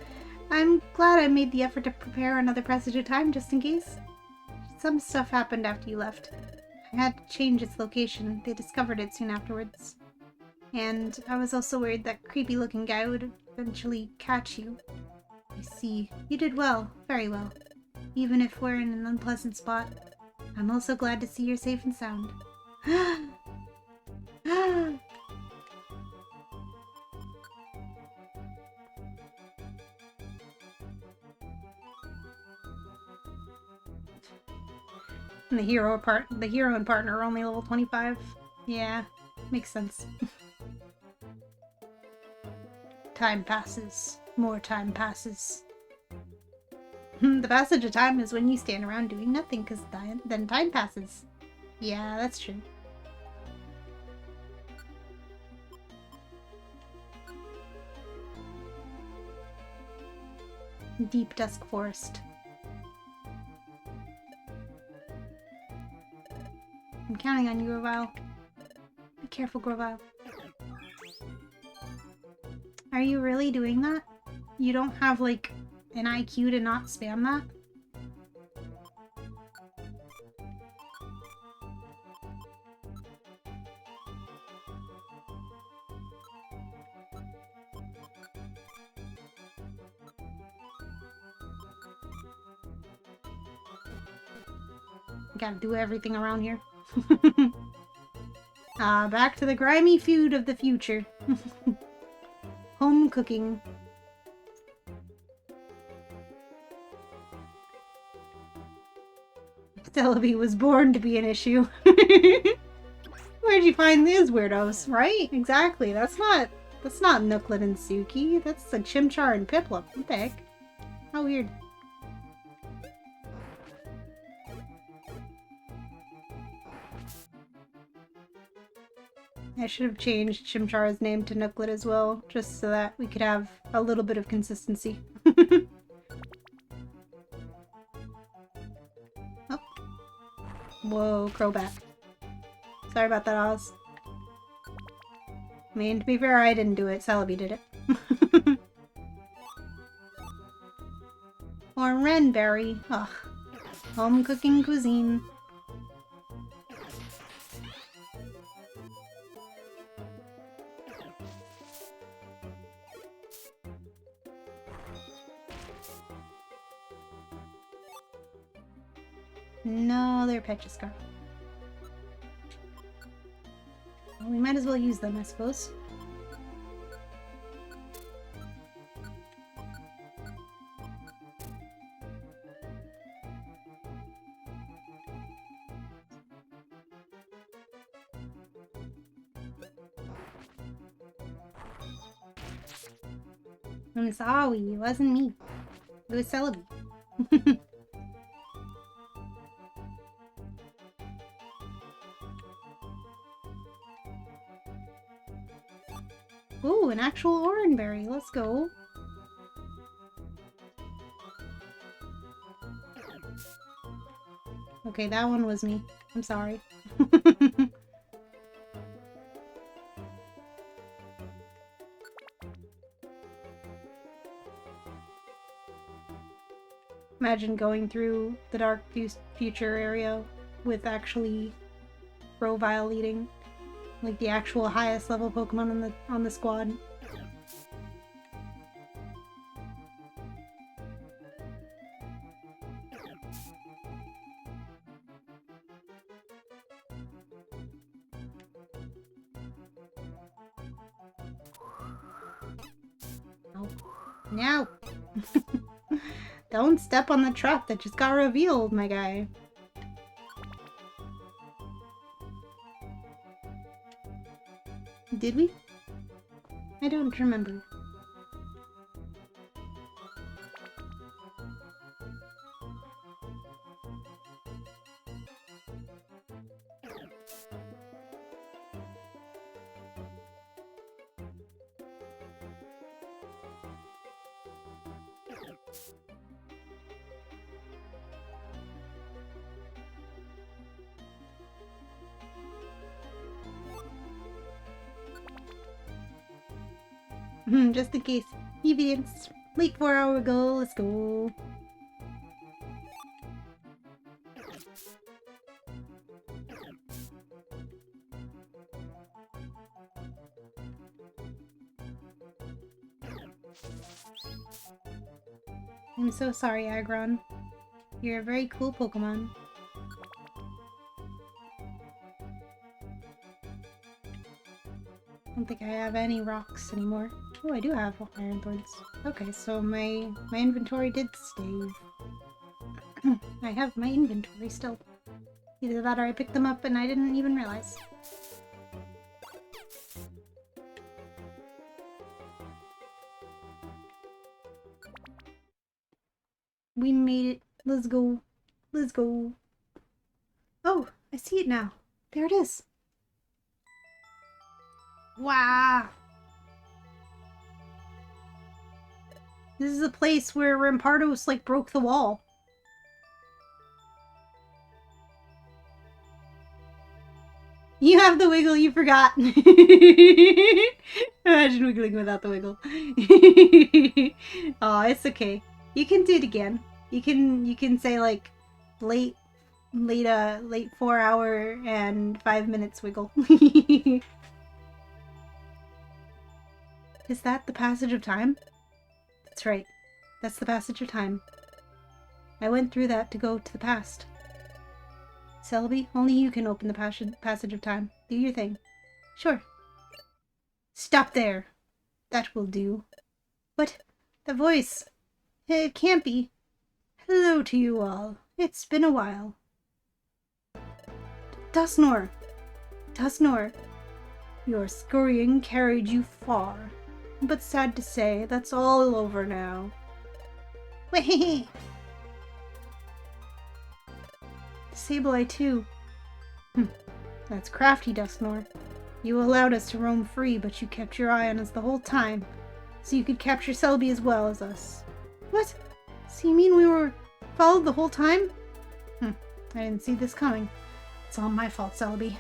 I'm glad I made the effort to prepare another passage of time just in case. Some stuff happened after you left. I had to change its location. They discovered it soon afterwards. And I was also worried that creepy-looking guy would eventually catch you. I see. You did well. Very well. Even if we're in an unpleasant spot. I'm also glad to see you're safe and sound. And the hero and partner are only level 25. Yeah, makes sense. Time passes. More time passes. The passage of time is when you stand around doing nothing, because then time passes. Yeah, that's true. Deep Dusk Forest. I'm counting on you, Grovyle. Be careful, Grovyle. Are you really doing that? You don't have, like, an IQ to not spam that? Gotta do everything around here. Back to the grimy food of the future. Home cooking. Celebi was born to be an issue. Where'd you find these weirdos? Right? Exactly. That's not Nooklet and Suki. That's a Chimchar and Piplup. What the heck? How weird. I should have changed Chimchar's name to Nooklet as well, just so that we could have a little bit of consistency. Oh. Whoa, Crobat. Sorry about that, Oz. I mean, to be fair, I didn't do it. Celebi did it. Or Renberry. Ugh. Home cooking cuisine. No, they're Petriskar. Well, we might as well use them, I suppose. I'm sorry, it wasn't me. It was Celebi. Ooh, an actual Oranberry. Let's go. Okay, that one was me. I'm sorry. Imagine going through the Dark Future area with actually Grovyle leading. Like the actual highest level Pokemon on the squad. No. Don't step on the trap that just got revealed, my guy. Did we? I don't remember. Just in case. Evidence. Late 4-hour goal. Let's go. I'm so sorry, Aggron. You're a very cool Pokemon. I don't think I have any rocks anymore. Oh, I do have Iron Thorns. Okay, so my inventory did stay. I have my inventory still. Either that or I picked them up and I didn't even realize. We made it. Let's go. Let's go. Oh, I see it now. There it is. Wow. This is a place where Rampardos, like, broke the wall. You have the wiggle, you forgot. Imagine wiggling without the wiggle. Oh, it's okay. You can do it again. You can say, like, late 4 hour and 5 minutes wiggle. Is that the passage of time? That's right. That's the passage of time. I went through that to go to the past. Celebi, only you can open the passage of time. Do your thing. Sure. Stop there. That will do. What? The voice. It can't be. Hello to you all. It's been a while. Dusnor. Dusnor. Your scurrying carried you far. But sad to say, that's all over now. Wait. Sableye too. That's crafty, Dusnor. You allowed us to roam free, but you kept your eye on us the whole time, so you could capture Celebi as well as us. What? So you mean we were followed the whole time? I didn't see this coming. It's all my fault, Celebi.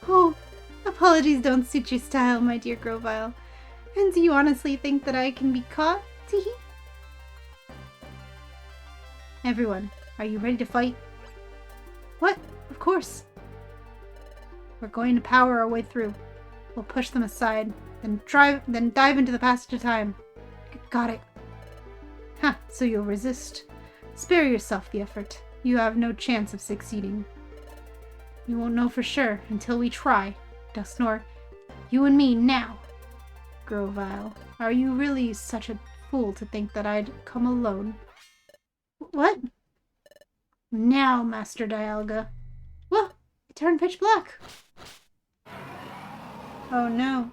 Oh, apologies don't suit your style, my dear Grovyle. And do you honestly think that I can be caught? Teehee? Everyone, are you ready to fight? What? Of course. We're going to power our way through. We'll push them aside, then dive into the passage of time. Got it. Ha, so you'll resist. Spare yourself the effort. You have no chance of succeeding. You won't know for sure until we try. Dusnor, you and me now. Grovyle, are you really such a fool to think that I'd come alone? What? Now, Master Dialga. Whoa! It turned pitch black. Oh no.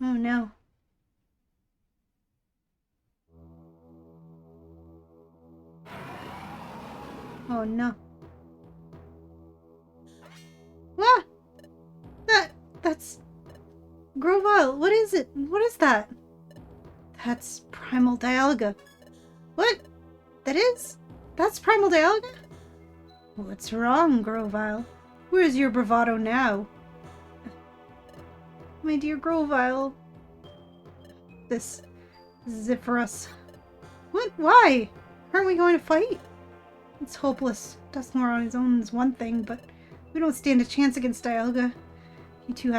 Oh no. Oh no. Ah! That's... Grovyle, what is it? What is that? That's Primal Dialga. What? That is? That's Primal Dialga? What's wrong, Grovyle? Where's your bravado now? My dear Grovyle. This is it for us. What? Why? Aren't we going to fight? It's hopeless. Dusnor on his own is one thing, but we don't stand a chance against Dialga. You two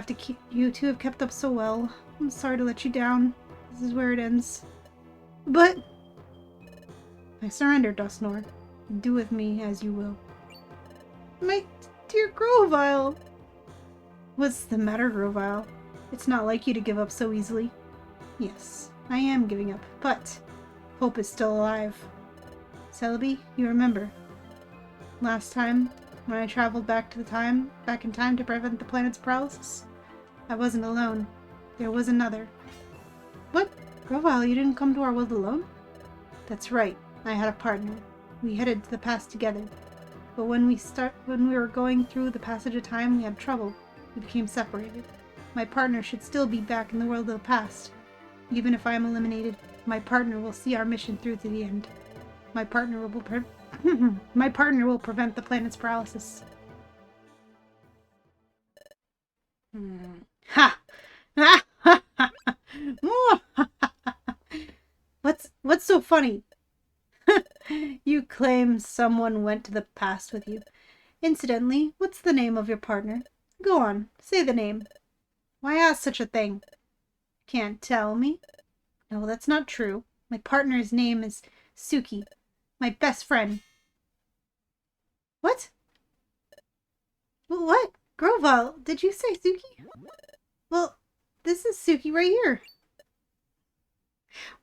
have kept up so well. I'm sorry to let you down. This is where it ends. But I surrender, Dusnor. Do with me as you will. My dear Grovyle! What's the matter, Grovyle? It's not like you to give up so easily. Yes, I am giving up, but hope is still alive. Celebi, you remember. Last time, when I traveled back in time to prevent the planet's paralysis? I wasn't alone. There was another. What? Grovyle, you didn't come to our world alone? That's right. I had a partner. We headed to the past together. But when we were going through the passage of time, we had trouble. We became separated. My partner should still be back in the world of the past. Even if I am eliminated, my partner will see our mission through to the end. My partner will my partner will prevent the planet's paralysis. Ha! What's so funny? You claim someone went to the past with you. Incidentally, what's the name of your partner? Go on, say the name. Why ask such a thing? Can't tell me? No, that's not true. My partner's name is Suki. My best friend. What? What? Grovyle, did you say Suki? Well, this is Suki right here.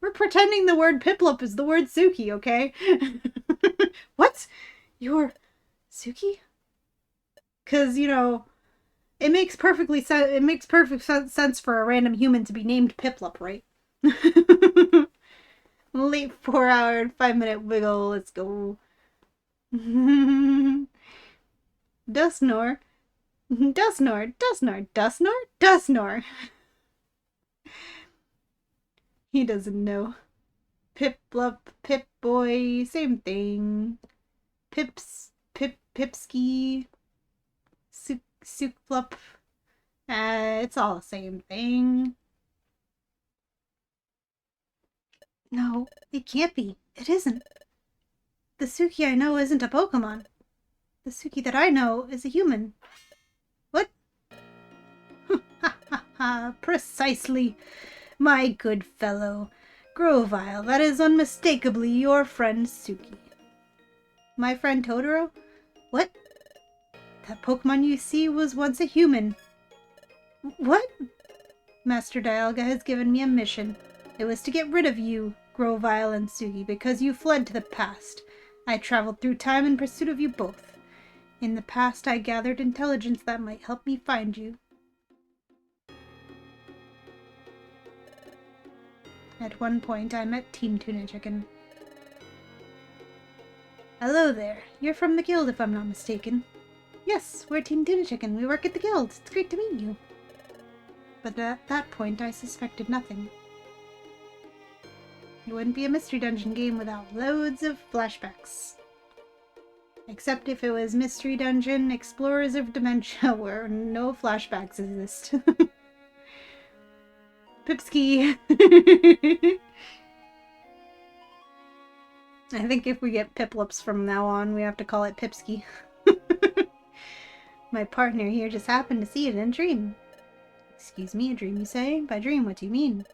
We're pretending the word Piplup is the word Suki, okay? What? You're Suki? Because, you know, it makes perfect sense for a random human to be named Piplup, right? Late 4 hour and 5 minute wiggle. Let's go. Dusnor. Dusnor. He doesn't know. Piplup, Pip-Boy, same thing. Pipski, Sukplup. It's all the same thing. No, it can't be. It isn't. The Suki I know isn't a Pokemon. The Suki that I know is a human. What? Ha ha ha, precisely. My good fellow. Grovyle, that is unmistakably your friend Suki. My friend Totoro? What? That Pokemon you see was once a human. What? Master Dialga has given me a mission. It was to get rid of you, Grovyle and Sugi, because you fled to the past. I traveled through time in pursuit of you both. In the past, I gathered intelligence that might help me find you. At one point, I met Team Tuna Chicken. Hello there. You're from the guild, if I'm not mistaken. Yes, we're Team Tuna Chicken. We work at the guild. It's great to meet you. But at that point, I suspected nothing. It wouldn't be a Mystery Dungeon game without loads of flashbacks. Except if it was Mystery Dungeon Explorers of Dementia, where no flashbacks exist. Pipsky! I think if we get Piplups from now on, we have to call it Pipsky. My partner here just happened to see it in a dream. Excuse me, a dream you say? By dream, what do you mean?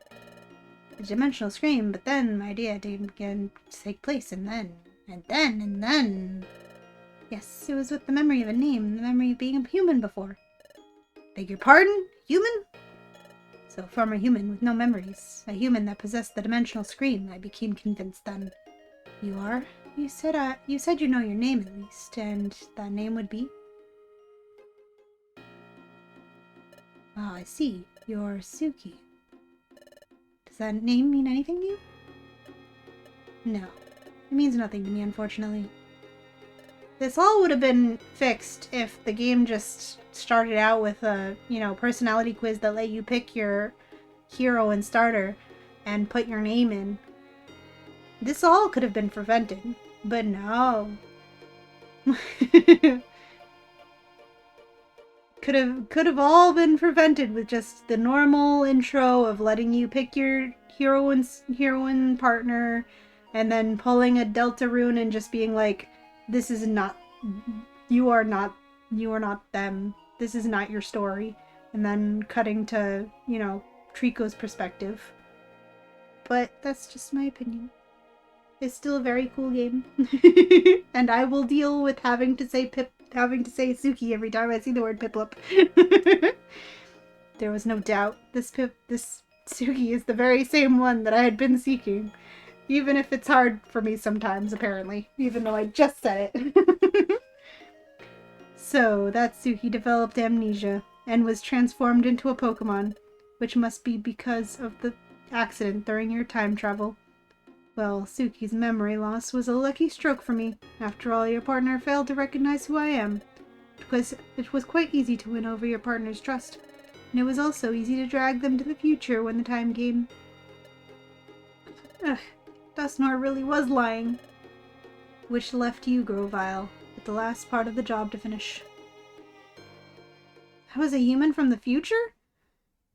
A dimensional scream, but then my idea began to take place, and then... Yes, it was with the memory of a name, the memory of being a human before. Beg your pardon? Human? So from a human with no memories, a human that possessed the dimensional scream, I became convinced then. You are? You said you know your name at least, and that name would be? Ah, I see. You're Suki. Does that name mean anything to you? No. It means nothing to me, unfortunately. This all would have been fixed if the game just started out with a, personality quiz that let you pick your hero and starter and put your name in. This all could have been prevented, but no. Could have all been prevented with just the normal intro of letting you pick your heroine partner and then pulling a Delta rune and just being like, this is not, you are not them. This is not your story. And then cutting to, Trico's perspective. But that's just my opinion. It's still a very cool game. And I will deal with having to say Suki every time I see the word Piplup. There was no doubt. This Suki is the very same one that I had been seeking. Even if it's hard for me sometimes, apparently. Even though I just said it. So, that Suki developed amnesia and was transformed into a Pokemon, which must be because of the accident during your time travel. Well, Suki's memory loss was a lucky stroke for me. After all, your partner failed to recognize who I am. It was quite easy to win over your partner's trust, and it was also easy to drag them to the future when the time came. Ugh, Dusknoir really was lying. Which left you, Grovyle, with the last part of the job to finish. I was a human from the future?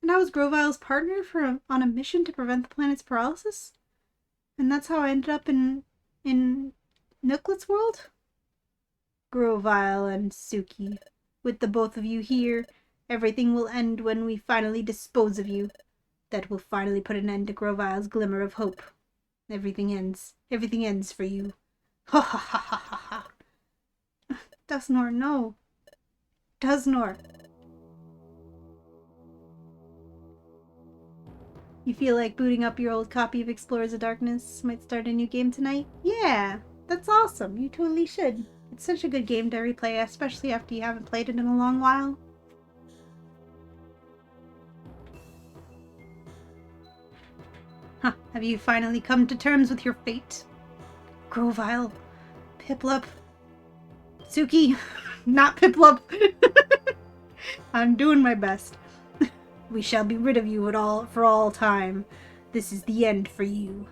And I was Grovyle's partner on a mission to prevent the planet's paralysis? And that's how I ended up in Nooklet's world? Grovyle and Suki, with the both of you here, everything will end when we finally dispose of you. That will finally put an end to Grovyle's glimmer of hope. Everything ends. Everything ends for you. Ha ha ha ha ha ha. Dusknoir, no. Dusknoir. You feel like booting up your old copy of Explorers of Darkness? Might start a new game tonight? Yeah, that's awesome. You totally should. It's such a good game to replay, especially after you haven't played it in a long while. Huh, have you finally come to terms with your fate? Grovyle, Piplup, Suki, not Piplup. I'm doing my best. We shall be rid of you for all time. This is the end for you.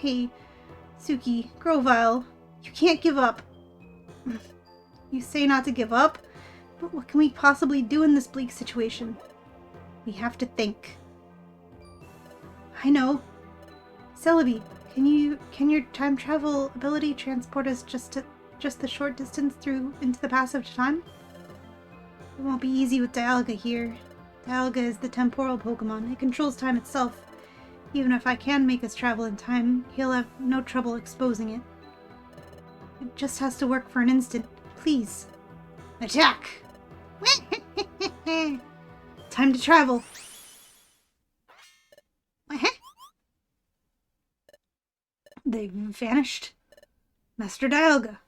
Hey, Suki, Grovyle, you can't give up. You say not to give up? But what can we possibly do in this bleak situation? We have to think. I know. Celebi, can your time travel ability transport us just the short distance into the passage of time? It won't be easy with Dialga here. Dialga is the temporal Pokemon. It controls time itself. Even if I can make us travel in time, he'll have no trouble exposing it. It just has to work for an instant. Please. Attack! Time to travel. They vanished. Master Dialga.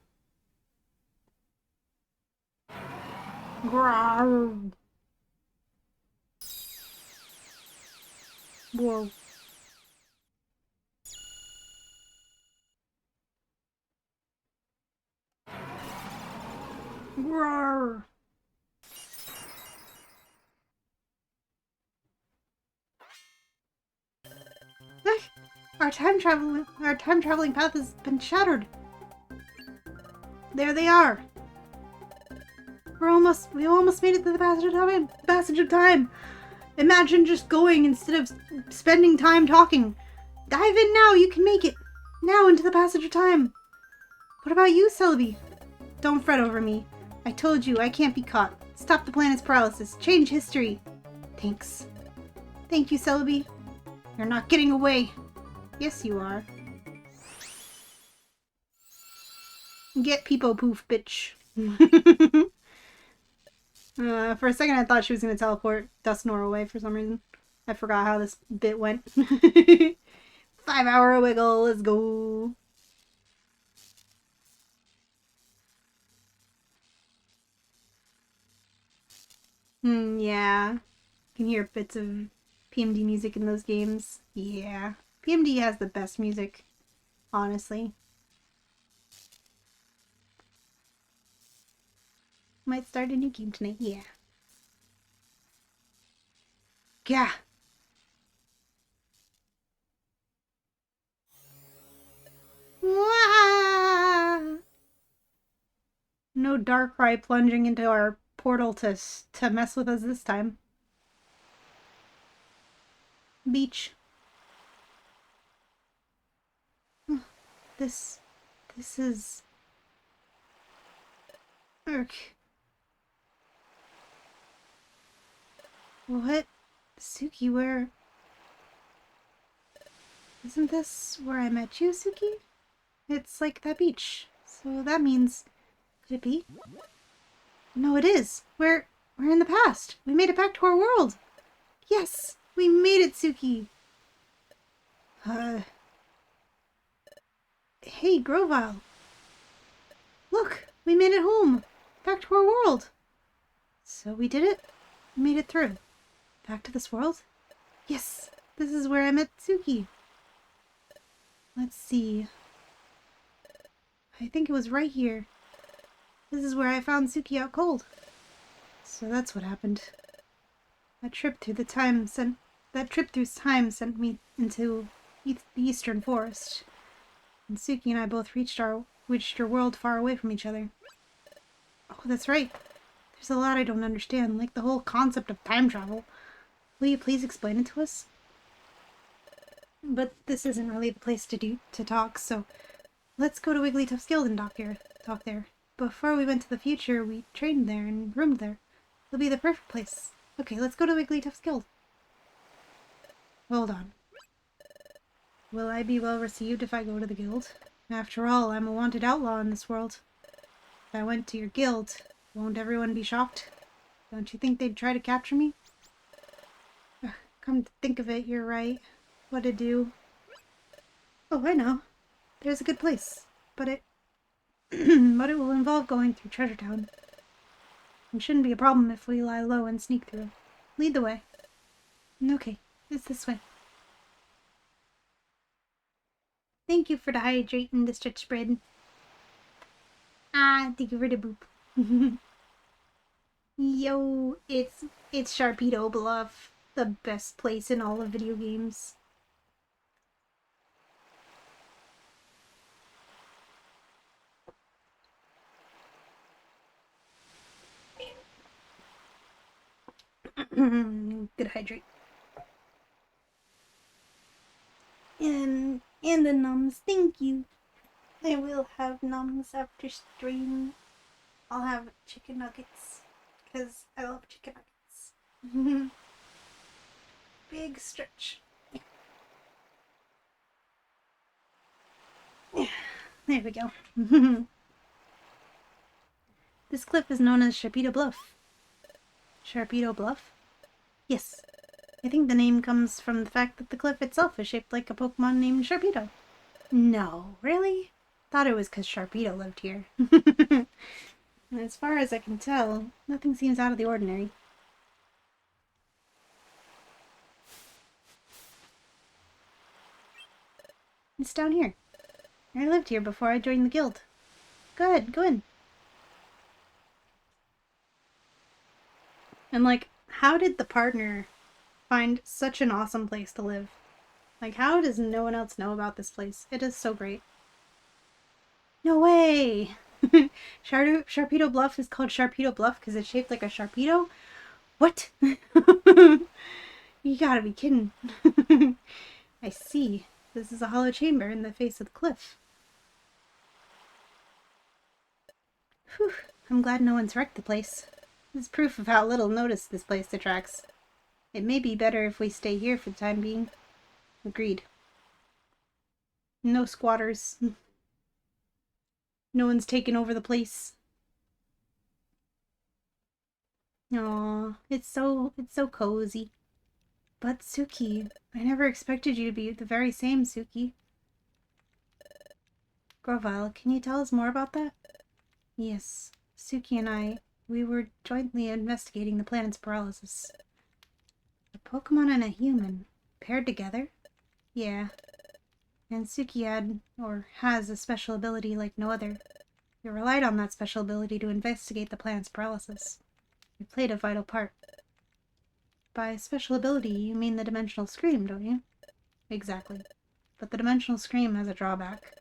Grrr. Whoa. Grrr. Our time traveling path has been shattered. There they are. We almost made it to the passage of time. Imagine just going instead of spending time talking. Dive in now, you can make it. Now into the passage of time. What about you, Celebi? Don't fret over me. I told you, I can't be caught. Stop the planet's paralysis. Change history. Thanks. Thank you, Celebi. You're not getting away. Yes, you are. Get Peepo Poof, bitch. For a second I thought she was going to teleport Dusknoir away for some reason. I forgot how this bit went. 5-hour wiggle, let's go. Yeah. You can hear bits of PMD music in those games. Yeah. PMD has the best music, honestly. Might start a new game tonight, yeah. Yeah. Wah! No Darkrai plunging into our portal to mess with us this time. Beach. This is... Urk. What? Suki, where... Isn't this where I met you, Suki? It's like that beach. So that means... Could it be? No, it is. We're in the past. We made it back to our world. Yes! We made it, Suki! Hey, Grovyle. Look! We made it home! Back to our world! So we did it? We made it through. Back to this world? Yes! This is where I met Suki. Let's see. I think it was right here. This is where I found Suki out cold. So that's what happened. That trip through time sent me into the Eastern Forest. And Suki and I both reached your world far away from each other. Oh, that's right. There's a lot I don't understand, like the whole concept of time travel. Will you please explain it to us? But this isn't really the place to talk, so let's go to Wigglytuff's Guild and talk there. Before we went to the future, we trained there and roomed there. It'll be the perfect place. Okay, let's go to Wigglytuff's Guild. Hold on. Will I be well received if I go to the guild? After all, I'm a wanted outlaw in this world. If I went to your guild, won't everyone be shocked? Don't you think they'd try to capture me? Come to think of it, you're right. What to do? Oh, I know. There's a good place, but it will involve going through Treasure Town. It shouldn't be a problem if we lie low and sneak through. Lead the way. Okay, it's this way. Thank you for the hydrate and the stretch spread. Thank you for the boop. Yo, it's Sharpedo Bluff, the best place in all of video games. Good hydrate. And the nums, thank you. I will have nums after stream. I'll have chicken nuggets, because I love chicken nuggets. Big stretch. There we go. This cliff is known as Sharpedo Bluff. Sharpedo Bluff? Yes. I think the name comes from the fact that the cliff itself is shaped like a Pokemon named Sharpedo. No, really? Thought it was because Sharpedo lived here. As far as I can tell, nothing seems out of the ordinary. It's down here. I lived here before I joined the guild. Go ahead, go in. And like, how did the partner find such an awesome place to live? Like, how does no one else know about this place? It is so great. No way! Sharpedo Bluff is called Sharpedo Bluff because it's shaped like a Sharpedo? What? You gotta be kidding. I see. This is a hollow chamber in the face of the cliff. Whew. I'm glad no one's wrecked the place. This is proof of how little notice this place attracts. It may be better if we stay here for the time being. Agreed. No squatters. No one's taken over the place. Aw, it's so cozy. But Suki, I never expected you to be the very same, Suki. Grovyle, can you tell us more about that? Yes, Suki and we were jointly investigating the planet's paralysis. A Pokemon and a human, paired together? Yeah. And Suki had, or has, a special ability like no other. We relied on that special ability to investigate the planet's paralysis. It played a vital part. By special ability, you mean the Dimensional Scream, don't you? Exactly. But the Dimensional Scream has a drawback.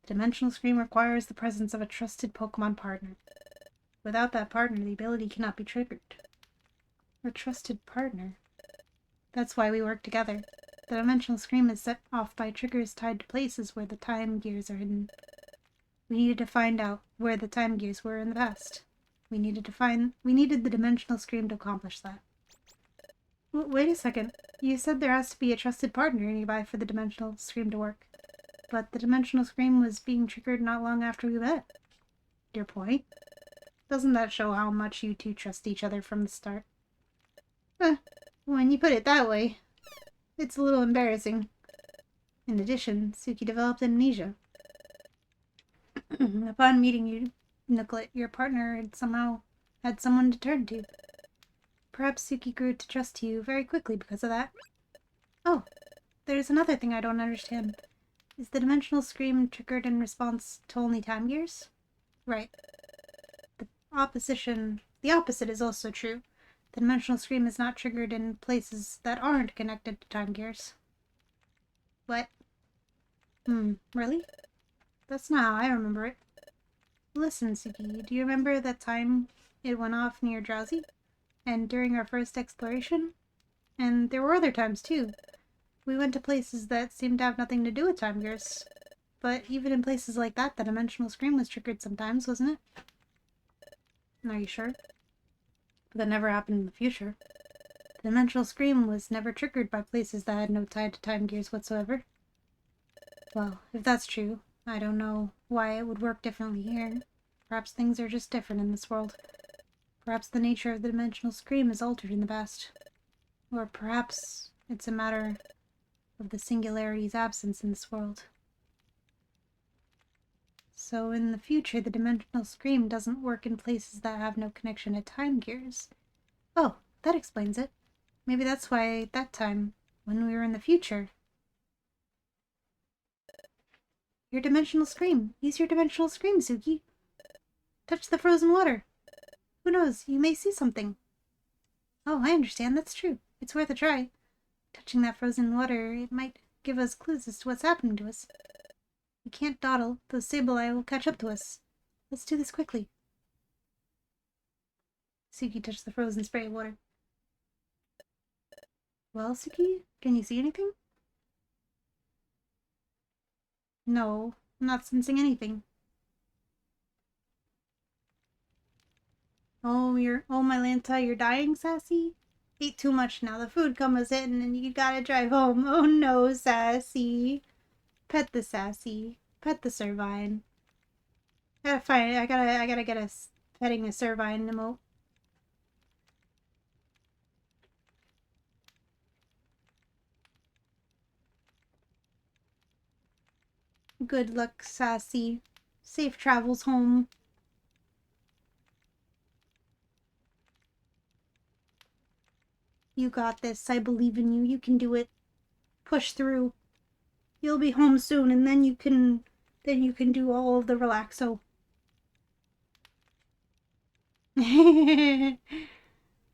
The Dimensional Scream requires the presence of a trusted Pokemon partner. Without that partner, the ability cannot be triggered. A trusted partner? That's why we work together. The Dimensional Scream is set off by triggers tied to places where the time gears are hidden. We needed to find out where the time gears were in the past. We needed the Dimensional Scream to accomplish that. Wait a second. You said there has to be a trusted partner nearby for the Dimensional Scream to work. But the Dimensional Scream was being triggered not long after we met. Your point? Doesn't that show how much you two trust each other from the start? When you put it that way, it's a little embarrassing. In addition, Suki developed amnesia. Upon meeting you, Nooklet, your partner had somehow had someone to turn to. Perhaps Suki grew to trust you very quickly because of that. Oh, there's another thing I don't understand. Is the Dimensional Scream triggered in response to only time gears? Right. The opposite is also true. The Dimensional Scream is not triggered in places that aren't connected to time gears. What? Really? That's not how I remember it. Listen, Suki, do you remember that time it went off near Drowsy? And during our first exploration? And there were other times, too. We went to places that seemed to have nothing to do with time gears. But even in places like that, the Dimensional Scream was triggered sometimes, wasn't it? Are you sure? But that never happened in the future. The Dimensional Scream was never triggered by places that had no tie to time gears whatsoever. Well, if that's true, I don't know why it would work differently here. Perhaps things are just different in this world. Perhaps the nature of the Dimensional Scream is altered in the past. Or perhaps it's a matter of the Singularity's absence in this world. So in the future, the Dimensional Scream doesn't work in places that have no connection to time gears. Oh, that explains it. Maybe that's why that time, when we were in the future... Your Dimensional Scream. Use your Dimensional Scream, Suki. Touch the frozen water. Who knows, you may see something. Oh, I understand, that's true. It's worth a try. Touching that frozen water, it might give us clues as to what's happening to us. We can't dawdle, though Sableye will catch up to us. Let's do this quickly. Suki touched the frozen spray of water. Well, Suki, can you see anything? No, I'm not sensing anything. Oh, my Lanta, you're dying, Sassy? Ate too much now. The food comes in and you gotta drive home. Oh no, Sassy. Pet the Sassy. Pet the Servine. I gotta get a petting a Servine emote. Good luck, Sassy. Safe travels home. You got this. I believe in you. You can do it. Push through. You'll be home soon, and then you can do all of the relaxo.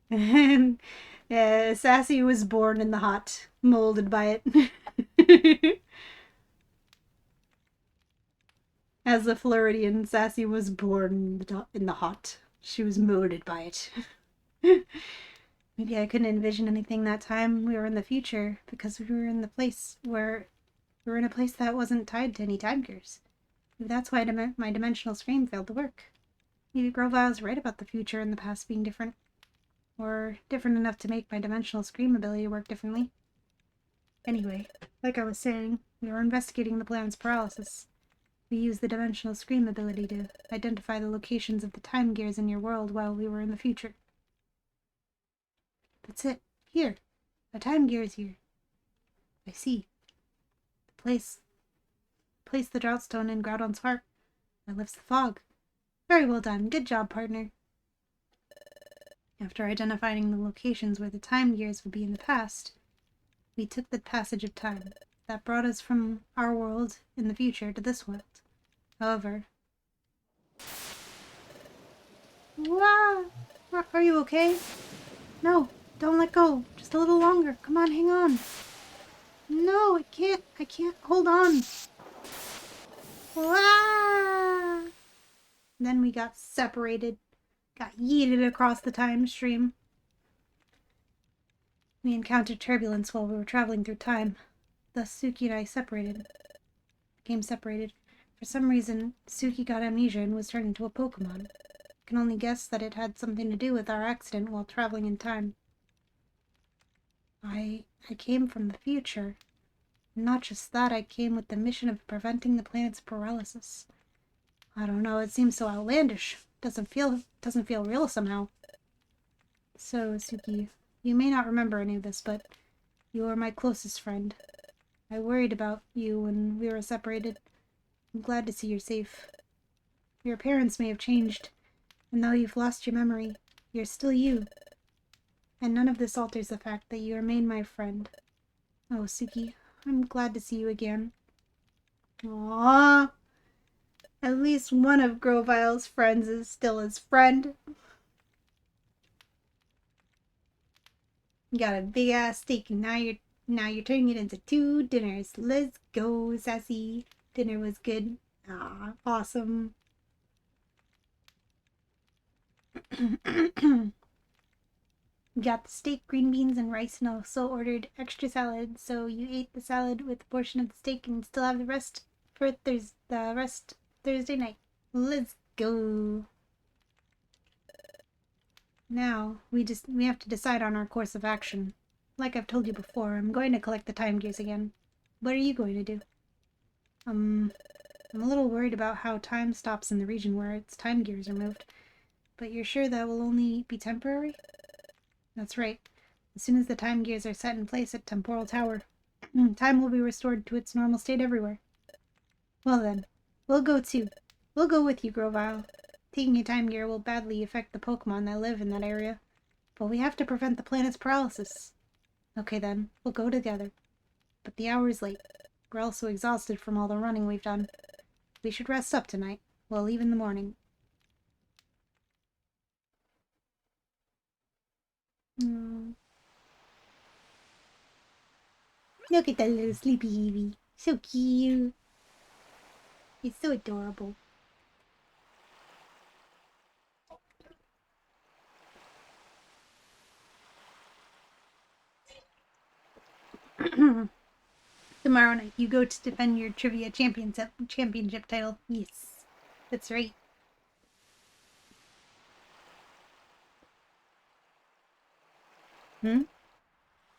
And Sassy was born in the hot, molded by it. As a Floridian, Sassy was born in the hot. She was molded by it. Maybe I couldn't envision anything that time. We were in the future because we were in the place where we were in a place that wasn't tied to any time gears. Maybe that's why my dimensional stream failed to work. Maybe Grovile's right about the future and the past being different. Or different enough to make my dimensional scream ability work differently. Anyway, like I was saying, we were investigating the planet's paralysis. We used the dimensional scream ability to identify the locations of the time gears in your world while we were in the future. That's it. Here. A time gear is here. I see. Place the Droughtstone in Groudon's heart. That lifts the fog. Very well done. Good job, partner. After identifying the locations where the time gears would be in the past, we took the passage of time. That brought us from our world in the future to this world. However... Wow! Are you okay? No, don't let go. Just a little longer. Come on, hang on. No, I can't. Hold on. Wow! Then we got separated. Got yeeted across the time stream. We encountered turbulence while we were traveling through time. Thus, Suki and I became separated. For some reason, Suki got amnesia and was turned into a Pokemon. I can only guess that it had something to do with our accident while traveling in time. I came from the future. Not just that, I came with the mission of preventing the planet's paralysis. I don't know, it seems so outlandish. Doesn't feel real somehow. So, Suki, you may not remember any of this, but you are my closest friend. I worried about you when we were separated. I'm glad to see you're safe. Your appearance may have changed, and though you've lost your memory, you're still you. And none of this alters the fact that you remain my friend. Oh, Suki, I'm glad to see you again. Aww. At least one of Grovile's friends is still his friend. You got a big ass steak, and now you're turning it into 2 dinners. Let's go, Sassy. Dinner was good. Ah, awesome. Got the steak, green beans, and rice, and also ordered extra salad. So you ate the salad with a portion of the steak and still have the rest for Thursday night. Let's go. Now, we have to decide on our course of action. Like I've told you before, I'm going to collect the time gears again. What are you going to do? I'm a little worried about how time stops in the region where its time gears are moved. But you're sure that will only be temporary? That's right. As soon as the time gears are set in place at Temporal Tower, time will be restored to its normal state everywhere. Well then, we'll go too. We'll go with you, Grovile. Taking a time gear will badly affect the Pokemon that live in that area. But we have to prevent the planet's paralysis. Okay then, we'll go together. But the hour is late. We're also exhausted from all the running we've done. We should rest up tonight. We'll leave in the morning. Look at that little sleepy Eevee. So cute. It's so adorable. Tomorrow night, you go to defend your trivia championship title. Yes, that's right.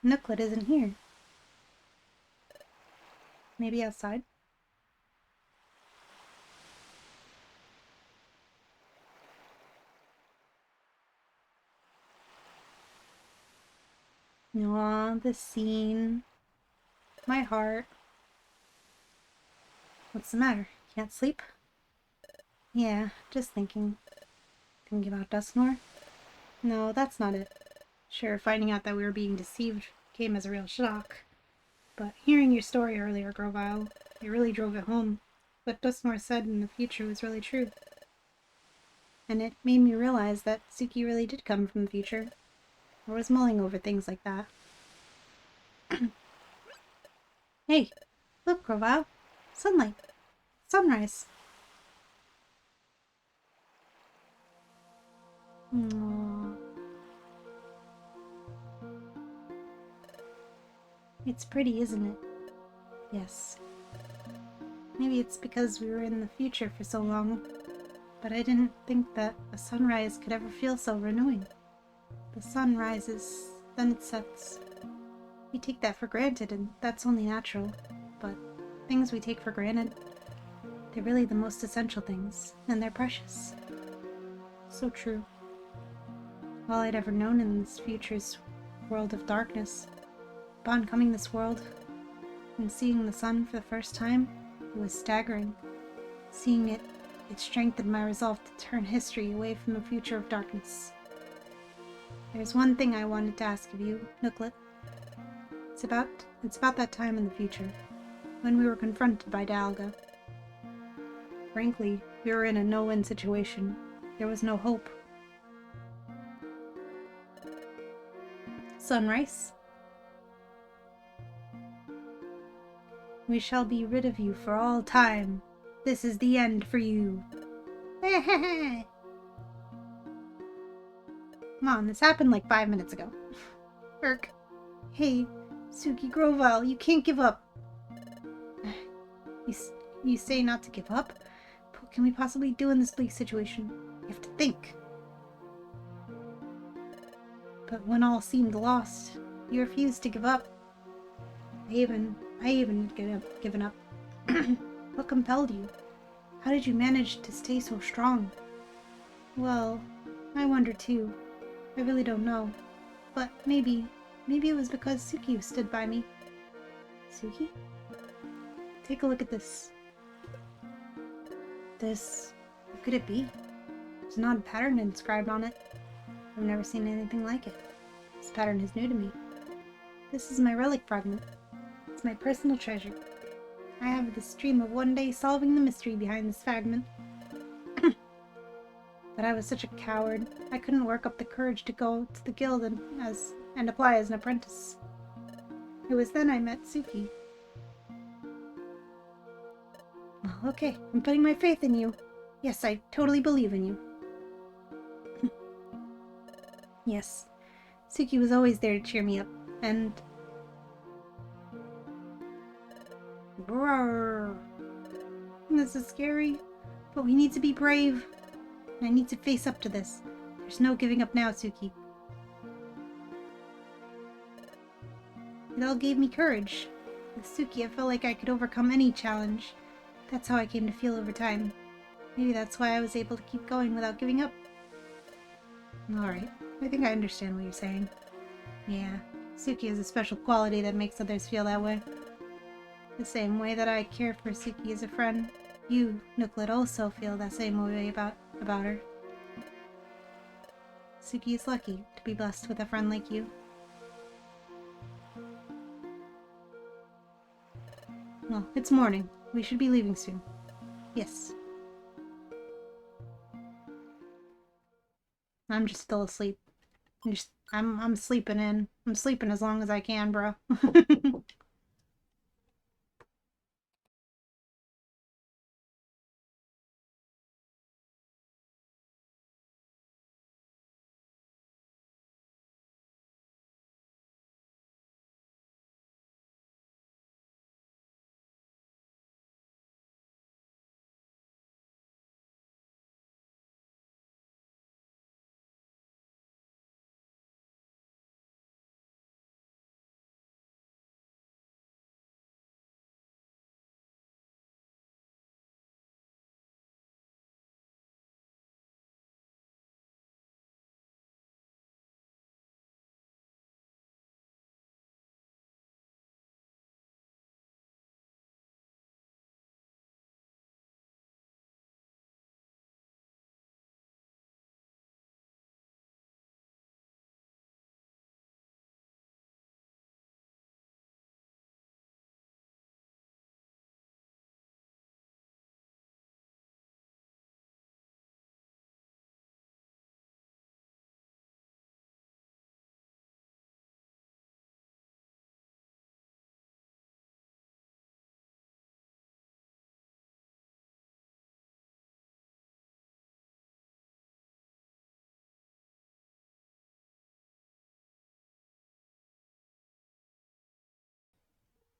Nooklet isn't here. Maybe outside? Aw, the scene. My heart. What's the matter? Can't sleep? Yeah, just thinking. Thinking about Dusknoir? No, that's not it. Sure, finding out that we were being deceived came as a real shock. But hearing your story earlier, Grovyle, it really drove it home. What Dusknoir said in the future was really true. And it made me realize that Suki really did come from the future. I was mulling over things like that. Hey, look, Grovyle. Sunlight. Sunrise. Aww. It's pretty, isn't it? Yes. Maybe it's because we were in the future for so long, but I didn't think that a sunrise could ever feel so renewing. The sun rises, then it sets. We take that for granted, and that's only natural. But things we take for granted, they're really the most essential things, and they're precious. So true. All I'd ever known in this future's world of darkness, upon coming this world and seeing the sun for the first time, it was staggering. Seeing it, it strengthened my resolve to turn history away from the future of darkness. There's one thing I wanted to ask of you, Nooklet. It's about that time in the future, when we were confronted by Dialga. Frankly, we were in a no-win situation. There was no hope. Sunrise? We shall be rid of you for all time. This is the end for you. Come on, this happened like 5 minutes ago. Irk. Hey, Suki Grovyle, you can't give up. You say not to give up? But what can we possibly do in this bleak situation? You have to think. But when all seemed lost, you refused to give up. I even given up. What compelled you? How did you manage to stay so strong? Well, I wonder too. I really don't know. But maybe it was because Suki stood by me. Suki? Take a look at this. What could it be? There's an odd pattern inscribed on it. I've never seen anything like it. This pattern is new to me. This is my relic fragment. It's my personal treasure. I have this dream of one day solving the mystery behind this fragment. But I was such a coward. I couldn't work up the courage to go to the guild and apply as an apprentice. It was then I met Suki. Well, okay, I'm putting my faith in you. Yes, I totally believe in you. Yes, Suki was always there to cheer me up, and... Roar. This is scary, but we need to be brave. I need to face up to this. There's no giving up now, Suki. It all gave me courage. With Suki, I felt like I could overcome any challenge. That's how I came to feel over time. Maybe that's why I was able to keep going without giving up. Alright, I think I understand what you're saying. Yeah, Suki has a special quality that makes others feel that way. The same way that I care for Suki as a friend, you, Nooklet, also feel that same way about her. Suki is lucky to be blessed with a friend like you. Well, it's morning. We should be leaving soon. Yes. I'm just still asleep. I'm sleeping in. I'm sleeping as long as I can, bro.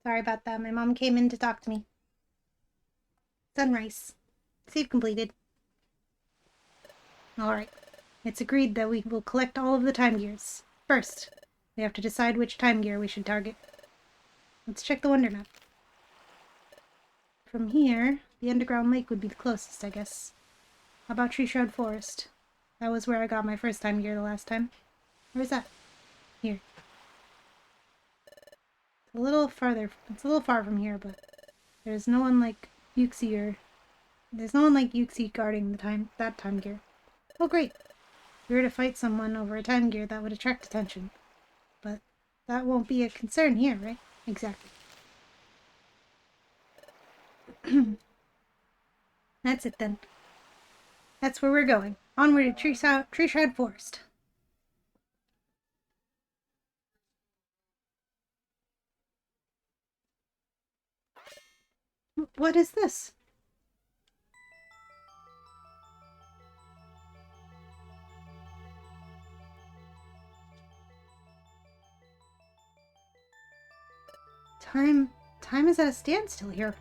Sorry about that. My mom came in to talk to me. Sunrise. Save completed. Alright. It's agreed that we will collect all of the time gears. First, we have to decide which time gear we should target. Let's check the Wonder Map. From here, the underground lake would be the closest, I guess. How about Treeshroud Forest? That was where I got my first time gear the last time. Where's that? Here. It's a little farther. It's a little far from here, but there's no one like Yuxi guarding that time gear. Oh, great. We were to fight someone over a time gear that would attract attention. But that won't be a concern here, right? Exactly. That's it then. That's where we're going. Onward to Treeshroud Forest. What is this? Time is at a standstill here.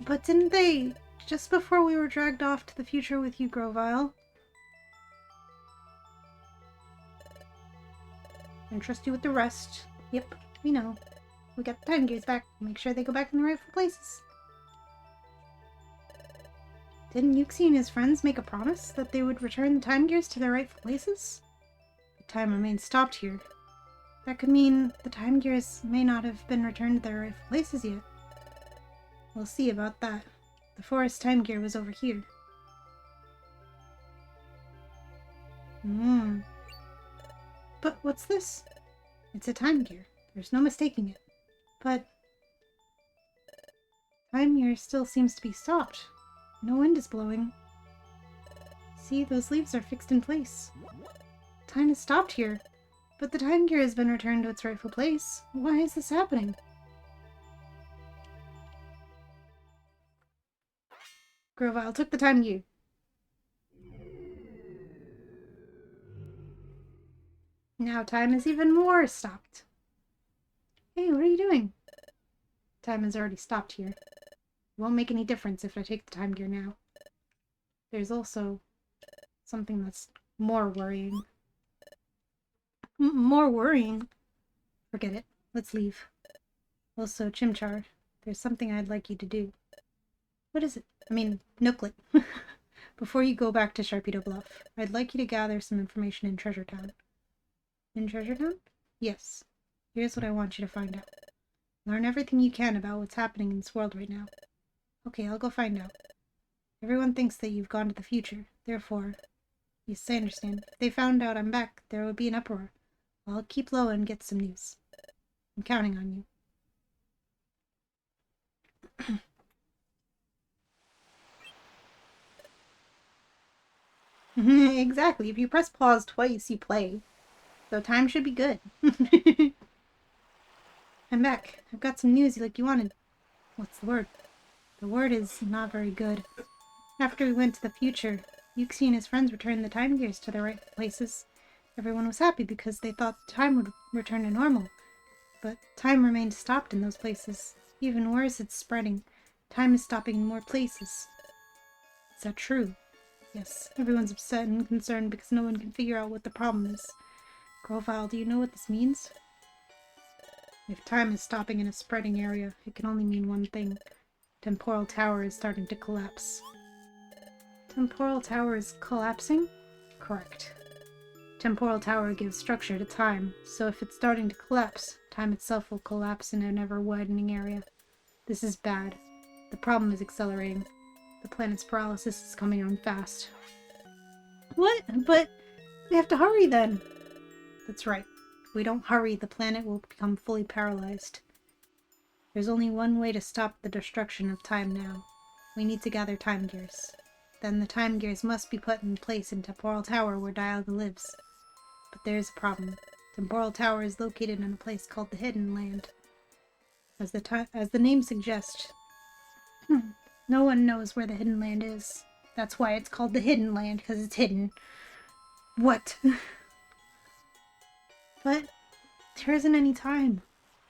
But didn't they, just before we were dragged off to the future with you, Grovyle? And trust you with the rest. Yep, we know. We got the time gears back. Make sure they go back in the rightful places. Didn't Yuxi and his friends make a promise that they would return the time gears to their rightful places? The time remains stopped here. That could mean the time gears may not have been returned to their rightful places yet. We'll see about that. The forest time gear was over here. But what's this? It's a time gear. There's no mistaking it. But time gear still seems to be stopped. No wind is blowing. See, those leaves are fixed in place. Time is stopped here. But the time gear has been returned to its rightful place. Why is this happening? Grovyle took the time gear. Now time is even more stopped. Hey, what are you doing? Time is already stopped here. It won't make any difference if I take the time gear now. There's also something that's more worrying. More worrying? Forget it. Let's leave. Also, Chimchar, there's something I'd like you to do. What is it? I mean, Nooklet. Before you go back to Sharpedo Bluff, I'd like you to gather some information in Treasure Town. In Treasure Town? Yes. Here's what I want you to find out. Learn everything you can about what's happening in this world right now. Okay, I'll go find out. Everyone thinks that you've gone to the future. Therefore, yes, I understand. If they found out I'm back, there would be an uproar. I'll keep low and get some news. I'm counting on you. Exactly. If you press pause twice, you play. So time should be good. I'm back. I've got some news like you wanted. What's the word? The word is not very good. After we went to the future, Yuxi and his friends returned the time gears to their right places. Everyone was happy because they thought the time would return to normal. But time remained stopped in those places. Even worse, it's spreading. Time is stopping in more places. Is that true? Yes, everyone's upset and concerned because no one can figure out what the problem is. Grovyle, do you know what this means? If time is stopping in a spreading area, it can only mean one thing. Temporal Tower is starting to collapse. Temporal Tower is collapsing? Correct. Temporal Tower gives structure to time, so if it's starting to collapse, time itself will collapse in an ever-widening area. This is bad. The problem is accelerating. The planet's paralysis is coming on fast. What? But we have to hurry then. That's right. If we don't hurry, the planet will become fully paralyzed. There's only one way to stop the destruction of time now. We need to gather time gears. Then the time gears must be put in place in Temporal Tower where Dialga lives. But there's a problem. Temporal Tower is located in a place called the Hidden Land. As the name suggests, no one knows where the Hidden Land is. That's why it's called the Hidden Land, because it's hidden. What? But there isn't any time.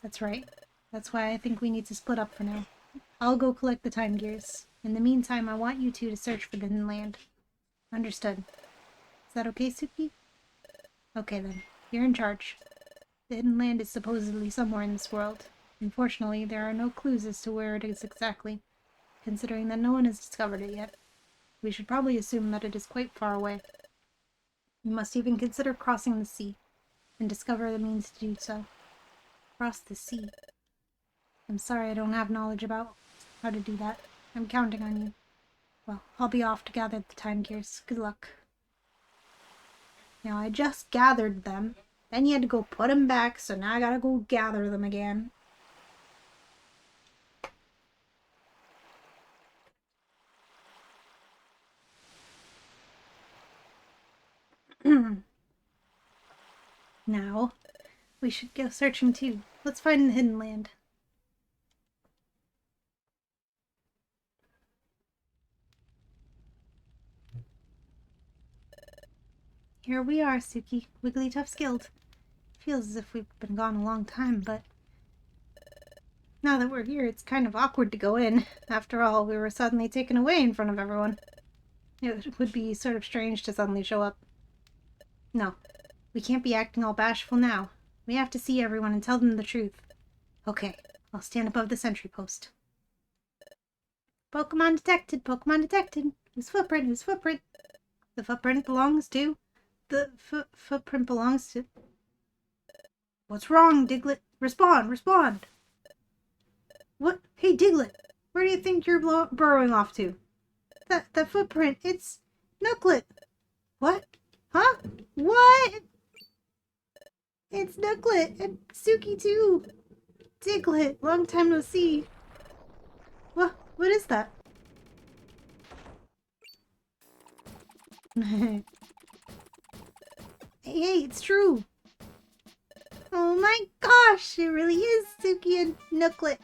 That's right. That's why I think we need to split up for now. I'll go collect the time gears. In the meantime, I want you two to search for the hidden land. Understood. Is that okay, Suki? Okay then. You're in charge. The hidden land is supposedly somewhere in this world. Unfortunately, there are no clues as to where it is exactly, considering that no one has discovered it yet. We should probably assume that it is quite far away. We must even consider crossing the sea, and discover the means to do so. Cross the sea. I'm sorry I don't have knowledge about how to do that. I'm counting on you. Well, I'll be off to gather the time gears. Good luck. Now, I just gathered them. Then you had to go put them back, so now I gotta go gather them again. Now, we should go searching too. Let's find the hidden land. Here we are, Suki. Wigglytuff's Guild. Feels as if we've been gone a long time, but now that we're here, it's kind of awkward to go in. After all, we were suddenly taken away in front of everyone. It would be sort of strange to suddenly show up. No, we can't be acting all bashful now. We have to see everyone and tell them the truth. Okay, I'll stand above the sentry post. Pokemon detected, Pokemon detected. Whose footprint, whose footprint? The footprint belongs to... The footprint belongs to... What's wrong, Diglett? Respond, respond! What? Hey, Diglett! Where do you think you're burrowing off to? That footprint, it's... Nooklet! What? Huh? What? It's Nooklet! And Suki, too! Diglett, long time no see. What is that? Hey, it's true! Oh my gosh, it really is Suki and Nooklet.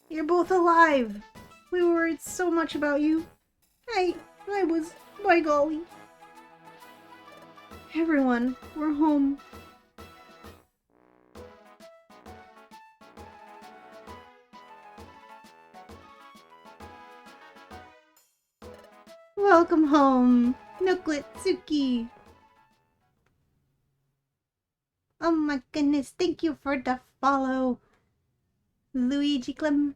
You're both alive. We worried so much about you. I was, by golly. Everyone, we're home. Welcome home, Nooklet, Suki. Oh my goodness, thank you for the follow. Luigi Clem.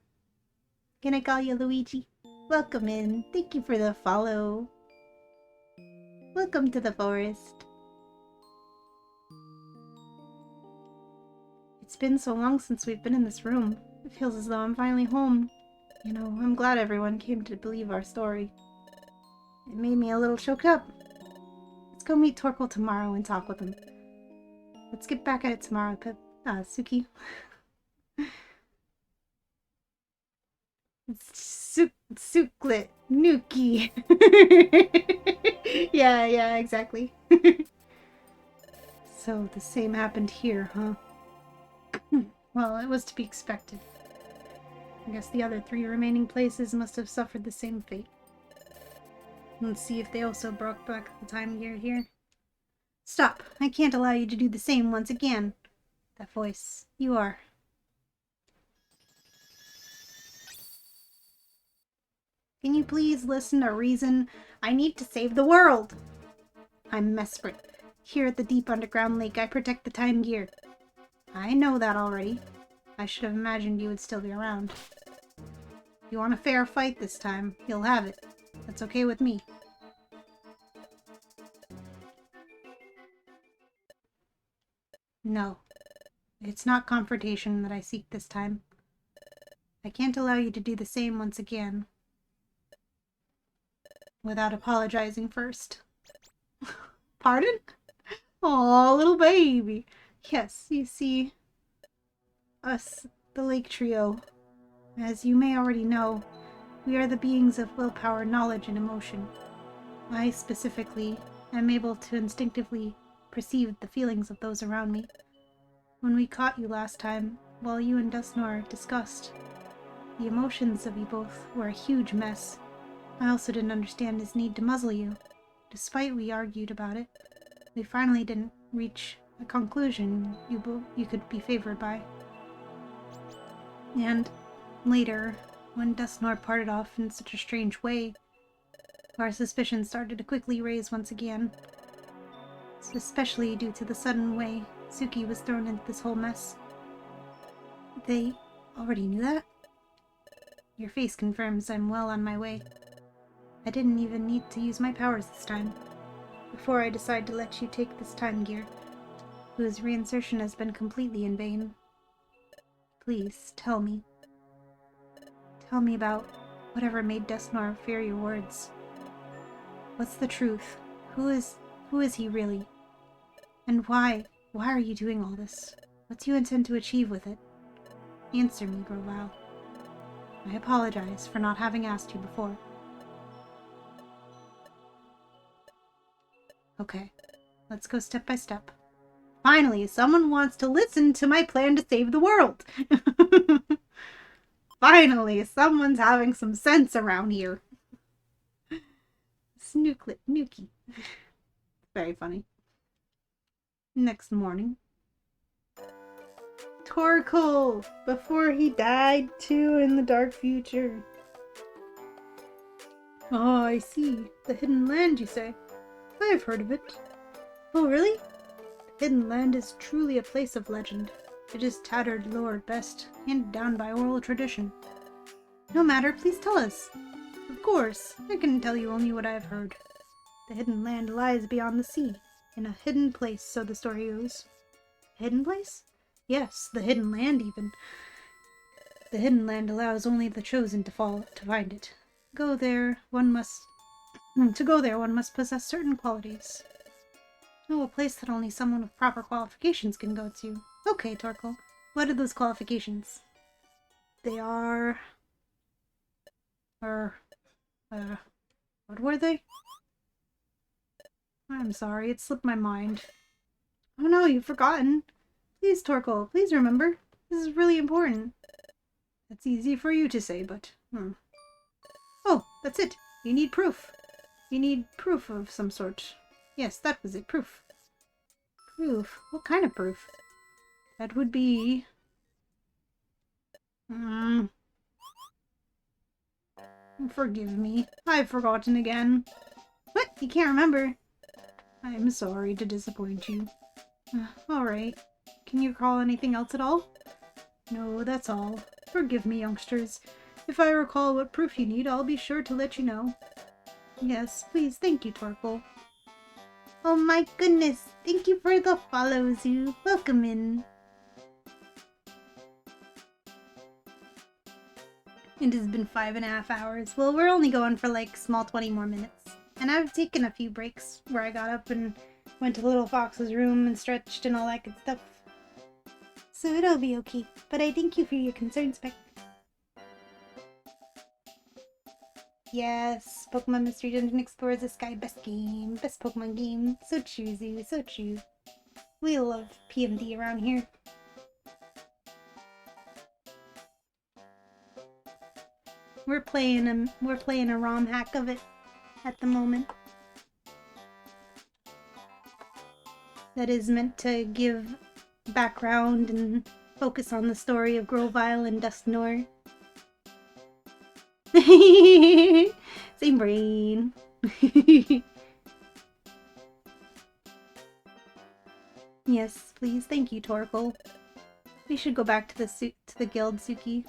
Can I call you Luigi? Welcome in. Thank you for the follow. Welcome to the forest. It's been so long since we've been in this room. It feels as though I'm finally home. You know, I'm glad everyone came to believe our story. It made me a little choked up. Let's go meet Torkoal tomorrow and talk with him. Let's get back at it tomorrow, Suki. Suklet. Nuki. Yeah, exactly. So, the same happened here, huh? Well, it was to be expected. I guess the other 3 remaining places must have suffered the same fate. Let's see if they also brought back the time gear here. Stop! I can't allow you to do the same once again. That voice. You are. Can you please listen to reason? I need to save the world! I'm Mesprit. Here at the deep underground lake, I protect the time gear. I know that already. I should have imagined you would still be around. If you want a fair fight this time, you'll have it. That's okay with me. No. It's not confrontation that I seek this time. I can't allow you to do the same once again. Without apologizing first. Pardon? Aw, little baby. Yes, you see, us, the Lake Trio, as you may already know, we are the beings of willpower, knowledge, and emotion. I, specifically, am able to instinctively perceive the feelings of those around me. When we caught you last time, while you and Dusnor discussed, the emotions of you both were a huge mess. I also didn't understand his need to muzzle you. Despite we argued about it, we finally didn't reach a conclusion you could be favored by. And later, when Dustnor parted off in such a strange way, our suspicions started to quickly raise once again. Especially due to the sudden way Suki was thrown into this whole mess. They already knew that? Your face confirms I'm well on my way. I didn't even need to use my powers this time, before I decide to let you take this time gear, whose reinsertion has been completely in vain. Please, tell me. Tell me about whatever made Dustnor fear your words. What's the truth? Who is he really? And why are you doing all this? What do you intend to achieve with it? Answer me, Grovyle. I apologize for not having asked you before. Okay, let's go step by step. Finally, someone wants to listen to my plan to save the world. Finally, someone's having some sense around here. Snooklet Nuki. Very funny. Next morning. Torkoal! Before he died, too, in the dark future. Oh, I see. The Hidden Land, you say? I've heard of it. Oh, really? The Hidden Land is truly a place of legend. It is tattered lore at best, handed down by oral tradition. No matter, please tell us. Of course, I can tell you only what I have heard. The Hidden Land lies beyond the sea, in a hidden place, so the story goes. Hidden place? Yes, the Hidden Land, even. The Hidden Land allows only the chosen to find it. To go there, one must possess certain qualities. Oh, a place that only someone with proper qualifications can go to. Okay, Torkoal. What are those qualifications? They are... what were they? I'm sorry, it slipped my mind. Oh no, you've forgotten. Please, Torkoal, please remember. This is really important. That's easy for you to say, but... Oh, that's it. You need proof. You need proof of some sort. Yes, that was it, proof. Proof? What kind of proof? That would be... Forgive me. I've forgotten again. What? You can't remember? I'm sorry to disappoint you. Alright. Can you recall anything else at all? No, that's all. Forgive me, youngsters. If I recall what proof you need, I'll be sure to let you know. Yes, please, thank you, Torkoal. Oh my goodness, thank you for the follow, Zoo. Welcome in. It has been 5.5 hours. Well, we're only going for like small 20 more minutes. And I've taken a few breaks where I got up and went to Little Fox's room and stretched and all that good stuff. So it'll be okay. But I thank you for your concern, Spec. Yes, Pokemon Mystery Dungeon Explorer is the Sky best game. Best Pokemon game. So true, Zoo. So true. We love PMD around here. We're playing a ROM hack of it at the moment. That is meant to give background and focus on the story of Grovyle and Dustnor. Same brain. Yes, please. Thank you, Torkoal. We should go back to the guild, Suki.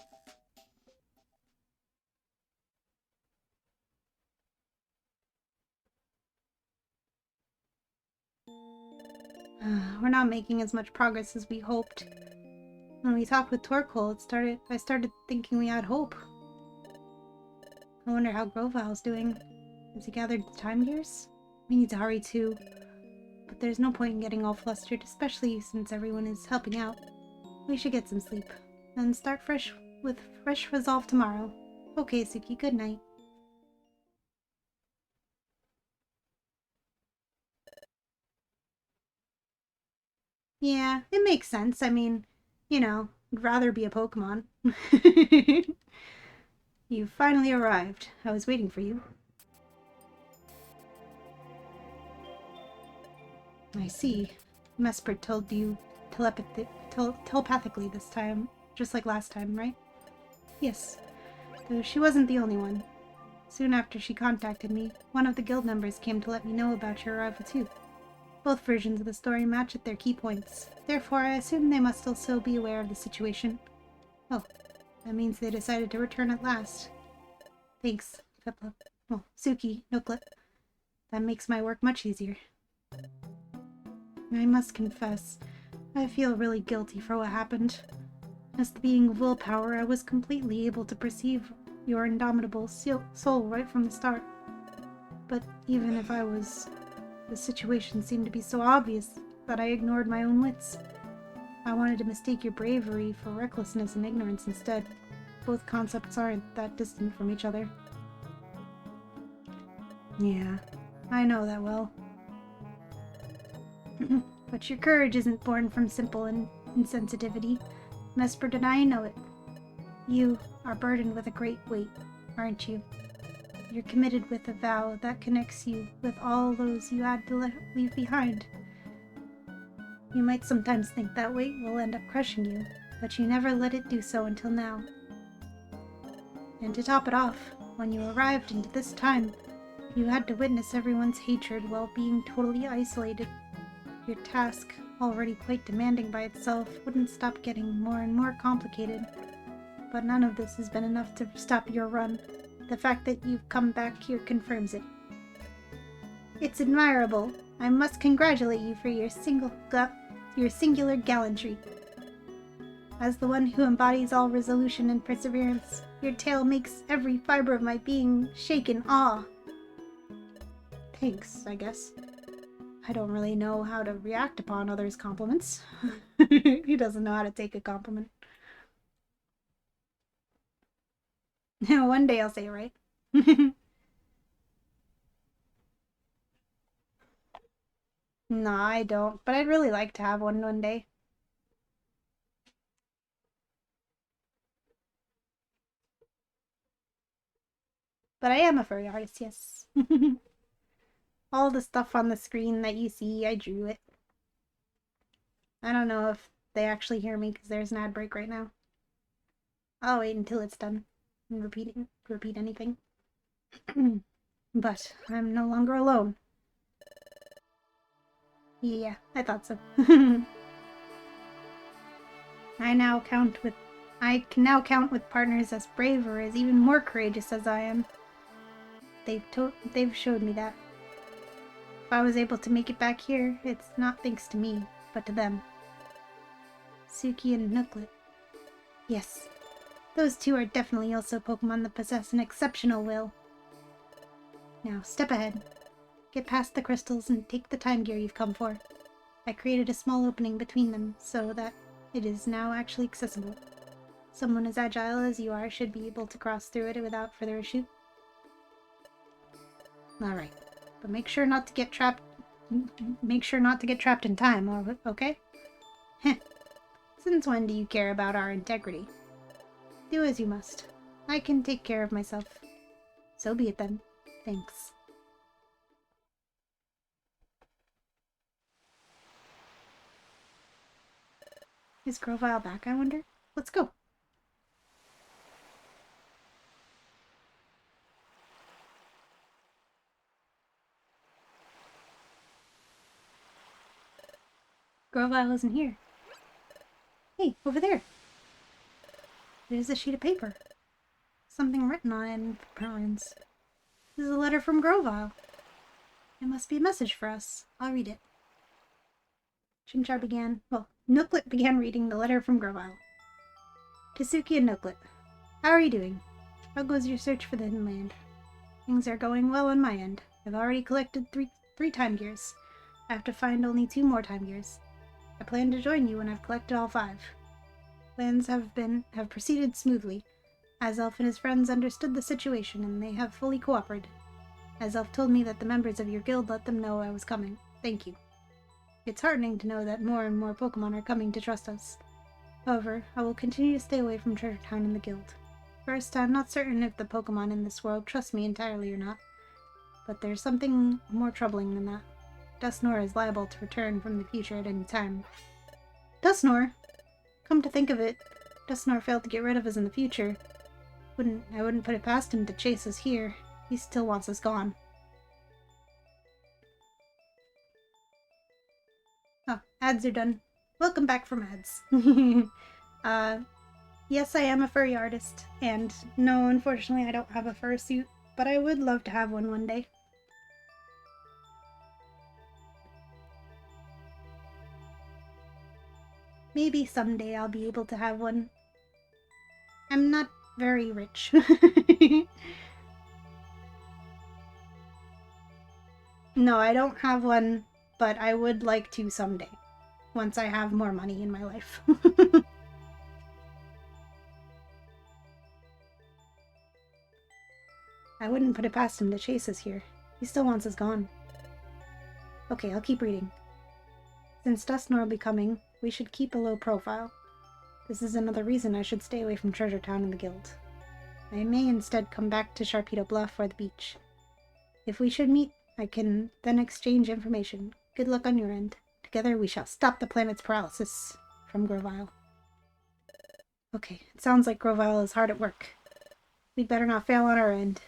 We're not making as much progress as we hoped. When we talked with Torkoal, I started thinking we had hope. I wonder how Grovyle's doing. Has he gathered the time gears? We need to hurry too. But there's no point in getting all flustered, especially since everyone is helping out. We should get some sleep, and start fresh with fresh resolve tomorrow. Okay, Suki, good night. Yeah, it makes sense. I mean, you know, I'd rather be a Pokemon. You finally arrived. I was waiting for you. I see. Mesprit told you telepathically this time, just like last time, right? Yes, though she wasn't the only one. Soon after she contacted me, one of the guild members came to let me know about your arrival too. Both versions of the story match at their key points. Therefore, I assume they must also be aware of the situation. Oh, that means they decided to return at last. Thanks, Fipla. Well, Suki, Nooklet. That makes my work much easier. I must confess, I feel really guilty for what happened. As the being of willpower, I was completely able to perceive your indomitable soul right from the start. But even if I was, the situation seemed to be so obvious that I ignored my own wits. I wanted to mistake your bravery for recklessness and ignorance instead. Both concepts aren't that distant from each other. Yeah, I know that well. But your courage isn't born from simple insensitivity. Mesper and I know it. You are burdened with a great weight, aren't you? You're committed with a vow that connects you with all those you had to leave behind. You might sometimes think that weight will end up crushing you, but you never let it do so until now. And to top it off, when you arrived into this time, you had to witness everyone's hatred while being totally isolated. Your task, already quite demanding by itself, wouldn't stop getting more and more complicated. But none of this has been enough to stop your run. The fact that you've come back here confirms it. It's admirable. I must congratulate you for your singular gallantry. As the one who embodies all resolution and perseverance, your tale makes every fiber of my being shake in awe. Thanks, I guess. I don't really know how to react upon others' compliments. He doesn't know how to take a compliment. One day I'll say it right. No, I don't, but I'd really like to have one day. But I am a furry artist, yes. All the stuff on the screen that you see, I drew it. I don't know if they actually hear me because there's an ad break right now. I'll wait until it's done and repeat anything. But I'm no longer alone. Yeah, I thought so. I can now count with partners as brave or as even more courageous as I am. They've showed me that. If I was able to make it back here, it's not thanks to me, but to them. Suki and Nooklet. Yes, those two are definitely also Pokemon that possess an exceptional will. Now, step ahead. Get past the crystals and take the time gear you've come for. I created a small opening between them so that it is now actually accessible. Someone as agile as you are should be able to cross through it without further issue. Alright, but make sure not to get trapped in time, okay? Heh. Since when do you care about our integrity? Do as you must. I can take care of myself. So be it then. Thanks. Is Grovyle back, I wonder? Let's go. Grovyle isn't here. Hey, over there. There's a sheet of paper. Something written on it in runes. This is a letter from Grovyle. It must be a message for us. I'll read it. Nooklet began reading the letter from Grovyle. To Suki and Nooklet. How are you doing? How goes your search for the Hidden Land? Things are going well on my end. I've already collected three time gears. I have to find only 2 more time gears. I plan to join you when I've collected all 5. Plans have proceeded smoothly. Azelf and his friends understood the situation and they have fully cooperated. Azelf told me that the members of your guild let them know I was coming. Thank you. It's heartening to know that more and more Pokemon are coming to trust us. However, I will continue to stay away from Treasure Town and the guild. First, I'm not certain if the Pokemon in this world trust me entirely or not. But there's something more troubling than that. Dusknoir is liable to return from the future at any time. Dusknoir? Come to think of it, Dusknoir failed to get rid of us in the future. I wouldn't put it past him to chase us here. He still wants us gone. Oh, ads are done. Welcome back from ads. Yes, I am a furry artist, and no, unfortunately I don't have a fursuit, but I would love to have one day. Maybe someday I'll be able to have one. I'm not very rich. No, I don't have one, but I would like to someday, once I have more money in my life. I wouldn't put it past him to chase us here. He still wants us gone. Okay, I'll keep reading. Since Dustnor will be coming, we should keep a low profile. This is another reason I should stay away from Treasure Town and the Guild. I may instead come back to Sharpedo Bluff or the beach. If we should meet, I can then exchange information. Good luck on your end. Together we shall stop the planet's paralysis. From Grovyle. Okay, it sounds like Grovyle is hard at work. We'd better not fail on our end.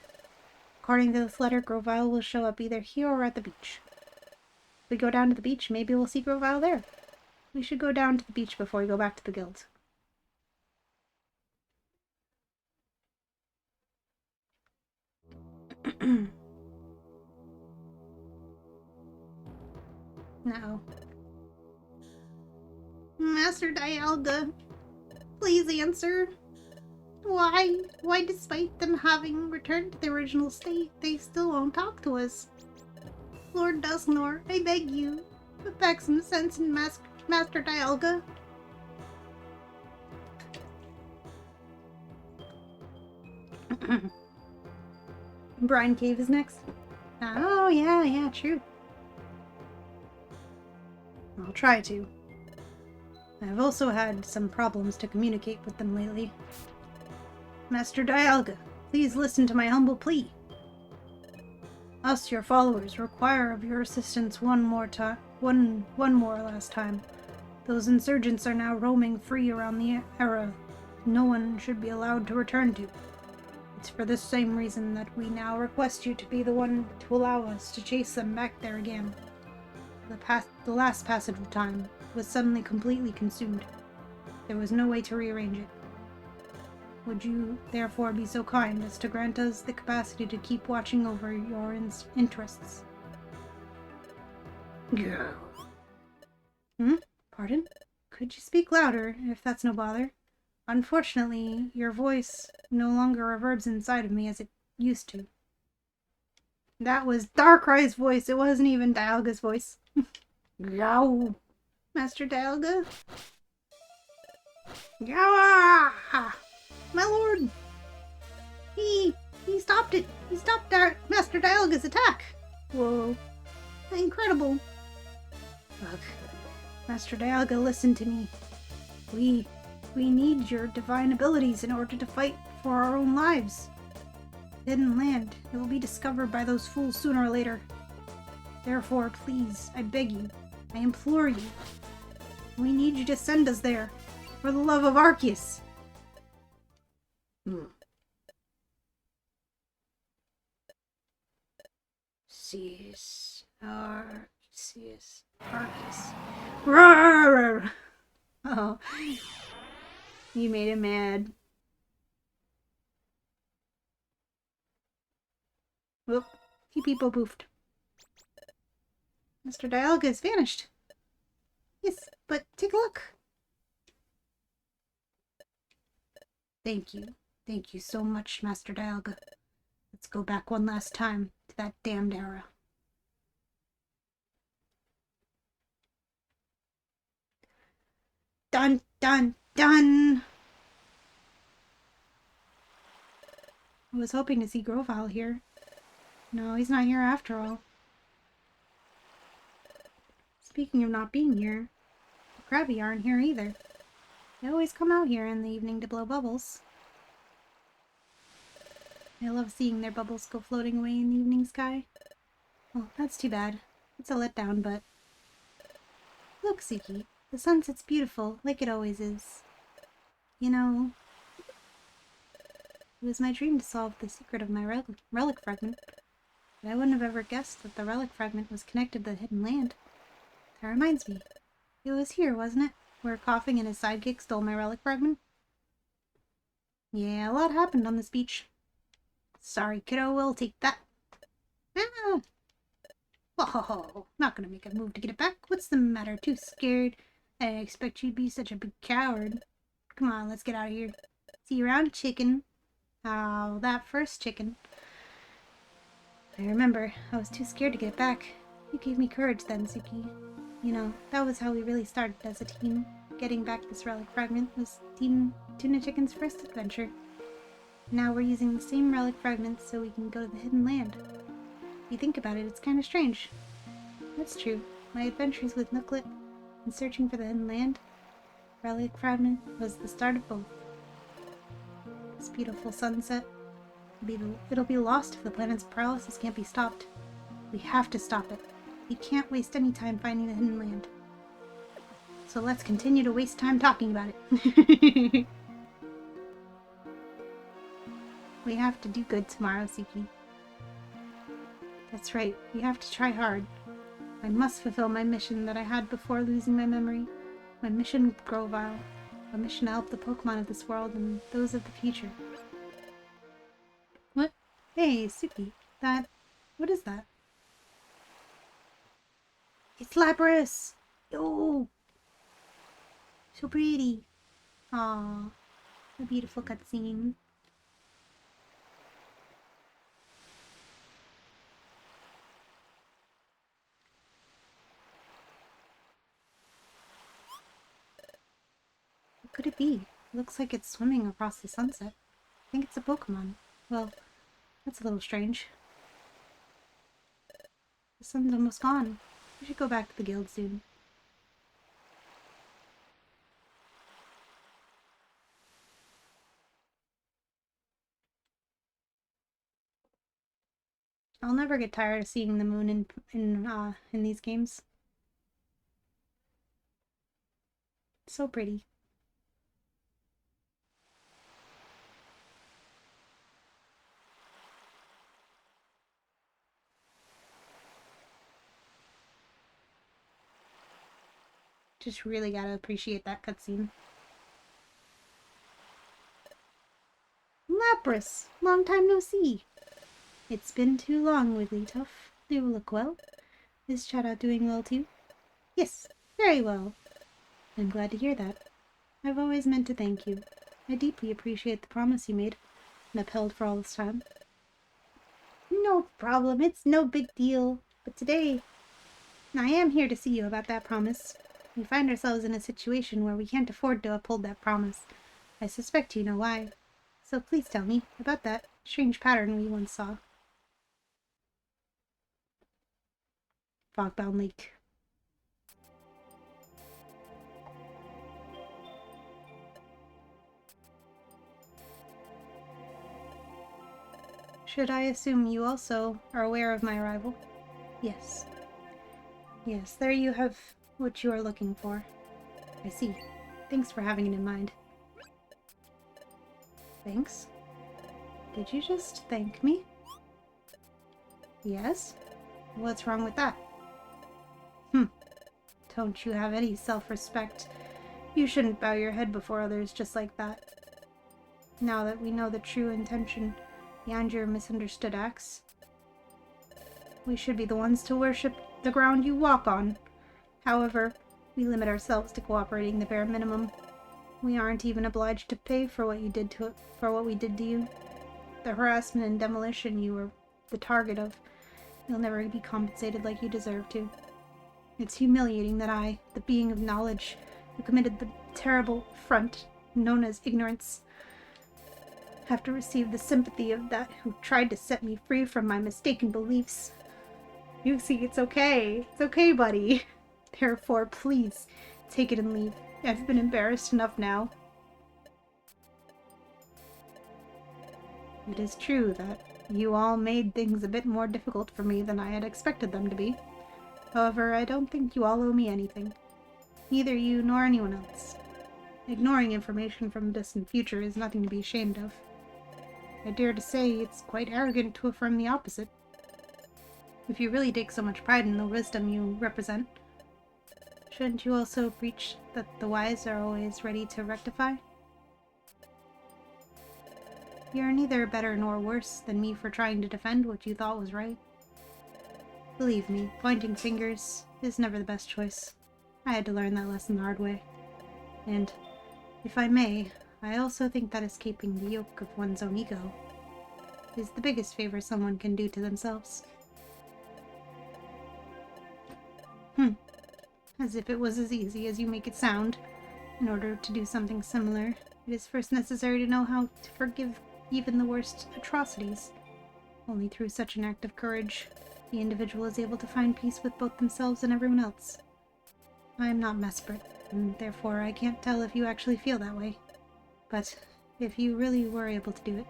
According to this letter, Grovyle will show up either here or at the beach. If we go down to the beach, maybe we'll see Grovyle there. We should go down to the beach before we go back to the guild. No. Master Dialga, please answer. Why, despite them having returned to the original state, they still won't talk to us? Lord Dustnor, I beg you, put back some sense in Master Dialga. Brine Cave is next. Oh, yeah, true. I'll try to. I've also had some problems to communicate with them lately. Master Dialga, please listen to my humble plea. Us, your followers, require of your assistance one more last time. Those insurgents are now roaming free around the era no one should be allowed to return to. It's for this same reason that we now request you to be the one to allow us to chase them back there again. The last passage of time was suddenly completely consumed. There was no way to rearrange it. Would you therefore be so kind as to grant us the capacity to keep watching over your interests? Yeah. Pardon? Could you speak louder, if that's no bother? Unfortunately, your voice no longer reverbs inside of me as it used to. That was Darkrai's voice, it wasn't even Dialga's voice. Yow. Master Dialga? Yow! My lord! He stopped it! He stopped Master Dialga's attack! Whoa. Incredible. Look, Master Dialga, listen to me. We need your divine abilities in order to fight for our own lives. Hidden land. It will be discovered by those fools sooner or later. Therefore, please, I beg you, I implore you, we need you to send us there, for the love of Arceus. Arceus. Roar! Oh, you made him mad. Whoop, he people poofed. Mr. Dialga has vanished. Yes, but take a look. Thank you. Thank you so much, Master Dialga. Let's go back one last time to that damned era. Dun, dun, dun! I was hoping to see Grovyle here. No, he's not here after all. Speaking of not being here, the Krabby aren't here either. They always come out here in the evening to blow bubbles. I love seeing their bubbles go floating away in the evening sky. Oh, that's too bad. It's a letdown, but... Look, Suki. The sunset's beautiful, like it always is. You know... It was my dream to solve the secret of my relic fragment, but I wouldn't have ever guessed that the relic fragment was connected to the hidden land. That reminds me. It was here, wasn't it? Where Coughing and his sidekick stole my relic fragment? Yeah, a lot happened on this beach. Sorry, kiddo, we'll take that. Ah! Whoa, not gonna make a move to get it back. What's the matter? Too scared? I didn't expect you'd be such a big coward. Come on, let's get out of here. See you around, chicken. Oh, that first chicken. I remember, I was too scared to get it back. You gave me courage then, Suki. You know, that was how we really started as a team. Getting back this relic fragment was Team Tuna Chicken's first adventure. Now we're using the same relic fragments so we can go to the hidden land. If you think about it, it's kind of strange. That's true. My adventures with Nooklet and searching for the hidden land, relic fragment was the start of both. This beautiful sunset, it'll be lost if the planet's paralysis can't be stopped. We have to stop it. We can't waste any time finding the hidden land. So let's continue to waste time talking about it. We have to do good tomorrow, Suki. That's right, we have to try hard. I must fulfill my mission that I had before losing my memory. My mission with Grovyle. A mission to help the Pokemon of this world and those of the future. What? Hey, Suki. What is that? It's Lapras! Yo! So pretty. Aww. A beautiful cutscene. What could it be? It looks like it's swimming across the sunset. I think it's a Pokemon. Well, that's a little strange. The sun's almost gone. We should go back to the guild soon. I'll never get tired of seeing the moon in these games. It's so pretty. Just really gotta appreciate that cutscene. Lapras! Long time no see! It's been too long, Wigglytuff. You look well. Is Chada doing well too? Yes, very well. I'm glad to hear that. I've always meant to thank you. I deeply appreciate the promise you made and upheld for all this time. No problem, it's no big deal. But today, I am here to see you about that promise. We find ourselves in a situation where we can't afford to uphold that promise. I suspect you know why. So please tell me about that strange pattern we once saw. Fogbound Lake. Should I assume you also are aware of my arrival? Yes. Yes, there you have what you are looking for. I see. Thanks for having it in mind. Thanks? Did you just thank me? Yes? What's wrong with that? Don't you have any self-respect? You shouldn't bow your head before others just like that. Now that we know the true intention behind your misunderstood acts, we should be the ones to worship the ground you walk on. However, we limit ourselves to cooperating the bare minimum. We aren't even obliged to pay for what we did to you. The harassment and demolition you were the target of, you'll never be compensated like you deserve to. It's humiliating that I, the being of knowledge, who committed the terrible affront known as ignorance, have to receive the sympathy of that who tried to set me free from my mistaken beliefs. You see, it's okay. It's okay, buddy. Therefore, please, take it and leave. I've been embarrassed enough now. It is true that you all made things a bit more difficult for me than I had expected them to be. However, I don't think you all owe me anything. Neither you nor anyone else. Ignoring information from a distant future is nothing to be ashamed of. I dare to say it's quite arrogant to affirm the opposite. If you really take so much pride in the wisdom you represent, shouldn't you also preach that the wise are always ready to rectify? You're neither better nor worse than me for trying to defend what you thought was right. Believe me, pointing fingers is never the best choice. I had to learn that lesson the hard way. And, if I may, I also think that escaping the yoke of one's own ego is the biggest favor someone can do to themselves. As if it was as easy as you make it sound. In order to do something similar, it is first necessary to know how to forgive even the worst atrocities. Only through such an act of courage, the individual is able to find peace with both themselves and everyone else. I am not Mesprit, and therefore I can't tell if you actually feel that way. But if you really were able to do it,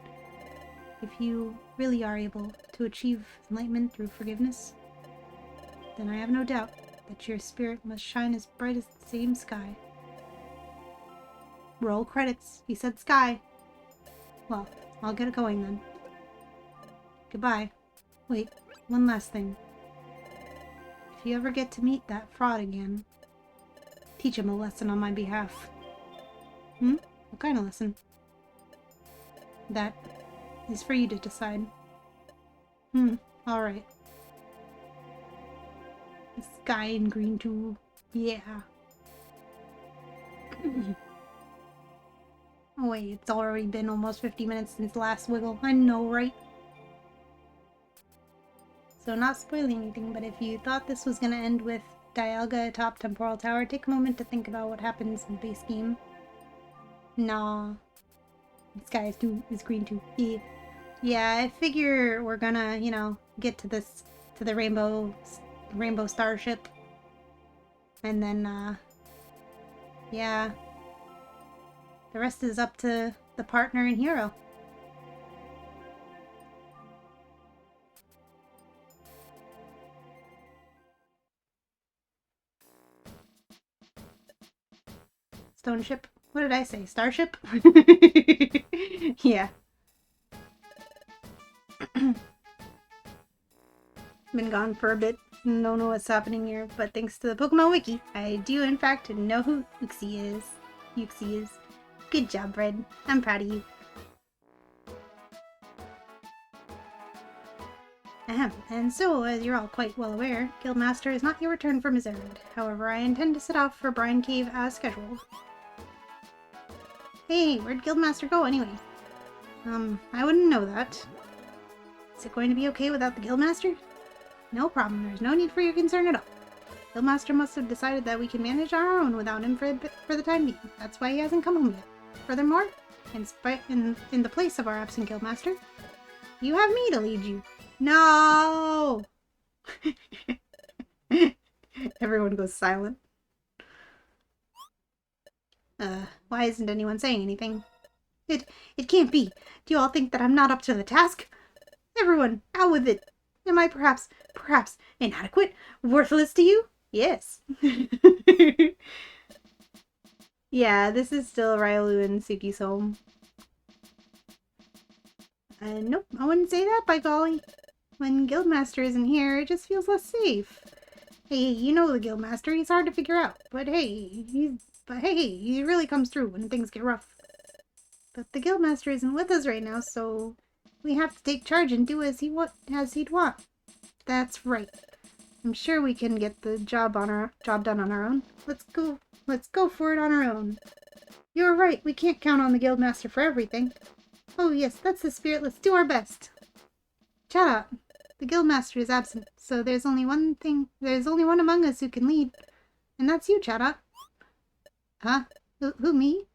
if you really are able to achieve enlightenment through forgiveness, then I have no doubt that your spirit must shine as bright as the same sky. Roll credits. He said sky. Well, I'll get it going then. Goodbye. Wait, one last thing. If you ever get to meet that fraud again, teach him a lesson on my behalf. What kind of lesson? That is for you to decide. Alright. Sky and green too. Yeah. Oh wait, it's already been almost 50 minutes since the last wiggle. I know, right? So not spoiling anything, but if you thought this was gonna end with Dialga atop Temporal Tower, take a moment to think about what happens in the base game. Nah. The sky is green too. Yeah, I figure we're gonna, get to the rainbow starship. And then, yeah. The rest is up to the partner and hero. Stone ship? What did I say? Starship? Yeah. Been gone for a bit. Don't know what's happening here, but thanks to the Pokemon Wiki, I do in fact know who Uxie is. Good job, Red. I'm proud of you. Ahem. And so, as you're all quite well aware, Guildmaster is not yet returned from his errand. However, I intend to set off for Brine Cave as scheduled. Hey, where'd Guildmaster go anyway? I wouldn't know that. Is it going to be okay without the Guildmaster? No problem, there's no need for your concern at all. Guildmaster must have decided that we can manage on our own without him for the time being. That's why he hasn't come home yet. Furthermore, in the place of our absent Guildmaster, you have me to lead you. No! Everyone goes silent. Why isn't anyone saying anything? It can't be. Do you all think that I'm not up to the task? Everyone, out with it. Am I perhaps inadequate? Worthless to you? Yes. Yeah, this is still Riolu and Suki's home. Nope, I wouldn't say that, by golly. When Guildmaster isn't here, it just feels less safe. Hey, you know the Guildmaster, he's hard to figure out. But hey, he really comes through when things get rough. But the Guildmaster isn't with us right now, so we have to take charge and do as he'd want. That's right. I'm sure we can get the job done on our own. Let's go for it on our own. You're right, we can't count on the Guildmaster for everything. Oh yes, that's the spirit, let's do our best. Shut up. The Guildmaster is absent, so there's only one among us who can lead. And that's you, Chatot. Huh? Who, me?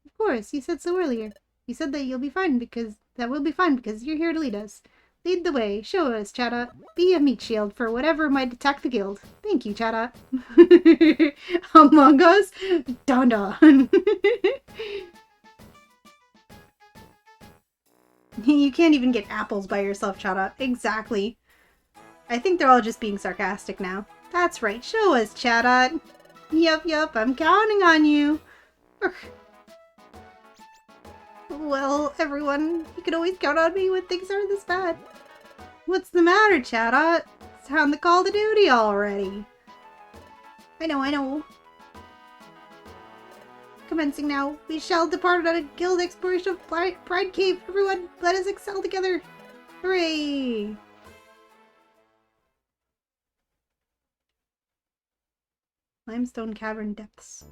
Of course, you said so earlier. You said that we'll be fine because you're here to lead us. Lead the way. Show us, Chatot. Be a meat shield for whatever might attack the guild. Thank you, Chatot. Among Us? Dun dun. You can't even get apples by yourself, Chatot. Exactly. I think they're all just being sarcastic now. That's right. Show us, Chatot. Yup, I'm counting on you. Well, everyone, you can always count on me when things are this bad. What's the matter, Chatot? Sound the call to duty already. I know. Commencing now, we shall depart on a guild exploration of Pride Cave. Everyone, let us excel together. Hooray! Limestone Cavern Depths.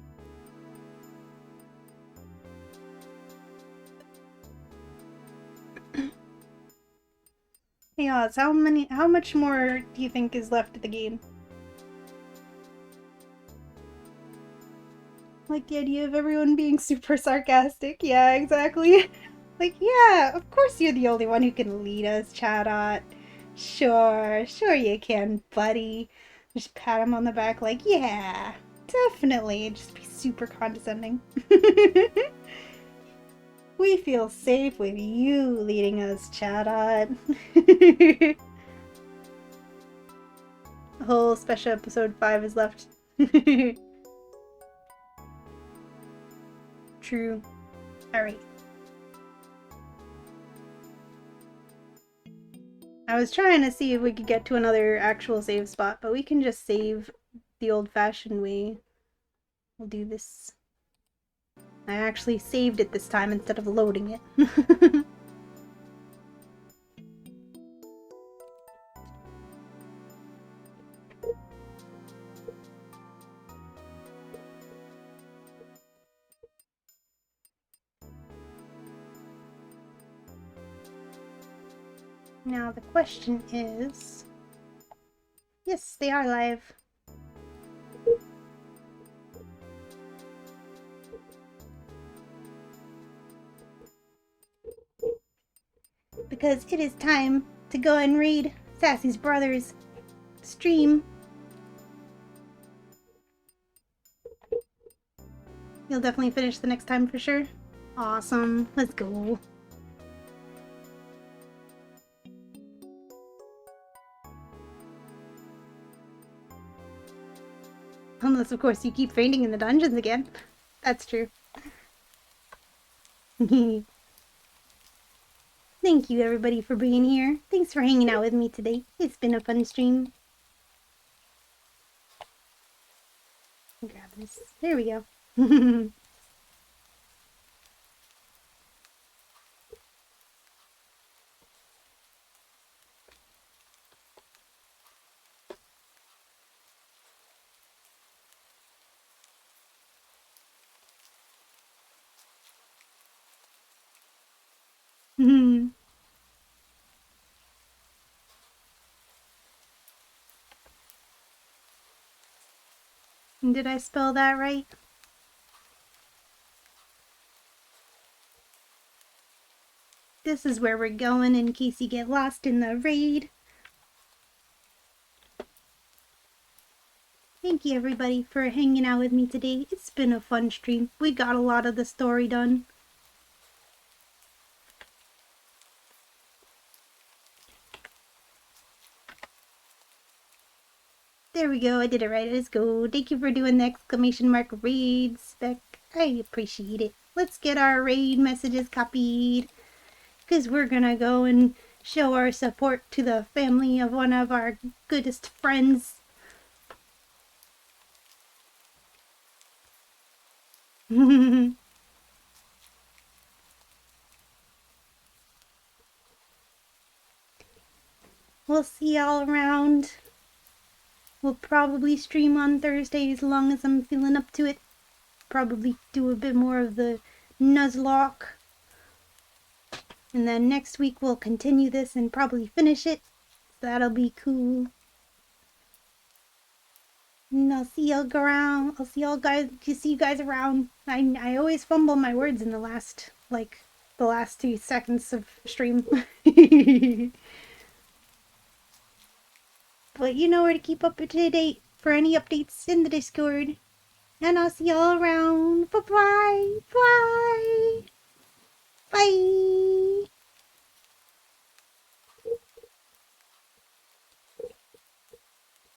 Hey Oz, how much more do you think is left of the game? Like the idea of everyone being super sarcastic. Yeah, exactly. Like, yeah, of course you're the only one who can lead us, Chatot. Sure you can, buddy. Just pat him on the back like, yeah, definitely. Just be super condescending. We feel safe with you leading us, Chatot. The whole special episode 5 is left. True. Alright. I was trying to see if we could get to another actual save spot, but we can just save the old-fashioned way. We'll do this. I actually saved it this time instead of loading it. Now the question is... Yes, they are live. Because it is time to go and read Sassy's brother's stream. You'll definitely finish the next time for sure. Awesome. Let's go. Unless, of course, you keep fainting in the dungeons again. That's true. Thank you, everybody, for being here. Thanks for hanging out with me today. It's been a fun stream. Grab this. There we go. Did I spell that right? This is where we're going in case you get lost in the raid. Thank you, everybody, for hanging out with me today. It's been a fun stream. We got a lot of the story done. There we go, I did it right. Let's go. Thank you for doing the exclamation mark raid spec. I appreciate it. Let's get our raid messages copied. Because we're gonna go and show our support to the family of one of our goodest friends. We'll see y'all around. We'll probably stream on Thursday as long as I'm feeling up to it. Probably do a bit more of the Nuzlocke. And then next week we'll continue this and probably finish it. That'll be cool. And I'll see y'all around. I'll see y'all guys. See you guys around. I always fumble my words in the last 2 seconds of stream. But you know where to keep up to date for any updates in the Discord. And I'll see y'all around. Bye-bye. Bye.